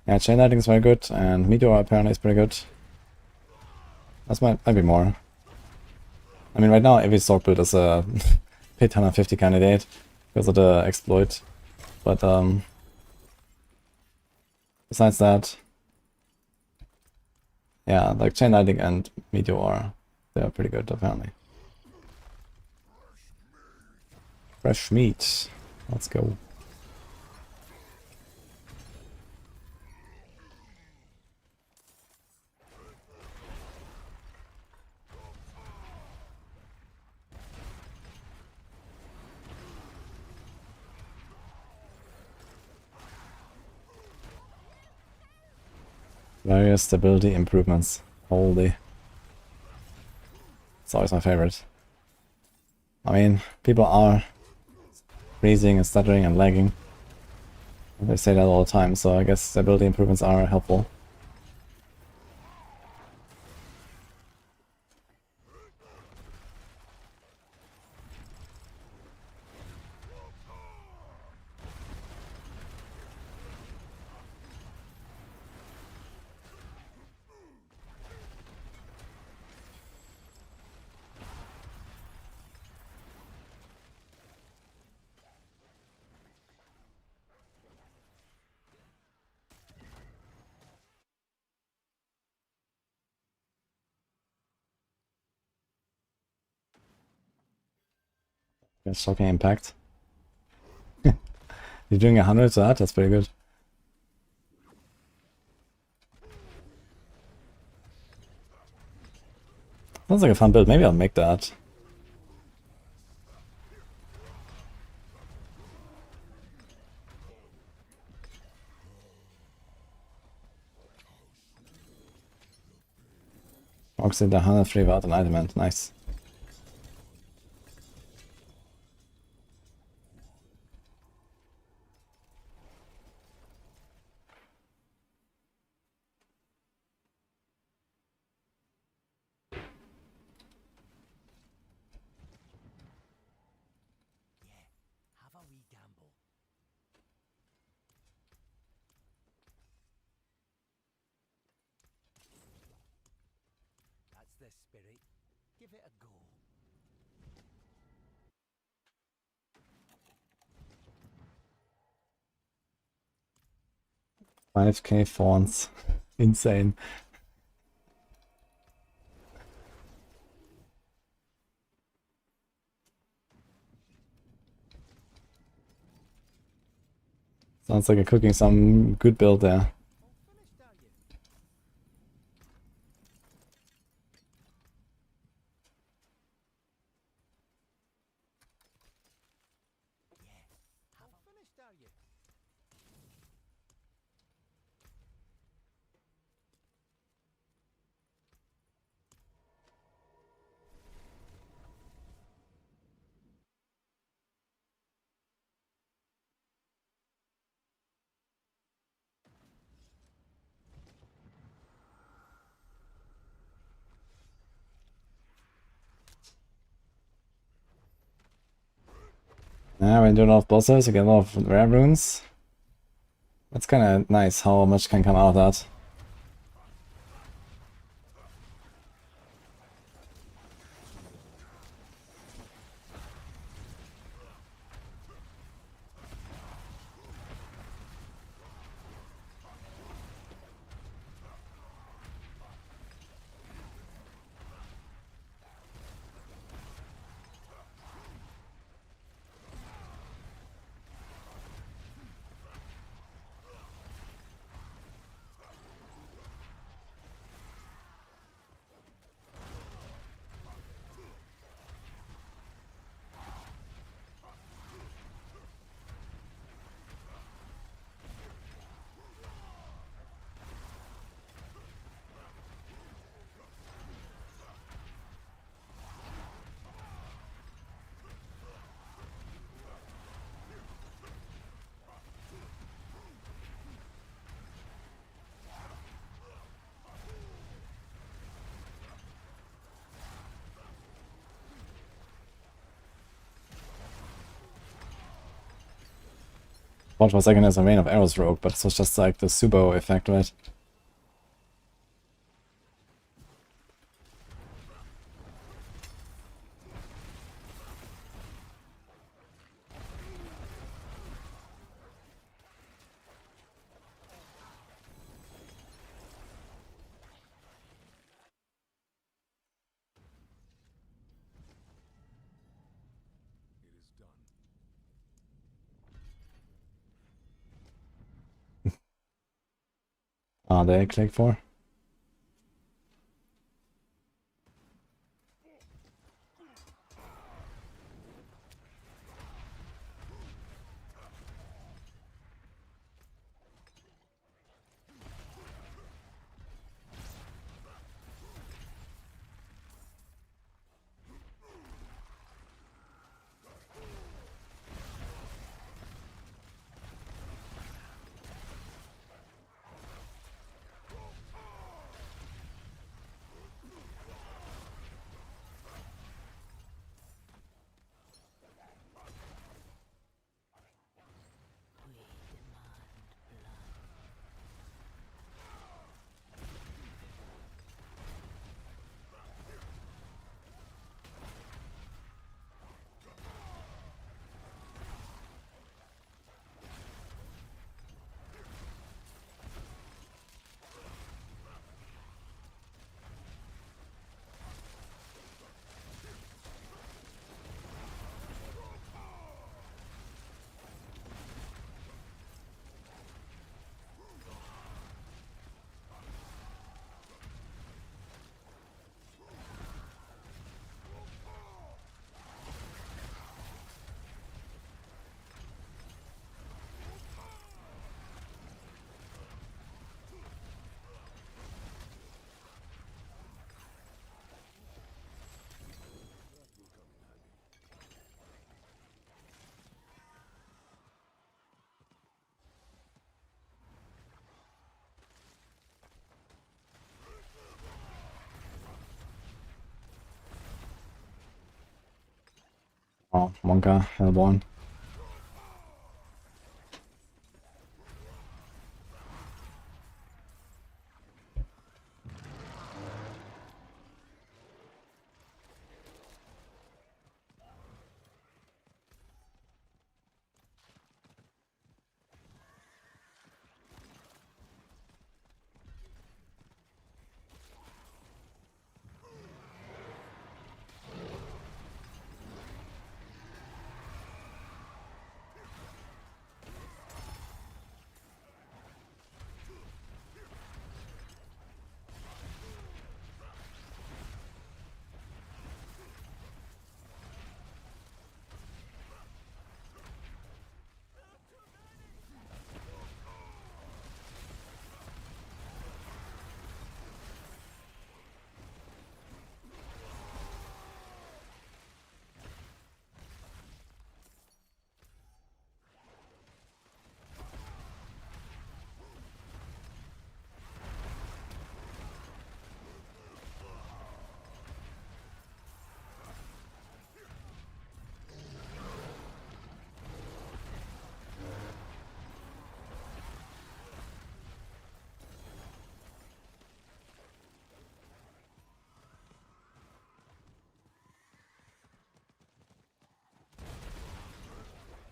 Yeah, Chain Lightning is very good, and Meteor apparently is pretty good. That's might be more. I mean, right now every Sorc build is a Pit 150 candidate because of the exploit. But besides that, yeah, like Chain Lightning and Meteor, they are pretty good apparently. Fresh meat. Let's go. Various stability improvements. Holy. It's always my favorite. I mean, people are freezing and stuttering and lagging. They say that all the time, so I guess stability improvements are helpful. Shocking impact. You're doing 100 to that? That's pretty good. Sounds like a fun build. Maybe I'll make that. Oxide the 103 without enlightenment. Nice. Have a wee gamble. That's the spirit. Give it a go. 5k fawns. Insane. Sounds like you're cooking some good build there. All finished, are you? All finished, are you? Yeah, when you do a lot of bosses, you get a lot of rare runes. That's kind of nice how much can come out of that. Thought for a second as a Rain of Arrows rogue, but this was just like the Subo effect, right? Ah, they click for. Oh, Monka, Hellborn.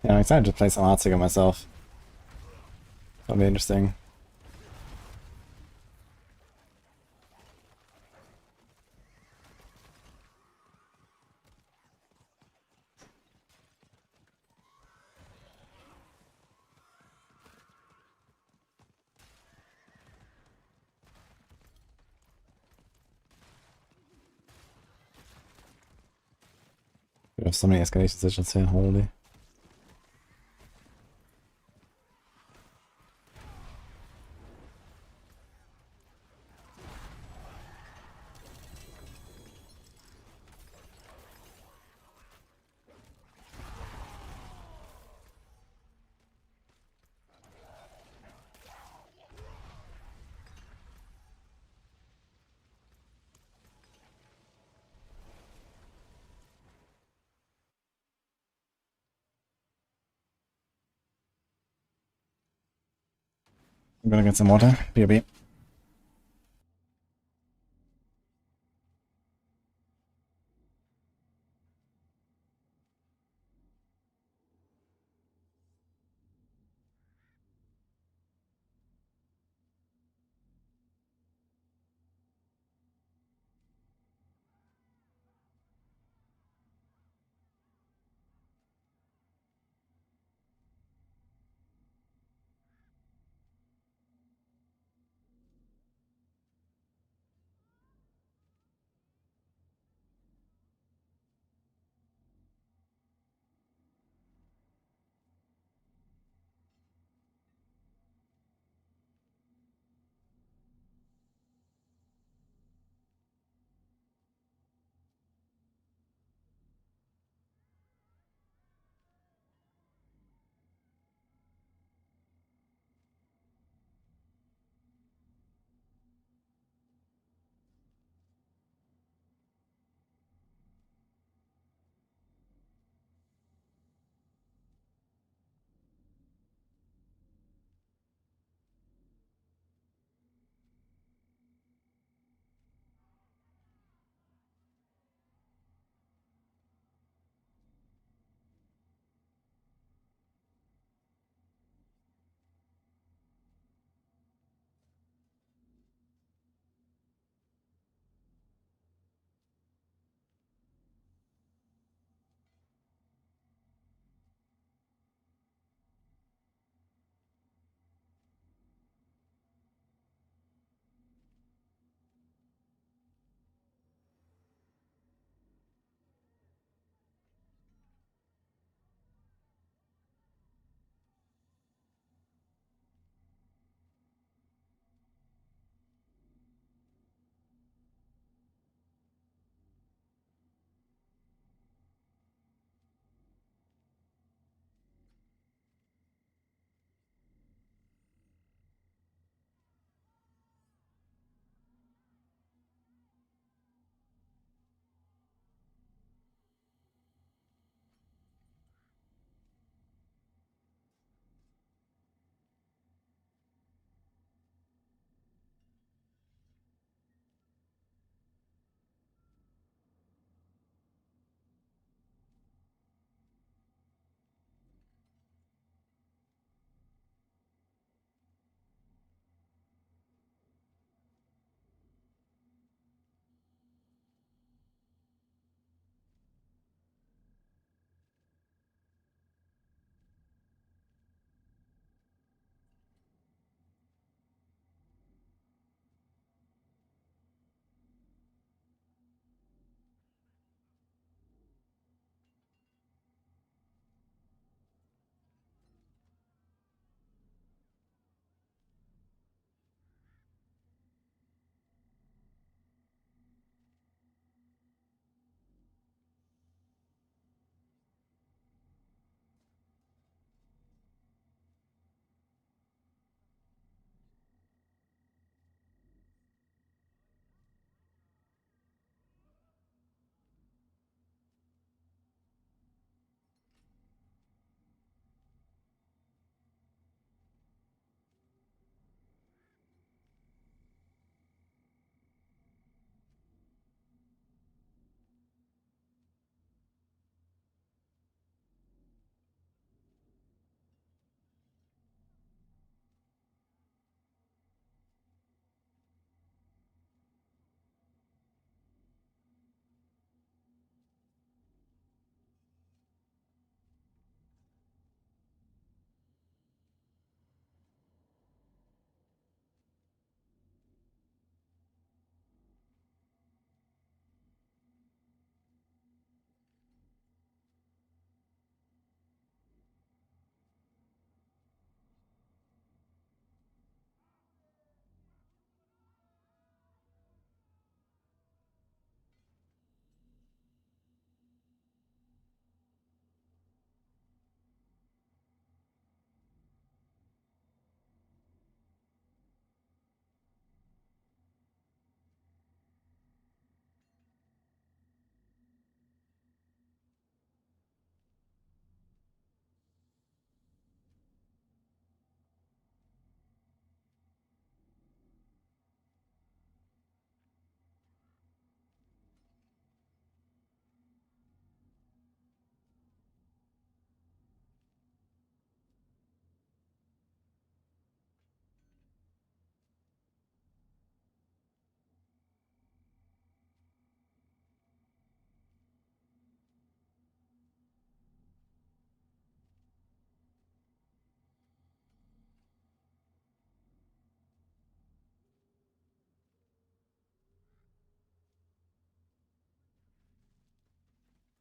Yeah, I'm excited to play some Heartseeker myself. That'll be interesting. We have so many escalation decisions here, holy. I'm gonna get some water. BRB.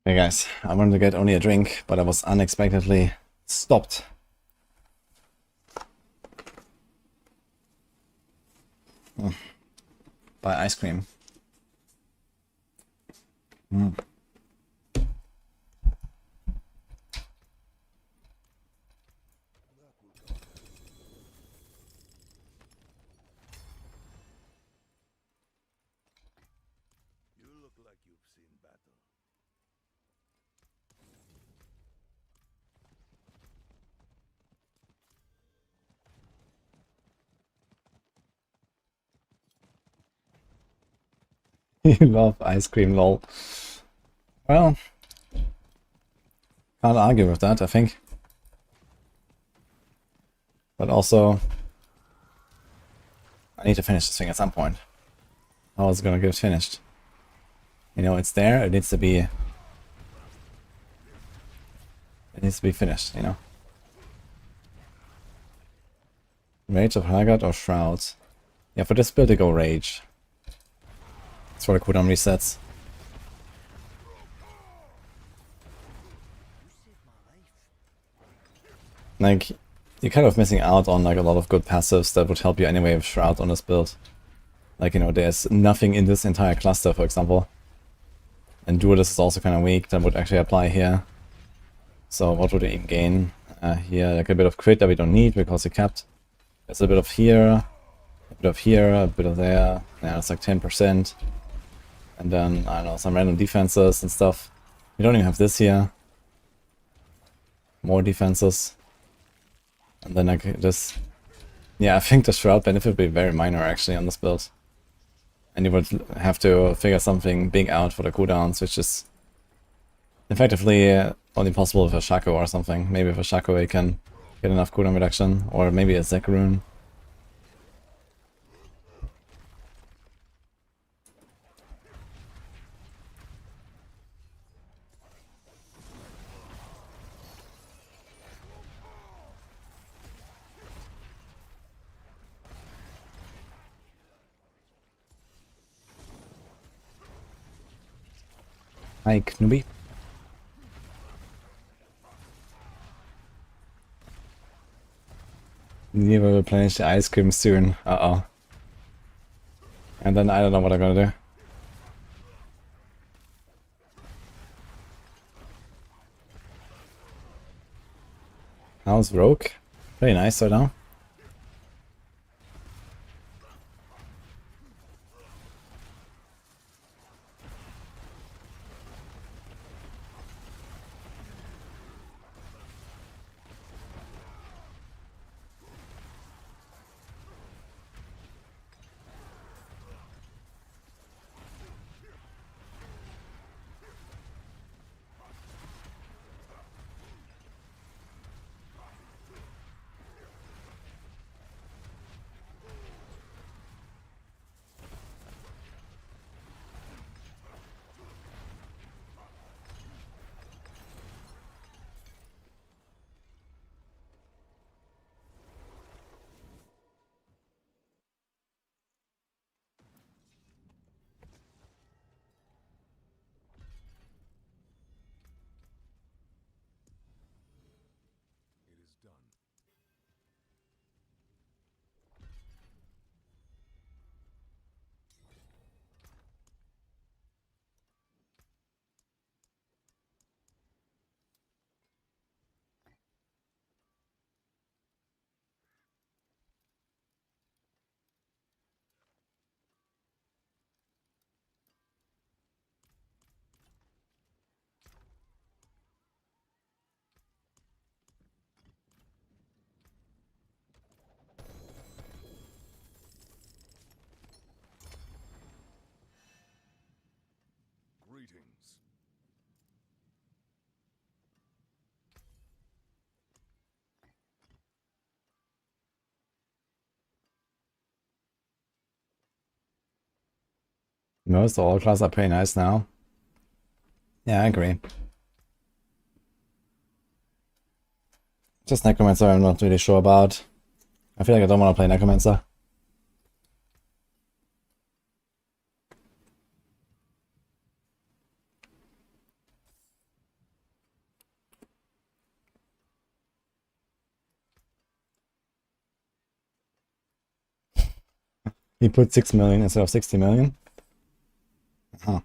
Hey guys, I wanted to get only a drink, but I was unexpectedly stopped. By ice cream. You look like you've seen battle. You love ice cream, lol. Well, can't argue with that, I think. But also, I need to finish this thing at some point. How is it gonna get finished? You know, it's there, it needs to be... It needs to be finished, you know? Rage of Haggard or Shrouds? Yeah, for this build to go Rage. That's for the cooldown resets. Like, you're kind of missing out on like a lot of good passives that would help you anyway with Shroud on this build. Like, you know, there's nothing in this entire cluster, for example. And Duelist is also kind of weak, that would actually apply here. So what would we even gain? Here, like a bit of crit that we don't need because we kept. There's a bit of here, a bit of here, a bit of there. Yeah, it's like 10%. And then, I don't know, some random defenses and stuff. We don't even have this here. More defenses. And then like this. Yeah, I think the Shroud benefit would be very minor actually on this build. And you would have to figure something big out for the cooldowns, which is effectively only possible with a Shaco or something. Maybe with a Shaco you can get enough cooldown reduction, or maybe a Zek rune. Hi, Knubi. You will replenish the ice cream soon. Uh-oh. And then I don't know what I'm gonna do. How's Rogue? Pretty nice right now. It is done. Greetings. Most all classes are pretty nice now. Yeah, I agree. Just Necromancer I'm not really sure about. I feel like I don't want to play Necromancer. He put 6 million instead of 60 million. Huh.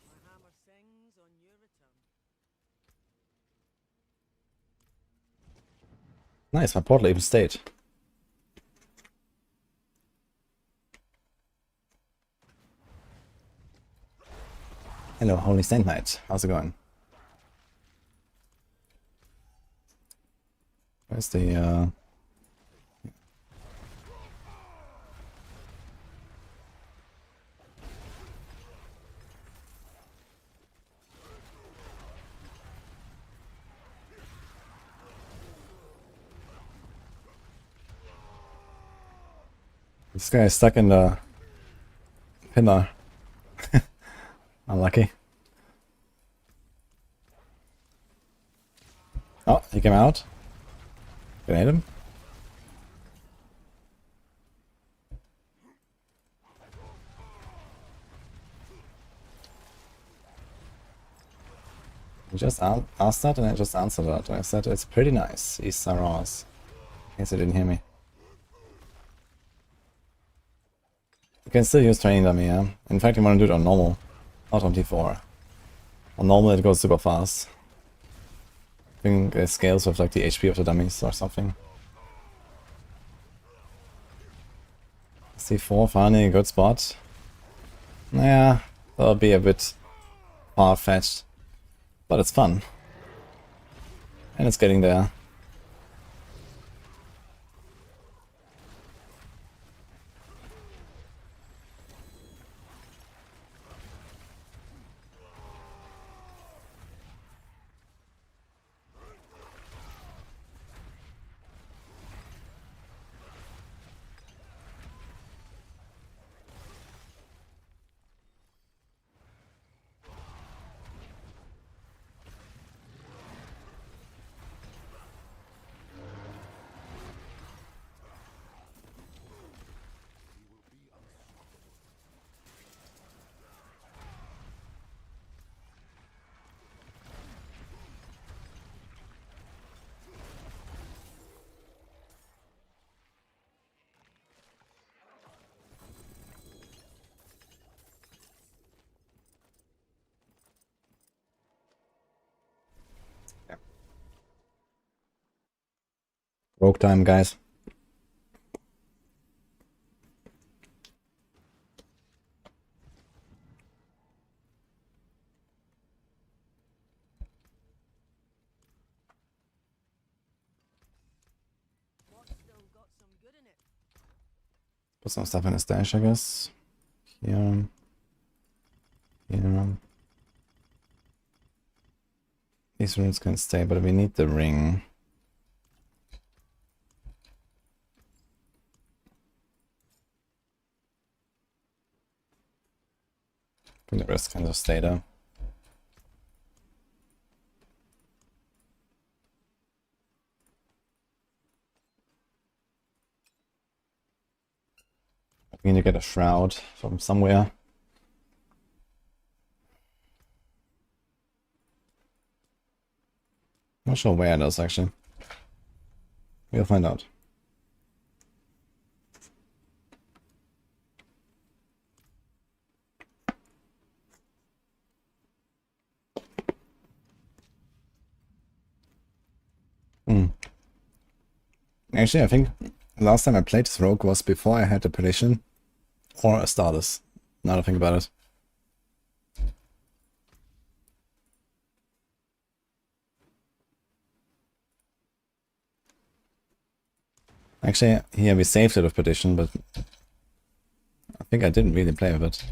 My hammer sings on your return. Nice, my portal even stayed. Hello, Holy Saint Knight. How's it going? Where's the This guy is stuck in the pillar. Unlucky. Oh, he came out. Can I hit him? You just asked that and I just answered that. I said it's pretty nice, East Saros. I guess you didn't hear me. You can still use training dummy, yeah? In fact, you want to do it on normal, not on T4. On normal it goes super fast. I think it scales with like the HP of the dummies or something. C4, finally a good spot. Yeah, that'll be a bit far-fetched. But it's fun. And it's getting there. Rogue time, guys. What's still got some good in it? Put some stuff in his stash, I guess. Here. Here. These runes can stay, but we need the ring. I think the rest can just stay there. We need to get a shroud from somewhere. Not sure where it is actually. We'll find out. Actually, I think last time I played this rogue was before I had a Perdition or a Stardust. Now that I think about it. Actually, here we saved it with Perdition, but I think I didn't really play with it.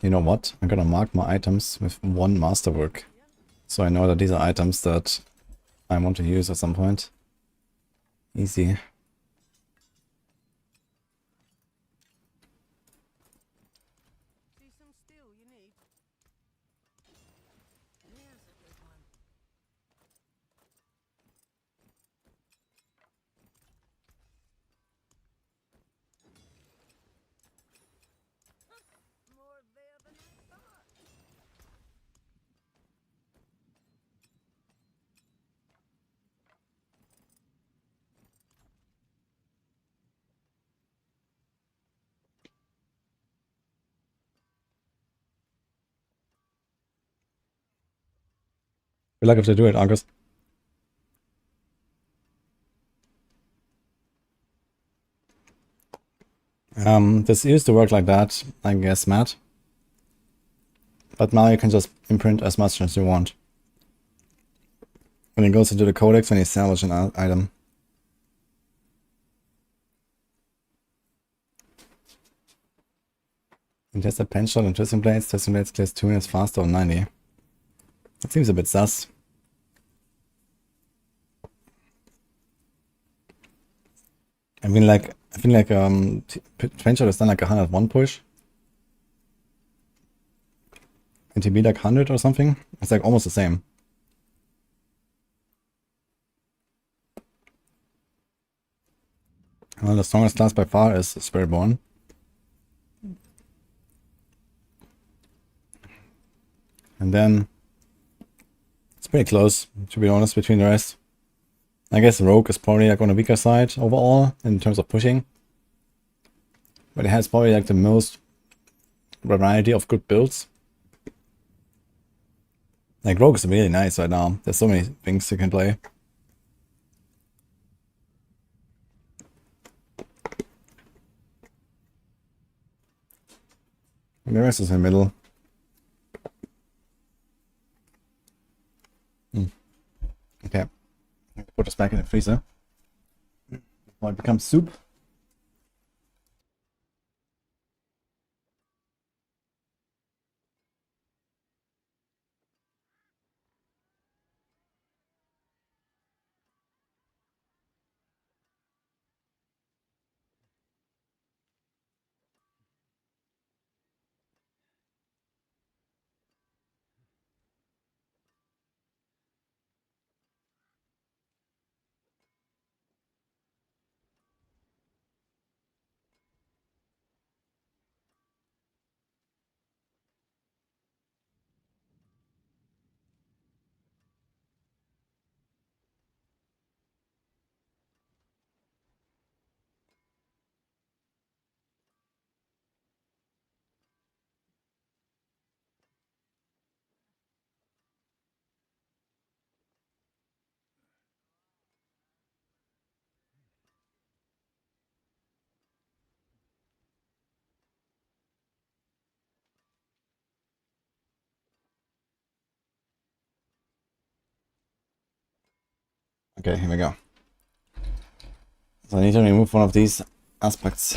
You know what? I'm gonna mark my items with one masterwork. So I know that these are items that I want to use at some point. Easy. See some steel you need? Here's a good one. More there than I thought. Good luck if they do it, August. This used to work like that, I guess, Matt. But now you can just imprint as much as you want. When it goes into the codex when you salvage an item. And test a PenShot and Twisting Blades. Twisting Blades clears 2 units faster on 90. That seems a bit sus. I think like PenShot has done like a 101 push. And TB like 100 or something. It's like almost the same. Well, the strongest class by far is Spiritborn. And then it's pretty close, to be honest, between the rest. I guess Rogue is probably like on the weaker side overall in terms of pushing. But it has probably like the most variety of good builds. Like Rogue is really nice right now. There's so many things you can play. And the rest is in the middle. Okay. Put this back in the freezer. Before it becomes soup. Okay, here we go. So I need to remove one of these aspects.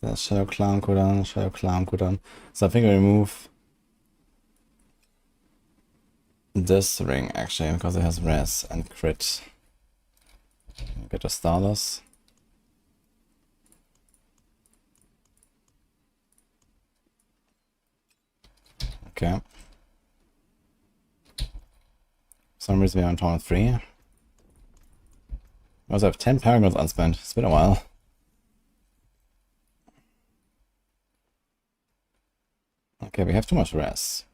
The Shadow Clown cooldown, Shadow Clown cooldown. So I think I remove this ring actually because it has res and crit. Get the starters. Okay. For some reason we're on turn 3. I also have 10 paragons unspent. It's been a while. Okay, we have too much res.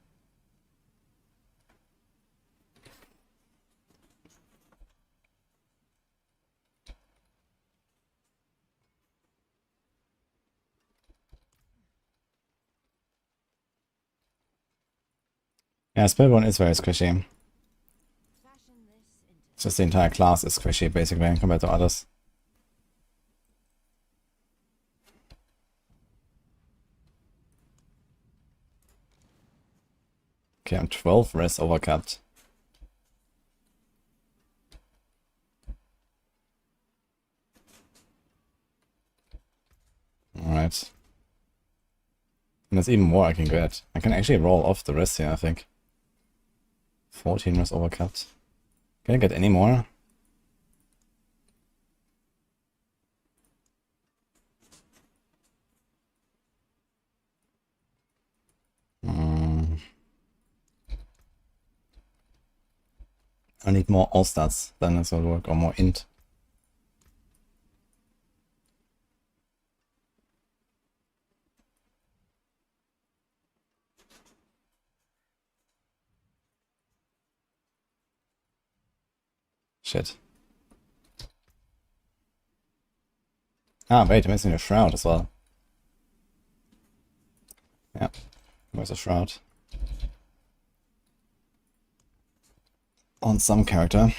Yeah, Spiritborn is very squishy. It's just the entire class is squishy basically compared to others. Okay, I'm 12 res overcapped. Alright. And there's even more I can get. I can actually roll off the rest here, I think. 14 res overcapped. Can I get any more? I need more all stats, then it's gonna work, or more int. Shit. Ah, wait, I'm missing a shroud as well. Yeah, where's a shroud? On some character.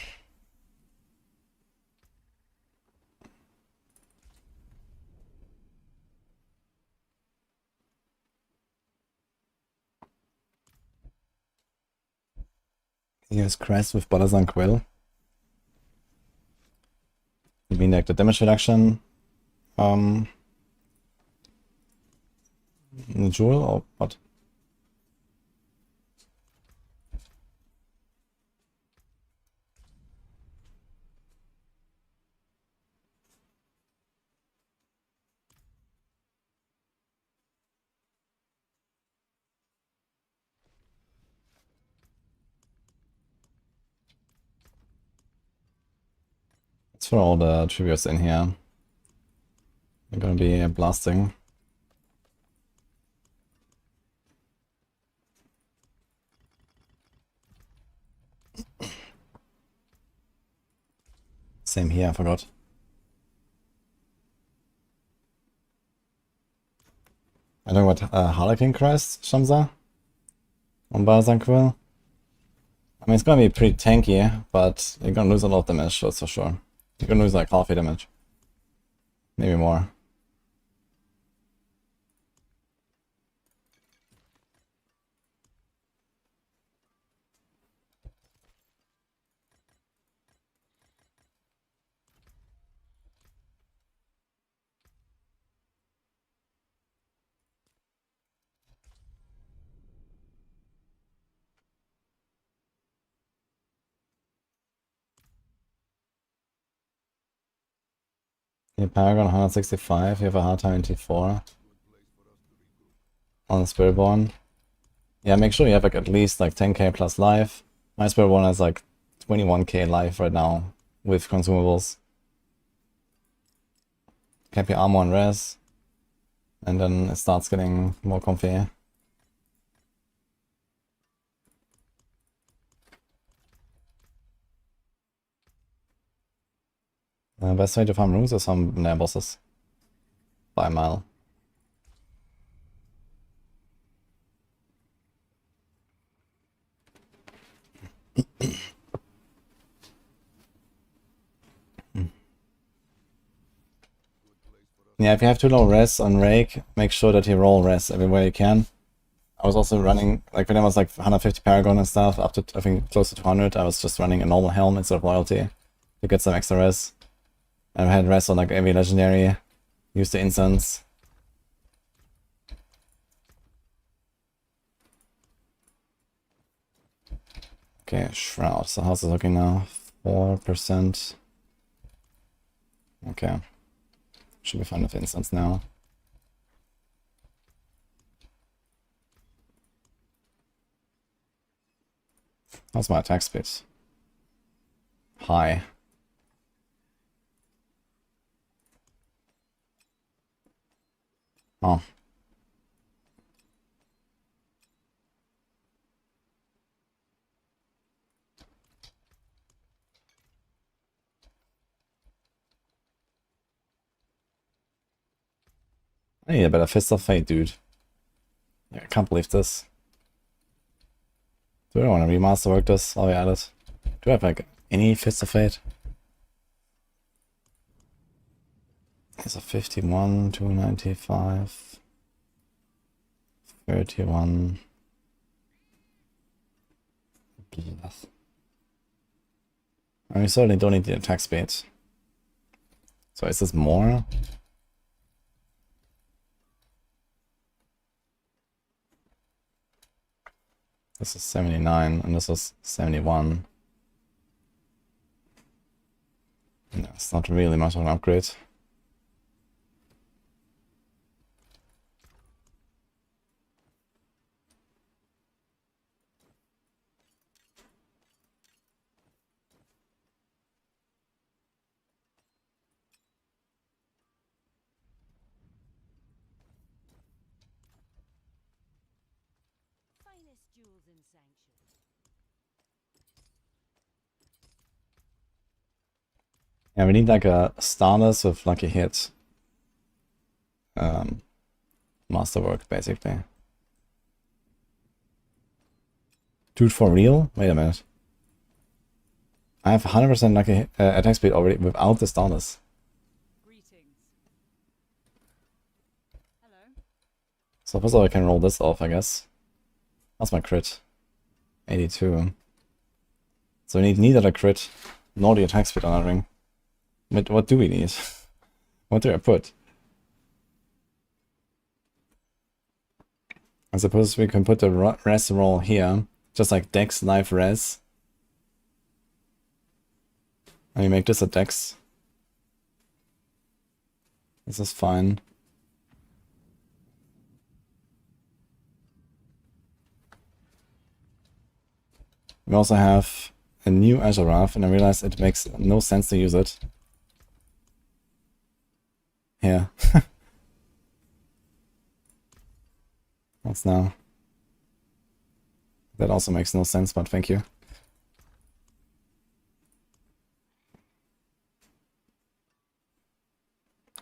Here's Crest with Balazan Quill. You mean like the damage reduction? The jewel or what? Let's throw all the tributes in here. They're gonna be blasting. Same here, I forgot. I don't know what Harlequin Crest, Shamsa? On Balazan Quill? I mean, it's gonna be pretty tanky, but you're gonna lose a lot of damage, that's for sure. You're gonna lose like half your damage. Maybe more. You have Paragon 165, you have a hard time in T4. On Spiritborn. Yeah, make sure you have like at least like 10k plus life. My Spiritborn has like 21k life right now with consumables. Cap your armor and res. And then it starts getting more comfy. Best way to farm rooms is some nair bosses. By a mile. Yeah, if you have too low res on Rake, make sure that you roll res everywhere you can. I was also running, like when I was like 150 Paragon and stuff, up to I think close to 200, I was just running a normal helm instead of loyalty to get some extra res. I had res on like every legendary, used the incense. Okay, Shroud, so how's it looking now? 4%. Okay. Should be fine with instance now. How's my attack speed? High. Oh. I need a better Fist of Fate, dude. Yeah, I can't believe this. Do I want to remaster work this? I'll add it. Do I have like any Fist of Fate? It's a 51, 295, 31. Yes. I mean, certainly don't need the attack speed. So is this more? This is 79 and this is 71. No, it's not really much of an upgrade. Golden Sanctuary. Yeah, we need like a Stardust with lucky hit. Masterwork, basically. Dude, for real? Wait a minute. I have 100% lucky attack speed already without the Stardust. Greetings. Hello. So first of all, I can roll this off, I guess. That's my crit. 82. So we need neither the crit nor the attack speed on that ring. But what do we need? What do I put? I suppose we can put the res roll here. Just like Dex, Life, Res. And we make this a Dex. This is fine. We also have a new Azurath, and I realized it makes no sense to use it. Here. What's now? That also makes no sense, but thank you.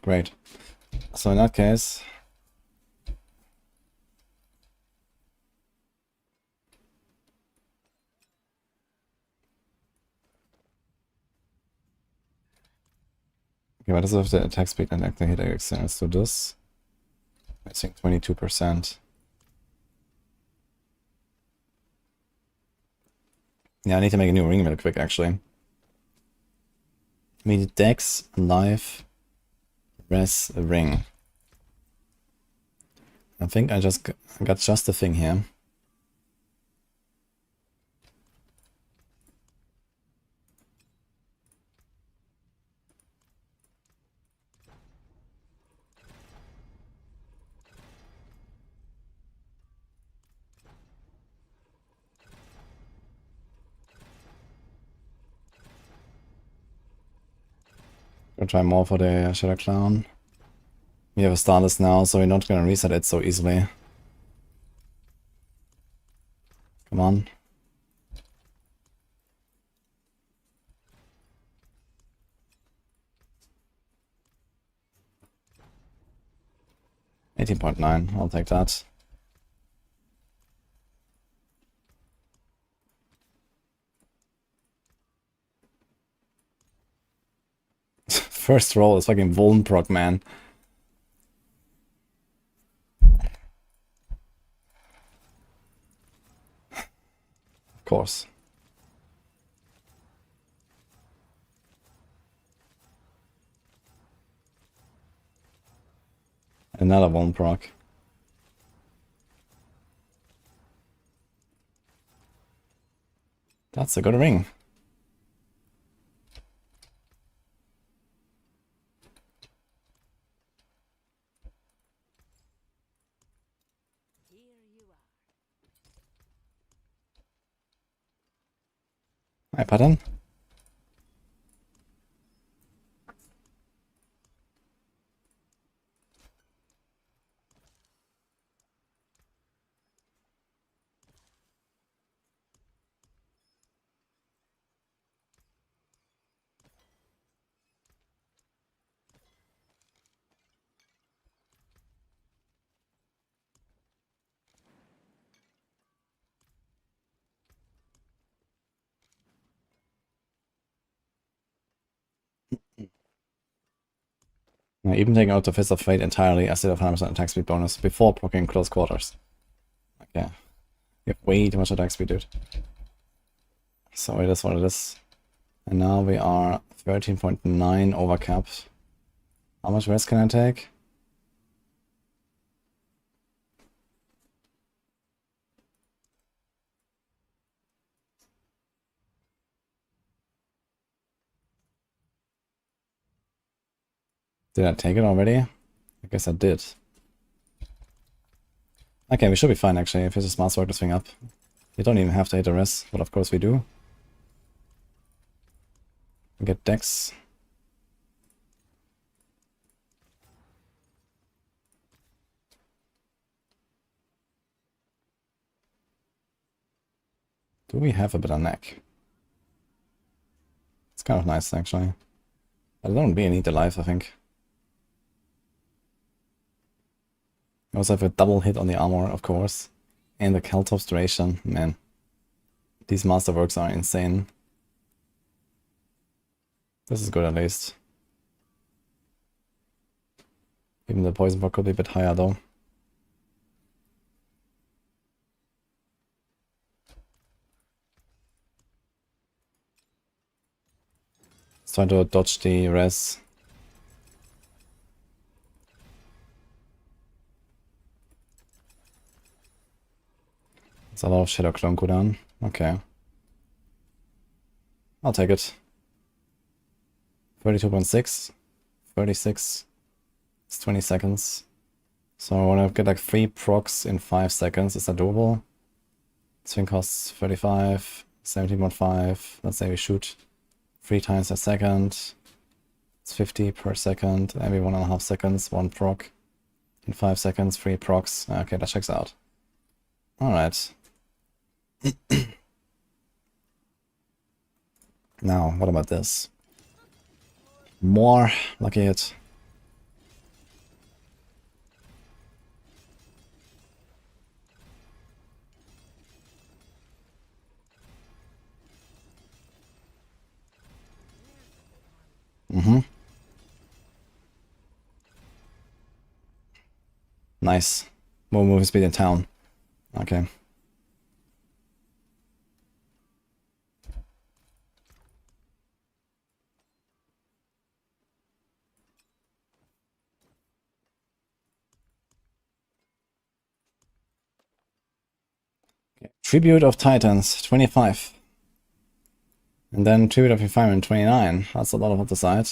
Great. So in that case... Okay, what is with the attack speed and active hit extends to this? I think 22%. Yeah, I need to make a new ring real quick, actually. We need Dex, Life, Res, a ring. I think I just got just the thing here. Gonna try more for the Shadow Clown. We have a Stardust now, so we're not gonna reset it so easily. Come on. $18.9, I'll take that. First roll is fucking Vuln proc, man. Of course. Another Vuln proc. That's a good ring. Here you are. Hi, pattern. Now, even taking out the Fist of Fate entirely, I still have 100% attack speed bonus before proccing close quarters. Okay. You have way too much attack speed, dude. So it is what it is. And now we are 13.9 over capped. How much rest can I take? Did I take it already? I guess I did. Okay, we should be fine actually if it's a smart work this thing up. You don't even have to hit the rest, but of course we do. We get Dex. Do we have a better neck? It's kind of nice, actually. I don't really need the life, I think. I also have a double hit on the armor, of course. And the Keltop's duration. Man. These masterworks are insane. This is good at least. Even the poison proc could be a bit higher though. Let's try to dodge the res. It's a lot of Shadow Clone cooldown. Okay. I'll take it. 32.6. 36. It's 20 seconds. So I want to get like 3 procs in 5 seconds. Is that doable? Swing costs 35. 17.5. Let's say we shoot 3 times a second. It's 50 per second. Every 1.5 seconds, 1 proc. In 5 seconds, 3 procs. Okay, that checks out. Alright. Now, what about this? More lucky hit. Nice. More moving speed in town. Okay. Tribute of Titans, 25. And then Tribute of Refinement, 29. That's a lot of the side.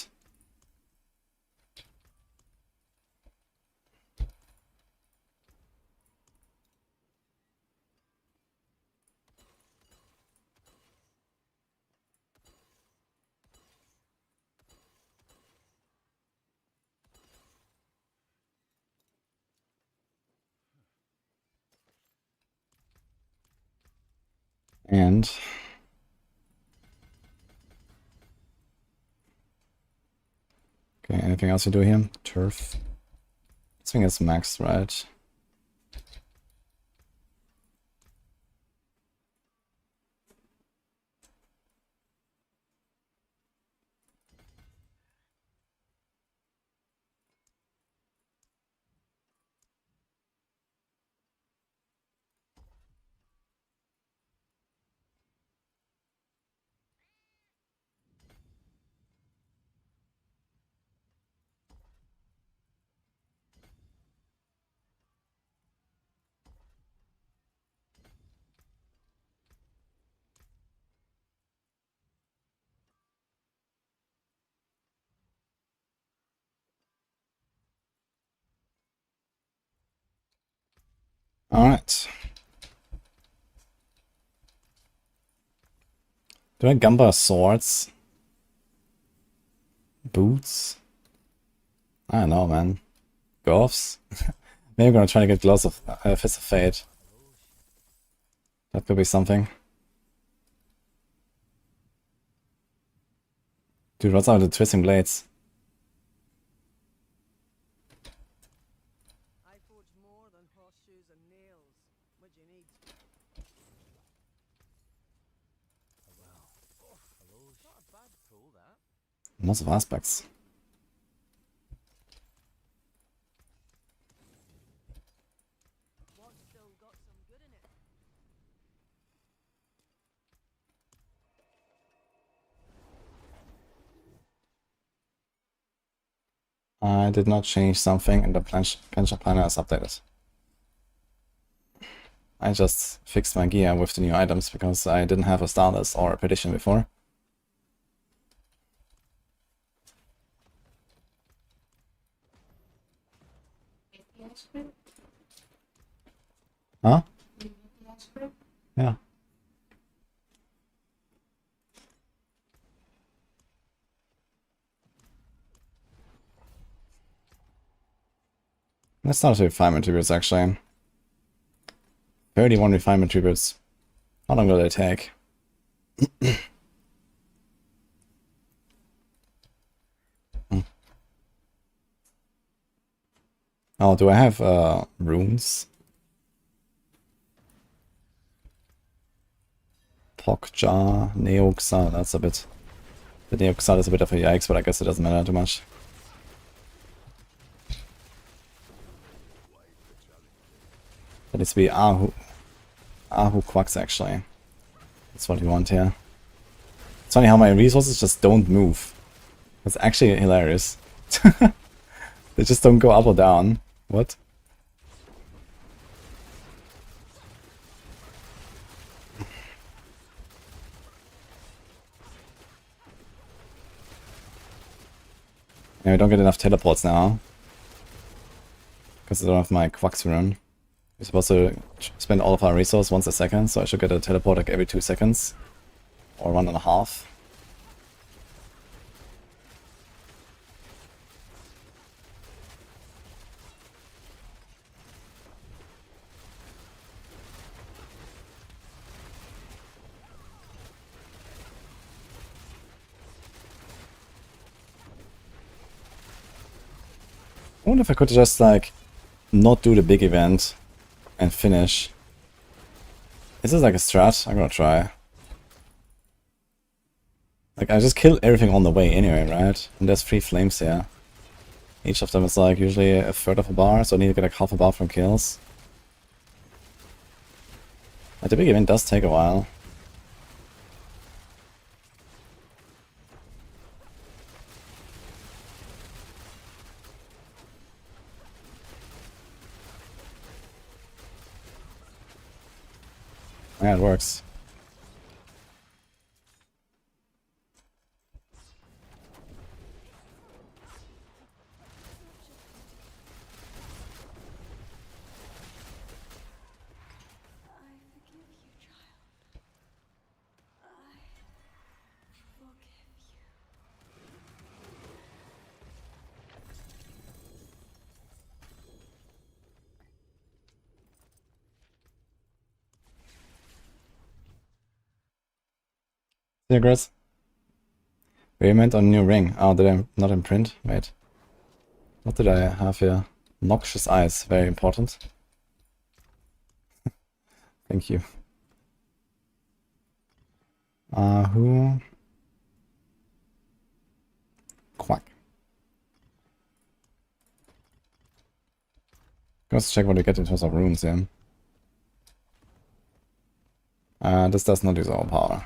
And okay, anything else you do here? Turf. This thing is max, right? Alright. Do I Gamba swords? Boots? I don't know, man. Gloves? Maybe I'm gonna try to get gloves of Fist of Fate. That could be something. Dude, what's up with the twisting blades? I forge more than horseshoes and nails. What do you need? Not a bad pull, that. Lots of aspects. What's still got some good in it? I did not change something and the PenShot planner is updated. I just fixed my gear with the new items because I didn't have a star list or a petition before. Huh? Yeah. Let's start with refinement tributes actually. 31 refinement tributes. How long will they take? Oh, do I have runes? Pokja, Neoxa, that's a bit... The Neoxa is a bit of a yikes, but I guess it doesn't matter too much. That needs to be Ahu Quacks, actually. That's what we want here. It's funny how my resources just don't move. It's actually hilarious. They just don't go up or down. What? Yeah, I don't get enough teleports now. Because I don't have my Quacks rune. We're supposed to spend all of our resources once a second, so I should get a teleport like every 2 seconds. Or 1.5. I wonder if I could just like not do the big event and finish. Is this like a strat? I'm gonna try. Like I just kill everything on the way anyway, right? And there's 3 flames here. Each of them is like usually a third of a bar, so I need to get like half a bar from kills. Like the big event does take a while. Yeah, it works. Secrets. Refinement on new ring. Oh, did I not imprint? Wait. What did I have here? Noxious eyes. Very important. Thank you. Who? Quack. Let's check what we get in terms of runes here. This does not use overpower.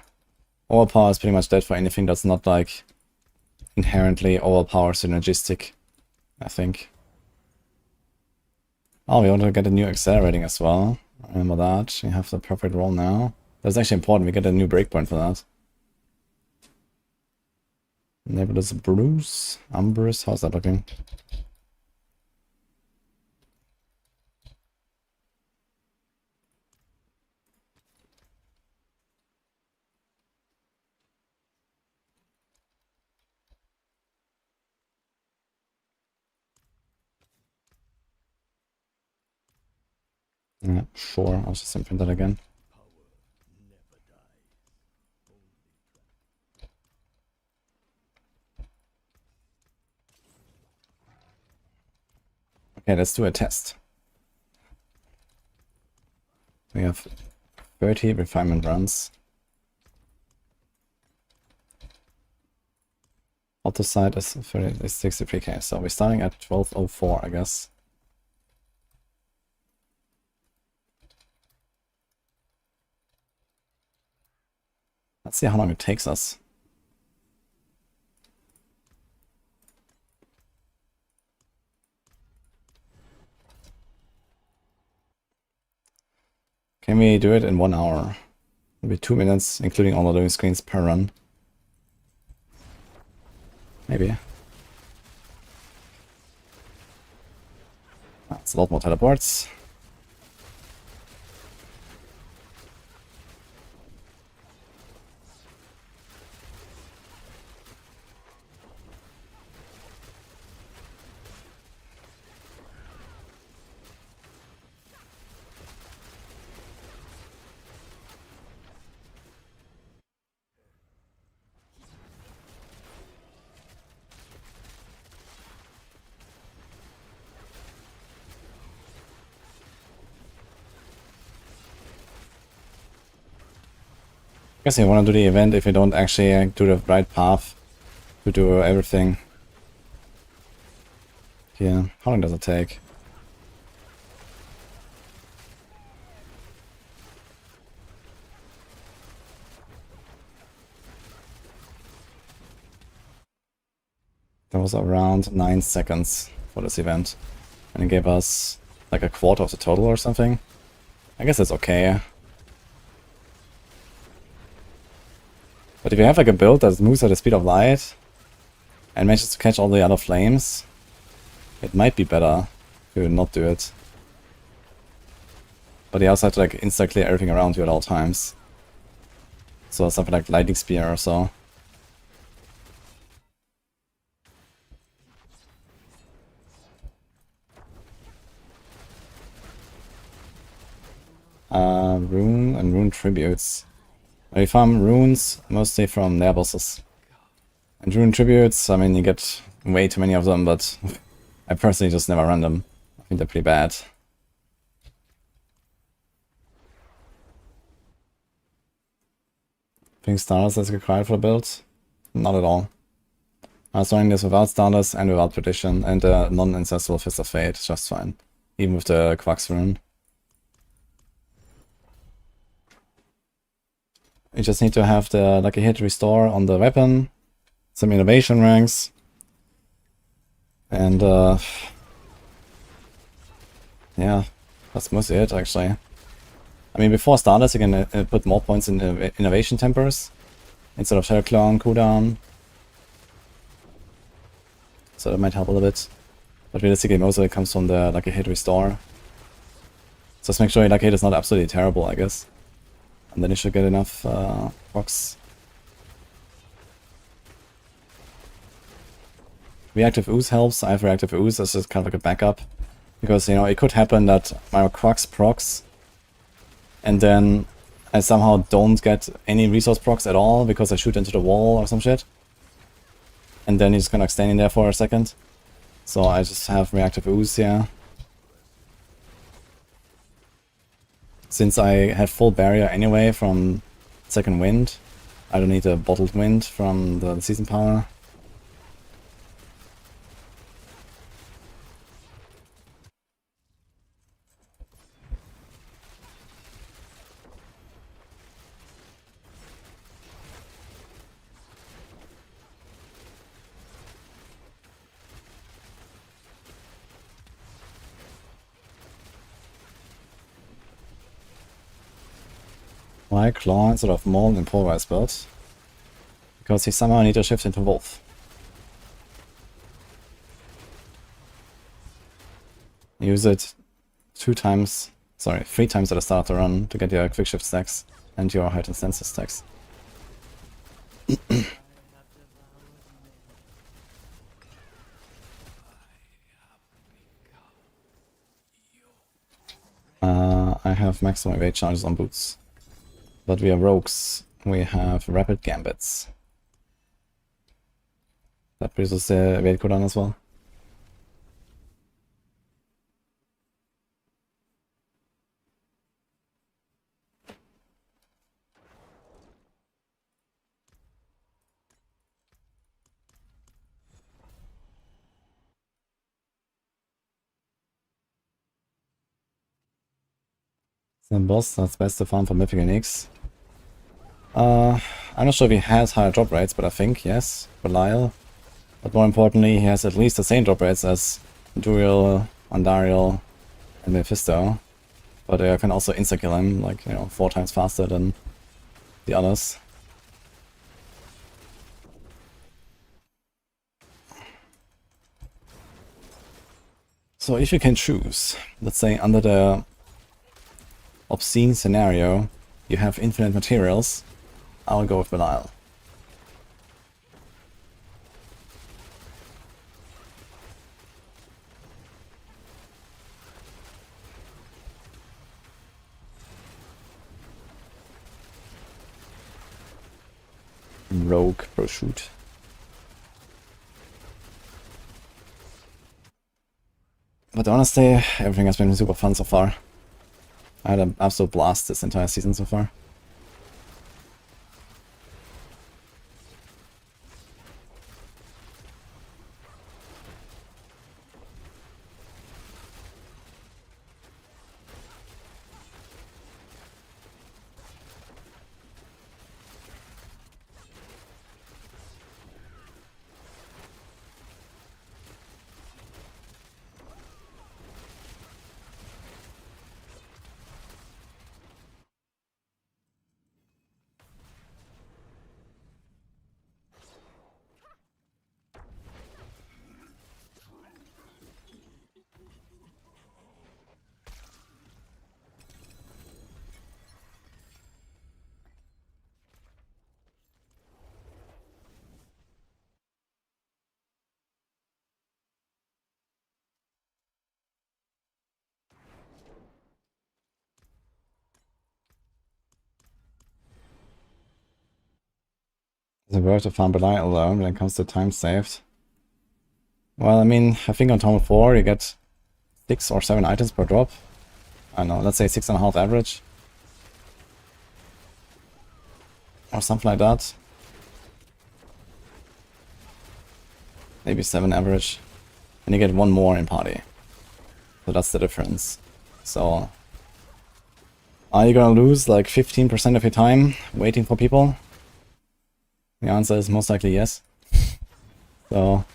Overpower is pretty much dead for anything that's not like inherently overpower synergistic, I think. Oh, we want to get a new Exile rating as well. Remember that. We have the perfect roll now. That's actually important. We get a new breakpoint for that. Nebulous Bruce. Umbrus. How's that looking? Yeah, sure. I'll just imprint that again. Okay, let's do a test. We have 30 refinement runs. Auto side is 63k, so we're starting at 1204, I guess. Let's see how long it takes us. Can we do it in 1 hour? Maybe 2 minutes, including all the loading screens per run. Maybe. That's a lot more teleports. Guess you want to do the event if you don't actually do the right path to do everything. Yeah, how long does it take? That was around 9 seconds for this event. And it gave us like a quarter of the total or something. I guess it's okay. But if you have like a build that moves at the speed of light and manages to catch all the other flames, it might be better to not do it. But you also have to like insta-clear everything around you at all times. So something like Lightning Spear or so. Rune and rune tributes. I farm runes mostly from their bosses. And rune tributes, I mean, you get way too many of them, but I personally just never run them. I think they're pretty bad. Think Stardust is required for the build? Not at all. I was running this without Stardust and without Tradition, and the non-ancestral Fist of Fate, just fine. Even with the Quax rune. You just need to have the lucky hit restore on the weapon, some innovation ranks, and yeah, that's mostly it actually. I mean, before Stardust you can put more points in innovation tempers instead of Shadow Clone cooldown, so that might help a little bit. But realistically, most of it comes from the lucky hit restore. Just make sure your lucky hit is not absolutely terrible, I guess. And then you should get enough rocks. Reactive Ooze helps. I have Reactive Ooze as just kind of like a backup. Because, you know, it could happen that my Crocs procs and then I somehow don't get any resource procs at all because I shoot into the wall or some shit. And then you're just gonna stand in there for a second. So I just have Reactive Ooze here. Since I have full barrier anyway from second wind, I don't need a bottled wind from the season power. Why Claw instead of Mold and Pulverize build? Because he somehow need to shift into Wolf. Use it 3 times at the start of the run to get your quick shift stacks and your heightened senses stacks. I have maximum evade charges on boots. But we are rogues. We have rapid gambits. That produces the evade cooldown as well. The boss that's best to farm for mythic uniques. I'm not sure if he has higher drop rates, but I think yes, Belial. But more importantly, he has at least the same drop rates as Duriel, Andariel, and Mephisto. But I can also insta-kill him, like, you know, 4 times faster than the others. So if you can choose, let's say under the obscene scenario, you have infinite materials, I'll go with Belial. Rogue proshoot. But honestly, everything has been super fun so far. I had an absolute blast this entire season so far. Is it worth to farm Belial alone when it comes to time saved? Well, I mean, I think on Town 4 you get 6 or 7 items per drop. I don't know, let's say 6.5 average. Or something like that. Maybe 7 average. And you get 1 more in party. So that's the difference. So are you gonna lose like 15% of your time waiting for people? The answer is most likely yes. So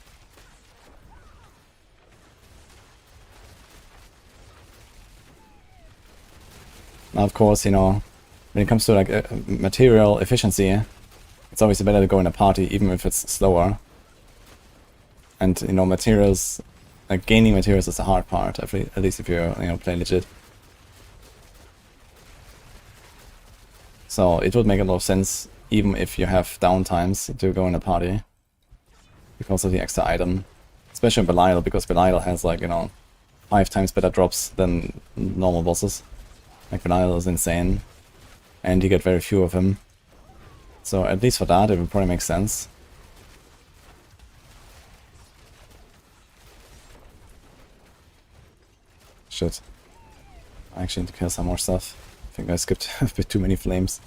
now, of course, you know, when it comes to like material efficiency, it's obviously better to go in a party even if it's slower. And you know, materials, like gaining materials is the hard part, at least if you're, you know, playing legit. So it would make a lot of sense even if you have downtimes to go in a party because of the extra item, especially in Belial, because Belial has like, you know, 5 times better drops than normal bosses. Like Belial is insane, and you get very few of him. So at least for that, it would probably make sense. Shit. I actually need to kill some more stuff. I think I skipped a bit too many flames.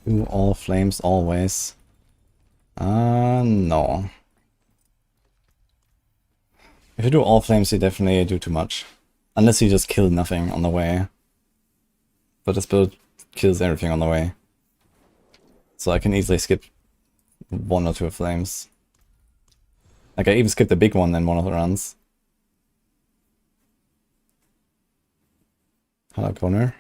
Do all flames always? No. If you do all flames, you definitely do too much. Unless you just kill nothing on the way. But this build kills everything on the way. So I can easily skip 1 or 2 flames. Like I even skipped the big one in one of the runs. Hello, Connor.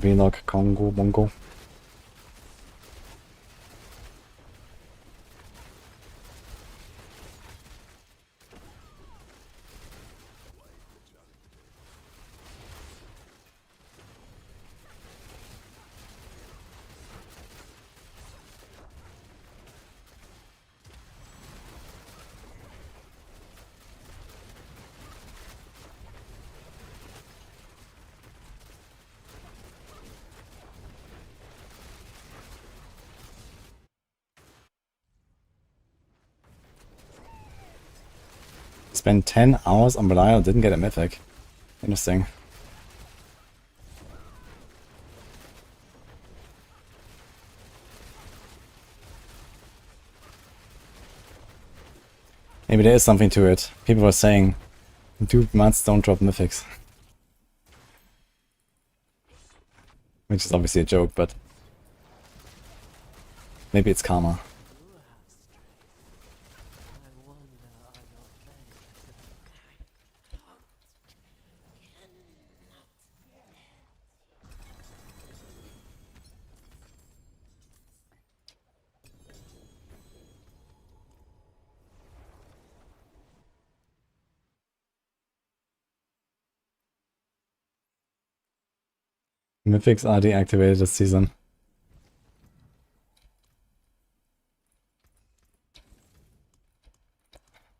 Relog Congo Bongo. Spent 10 hours on Belial, didn't get a mythic. Interesting. Maybe there is something to it. People were saying, dude, mats don't drop mythics. Which is obviously a joke, but maybe it's karma. Mythics are deactivated this season.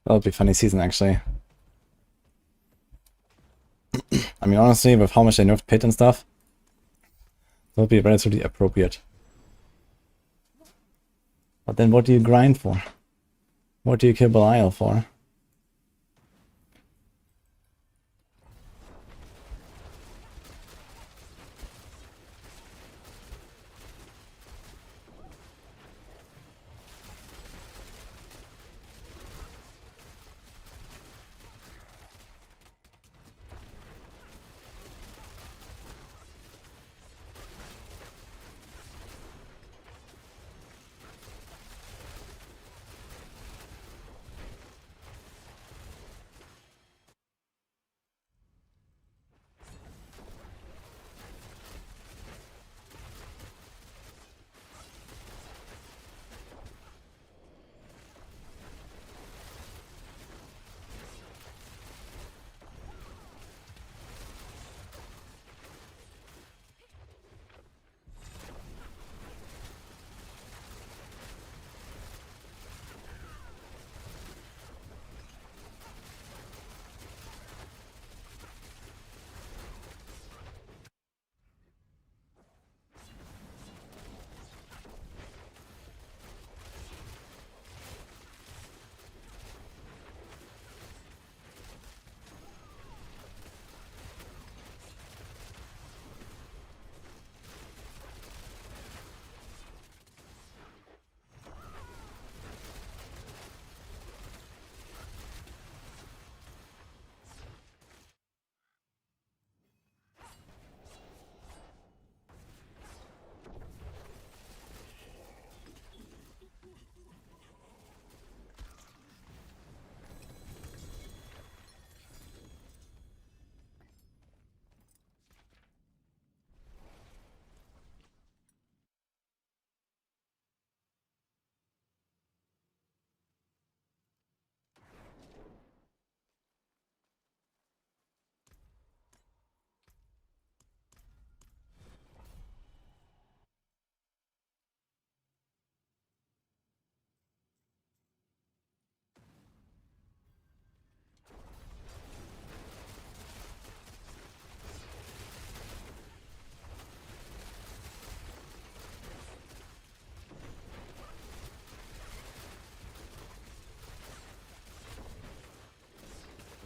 That'll be a funny season, actually. I mean, honestly, with how much they nerfed Pit and stuff, that would be relatively appropriate. But then what do you grind for? What do you kill Belial for?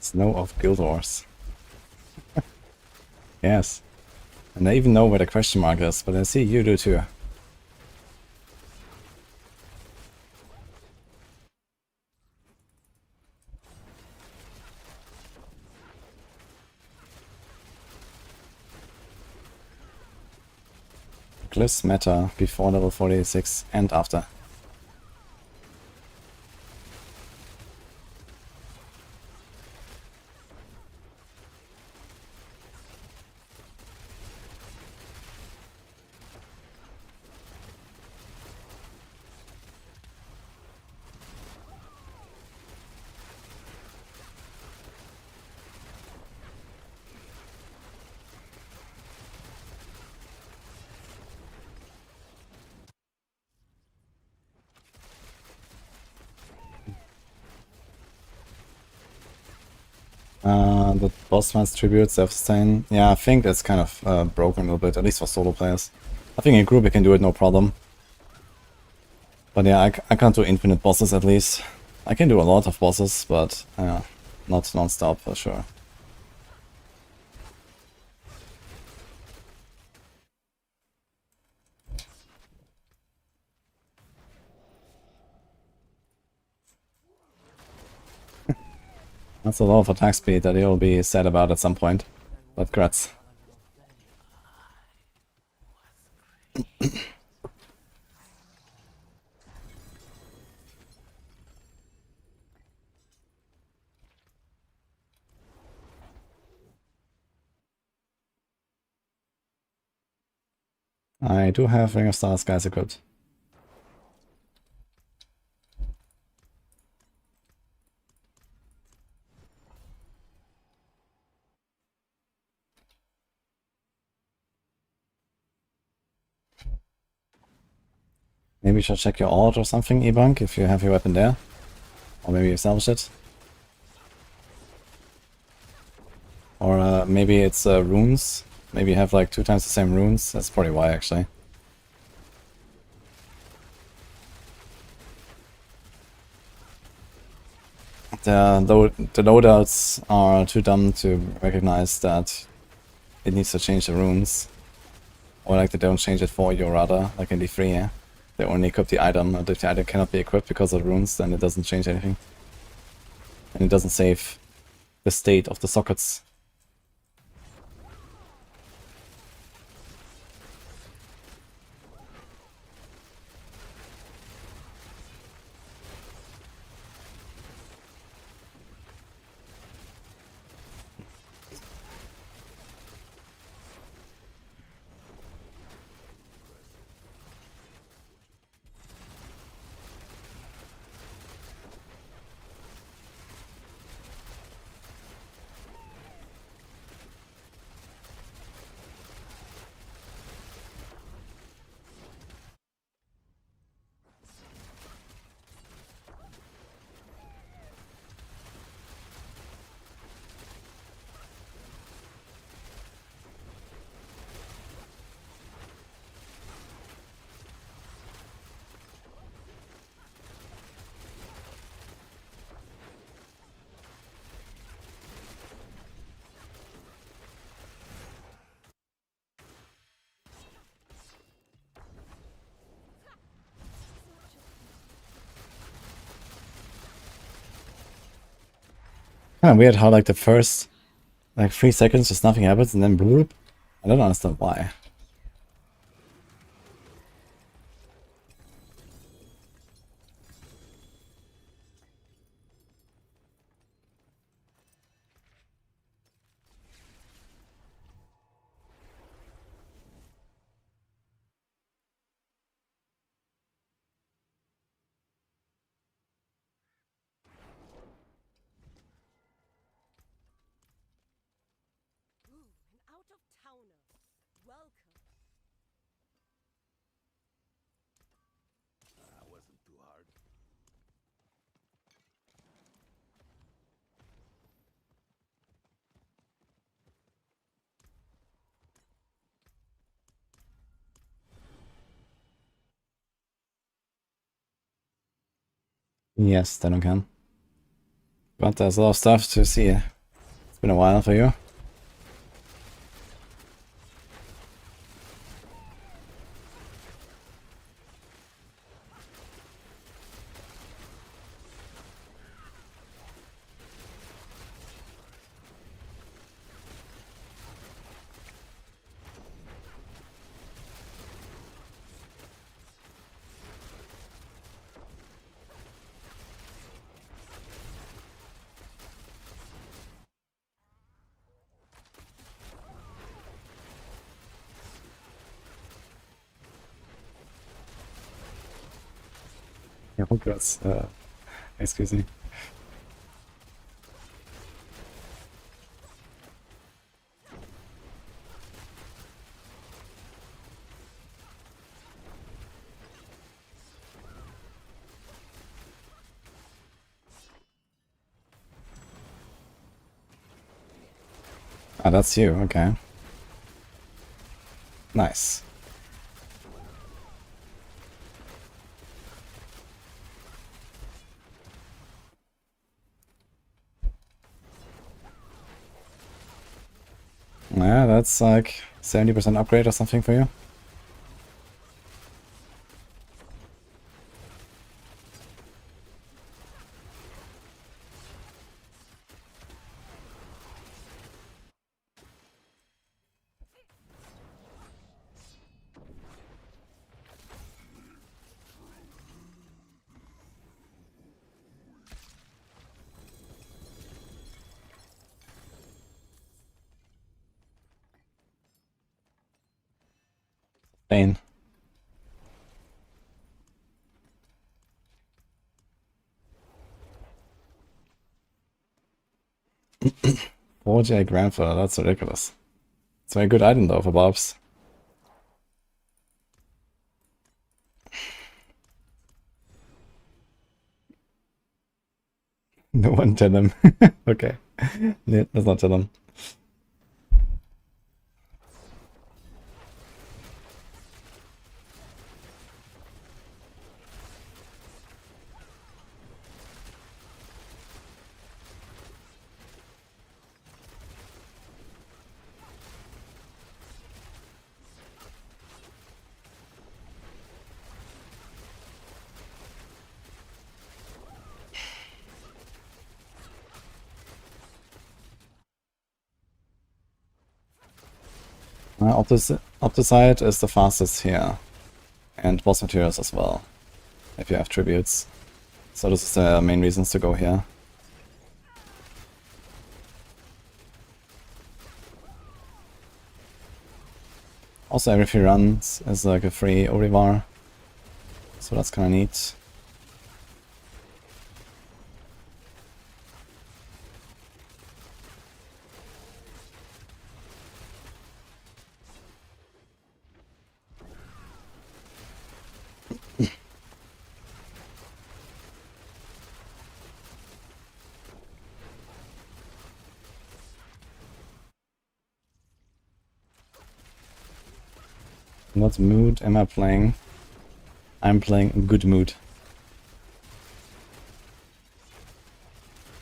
Snow of Guild Wars. Yes. And I even know where the question mark is, but I see you do too. Glyphs matter before level 46 and after. The boss finds tribute, self-sustain. Yeah, I think that's kind of broken a little bit, at least for solo players. I think in group you can do it no problem. But yeah, I can't do infinite bosses at least. I can do a lot of bosses, but not non-stop for sure. That's a lot of attack speed that you'll be sad about at some point. But grats. I do have Ring of Stars guys equipped. Maybe you should check your ult or something, Ebunk, if you have your weapon there. Or maybe you salvage it. Or maybe it's runes. Maybe you have like 2 times the same runes. That's probably why, actually. The loadouts are too dumb to recognize that it needs to change the runes. Or like they don't change it for you, rather, like in D3, yeah? They only equip the item, and if the item cannot be equipped because of runes, then it doesn't change anything. And it doesn't save the state of the sockets. Kinda weird how like the first like 3 seconds just nothing happens and then bloop. I don't understand why. Ooh, an out-of-towner. Welcome. That wasn't too hard. Yes, then we can. But there's a lot of stuff to see. It's been a while for you. Yeah, hope that's excuse me. Ah, that's you, okay. Nice. Yeah, that's like 70% upgrade or something for you. Bane. J grandfather, that's ridiculous. It's a very good item though for Barbs. No one tell him. Okay. Yeah, let's not tell him. Opticide is the fastest here. And boss materials as well, if you have tributes. So this is the main reasons to go here. Also every few runs is like a free Orivar, so that's kinda neat. What mood am I playing? I'm playing good mood.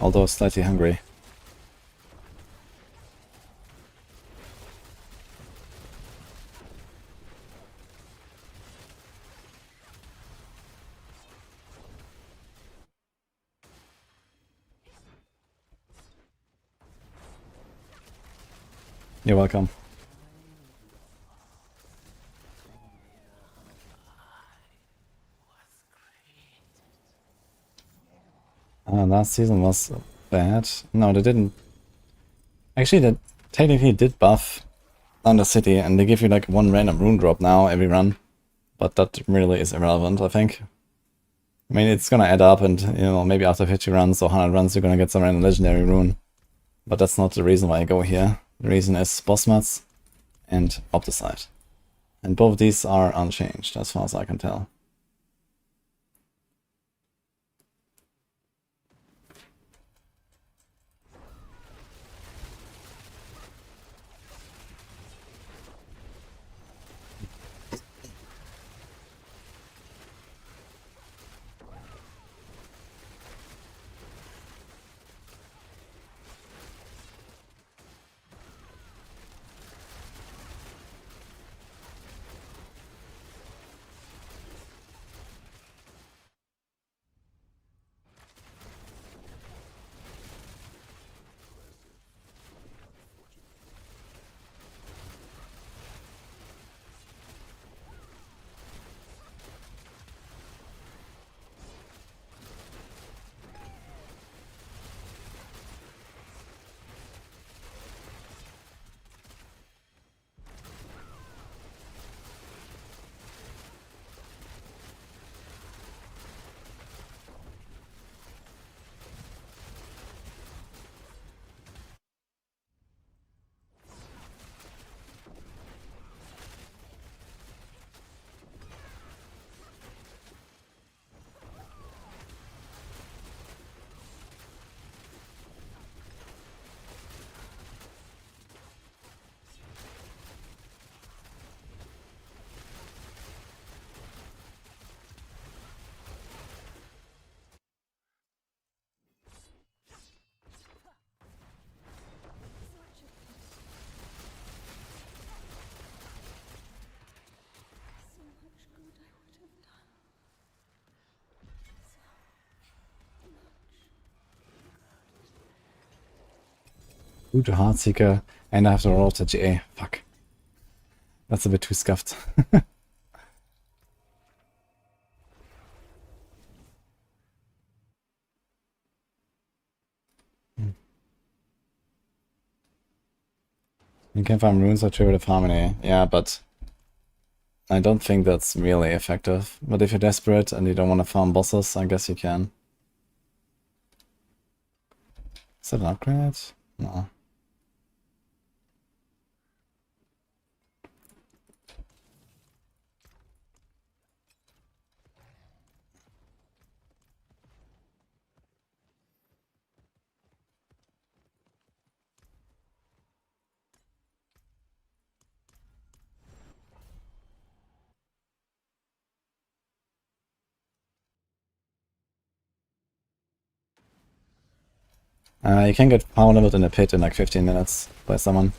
Although slightly hungry. You're welcome. Last season was bad. No, they didn't. Actually, they technically did buff Undercity, and they give you like one random rune drop now every run. But that really is irrelevant, I think. I mean, it's gonna add up, and you know, maybe after 50 runs or 100 runs, you're gonna get some random legendary rune. But that's not the reason why I go here. The reason is boss mats and Opticide. And both of these are unchanged, as far as I can tell. Ooh, to Heartseeker, and I have to roll to GA. Fuck. That's a bit too scuffed. You can farm runes or tribute of harmony. Yeah, but I don't think that's really effective. But if you're desperate and you don't want to farm bosses, I guess you can. Is that an upgrade? No. You can get power leveled in a pit in like 15 minutes by someone.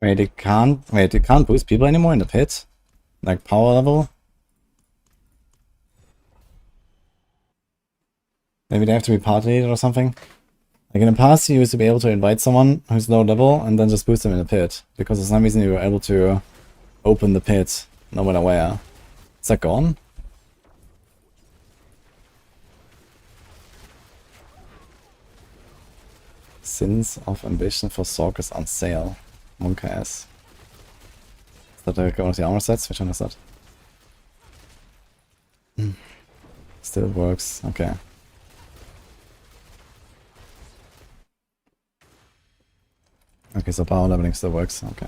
Wait, they can't boost people anymore in the pit? Like power level? Maybe they have to be party leader or something? Like in the past you used to be able to invite someone who's low level and then just boost them in the pit. Because for some reason you were able to open the pit no matter where. Is that gone? Sins of Ambition for Sorc is on sale. Okay. Is that like one of the armor sets? Which one is that? Still works. Okay. Okay, so power leveling still works. Okay.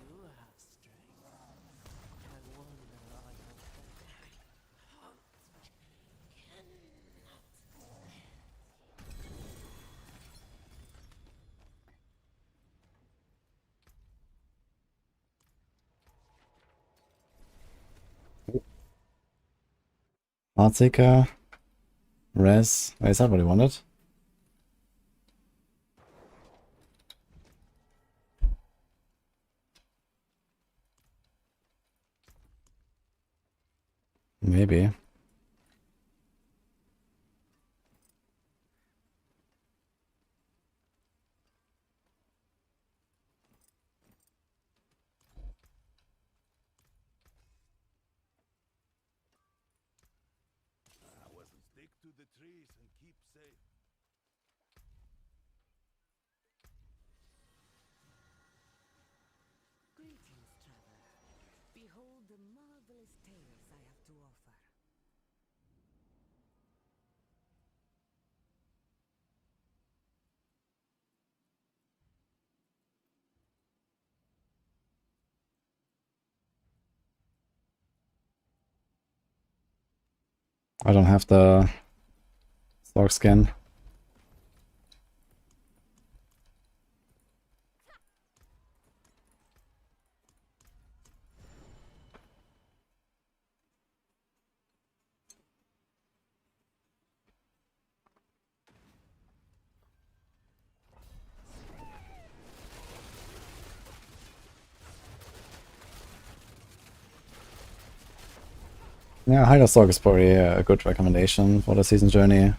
You have strength. I wonder all your Heartseeker. Res. Wait, is that what he wanted? Maybe. Stick to the trees and keep safe. Greetings, traveler. Behold the marvelous tales I have to offer. I don't have the Sorc skin. Yeah, Hider Sorc is probably a good recommendation for the season journey.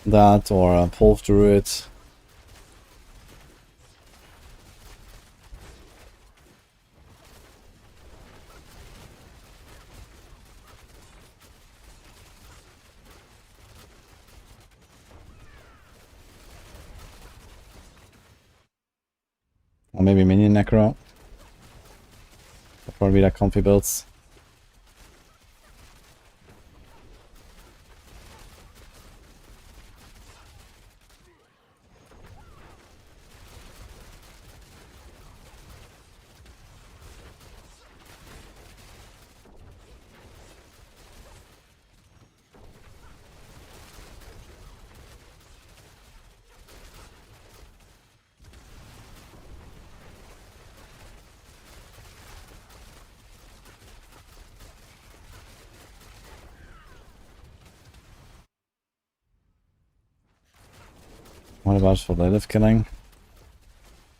That or a Pulf Druid. Or maybe Mini Necro. Probably like comfy builds. What about for Lilith killing?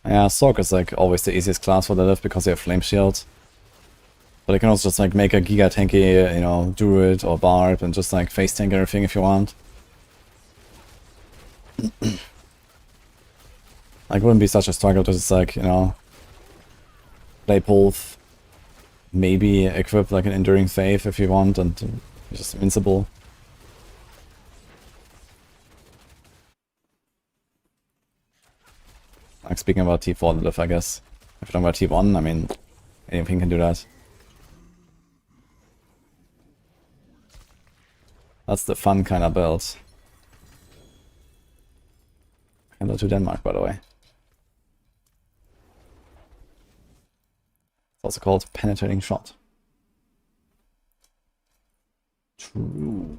Yeah, Sorc is like always the easiest class for Lilith because you have Flame Shield. But you can also just like make a giga tanky, you know, Druid or Barb and just like face tank everything if you want. Like, wouldn't be such a struggle to just like, you know, play both. Maybe equip like an Enduring Faith if you want, and you're just invincible. Like, speaking about T4 live, I guess. If you're talking about T1, I mean, anything can do that. That's the fun kind of build. Hello to Denmark, by the way. It's also called Penetrating Shot. True.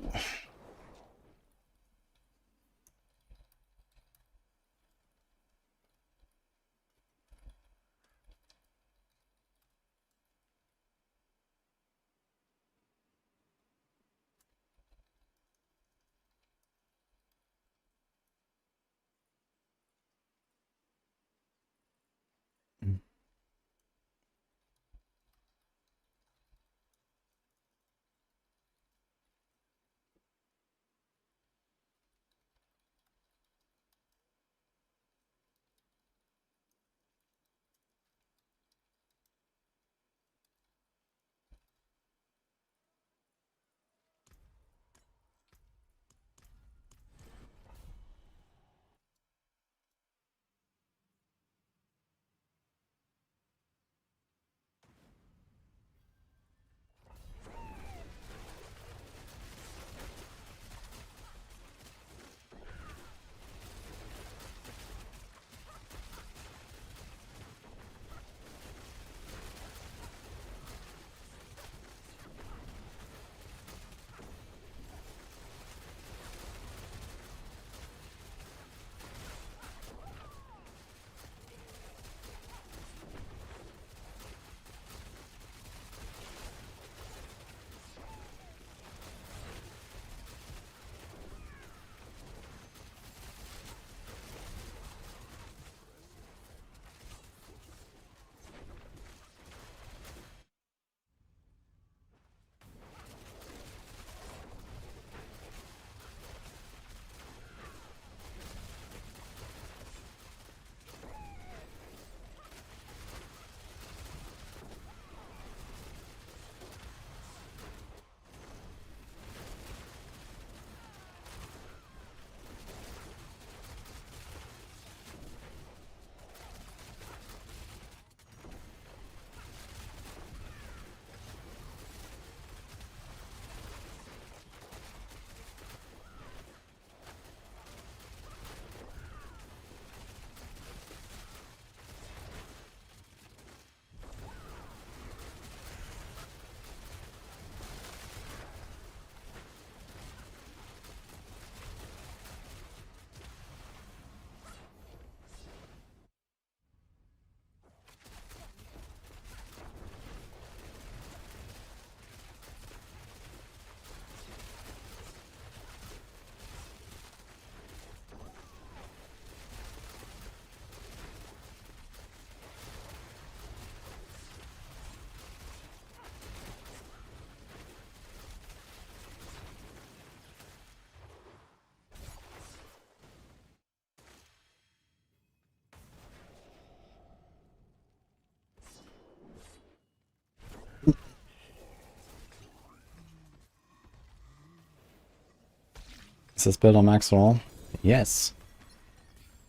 Is this build on max roll? Yes.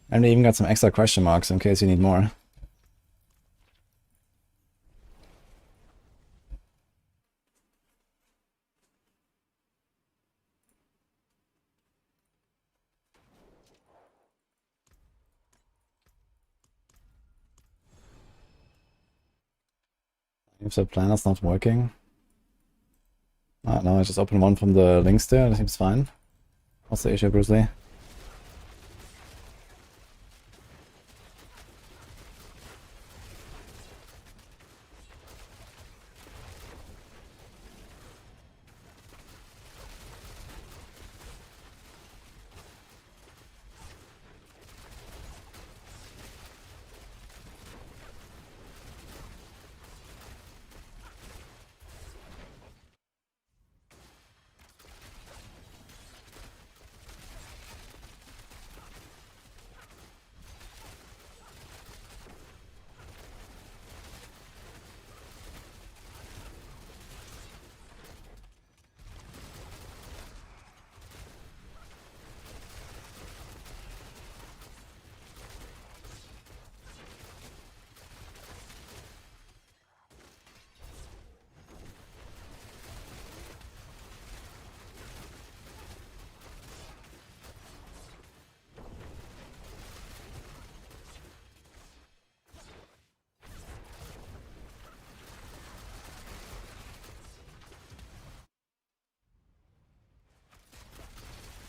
And we even got some extra question marks in case you need more. If the planner's not working. No, I just opened one from the links there, that seems fine. What's the issue, Bruce Lee?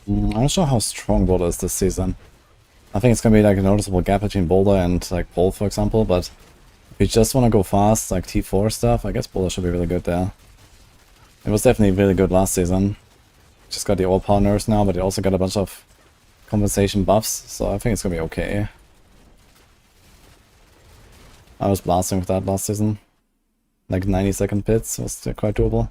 I'm not sure how strong Boulder is this season. I think it's gonna be like a noticeable gap between Boulder and like Pole, for example, but if you just wanna go fast, like T4 stuff, I guess Boulder should be really good there. It was definitely really good last season. Just got the overpower nerfs now, but it also got a bunch of compensation buffs, so I think it's gonna be okay. I was blasting with that last season. Like 90-second pits was quite doable.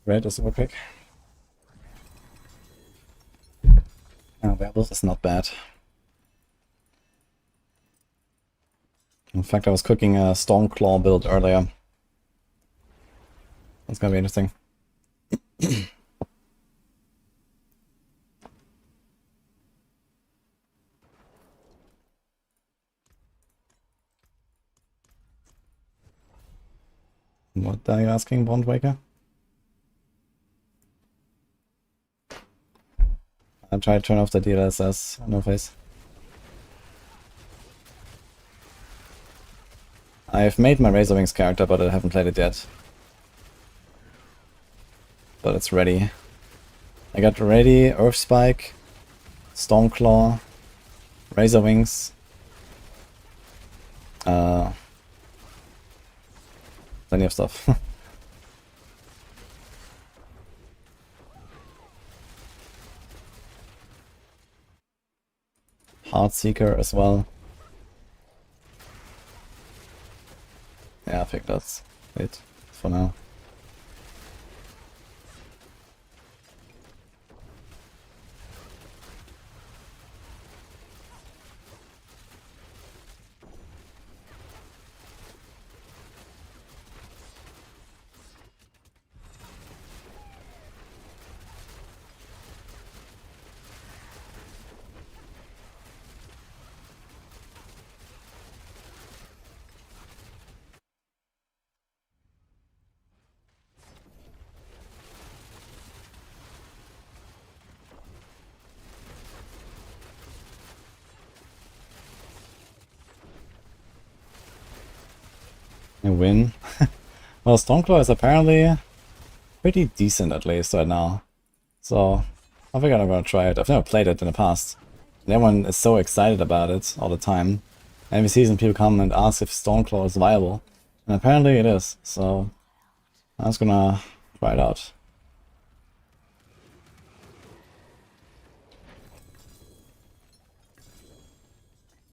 Red is super pick. Werewolf is not bad. In fact, I was cooking a Stormclaw build earlier. That's gonna be interesting. What are you asking, Bondwaker? I'll try to turn off the DLSS, no face. I've made my Razorwings character, but I haven't played it yet. But it's ready. I got ready, Earth Spike, Stormclaw, Razorwings. Plenty of stuff. Heartseeker as well. Yeah, I think that's it for now. A win. Well, Stormclaw is apparently pretty decent at least right now. So I think I'm gonna try it. I've never played it in the past. And everyone is so excited about it all the time. Every season people come and ask if Stormclaw is viable. And apparently it is. So I'm just gonna try it out.